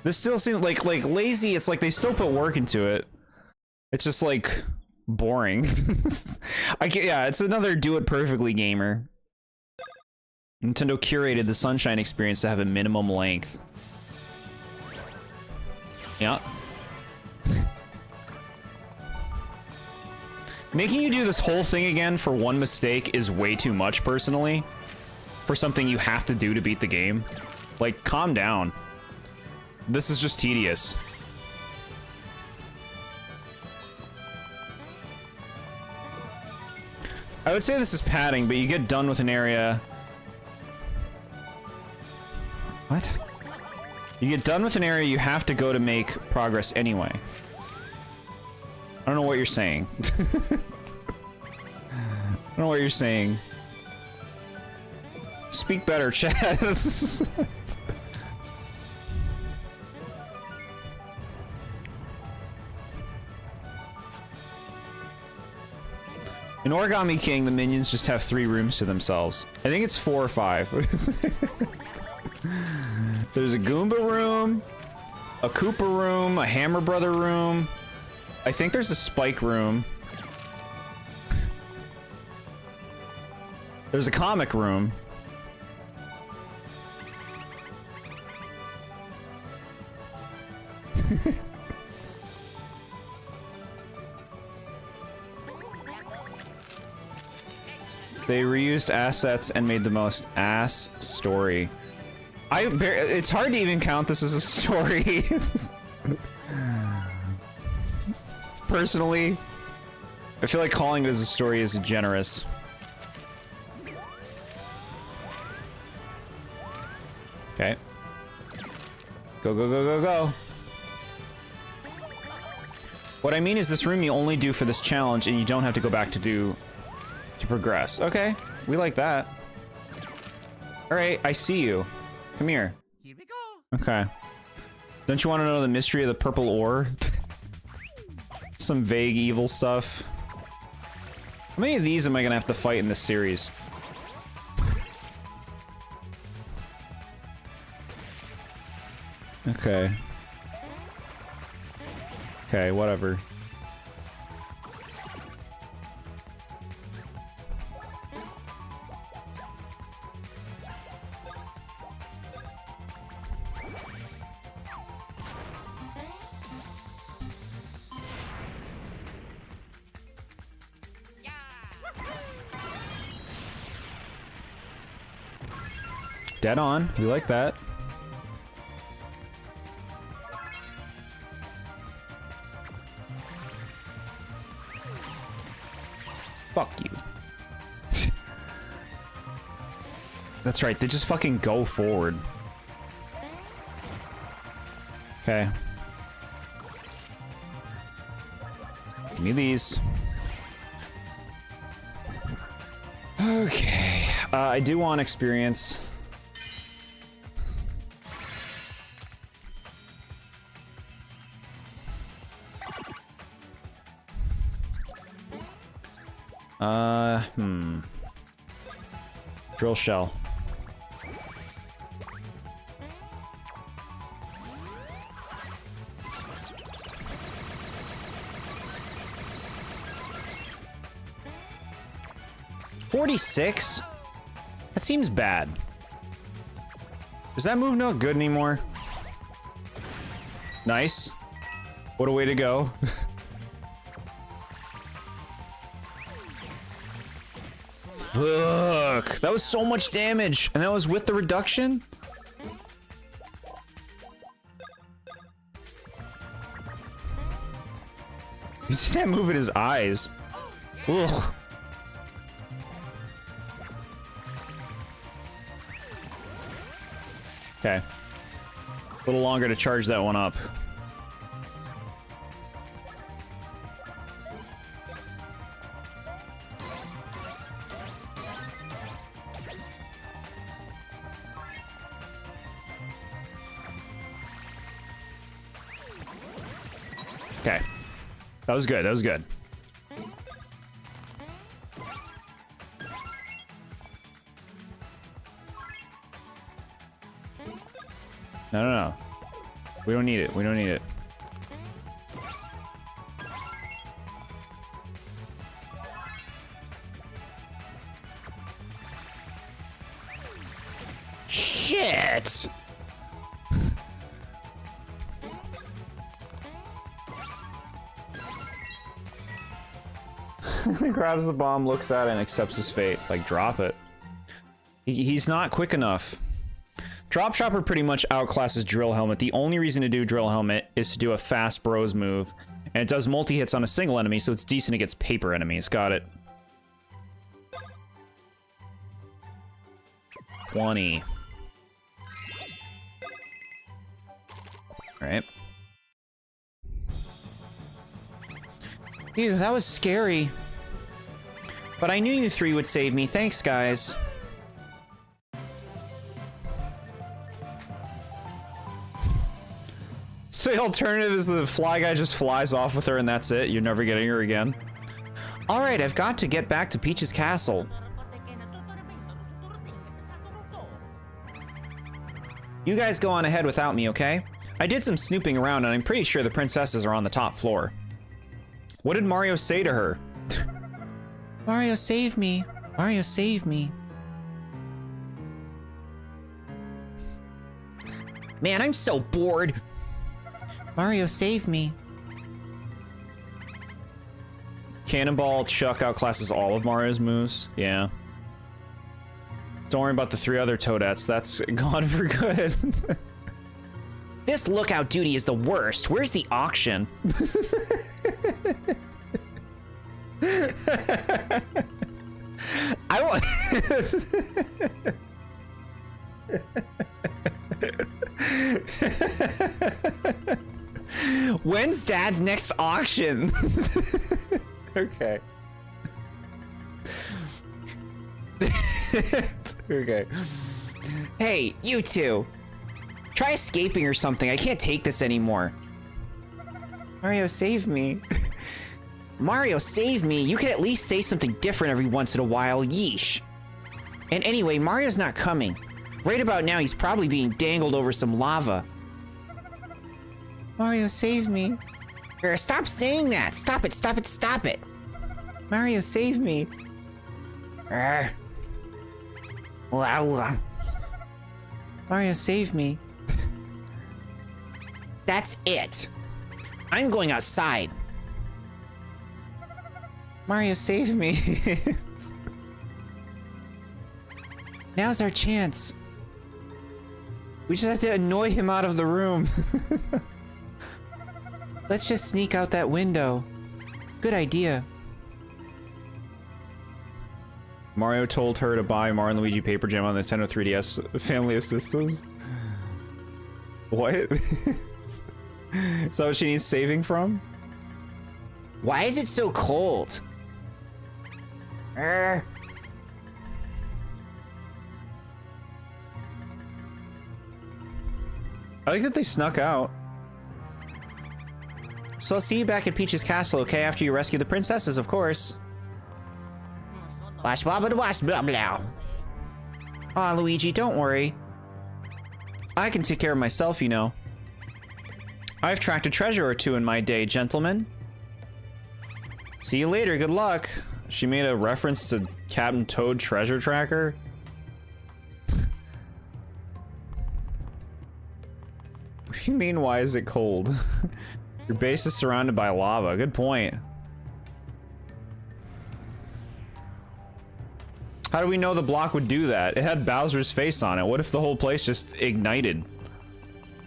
This still seems like lazy. It's like they still put work into it. It's just like boring. Yeah, it's another do it perfectly gamer. Nintendo curated the Sunshine experience to have a minimum length. Yeah. Making you do this whole thing again for one mistake is way too much, personally. For something you have to do to beat the game. Like, calm down. This is just tedious. I would say this is padding, but you get done with an area... What? You get done with an area, you have to go to make progress anyway. I don't know what you're saying. I don't know what you're saying. Speak better, chat. In Origami King, the minions just have 3 rooms to themselves. I think it's 4 or 5. There's a Goomba room, a Koopa room, a Hammer Brother room. I think there's a Spike room. There's a comic room. They reused assets and made the most ass story. It's hard to even count this as a story. Personally, I feel like calling it as a story is generous. Okay. Go, go, go, go, go. What I mean is this room you only do for this challenge and you don't have to go back to progress. Okay, we like that. Alright, I see you. Come here. Here we go. Okay. Don't you want to know the mystery of the purple ore? Some vague evil stuff. How many of these am I gonna have to fight in this series? Okay. Okay, whatever. Dead on. We like that. Fuck you. That's right, they just fucking go forward. Okay. Give me these. Okay. I do want experience. Drill shell. $46? That seems bad. Is that move not good anymore? Nice. What a way to go. Fuck. That was so much damage. And that was with the reduction? You see that move in his eyes. Ugh. Okay. A little longer to charge that one up. Okay. That was good. That was good. No, no, no. We don't need it. We don't need it. Shit! He grabs the bomb, looks at it, and accepts his fate. Like, drop it. He's not quick enough. Drop Chopper pretty much outclasses Drill Helmet. The only reason to do Drill Helmet is to do a fast bros move. And it does multi-hits on a single enemy, so it's decent against paper enemies. Got it. 20. Right. Ew, that was scary. But I knew you three would save me. Thanks, guys. So the alternative is the fly guy just flies off with her and that's it? You're never getting her again? Alright, I've got to get back to Peach's castle. You guys go on ahead without me, okay? I did some snooping around and I'm pretty sure the princesses are on the top floor. What did Mario say to her? Mario, save me. Mario, save me. Man, I'm so bored. Mario, save me. Cannonball Chuck outclasses all of Mario's moves. Yeah. Don't worry about the 3 other Toadettes. That's gone for good. This lookout duty is the worst. Where's the auction? I want. When's Dad's next auction? Okay. Okay. Hey, you two. Try escaping or something. I can't take this anymore. Mario, save me. Mario, save me. You can at least say something different every once in a while. Yeesh. And anyway, Mario's not coming. Right about now, he's probably being dangled over some lava. Mario, save me. Stop saying that. Stop it, stop it, stop it. Mario, save me. Mario, save me. That's it. I'm going outside. Mario, save me. Now's our chance. We just have to annoy him out of the room. Let's just sneak out that window. Good idea. Mario told her to buy Mario and Luigi Paper Jam on the Nintendo 3DS family of systems. What? Is that what she needs saving from? Why is it so cold? I like that they snuck out. So I'll see you back at Peach's castle, okay? After you rescue the princesses, of course. Wash, blah, blah, wash, blah, blah. Aw, Luigi, don't worry. I can take care of myself, you know. I've tracked a treasure or two in my day, gentlemen. See you later, good luck. She made a reference to Captain Toad Treasure Tracker. What do you mean, why is it cold? Your base is surrounded by lava. Good point. How do we know the block would do that? It had Bowser's face on it. What if the whole place just ignited?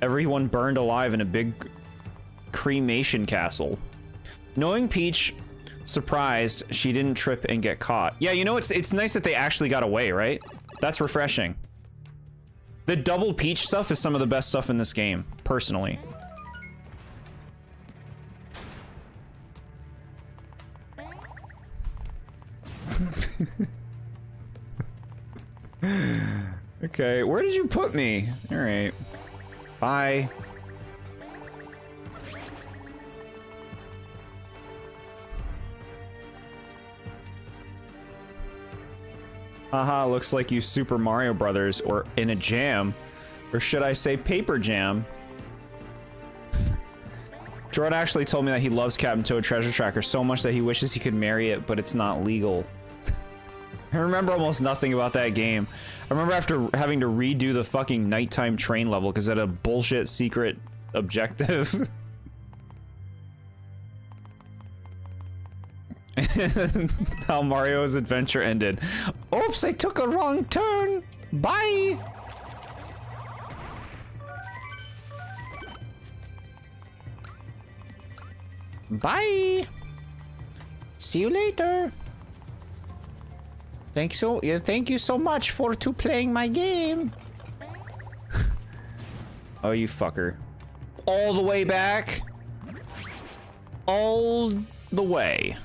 Everyone burned alive in a big cremation castle. Knowing Peach, surprised she didn't trip and get caught. Yeah, you know, it's nice that they actually got away, right? That's refreshing. The double Peach stuff is some of the best stuff in this game, personally. Okay, where did you put me? All right. Bye. Haha, looks like you Super Mario Brothers or in a jam. Or should I say paper jam? Jord actually told me that he loves Captain Toad Treasure Tracker so much that he wishes he could marry it, but it's not legal. I remember almost nothing about that game. I remember after having to redo the fucking nighttime train level because it had a bullshit secret objective. How Mario's adventure ended. Oops, I took a wrong turn. Bye. Bye. See you later. Thank you so much for playing my game. Oh, you fucker. all the way back. All the way.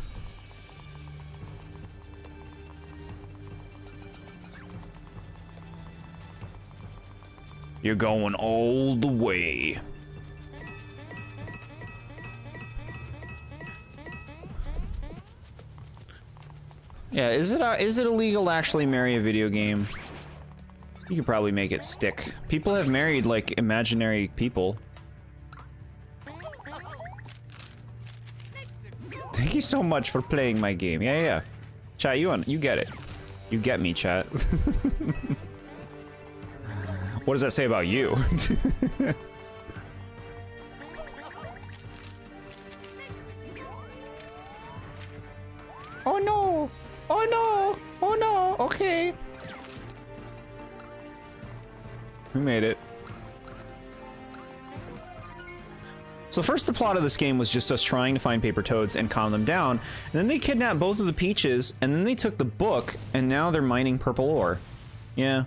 You're going all the way. Yeah, is it illegal to actually marry a video game? You could probably make it stick. People have married like imaginary people. Thank you so much for playing my game. Yeah, yeah. Chat, you get it. You get me, chat. What does that say about you? Oh no! Oh no! Oh no! Okay. We made it. So first the plot of this game was just us trying to find paper toads and calm them down, and then they kidnapped both of the peaches, and then they took the book, and now they're mining purple ore. Yeah.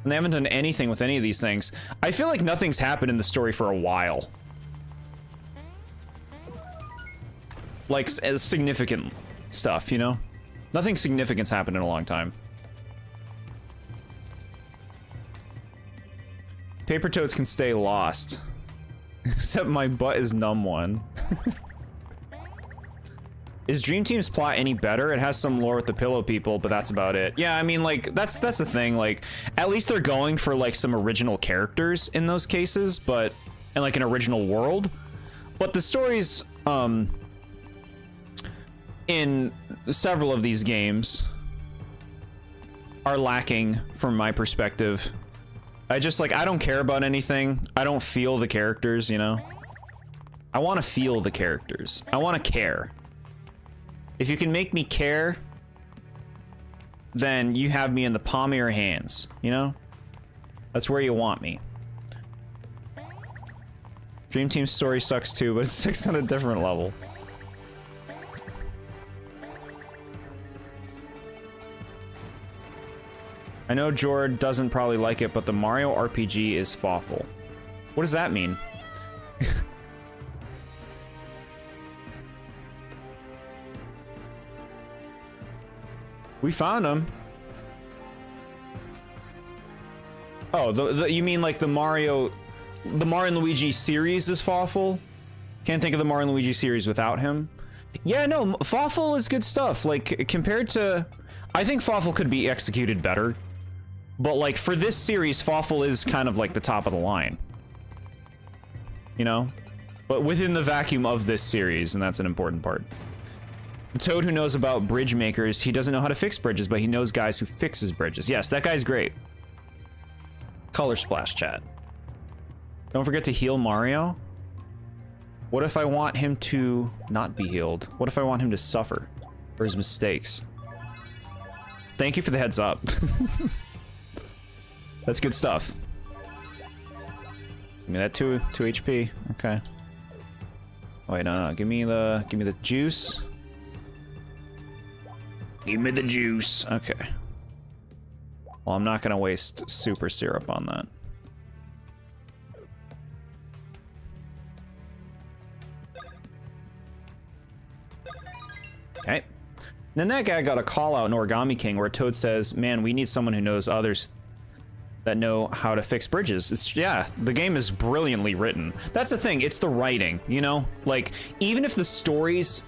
And they haven't done anything with any of these things. I feel like nothing's happened in the story for a while. Like, as significant stuff, you know? Nothing significant's happened in a long time. Paper toads can stay lost. Except my butt is numb one. Is Dream Team's plot any better? It has some lore with the pillow people, but that's about it. Yeah, I mean, like, that's the thing, like, at least they're going for, like, some original characters in those cases, but, and, like, an original world. But the stories, in several of these games are lacking from my perspective. I just, like, I don't care about anything. I don't feel the characters, you know? I want to feel the characters. I want to care. If you can make me care, then you have me in the palm of your hands, you know? That's where you want me. Dream Team's story sucks too, but it sucks on a different level. I know Jord doesn't probably like it, but the Mario RPG is awful. What does that mean? We found him. Oh, you mean like the Mario and Luigi series is awful? Can't think of the Mario and Luigi series without him. Yeah, no, Fawful is good stuff. Like, compared to... I think Fawful could be executed better. But, like, for this series, Fawful is kind of, like, the top of the line. You know? But within the vacuum of this series, and that's an important part. The Toad who knows about bridge makers, he doesn't know how to fix bridges, but he knows guys who fixes bridges. Yes, that guy's great. Color Splash chat. Don't forget to heal Mario. What if I want him to not be healed? What if I want him to suffer for his mistakes? Thank you for the heads up. That's good stuff. Give me that 2 HP. Okay. Oh, wait, no. Give me the juice. Give me the juice. Okay. Well, I'm not gonna waste super syrup on that. Okay. Then that guy got a call out in Origami King where Toad says, man, we need someone who knows others that know how to fix bridges. It's, yeah, the game is brilliantly written. That's the thing, it's the writing, you know? Like, even if the stories,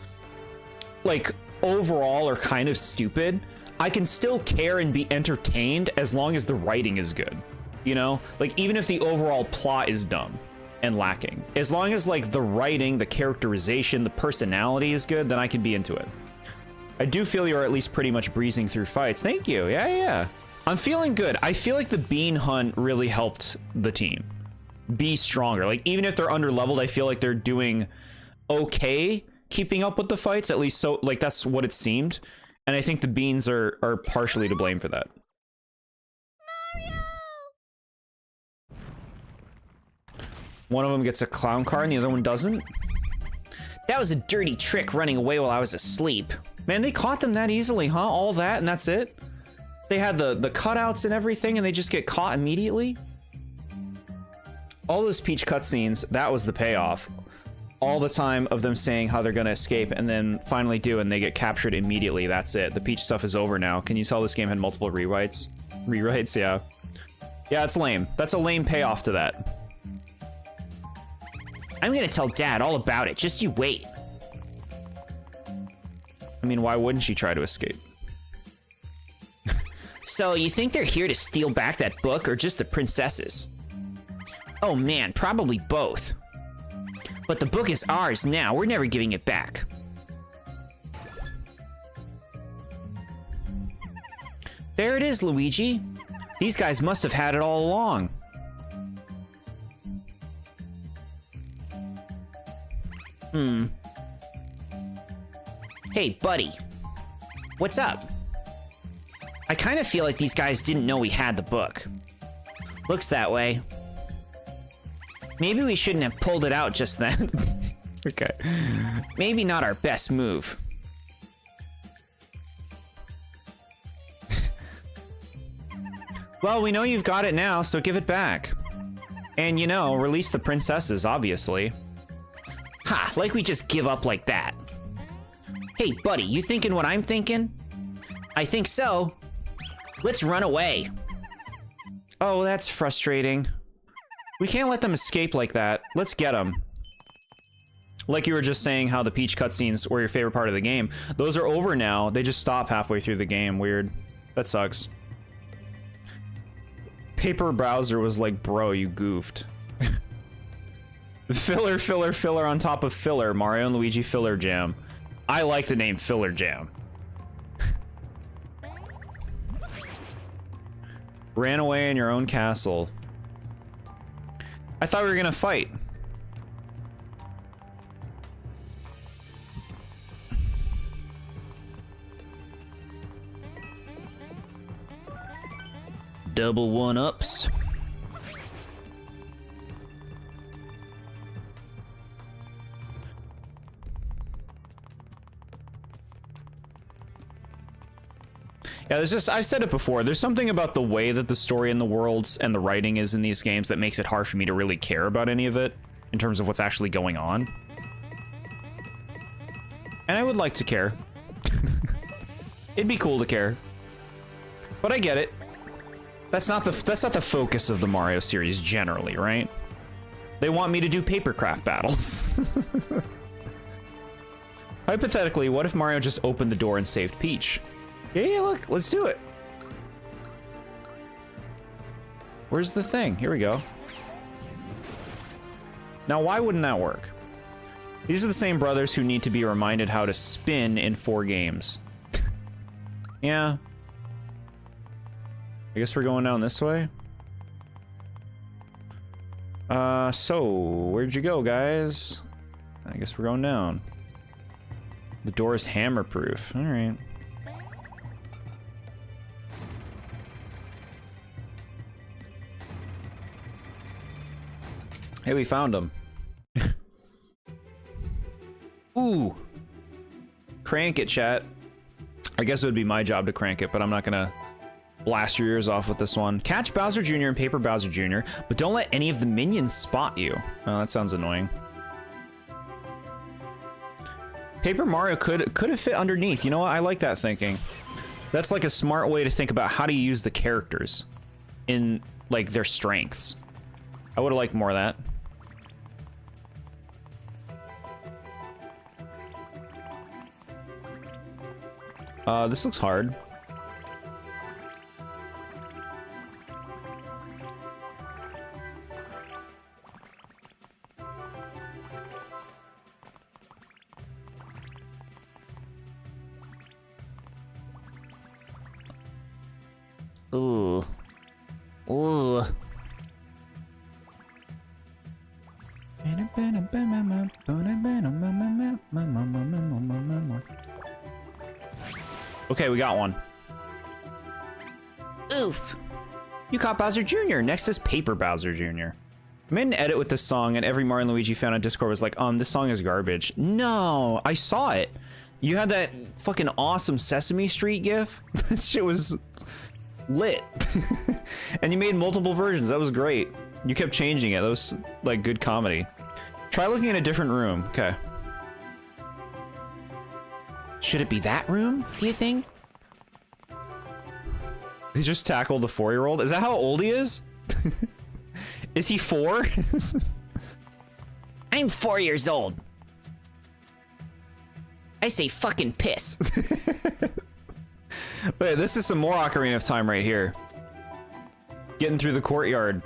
like, overall are kind of stupid, I can still care and be entertained as long as the writing is good, you know? Like, even if the overall plot is dumb and lacking. As long as, like, the writing, the characterization, the personality is good, then I can be into it. I do feel you're at least pretty much breezing through fights. Thank you, yeah. I'm feeling good. I feel like the bean hunt really helped the team be stronger. Like, even if they're under-leveled, I feel like they're doing okay keeping up with the fights, at least so, like, that's what it seemed. And I think the beans are partially to blame for that. One of them gets a clown car and the other one doesn't. That was a dirty trick running away while I was asleep. Man, they caught them that easily, huh? All that and that's it? They had the cutouts and everything and they just get caught immediately? All those Peach cutscenes, that was the payoff. All the time of them saying how they're gonna escape and then finally do, and they get captured immediately. That's it. The Peach stuff is over now. Can you tell this game had multiple rewrites? Rewrites, yeah. Yeah, it's lame. That's a lame payoff to that. I'm gonna tell Dad all about it. Just you wait. I mean, why wouldn't she try to escape? So, you think they're here to steal back that book or just the princesses? Oh man, probably both. But the book is ours now. We're never giving it back. There it is, Luigi. These guys must have had it all along. Hey, buddy. What's up? I kind of feel like these guys didn't know we had the book. Looks that way. Maybe we shouldn't have pulled it out just then. Okay. Maybe not our best move. Well, we know you've got it now, so give it back. And, you know, release the princesses, obviously. Ha, like we just give up like that. Hey, buddy, you thinking what I'm thinking? I think so. Let's run away. Oh, that's frustrating. We can't let them escape like that. Let's get them. Like you were just saying how the Peach cutscenes were your favorite part of the game. Those are over now. They just stop halfway through the game. Weird. That sucks. Paper Browser was like, bro, you goofed. Filler, filler, filler on top of filler. Mario and Luigi Filler Jam. I like the name Filler Jam. Ran away in your own castle. I thought we were gonna fight. Double one-ups. Yeah, there's just, I've said it before, there's something about the way that the story and the worlds and the writing is in these games that makes it hard for me to really care about any of it in terms of what's actually going on. And I would like to care. It'd be cool to care. But I get it. That's not the focus of the Mario series generally, right? They want me to do papercraft battles. Hypothetically, what if Mario just opened the door and saved Peach? Yeah, look, let's do it. Where's the thing? Here we go. Now, why wouldn't that work? These are the same brothers who need to be reminded how to spin in 4 games. Yeah. I guess we're going down this way. So, where'd you go, guys? I guess we're going down. The door is hammer-proof. All right. Hey, we found him. Ooh. Crank it, chat. I guess it would be my job to crank it, but I'm not gonna blast your ears off with this one. Catch Bowser Jr. and Paper Bowser Jr., but don't let any of the minions spot you. Oh, that sounds annoying. Paper Mario could have fit underneath. You know what? I like that thinking. That's like a smart way to think about how to use the characters in, like, their strengths. I would have liked more of that. This looks hard. Ooh. Ooh. Okay, we got one. Oof. You caught Bowser Jr. Next is Paper Bowser Jr. I made an edit with this song, and every Mario and Luigi fan on Discord was like, this song is garbage. No, I saw it. You had that fucking awesome Sesame Street gif. That shit was lit. And you made multiple versions. That was great. You kept changing it. That was like good comedy. Try looking in a different room. Okay. Should it be that room, do you think? He just tackled the 4-year-old. Is that how old he is? Is he 4? I'm 4 years old. I say fucking piss. Wait, this is some more Ocarina of Time right here. Getting through the courtyard.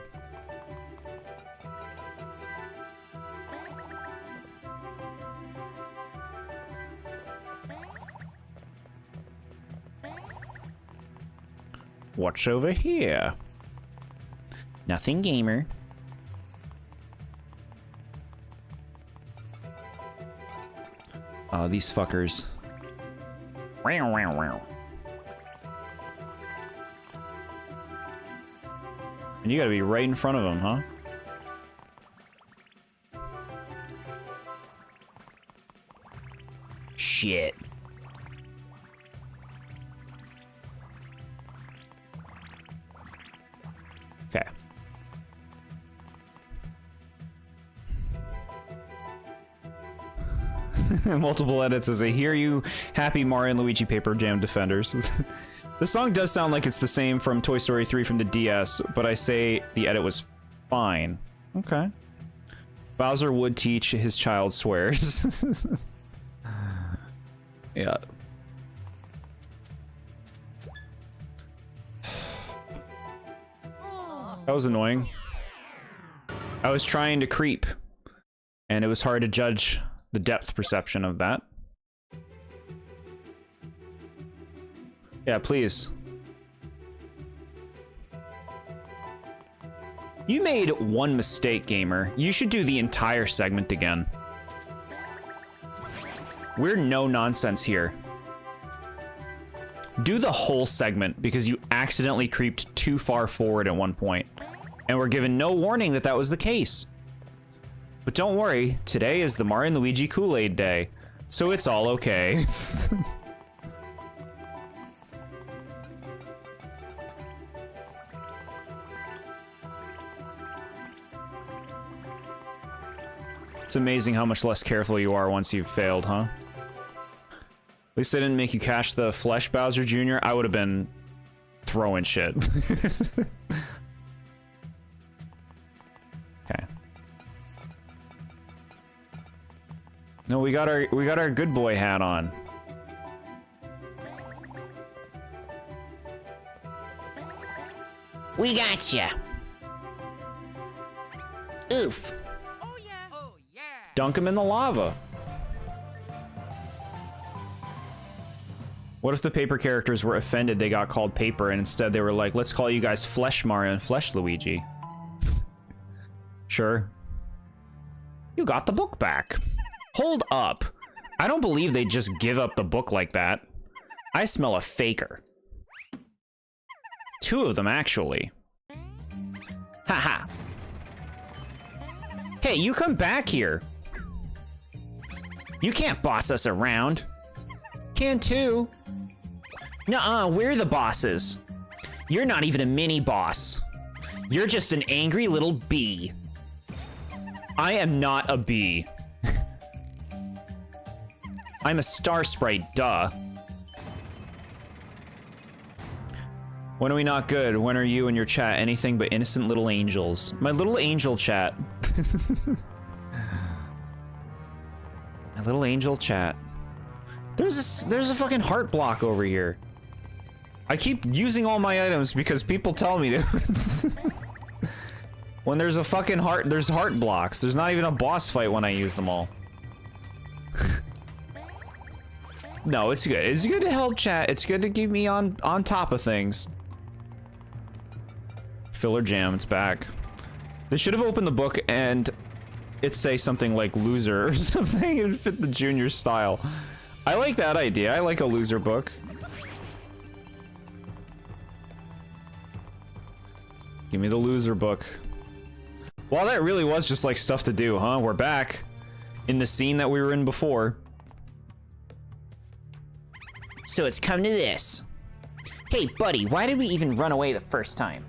What's over here? Nothing, gamer. These fuckers. Wow, wow, wow. And you gotta be right in front of them, huh? Shit. Okay. Multiple edits as I hear you, happy Mario and Luigi Paper Jam Defenders. The song does sound like it's the same from Toy Story 3 from the DS, but I say the edit was fine. Okay. Bowser would teach his child swears. Yeah. That was annoying. I was trying to creep, and it was hard to judge the depth perception of that. Yeah, please. You made one mistake, gamer. You should do the entire segment again. We're no nonsense here. Do the whole segment because you accidentally creeped too far forward at one point, and we're given no warning that that was the case. But don't worry, today is the Mario and Luigi Kool-Aid Day, so it's all okay. It's amazing how much less careful you are once you've failed, huh? At least they didn't make you catch the flesh, Bowser Jr. I would have been throwing shit. Okay. No, we got our good boy hat on. We got ya. Oof. Oh yeah. Oh yeah. Dunk him in the lava. What if the paper characters were offended they got called paper and instead they were like, let's call you guys Flesh Mario and Flesh Luigi? Sure. You got the book back. Hold up. I don't believe they just give up the book like that. I smell a faker. 2 of them, actually. Haha. Hey, you come back here. You can't boss us around. Can too. Nuh-uh, we're the bosses. You're not even a mini-boss. You're just an angry little bee. I am not a bee. I'm a star sprite, duh. When are we not good? When are you and your chat anything but innocent little angels? My little angel chat. My little angel chat. There's a fucking heart block over here. I keep using all my items because people tell me to. When there's a fucking heart, there's heart blocks. There's not even a boss fight when I use them all. No, it's good. It's good to help chat. It's good to keep me on top of things. Filler Jam, it's back. They should have opened the book and it say something like loser or something and fit the junior style. I like that idea. I like a loser book. Give me the loser book. Well, that really was just like stuff to do, huh? We're back in the scene that we were in before. So it's come to this. Hey, buddy, why did we even run away the first time?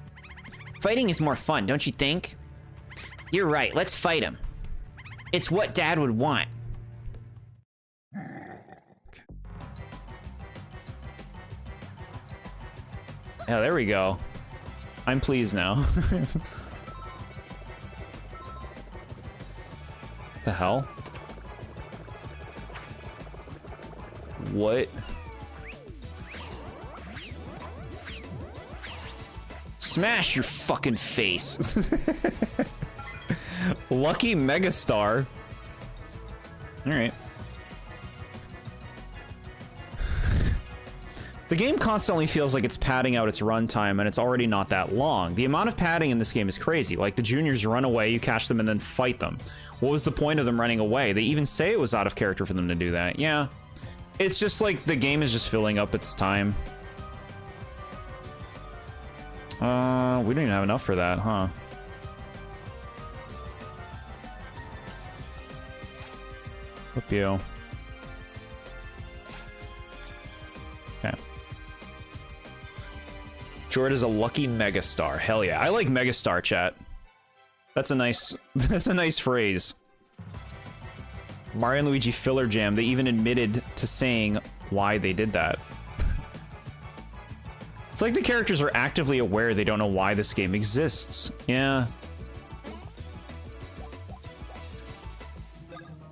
Fighting is more fun, don't you think? You're right, let's fight him. It's what Dad would want. Yeah, there we go. I'm pleased now. The hell? What? Smash your fucking face. Lucky Megastar. Alright. The game constantly feels like it's padding out its runtime, and it's already not that long. The amount of padding in this game is crazy. Like, the juniors run away, you catch them, and then fight them. What was the point of them running away? They even say it was out of character for them to do that. Yeah. It's just like the game is just filling up its time. We don't even have enough for that, huh? Whoop you. Okay. Jord is a lucky megastar. Hell yeah. I like megastar, chat. That's a nice phrase. Mario and Luigi filler jam. They even admitted to saying why they did that. It's like the characters are actively aware they don't know why this game exists. Yeah.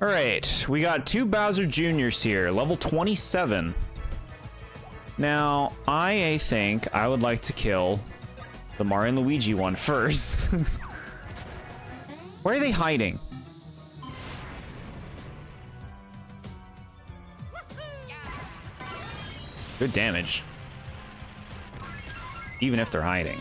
Alright, we got 2 Bowser Juniors here, level 27. Now, I think I would like to kill the Mario and Luigi one first. Where are they hiding? Good damage. Even if they're hiding.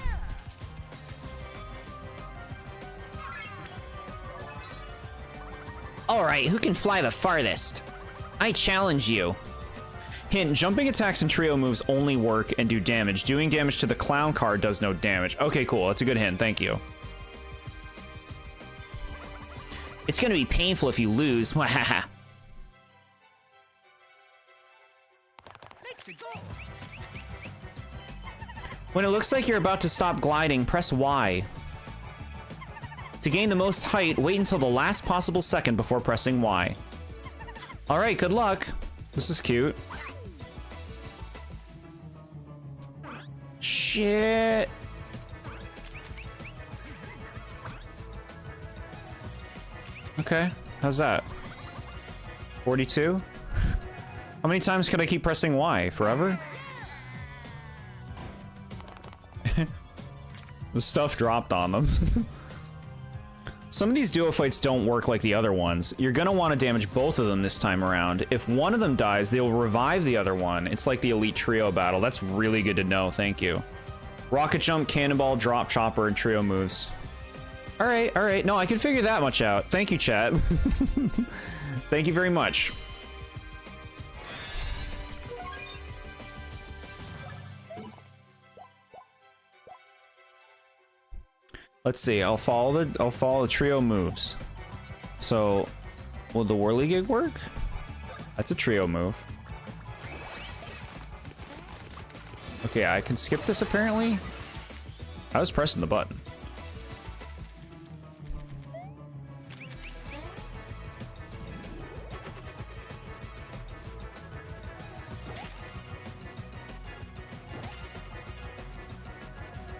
Alright, who can fly the farthest? I challenge you. Hint, jumping attacks and trio moves only work and do damage. Doing damage to the clown card does no damage. Okay, cool. That's a good hint. Thank you. It's gonna be painful if you lose. Wahaha. When it looks like you're about to stop gliding, press Y. To gain the most height, wait until the last possible second before pressing Y. Alright, good luck. This is cute. Shit. Okay, how's that? 42? How many times could I keep pressing Y? Forever? The stuff dropped on them. Some of these duo fights don't work like the other ones. You're gonna want to damage both of them this time around. If one of them dies, they will revive the other one. It's like the Elite Trio battle. That's really good to know, thank you. Rocket Jump, Cannonball, Drop Chopper, and Trio moves. Alright. No, I can figure that much out. Thank you, chat. Thank you very much. Let's see. I'll follow the trio moves. So, will the Whirligig work? That's a trio move. Okay, I can skip this apparently. I was pressing the button.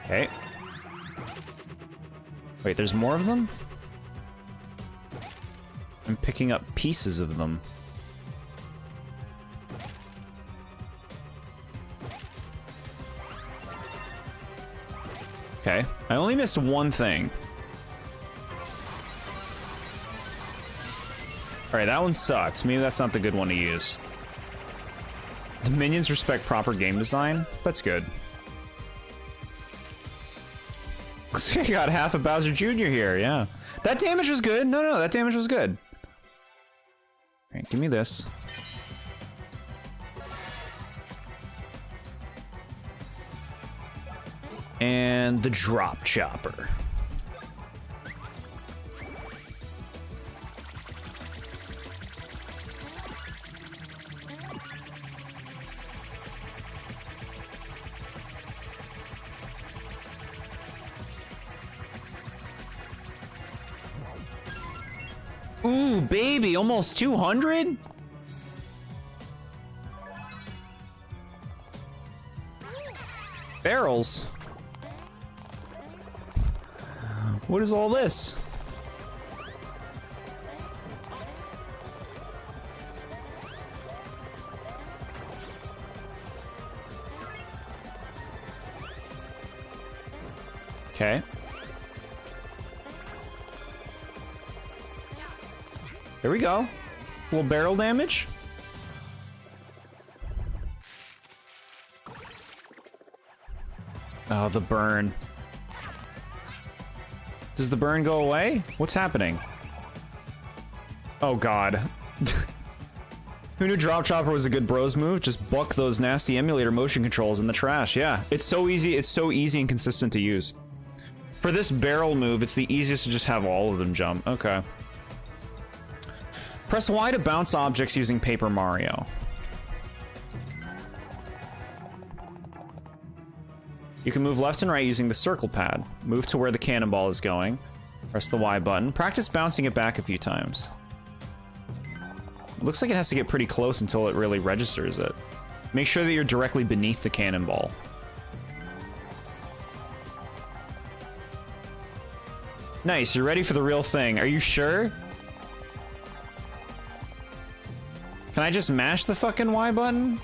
Okay. Wait, there's more of them? I'm picking up pieces of them. Okay, I only missed one thing. Alright, that one sucks. Maybe that's not the good one to use. The minions respect proper game design? That's good. I got half of Bowser Jr. here, yeah. That damage was good. No, that damage was good. Alright, give me this. And the Drop Chopper. Ooh, baby, almost 200? Barrels. What is all this? Okay. There we go. A little barrel damage. Oh, the burn. Does the burn go away? What's happening? Oh god. Who knew Drop Chopper was a good bros move? Just buck those nasty emulator motion controls in the trash. Yeah, it's so easy and consistent to use. For this barrel move, it's the easiest to just have all of them jump. Okay. Press Y to bounce objects using Paper Mario. You can move left and right using the circle pad. Move to where the cannonball is going. Press the Y button. Practice bouncing it back a few times. Looks like it has to get pretty close until it really registers it. Make sure that you're directly beneath the cannonball. Nice, you're ready for the real thing. Are you sure? Can I just mash the fucking Y button?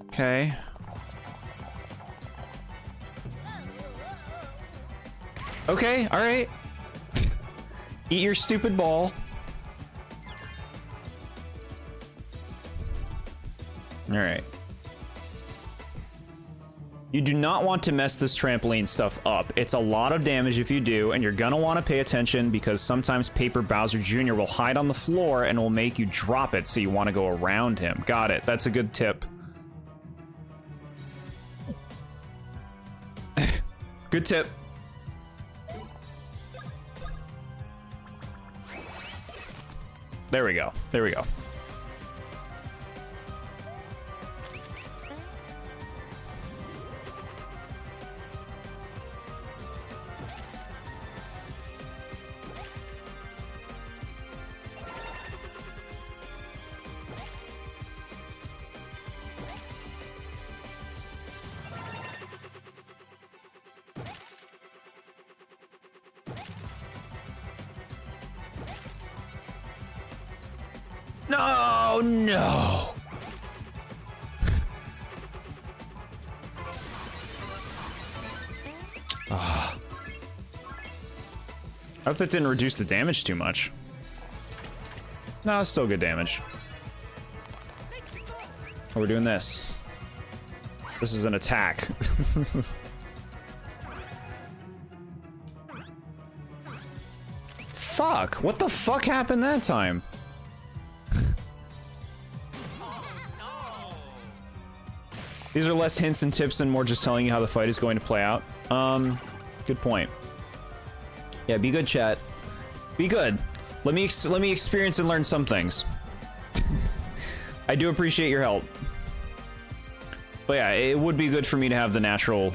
Okay. Okay, alright. Eat your stupid ball. Alright. You do not want to mess this trampoline stuff up. It's a lot of damage if you do, and you're gonna want to pay attention because sometimes Paper Bowser Jr. will hide on the floor and will make you drop it, so you want to go around him. Got it. That's a good tip. Good tip. There we go. There we go. No, no. I hope that didn't reduce the damage too much. No, it's still good damage. Oh, we're doing this. This is an attack. Fuck! What the fuck happened that time? These are less hints and tips and more just telling you how the fight is going to play out. Good point. Yeah, be good, chat. Be good. Let me experience and learn some things. I do appreciate your help. But yeah, it would be good for me to have the natural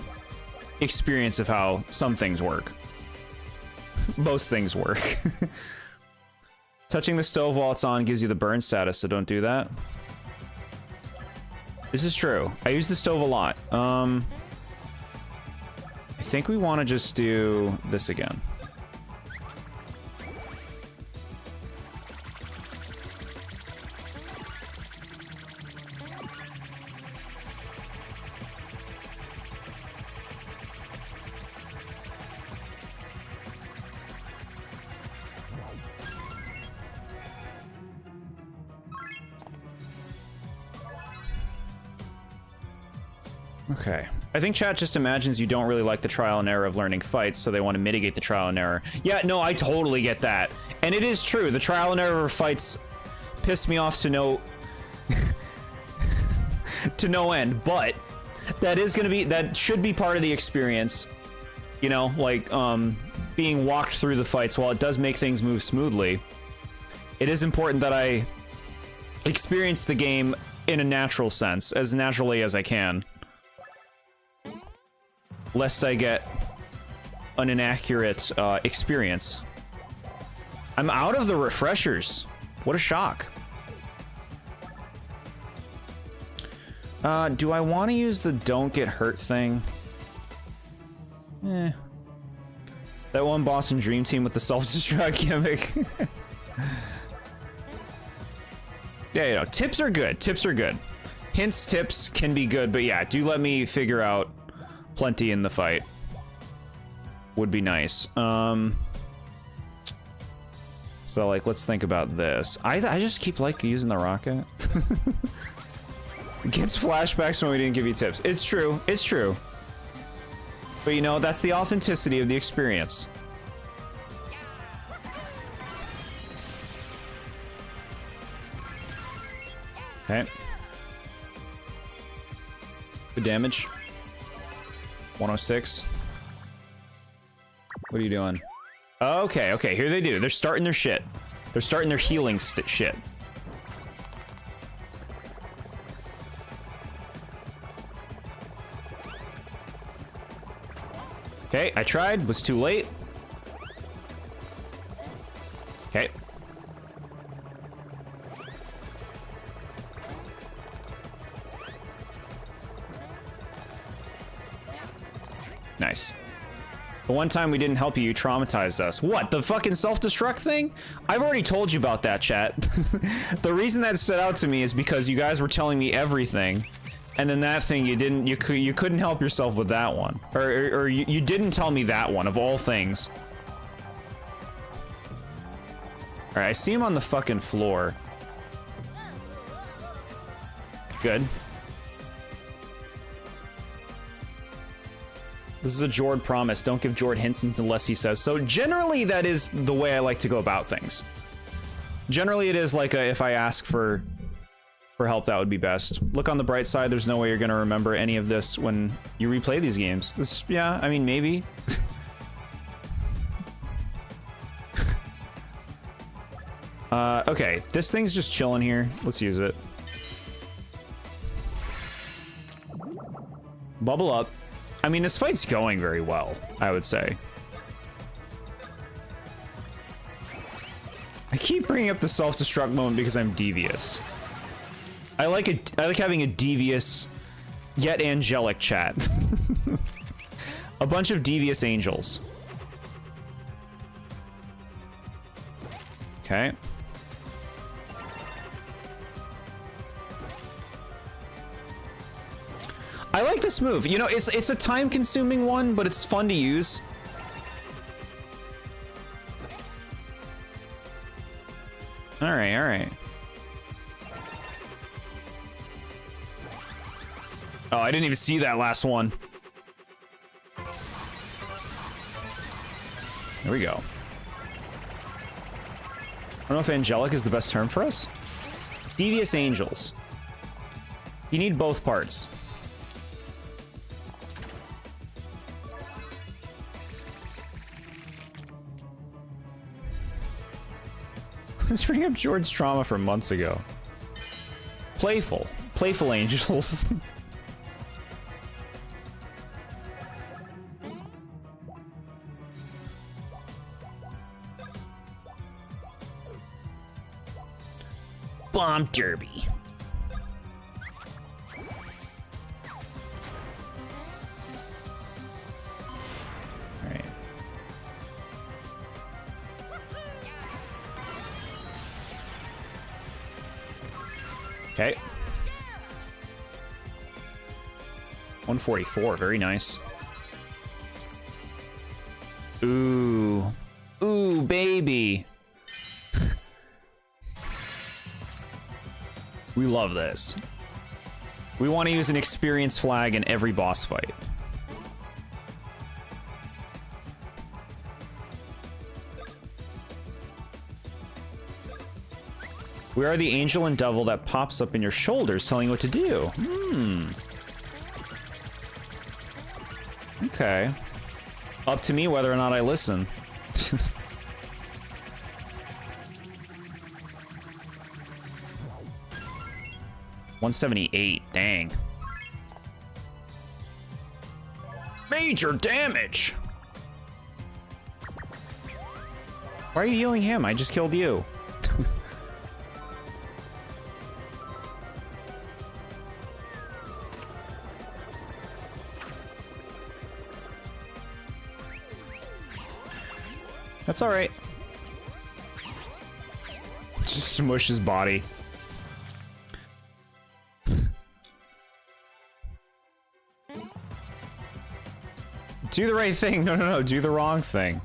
experience of how some things work. Most things work. Touching the stove while it's on gives you the burn status, so don't do that. This is true. I use the stove a lot. I think we want to just do this again. Okay. I think chat just imagines you don't really like the trial and error of learning fights, so they want to mitigate the trial and error. Yeah, no, I totally get that. And it is true, the trial and error of fights piss me off to no... to no end, but that is gonna be... that should be part of the experience. You know, like, being walked through the fights, while it does make things move smoothly, it is important that I experience the game in a natural sense, as naturally as I can. lest I get an inaccurate experience. I'm out of the refreshers. What a shock. Do I want to use the don't get hurt thing? Eh. That one Boston Dream Team with the self-destruct gimmick. Yeah, you know, tips are good. Tips are good. Hints, tips can be good, but yeah, do let me figure out plenty in the fight. Would be nice. So, like, let's think about this. I just keep, like, using the rocket. Gets flashbacks when we didn't give you tips. It's true. It's true. But, you know, that's the authenticity of the experience. Okay. Good damage. 106. What are you doing? Okay, okay, here they do. They're starting their shit. They're starting their healing shit. Okay, I tried, was too late. Okay. Nice. The one time we didn't help you, you traumatized us. What, the fucking self-destruct thing? I've already told you about that, chat. The reason that stood out to me is because you guys were telling me everything, and then that thing you couldn't help yourself with that one, or you didn't tell me that one of all things. All right, I see him on the fucking floor. Good. This is a Jord promise. Don't give Jord hints unless he says so. Generally, that is the way I like to go about things. Generally, it is like if I ask for help, that would be best. Look on the bright side. There's no way you're going to remember any of this when you replay these games. This, yeah, I mean, maybe. Okay, this thing's just chilling here. Let's use it. Bubble up. I mean, this fight's going very well, I would say. I keep bringing up the self-destruct moment because I'm devious. I like having a devious yet angelic chat. A bunch of devious angels. Okay. I like this move. You know, it's a time-consuming one, but it's fun to use. All right, all right. Oh, I didn't even see that last one. There we go. I don't know if angelic is the best term for us. Devious angels. You need both parts. Let's bring up Jord's trauma from months ago. Playful angels. Bomb Derby. Alright. Okay. 144, very nice. Ooh. Ooh, baby. We love this. We want to use an experience flag in every boss fight. We are the angel and devil that pops up in your shoulders telling you what to do. Hmm. Okay. Up to me whether or not I listen. 178, dang. major damage. Why are you healing him? I just killed you. That's all right. Just smush his body. Do the right thing. No, no, no. Do the wrong thing.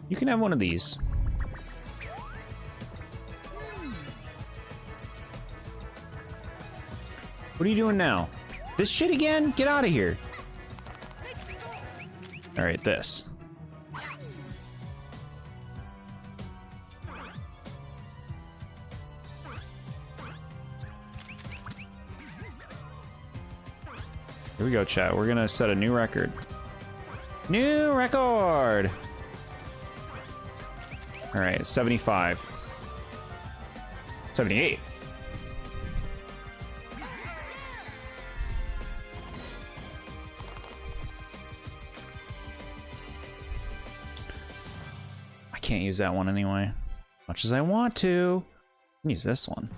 You can have one of these. What are you doing now? This shit again? Get out of here. All right, this. Here we go, chat. We're gonna set a new record. New record! All right, 75. 78. I can't use that one anyway. Much as I want to. I can use this one.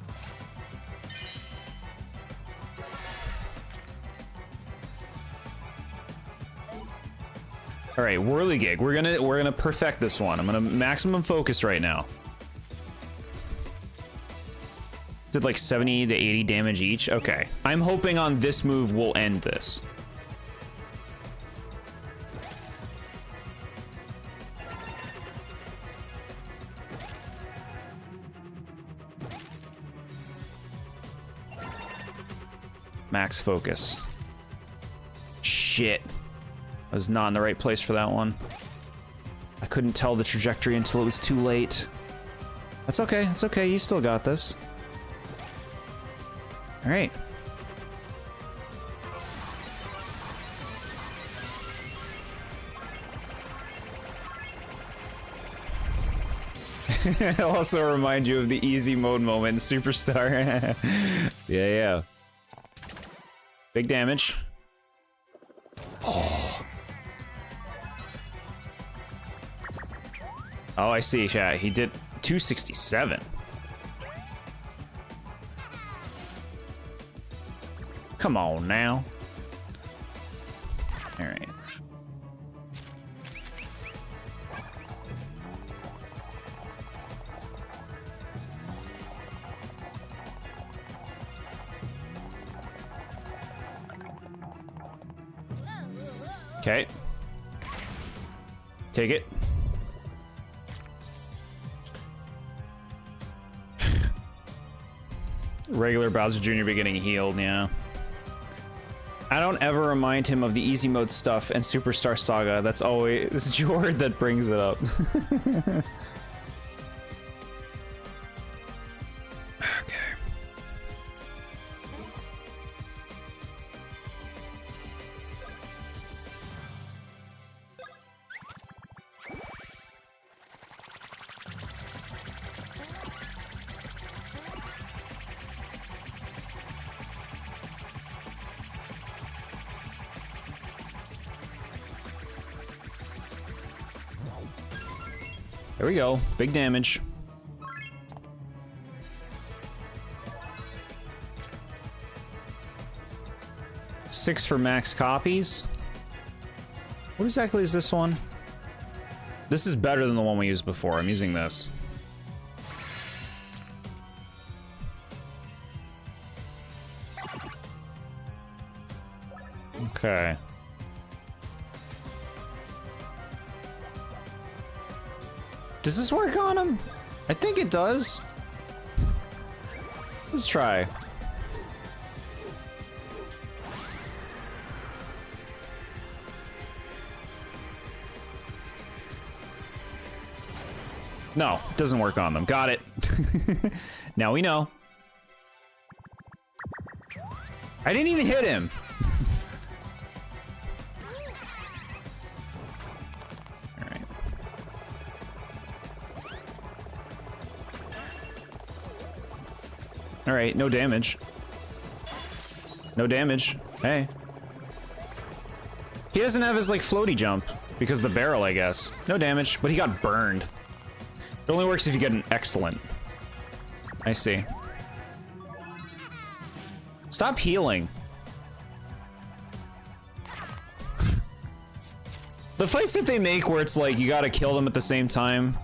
All right, whirligig. We're gonna perfect this one. I'm gonna maximum focus right now. Did like 70 to 80 damage each. Okay, I'm hoping on this move we'll end this. Max focus. Shit. I was not in the right place for that one. I couldn't tell the trajectory until it was too late. That's okay, it's okay, you still got this. All right. I'll also remind you of the easy mode moment in Superstar. Yeah, yeah. Big damage. Oh, I see, chat. He did 267. Come on now. All right. Okay. Take it. Regular Bowser Jr. be getting healed, yeah. I don't ever remind him of the easy mode stuff and Superstar Saga. That's always Jord that brings it up. Okay. There we go. Big damage. Six for max copies. What exactly is this one? This is better than the one we used before. I'm using this. Okay. Does this work on him? I think it does. Let's try. No, it doesn't work on them. Got it. Now we know. I didn't even hit him. All right, no damage. No damage. Hey. He doesn't have his, like, floaty jump because of the barrel, I guess. No damage, but he got burned. It only works if you get an excellent. I see. Stop healing. The fights that they make where it's like you gotta kill them at the same time,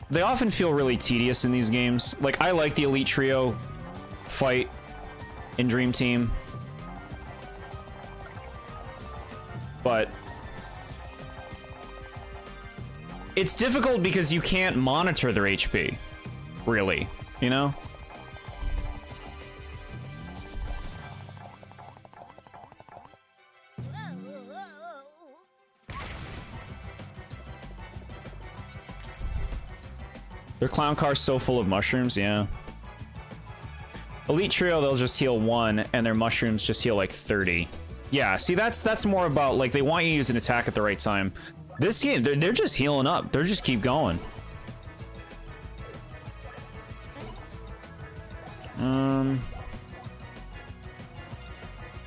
they often feel really tedious in these games. Like, I like the Elite Trio fight in Dream Team, but it's difficult because you can't monitor their HP, really, you know? Their clown car's so full of mushrooms, yeah. Elite Trio, they'll just heal 1, and their mushrooms just heal like 30. Yeah, see, that's more about, like, they want you to use an attack at the right time. This game, they're just healing up. They're just keep going.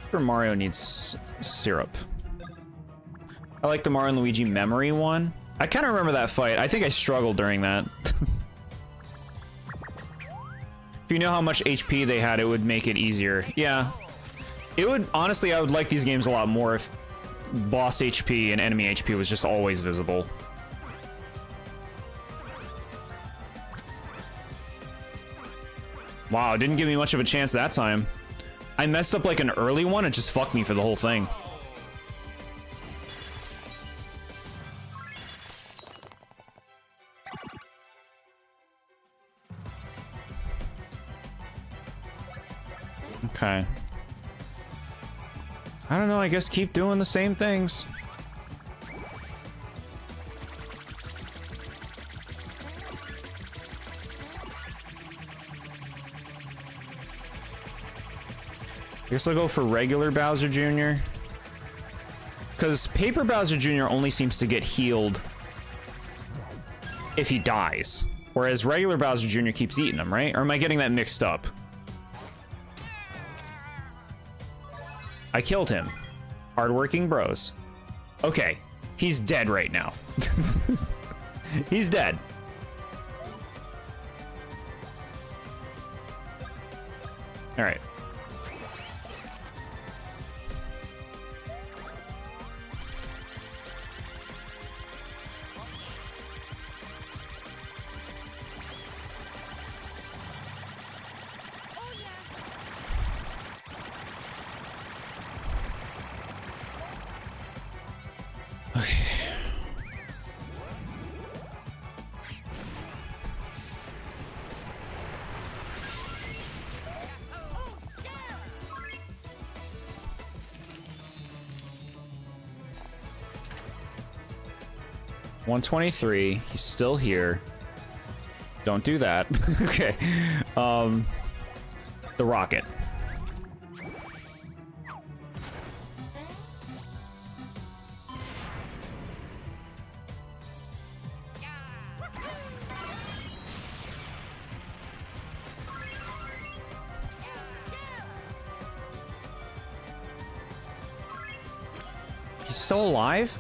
Super Mario needs syrup. I like the Mario and Luigi memory one. I kind of remember that fight. I think I struggled during that. If you know how much HP they had, it would make it easier. Yeah. It would, honestly, I would like these games a lot more if boss HP and enemy HP was just always visible. Wow, didn't give me much of a chance that time. I messed up like an early one, it just fucked me for the whole thing. Okay. I don't know, I guess keep doing the same things. I guess I'll go for regular Bowser Jr. Because Paper Bowser Jr. only seems to get healed if he dies. Whereas regular Bowser Jr. keeps eating him, right? Or am I getting that mixed up? I killed him. Hardworking bros. Okay, he's dead right now. He's dead. All right. Okay. $123. He's still here. Don't do that. Okay. The rocket. He's still alive?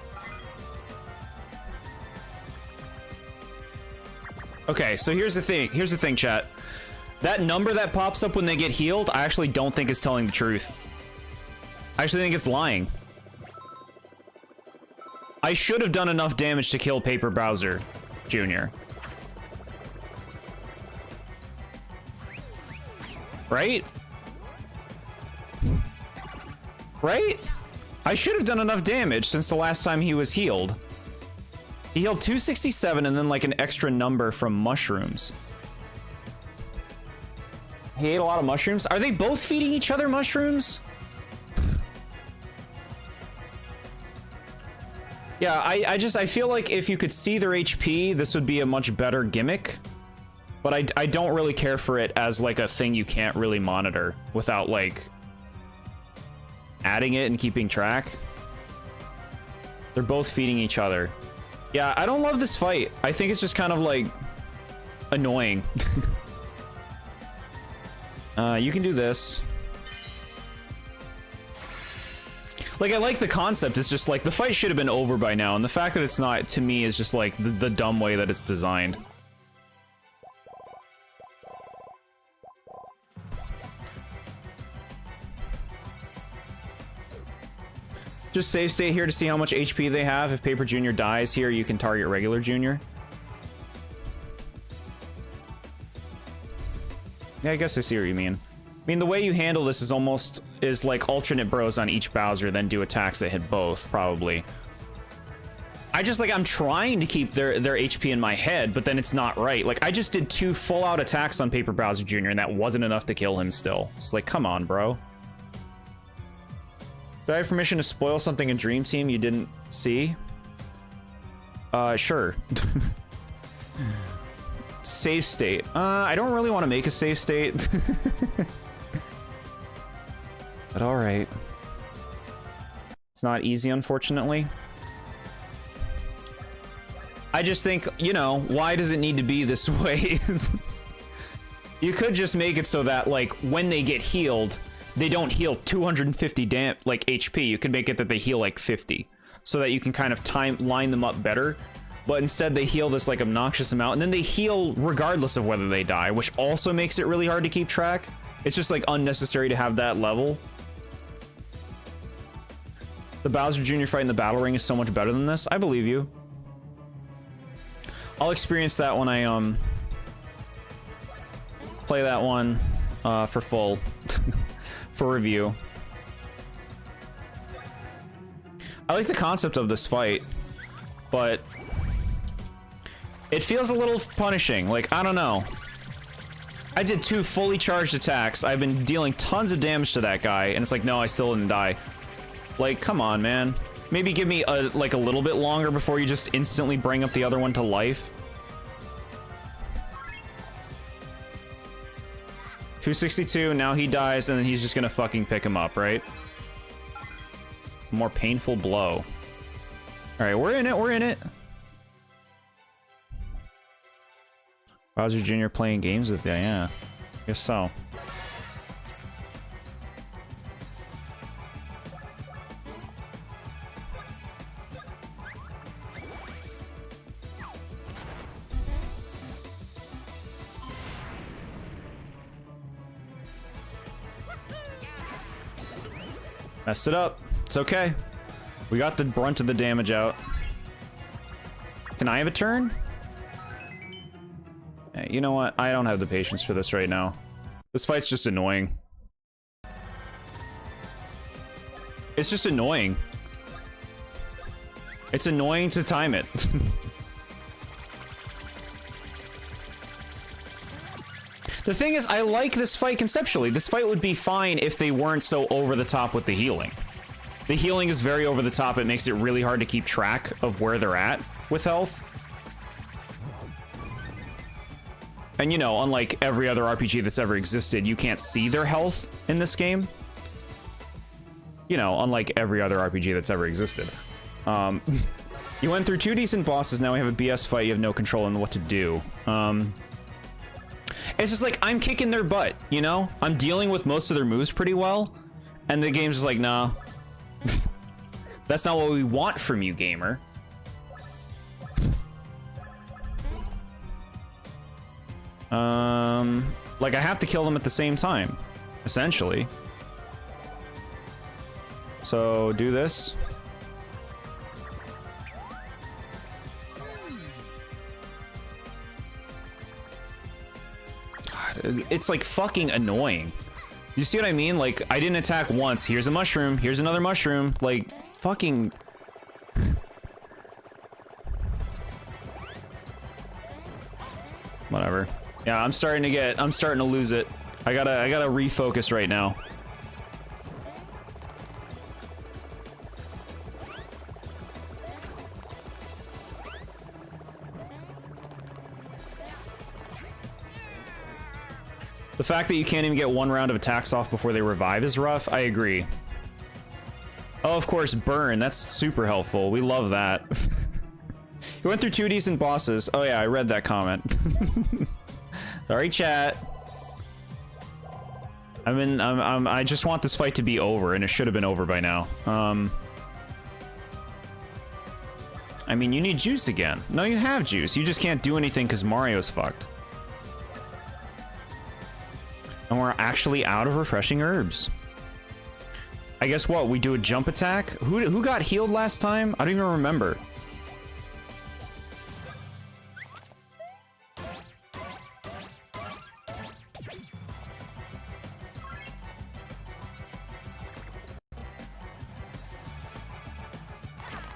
Okay, so here's the thing. Here's the thing, chat. That number that pops up when they get healed, I actually don't think is telling the truth. I actually think it's lying. I should have done enough damage to kill Paper Bowser Jr. Right? Right? I should have done enough damage since the last time he was healed. He healed 267 and then like an extra number from mushrooms. He ate a lot of mushrooms. Are they both feeding each other mushrooms? Yeah, I feel like if you could see their HP, this would be a much better gimmick. But I don't really care for it as like a thing you can't really monitor without like adding it and keeping track. They're both feeding each other. Yeah, I don't love this fight. I think it's just kind of like annoying. You can do this. Like, I like the concept. It's just like the fight should have been over by now, and the fact that it's not, to me, is just like the dumb way that it's designed. Just save state here to see how much HP they have. If Paper Junior dies here, you can target regular Junior. Yeah, I guess I see what you mean. I mean, the way you handle this is almost like alternate bros on each Bowser, then do attacks that hit both, probably. I just, like, I'm trying to keep their HP in my head, but then it's not right. Like, I just did 2 full-out attacks on Paper Bowser Jr., and that wasn't enough to kill him still. It's like, come on, bro. Do I have permission to spoil something in Dream Team you didn't see? Sure. Save state. I don't really want to make a save state. But alright. It's not easy, unfortunately. I just think, you know, why does it need to be this way? You could just make it so that, like, when they get healed, they don't heal 250 like HP. You can make it that they heal like 50, so that you can kind of line them up better. But instead they heal this like obnoxious amount, and then they heal regardless of whether they die, which also makes it really hard to keep track. It's just like unnecessary to have that level. The Bowser Jr. fight in the battle ring is so much better than this. I believe you. I'll experience that when I play that one for full. For review. I like the concept of this fight, but it feels a little punishing. Like, I don't know. I did 2 fully charged attacks. I've been dealing tons of damage to that guy, and it's like, no, I still didn't die. Like, come on, man. Maybe give me a little bit longer before you just instantly bring up the other one to life. 262, now he dies, and then he's just gonna fucking pick him up, right? More painful blow. Alright, we're in it, we're in it. Bowser Jr. playing games with you, yeah. Guess so. Messed it up. It's okay. We got the brunt of the damage out. Can I have a turn? Hey, you know what? I don't have the patience for this right now. This fight's just annoying. It's just annoying. It's annoying to time it. The thing is, I like this fight conceptually. This fight would be fine if they weren't so over the top with the healing. The healing is very over the top. It makes it really hard to keep track of where they're at with health. And, you know, unlike every other RPG that's ever existed, you can't see their health in this game. You know, unlike every other RPG that's ever existed. You went through 2 decent bosses, now we have a BS fight, you have no control on what to do. It's just like, I'm kicking their butt, you know? I'm dealing with most of their moves pretty well, and the game's just like, nah. That's not what we want from you, gamer. Like, I have to kill them at the same time, essentially. So, do this. It's like fucking annoying. You see what I mean? Like, I didn't attack once. Here's a mushroom. Here's another mushroom. Like, fucking... Whatever. Yeah, I'm starting to lose it. I gotta refocus right now. The fact that you can't even get 1 round of attacks off before they revive is rough. I agree. Oh, of course, burn. That's super helpful. We love that. You went through 2 decent bosses. Oh yeah, I read that comment. Sorry, chat. I just want this fight to be over, and it should have been over by now. I mean, you need juice again. No, you have juice. You just can't do anything because Mario's fucked. And we're actually out of refreshing herbs. I guess what? We do a jump attack? Who got healed last time? I don't even remember.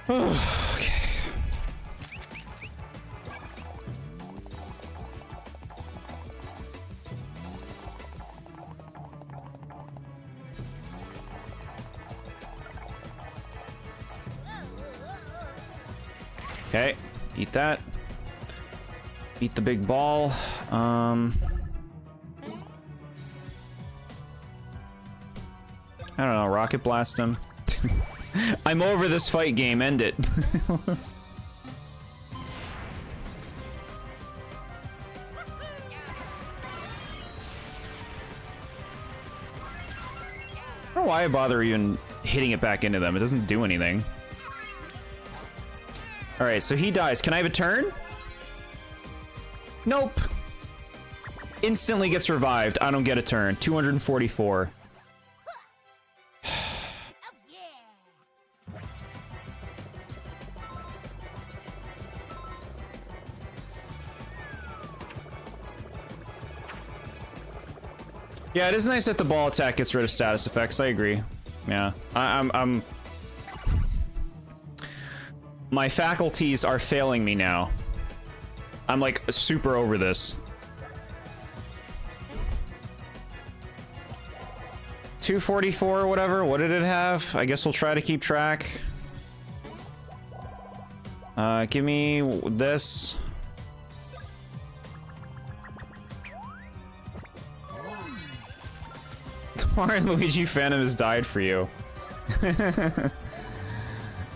Okay. Okay, eat that. Eat the big ball. I don't know, rocket blast him. I'm over this fight game, end it. I don't know why I bother even hitting it back into them. It doesn't do anything. Alright, so he dies. Can I have a turn? Nope. Instantly gets revived. I don't get a turn. 244. Yeah, it is nice that the ball attack gets rid of status effects. I agree. Yeah, I'm my faculties are failing me now. I'm like super over this. 244 or whatever. What did it have? I guess we'll try to keep track. Give me this. Mario and Luigi Phantom has died for you.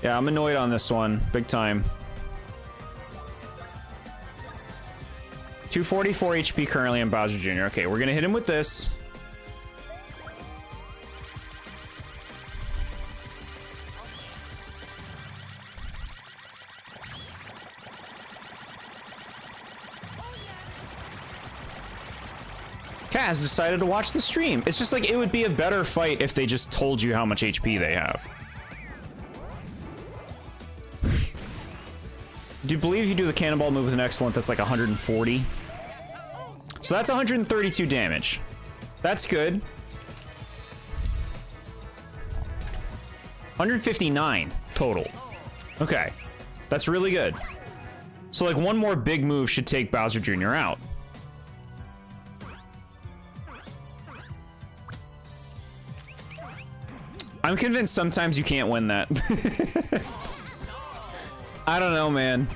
Yeah, I'm annoyed on this one. Big time. 244 HP currently on Bowser Jr. Okay, we're gonna hit him with this. Kaz decided to watch the stream. It's just like, it would be a better fight if they just told you how much HP they have. Do you believe you do the cannonball move with an excellent that's like 140? So that's 132 damage. That's good. 159 total. Okay. That's really good. So like one more big move should take Bowser Jr. out. I'm convinced sometimes you can't win that. I don't know, man.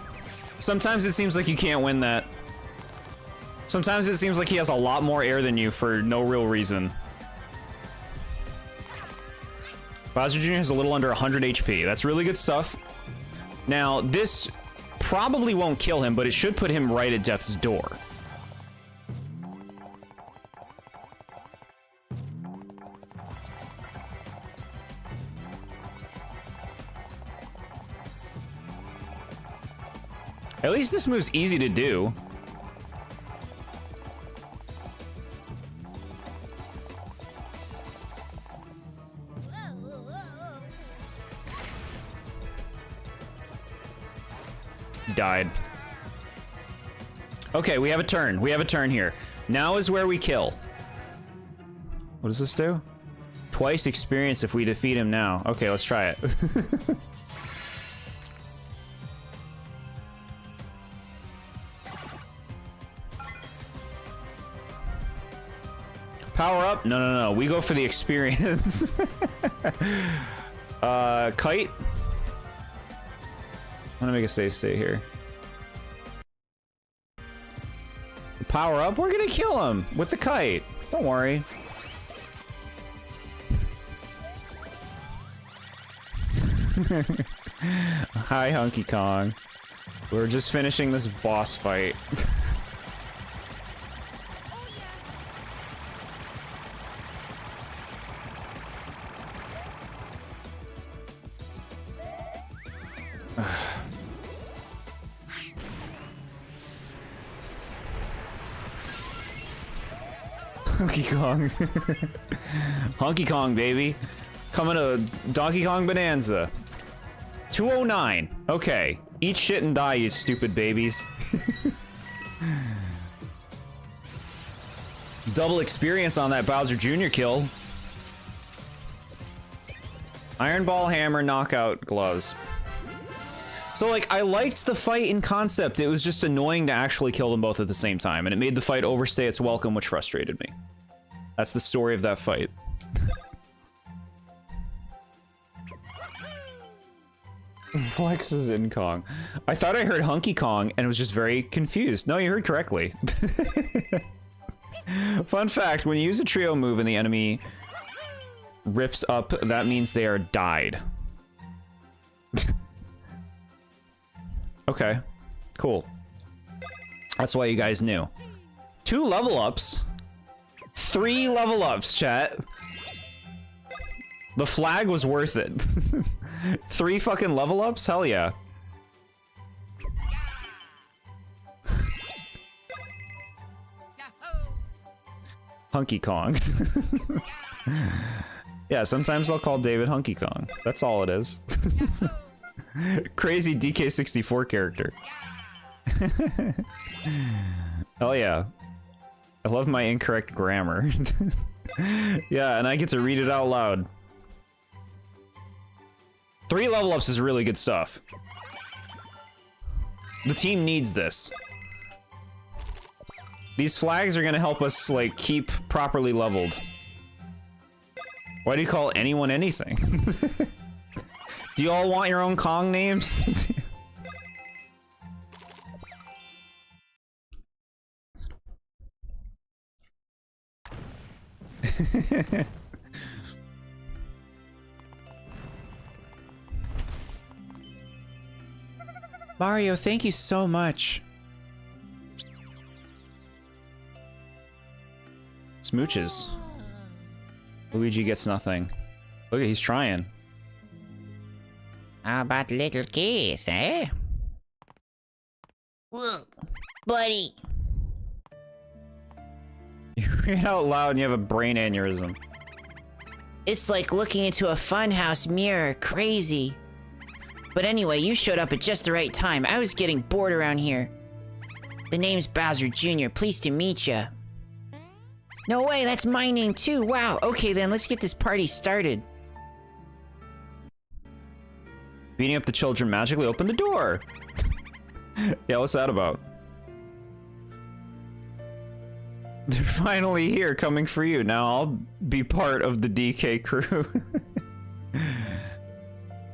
Sometimes it seems like you can't win that. Sometimes it seems like he has a lot more air than you for no real reason. Bowser Jr. has a little under 100 HP. That's really good stuff. Now, this probably won't kill him, but it should put him right at death's door. At least this move's easy to do. Died. Okay, we have a turn. We have a turn here. Now is where we kill. What does this do? Twice experience if we defeat him now. Okay, let's try it. Power up? No, no, no. We go for the experience. Kite? I'm gonna make a safe state here. Power up? We're gonna kill him with the kite. Don't worry. Hi, Hunky Kong. We're just finishing this boss fight. Donkey Kong. Honky Kong, baby. Coming to Donkey Kong Bonanza. 209. Okay. Eat shit and die, you stupid babies. Double experience on that Bowser Jr. kill. Iron Ball Hammer knockout gloves. So, like, I liked the fight in concept. It was just annoying to actually kill them both at the same time, and it made the fight overstay its welcome, which frustrated me. That's the story of that fight. Flex is in Kong. I thought I heard Hunky Kong and was just very confused. No, you heard correctly. Fun fact, when you use a trio move and the enemy rips up, that means they are died. Okay, cool. That's why you guys knew. 2 level ups. 3 level ups, chat. The flag was worth it. 3 fucking level ups? Hell yeah. Hunky Kong. Yeah, sometimes I'll call David Hunky Kong. That's all it is. Crazy DK64 character. Hell yeah. I love my incorrect grammar. Yeah, and I get to read it out loud. 3 level ups is really good stuff. The team needs this. These flags are gonna help us, like, keep properly leveled. Why do you call anyone anything? Do you all want your own Kong names? Mario, thank you so much. Smooches. Luigi gets nothing. Look, he's trying. How about a little kiss, eh? Look, buddy. You read out loud and you have a brain aneurysm. It's like looking into a funhouse mirror. Crazy. But anyway, you showed up at just the right time. I was getting bored around here. The name's Bowser Jr. Pleased to meet ya. No way, that's my name too. Wow. Okay then, let's get this party started. Beating up the children magically opened the door. Yeah, what's that about? They're finally here, coming for you. Now I'll be part of the DK crew.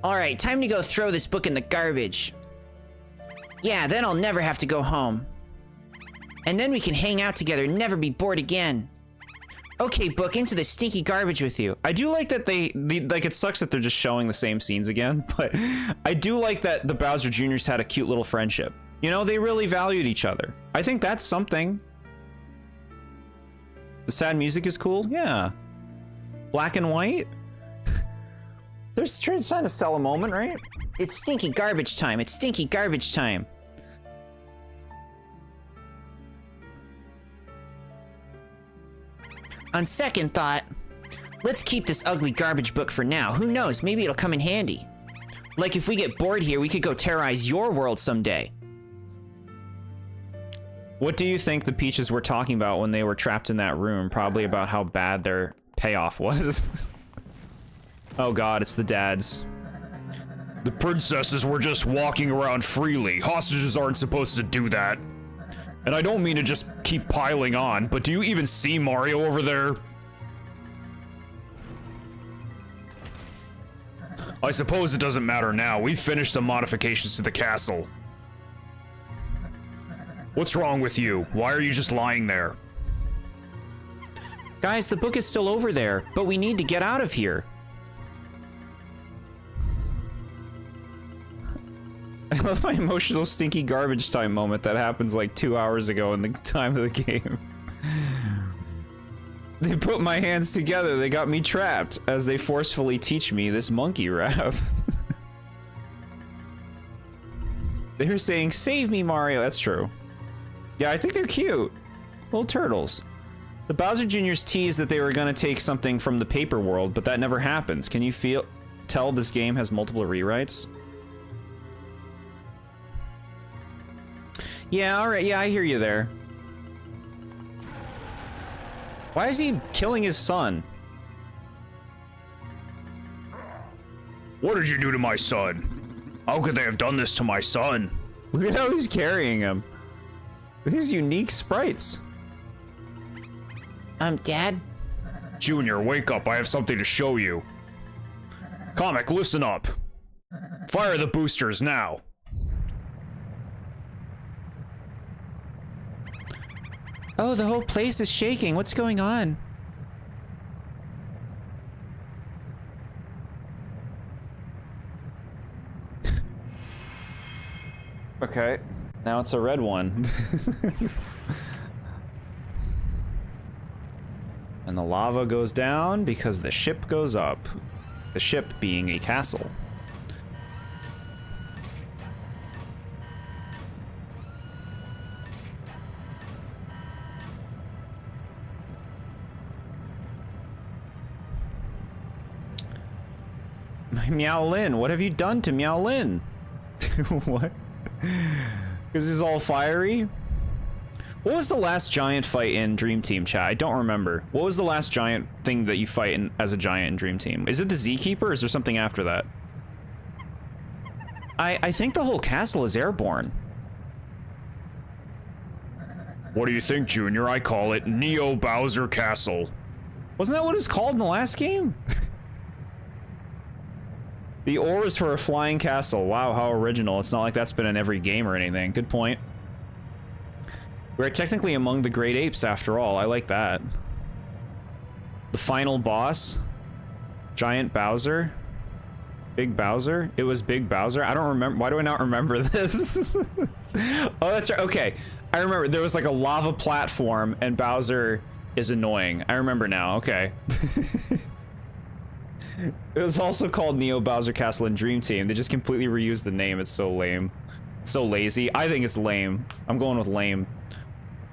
Alright, time to go throw this book in the garbage. Yeah, then I'll never have to go home. And then we can hang out together and never be bored again. Okay, book, into the stinky garbage with you. I do like that they like, it sucks that they're just showing the same scenes again, but I do like that the Bowser Jr.'s had a cute little friendship. You know, they really valued each other. I think that's something. The sad music is cool? Yeah. Black and white? They're trying to sell a moment, right? It's stinky garbage time. It's stinky garbage time. On second thought, let's keep this ugly garbage book for now. Who knows, maybe it'll come in handy. Like if we get bored here, we could go terrorize your world someday. What do you think the Peaches were talking about when they were trapped in that room? Probably about how bad their payoff was. Oh god, it's the dads. The princesses were just walking around freely. Hostages aren't supposed to do that. And I don't mean to just keep piling on, but do you even see Mario over there? I suppose it doesn't matter now. We've finished the modifications to the castle. What's wrong with you? Why are you just lying there? Guys, the book is still over there, but we need to get out of here. I love my emotional stinky garbage time moment that happens like 2 hours ago in the time of the game. They put my hands together, they got me trapped, as they forcefully teach me this monkey rap. They were saying, save me, Mario. That's true. Yeah, I think they're cute. Little turtles. The Bowser Jr.'s teased that they were gonna take something from the paper world, but that never happens. Can you tell this game has multiple rewrites? Yeah, alright, yeah, I hear you there. Why is he killing his son? What did you do to my son? How could they have done this to my son? Look at how he's carrying him. Look at these unique sprites. Dad? Junior, wake up, I have something to show you. Comic, listen up. Fire the boosters now. Oh, the whole place is shaking. What's going on? Okay, now it's a red one. And the lava goes down because the ship goes up. The ship being a castle. Meowlin, what have you done to Meowlin? What? Because he's all fiery? What was the last giant fight in Dream Team, chat? I don't remember. What was the last giant thing that you fight in, as a giant in Dream Team? Is it the Z-Keeper, or is there something after that? I think the whole castle is airborne. What do you think, Junior? I call it Neo Bowser Castle. Wasn't that what it was called in the last game? The ores for a flying castle. Wow, how original. It's not like that's been in every game or anything. Good point. We're technically among the great apes after all. I like that. The final boss? Giant Bowser? Big Bowser? It was Big Bowser? I don't remember. Why do I not remember this? Oh, that's right. Okay. I remember there was like a lava platform and Bowser is annoying. I remember now. Okay. It was also called Neo Bowser Castle in Dream Team. They just completely reused the name. It's so lame. It's so lazy. I think it's lame. I'm going with lame.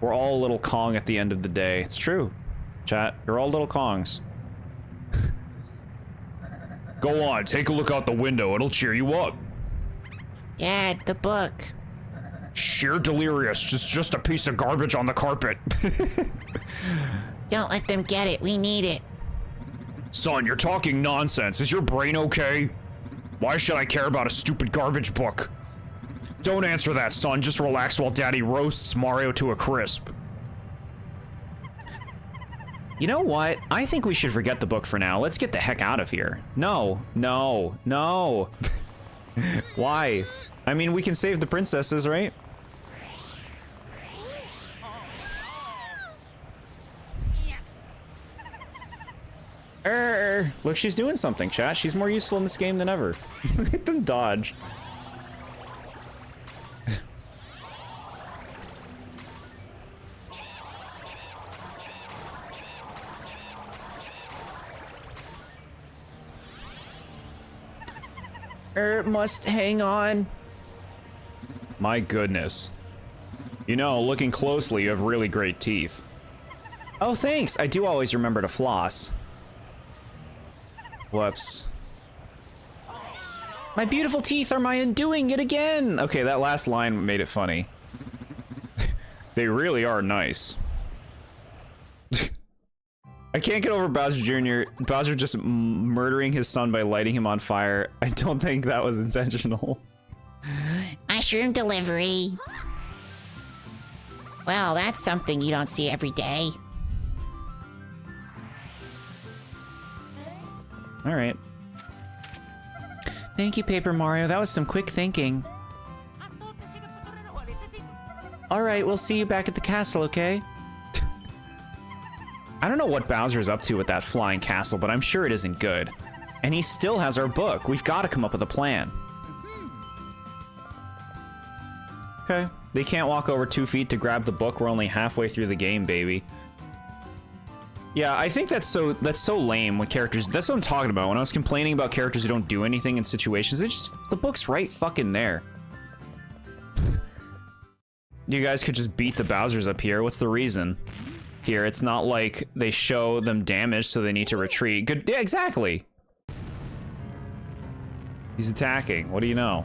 We're all little Kong at the end of the day. It's true. Chat, you're all little Kongs. Go on, take a look out the window. It'll cheer you up. Dad, the book. Sheer delirious. Just a piece of garbage on the carpet. Don't let them get it. We need it. Son, you're talking nonsense. Is your brain okay? Why should I care about a stupid garbage book? Don't answer that, son. Just relax while Daddy roasts Mario to a crisp. You know what? I think we should forget the book for now. Let's get the heck out of here. No, no, no. Why? I mean, we can save the princesses, right? Look, she's doing something, chat. She's more useful in this game than ever. Look at them dodge. Must hang on. My goodness. You know, looking closely, you have really great teeth. Oh, thanks. I do always remember to floss. Whoops. My beautiful teeth are my undoing it again. Okay, that last line made it funny. They really are nice. I can't get over Bowser Jr. Bowser just murdering his son by lighting him on fire. I don't think that was intentional. Mushroom delivery. Well, that's something you don't see every day. All right. Thank you, Paper Mario. That was some quick thinking. All right, we'll see you back at the castle, okay? I don't know what Bowser's up to with that flying castle, but I'm sure it isn't good. And he still has our book. We've got to come up with a plan. Okay. They can't walk over 2 feet to grab the book. We're only halfway through the game, baby. Yeah, I think that's so lame when characters... That's what I'm talking about. When I was complaining about characters who don't do anything in situations, they just... The book's right fucking there. You guys could just beat the Bowsers up here. What's the reason? here. It's not like they show them damage, so they need to retreat. Good, yeah, exactly. He's attacking. What do you know?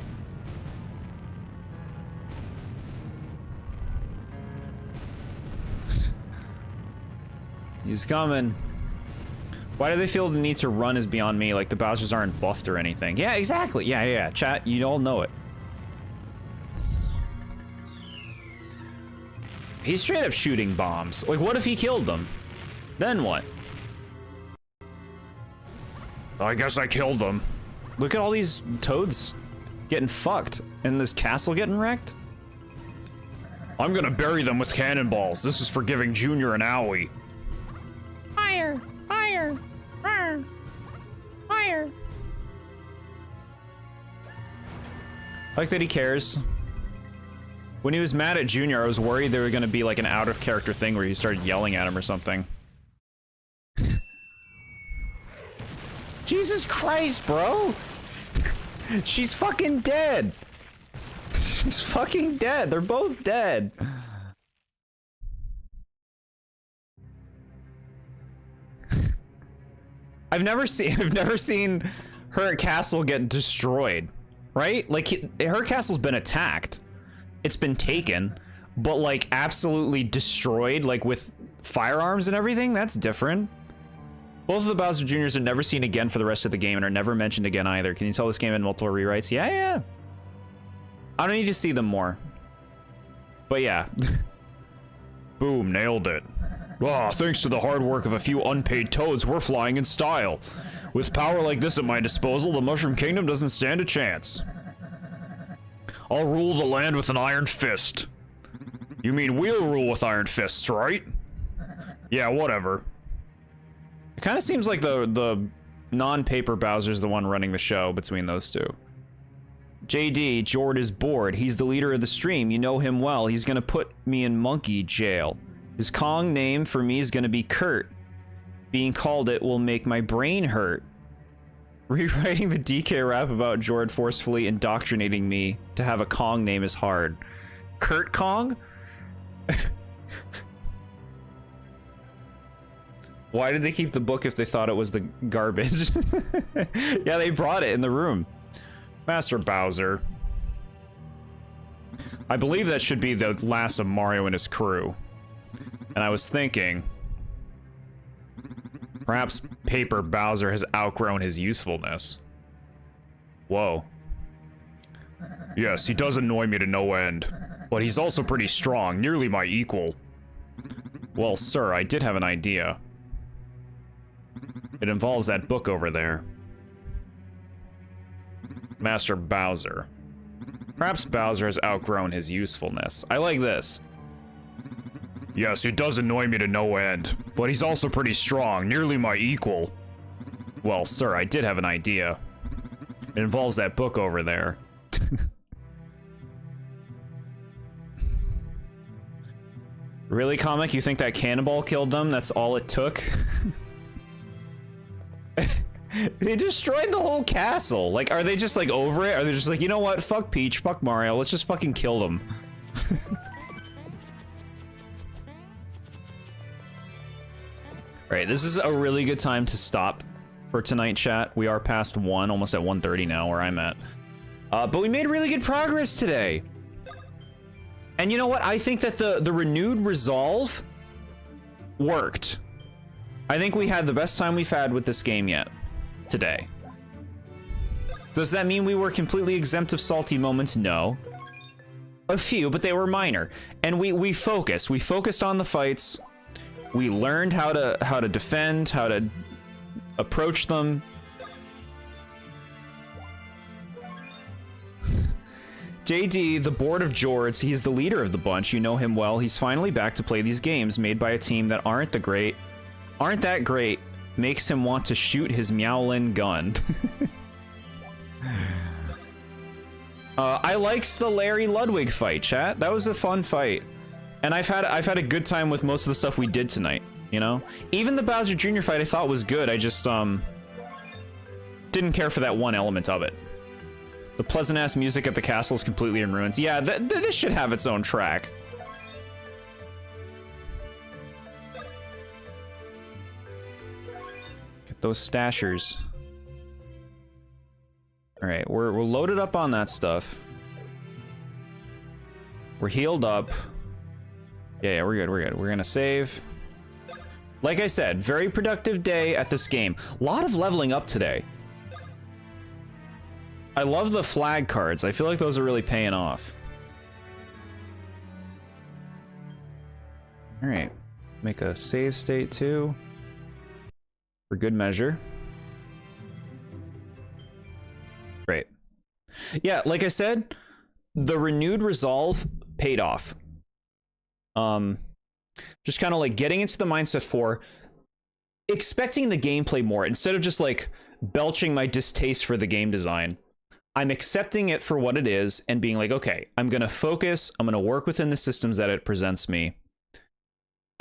He's coming. Why do they feel the need to run is beyond me, like the Bowsers aren't buffed or anything? Yeah, exactly. Yeah. Chat, you all know it. He's straight up shooting bombs. Like, what if he killed them? Then what? I guess I killed them. Look at all these toads getting fucked and this castle getting wrecked. I'm gonna bury them with cannonballs. This is for giving Junior an owie. Fire! Fire! Fire! Fire! I like that he cares. When he was mad at Junior, I was worried there were gonna be like an out of character thing where he started yelling at him or something. Jesus Christ, bro! She's fucking dead! She's fucking dead. They're both dead. I've never seen her castle get destroyed, right? Like her castle's been attacked. It's been taken, but like absolutely destroyed, like with firearms and everything. That's different. Both of the Bowser Juniors are never seen again for the rest of the game and are never mentioned again either. Can you tell this game had multiple rewrites? Yeah. I don't need to see them more. But yeah. Boom, nailed it. Ah, thanks to the hard work of a few unpaid toads, we're flying in style. With power like this at my disposal, the Mushroom Kingdom doesn't stand a chance. I'll rule the land with an iron fist. You mean we'll rule with iron fists, right? Yeah, whatever. It kind of seems like the non-paper Bowser's the one running the show between those two. JD, Jord is bored. He's the leader of the stream. You know him well. He's gonna put me in monkey jail. His Kong name for me is gonna be Kurt. Being called it will make my brain hurt. Rewriting the DK rap about Jord forcefully indoctrinating me to have a Kong name is hard. Kurt Kong? Why did they keep the book if they thought it was the garbage? Yeah, they brought it in the room. Master Bowser. I believe that should be the last of Mario and his crew. And I was thinking, perhaps Paper Bowser has outgrown his usefulness. Whoa. Yes, he does annoy me to no end, but he's also pretty strong, nearly my equal. Well, sir, I did have an idea. It involves that book over there. Master Bowser. Perhaps Bowser has outgrown his usefulness. I like this. Yes, he does annoy me to no end, but he's also pretty strong, nearly my equal. Well, sir, I did have an idea. It involves that book over there. Really, comic? You think that cannonball killed them? That's all it took? They destroyed the whole castle. Like, are they just like over it? Are they just like, you know what? Fuck Peach, fuck Mario. Let's just fucking kill them. Right, this is a really good time to stop for tonight, chat. We are past 1, almost at 1:30 now, where I'm at. But we made really good progress today. And you know what? I think that the renewed resolve worked. I think we had the best time we've had with this game yet. Today. Does that mean we were completely exempt of salty moments? No. A few, but they were minor. And we focused. We focused on the fights. We learned how to defend, how to approach them. JD, the TheBoredJords, he's the leader of the bunch. You know him well. He's finally back to play these games made by a team that aren't that great. Makes him want to shoot his Meowlin gun. I liked the Larry Ludwig fight, chat. That was a fun fight. And I've had a good time with most of the stuff we did tonight, you know? Even the Bowser Jr. fight I thought was good. I just didn't care for that one element of it. The pleasant-ass music at the castle is completely in ruins. Yeah, this should have its own track. those stashers. All right, we're loaded up on that stuff. We're healed up. Yeah, we're good. We're good. We're gonna save. Like I said, very productive day at this game. A lot of leveling up today. I love the flag cards. I feel like those are really paying off. All right, make a save state too, for good measure. Great. Yeah, like I said, the renewed resolve paid off. Just kind of like getting into the mindset for expecting the gameplay more instead of just like belching my distaste for the game design. I'm accepting it for what it is and being like, okay, I'm going to focus. I'm going to work within the systems that it presents me.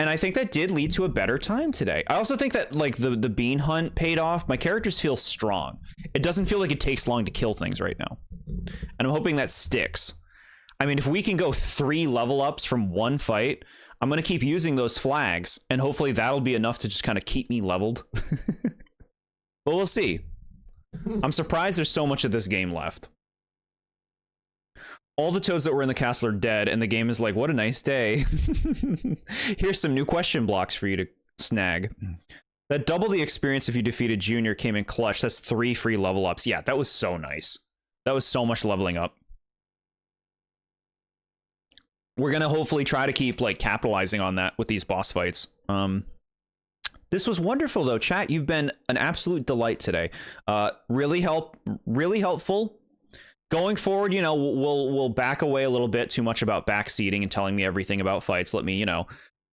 And I think that did lead to a better time today. I also think that like the bean hunt paid off. My characters feel strong. It doesn't feel like it takes long to kill things right now. And I'm hoping that sticks. I mean, if we can go 3 level ups from one fight, I'm going to keep using those flags, and hopefully that'll be enough to just kind of keep me leveled. But we'll see. I'm surprised there's so much of this game left. All the toads that were in the castle are dead, and the game is like, what a nice day. Here's some new question blocks for you to snag. That double the experience if you defeated Junior came in clutch. That's 3 free level ups. Yeah, that was so nice. That was so much leveling up. We're going to hopefully try to keep like capitalizing on that with these boss fights. This was wonderful though, chat. You've been an absolute delight today. Really helpful. Going forward, you know, we'll back away a little bit too much about backseating and telling me everything about fights. Let me, you know,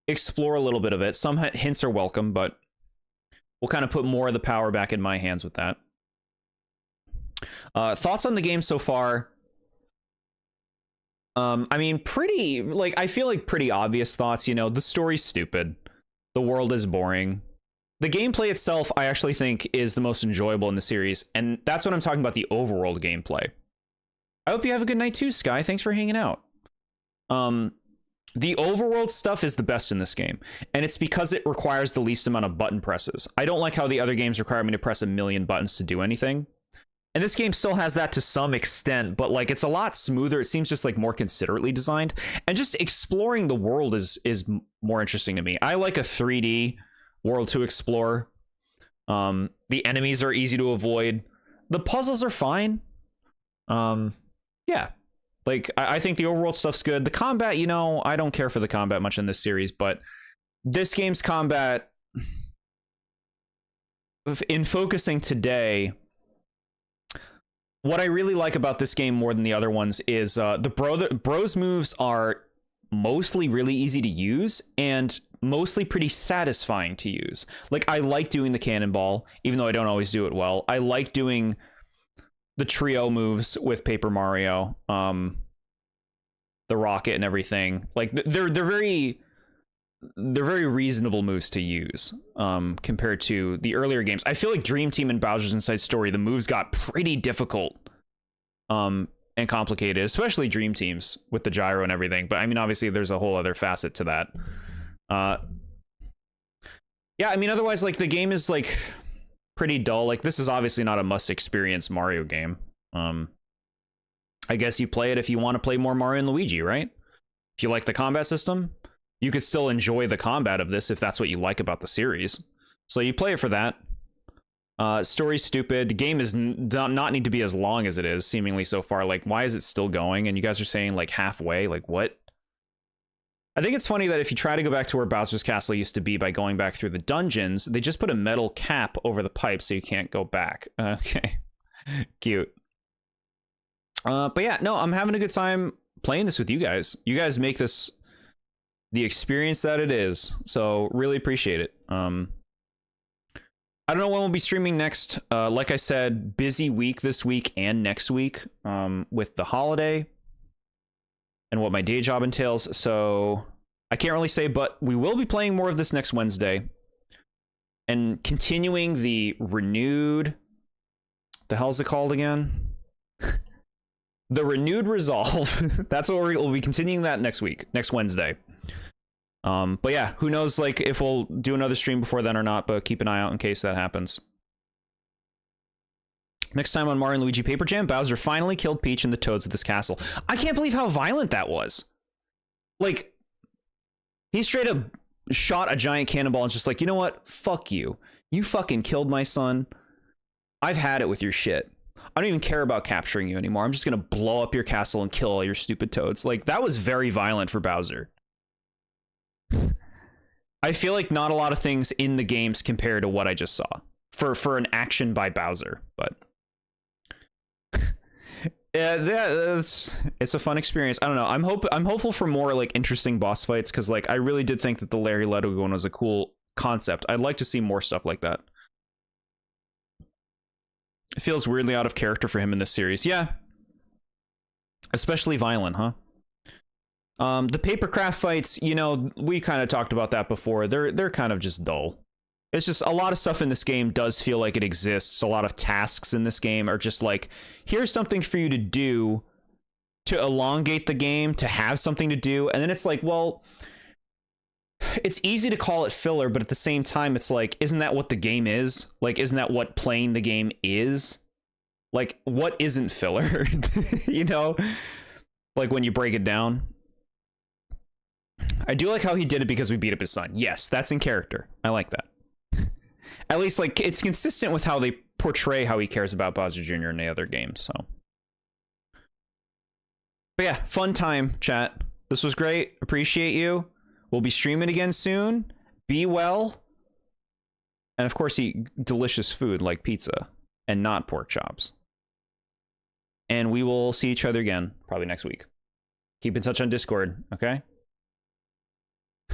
explore a little bit of it. Some hints are welcome, but we'll kind of put more of the power back in my hands with that. Thoughts on the game so far? I mean, pretty, like, I feel like pretty obvious thoughts, you know, the story's stupid. The world is boring. The gameplay itself, I actually think, is the most enjoyable in the series, and that's what I'm talking about, the overworld gameplay. I hope you have a good night too, Sky. Thanks for hanging out. The overworld stuff is the best in this game, and it's because it requires the least amount of button presses. I don't like how the other games require me to press 1,000,000 buttons to do anything. And this game still has that to some extent, but like it's a lot smoother. It seems just like more considerately designed, and just exploring the world is more interesting to me. I like a 3D world to explore. The enemies are easy to avoid. The puzzles are fine. Yeah, like I think the overworld stuff's good. The combat, you know, I don't care for the combat much in this series, but this game's combat, in focusing today, what I really like about this game more than the other ones is the bros moves are mostly really easy to use and mostly pretty satisfying to use. Like, I like doing the cannonball, even though I don't always do it well. I like doing the trio moves with Paper Mario, the rocket and everything. Like, they're very reasonable moves to use compared to the earlier games. I feel like Dream Team and Bowser's Inside Story, the moves got pretty difficult and complicated, especially Dream Teams with the gyro and everything. But I mean, obviously there's a whole other facet to that. Yeah, I mean, otherwise, like, the game is like pretty dull. Like, this is obviously not a must experience Mario game. I guess you play it if you want to play more Mario and Luigi, right? If you like the combat system, you could still enjoy the combat of this if that's what you like about the series. So you play it for that. Story's stupid. The game does not need to be as long as it is, seemingly so far. Like, why is it still going? And you guys are saying, like, halfway? Like, what? I think it's funny that if you try to go back to where Bowser's Castle used to be by going back through the dungeons, they just put a metal cap over the pipe so you can't go back. Okay. Cute. But yeah, no, I'm having a good time playing this with you guys. You guys make this the experience that it is, so really appreciate it. I don't know when we'll be streaming next. Like I said, busy week this week and next week with the holiday and what my day job entails, so I can't really say, but we will be playing more of this next Wednesday and continuing the renewed, the hell's it called again? The renewed resolve. That's what we'll be continuing that next week, next Wednesday. But yeah, who knows, like, if we'll do another stream before then or not, but keep an eye out in case that happens. Next time on Mario and Luigi Paper Jam, Bowser finally killed Peach and the Toads with his castle. I can't believe how violent that was. Like, he straight up shot a giant cannonball and just like, you know what? Fuck you. You fucking killed my son. I've had it with your shit. I don't even care about capturing you anymore. I'm just gonna blow up your castle and kill all your stupid toads. Like, that was very violent for Bowser. I feel like not a lot of things in the games compare to what I just saw for an action by Bowser, but yeah, it's a fun experience. I don't know. I'm hopeful for more like interesting boss fights because like I really did think that the Larry Leto one was a cool concept. I'd like to see more stuff like that. It feels weirdly out of character for him in this series. Yeah. Especially violent, huh? The papercraft fights, you know, we kind of talked about that before. They're kind of just dull. It's just a lot of stuff in this game does feel like it exists. A lot of tasks in this game are just like, here's something for you to do to elongate the game, to have something to do. And then it's like, well, it's easy to call it filler, but at the same time, it's like, isn't that what the game is? Like, isn't that what playing the game is? Like, what isn't filler? You know? Like, when you break it down. I do like how he did it because we beat up his son. Yes, that's in character. I like that. At least, like, it's consistent with how they portray how he cares about Bowser Jr. in the other games, so. But yeah, fun time, chat. This was great. Appreciate you. We'll be streaming again soon. Be well. And of course, eat delicious food like pizza and not pork chops. And we will see each other again, probably next week. Keep in touch on Discord, okay?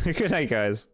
Good night, guys.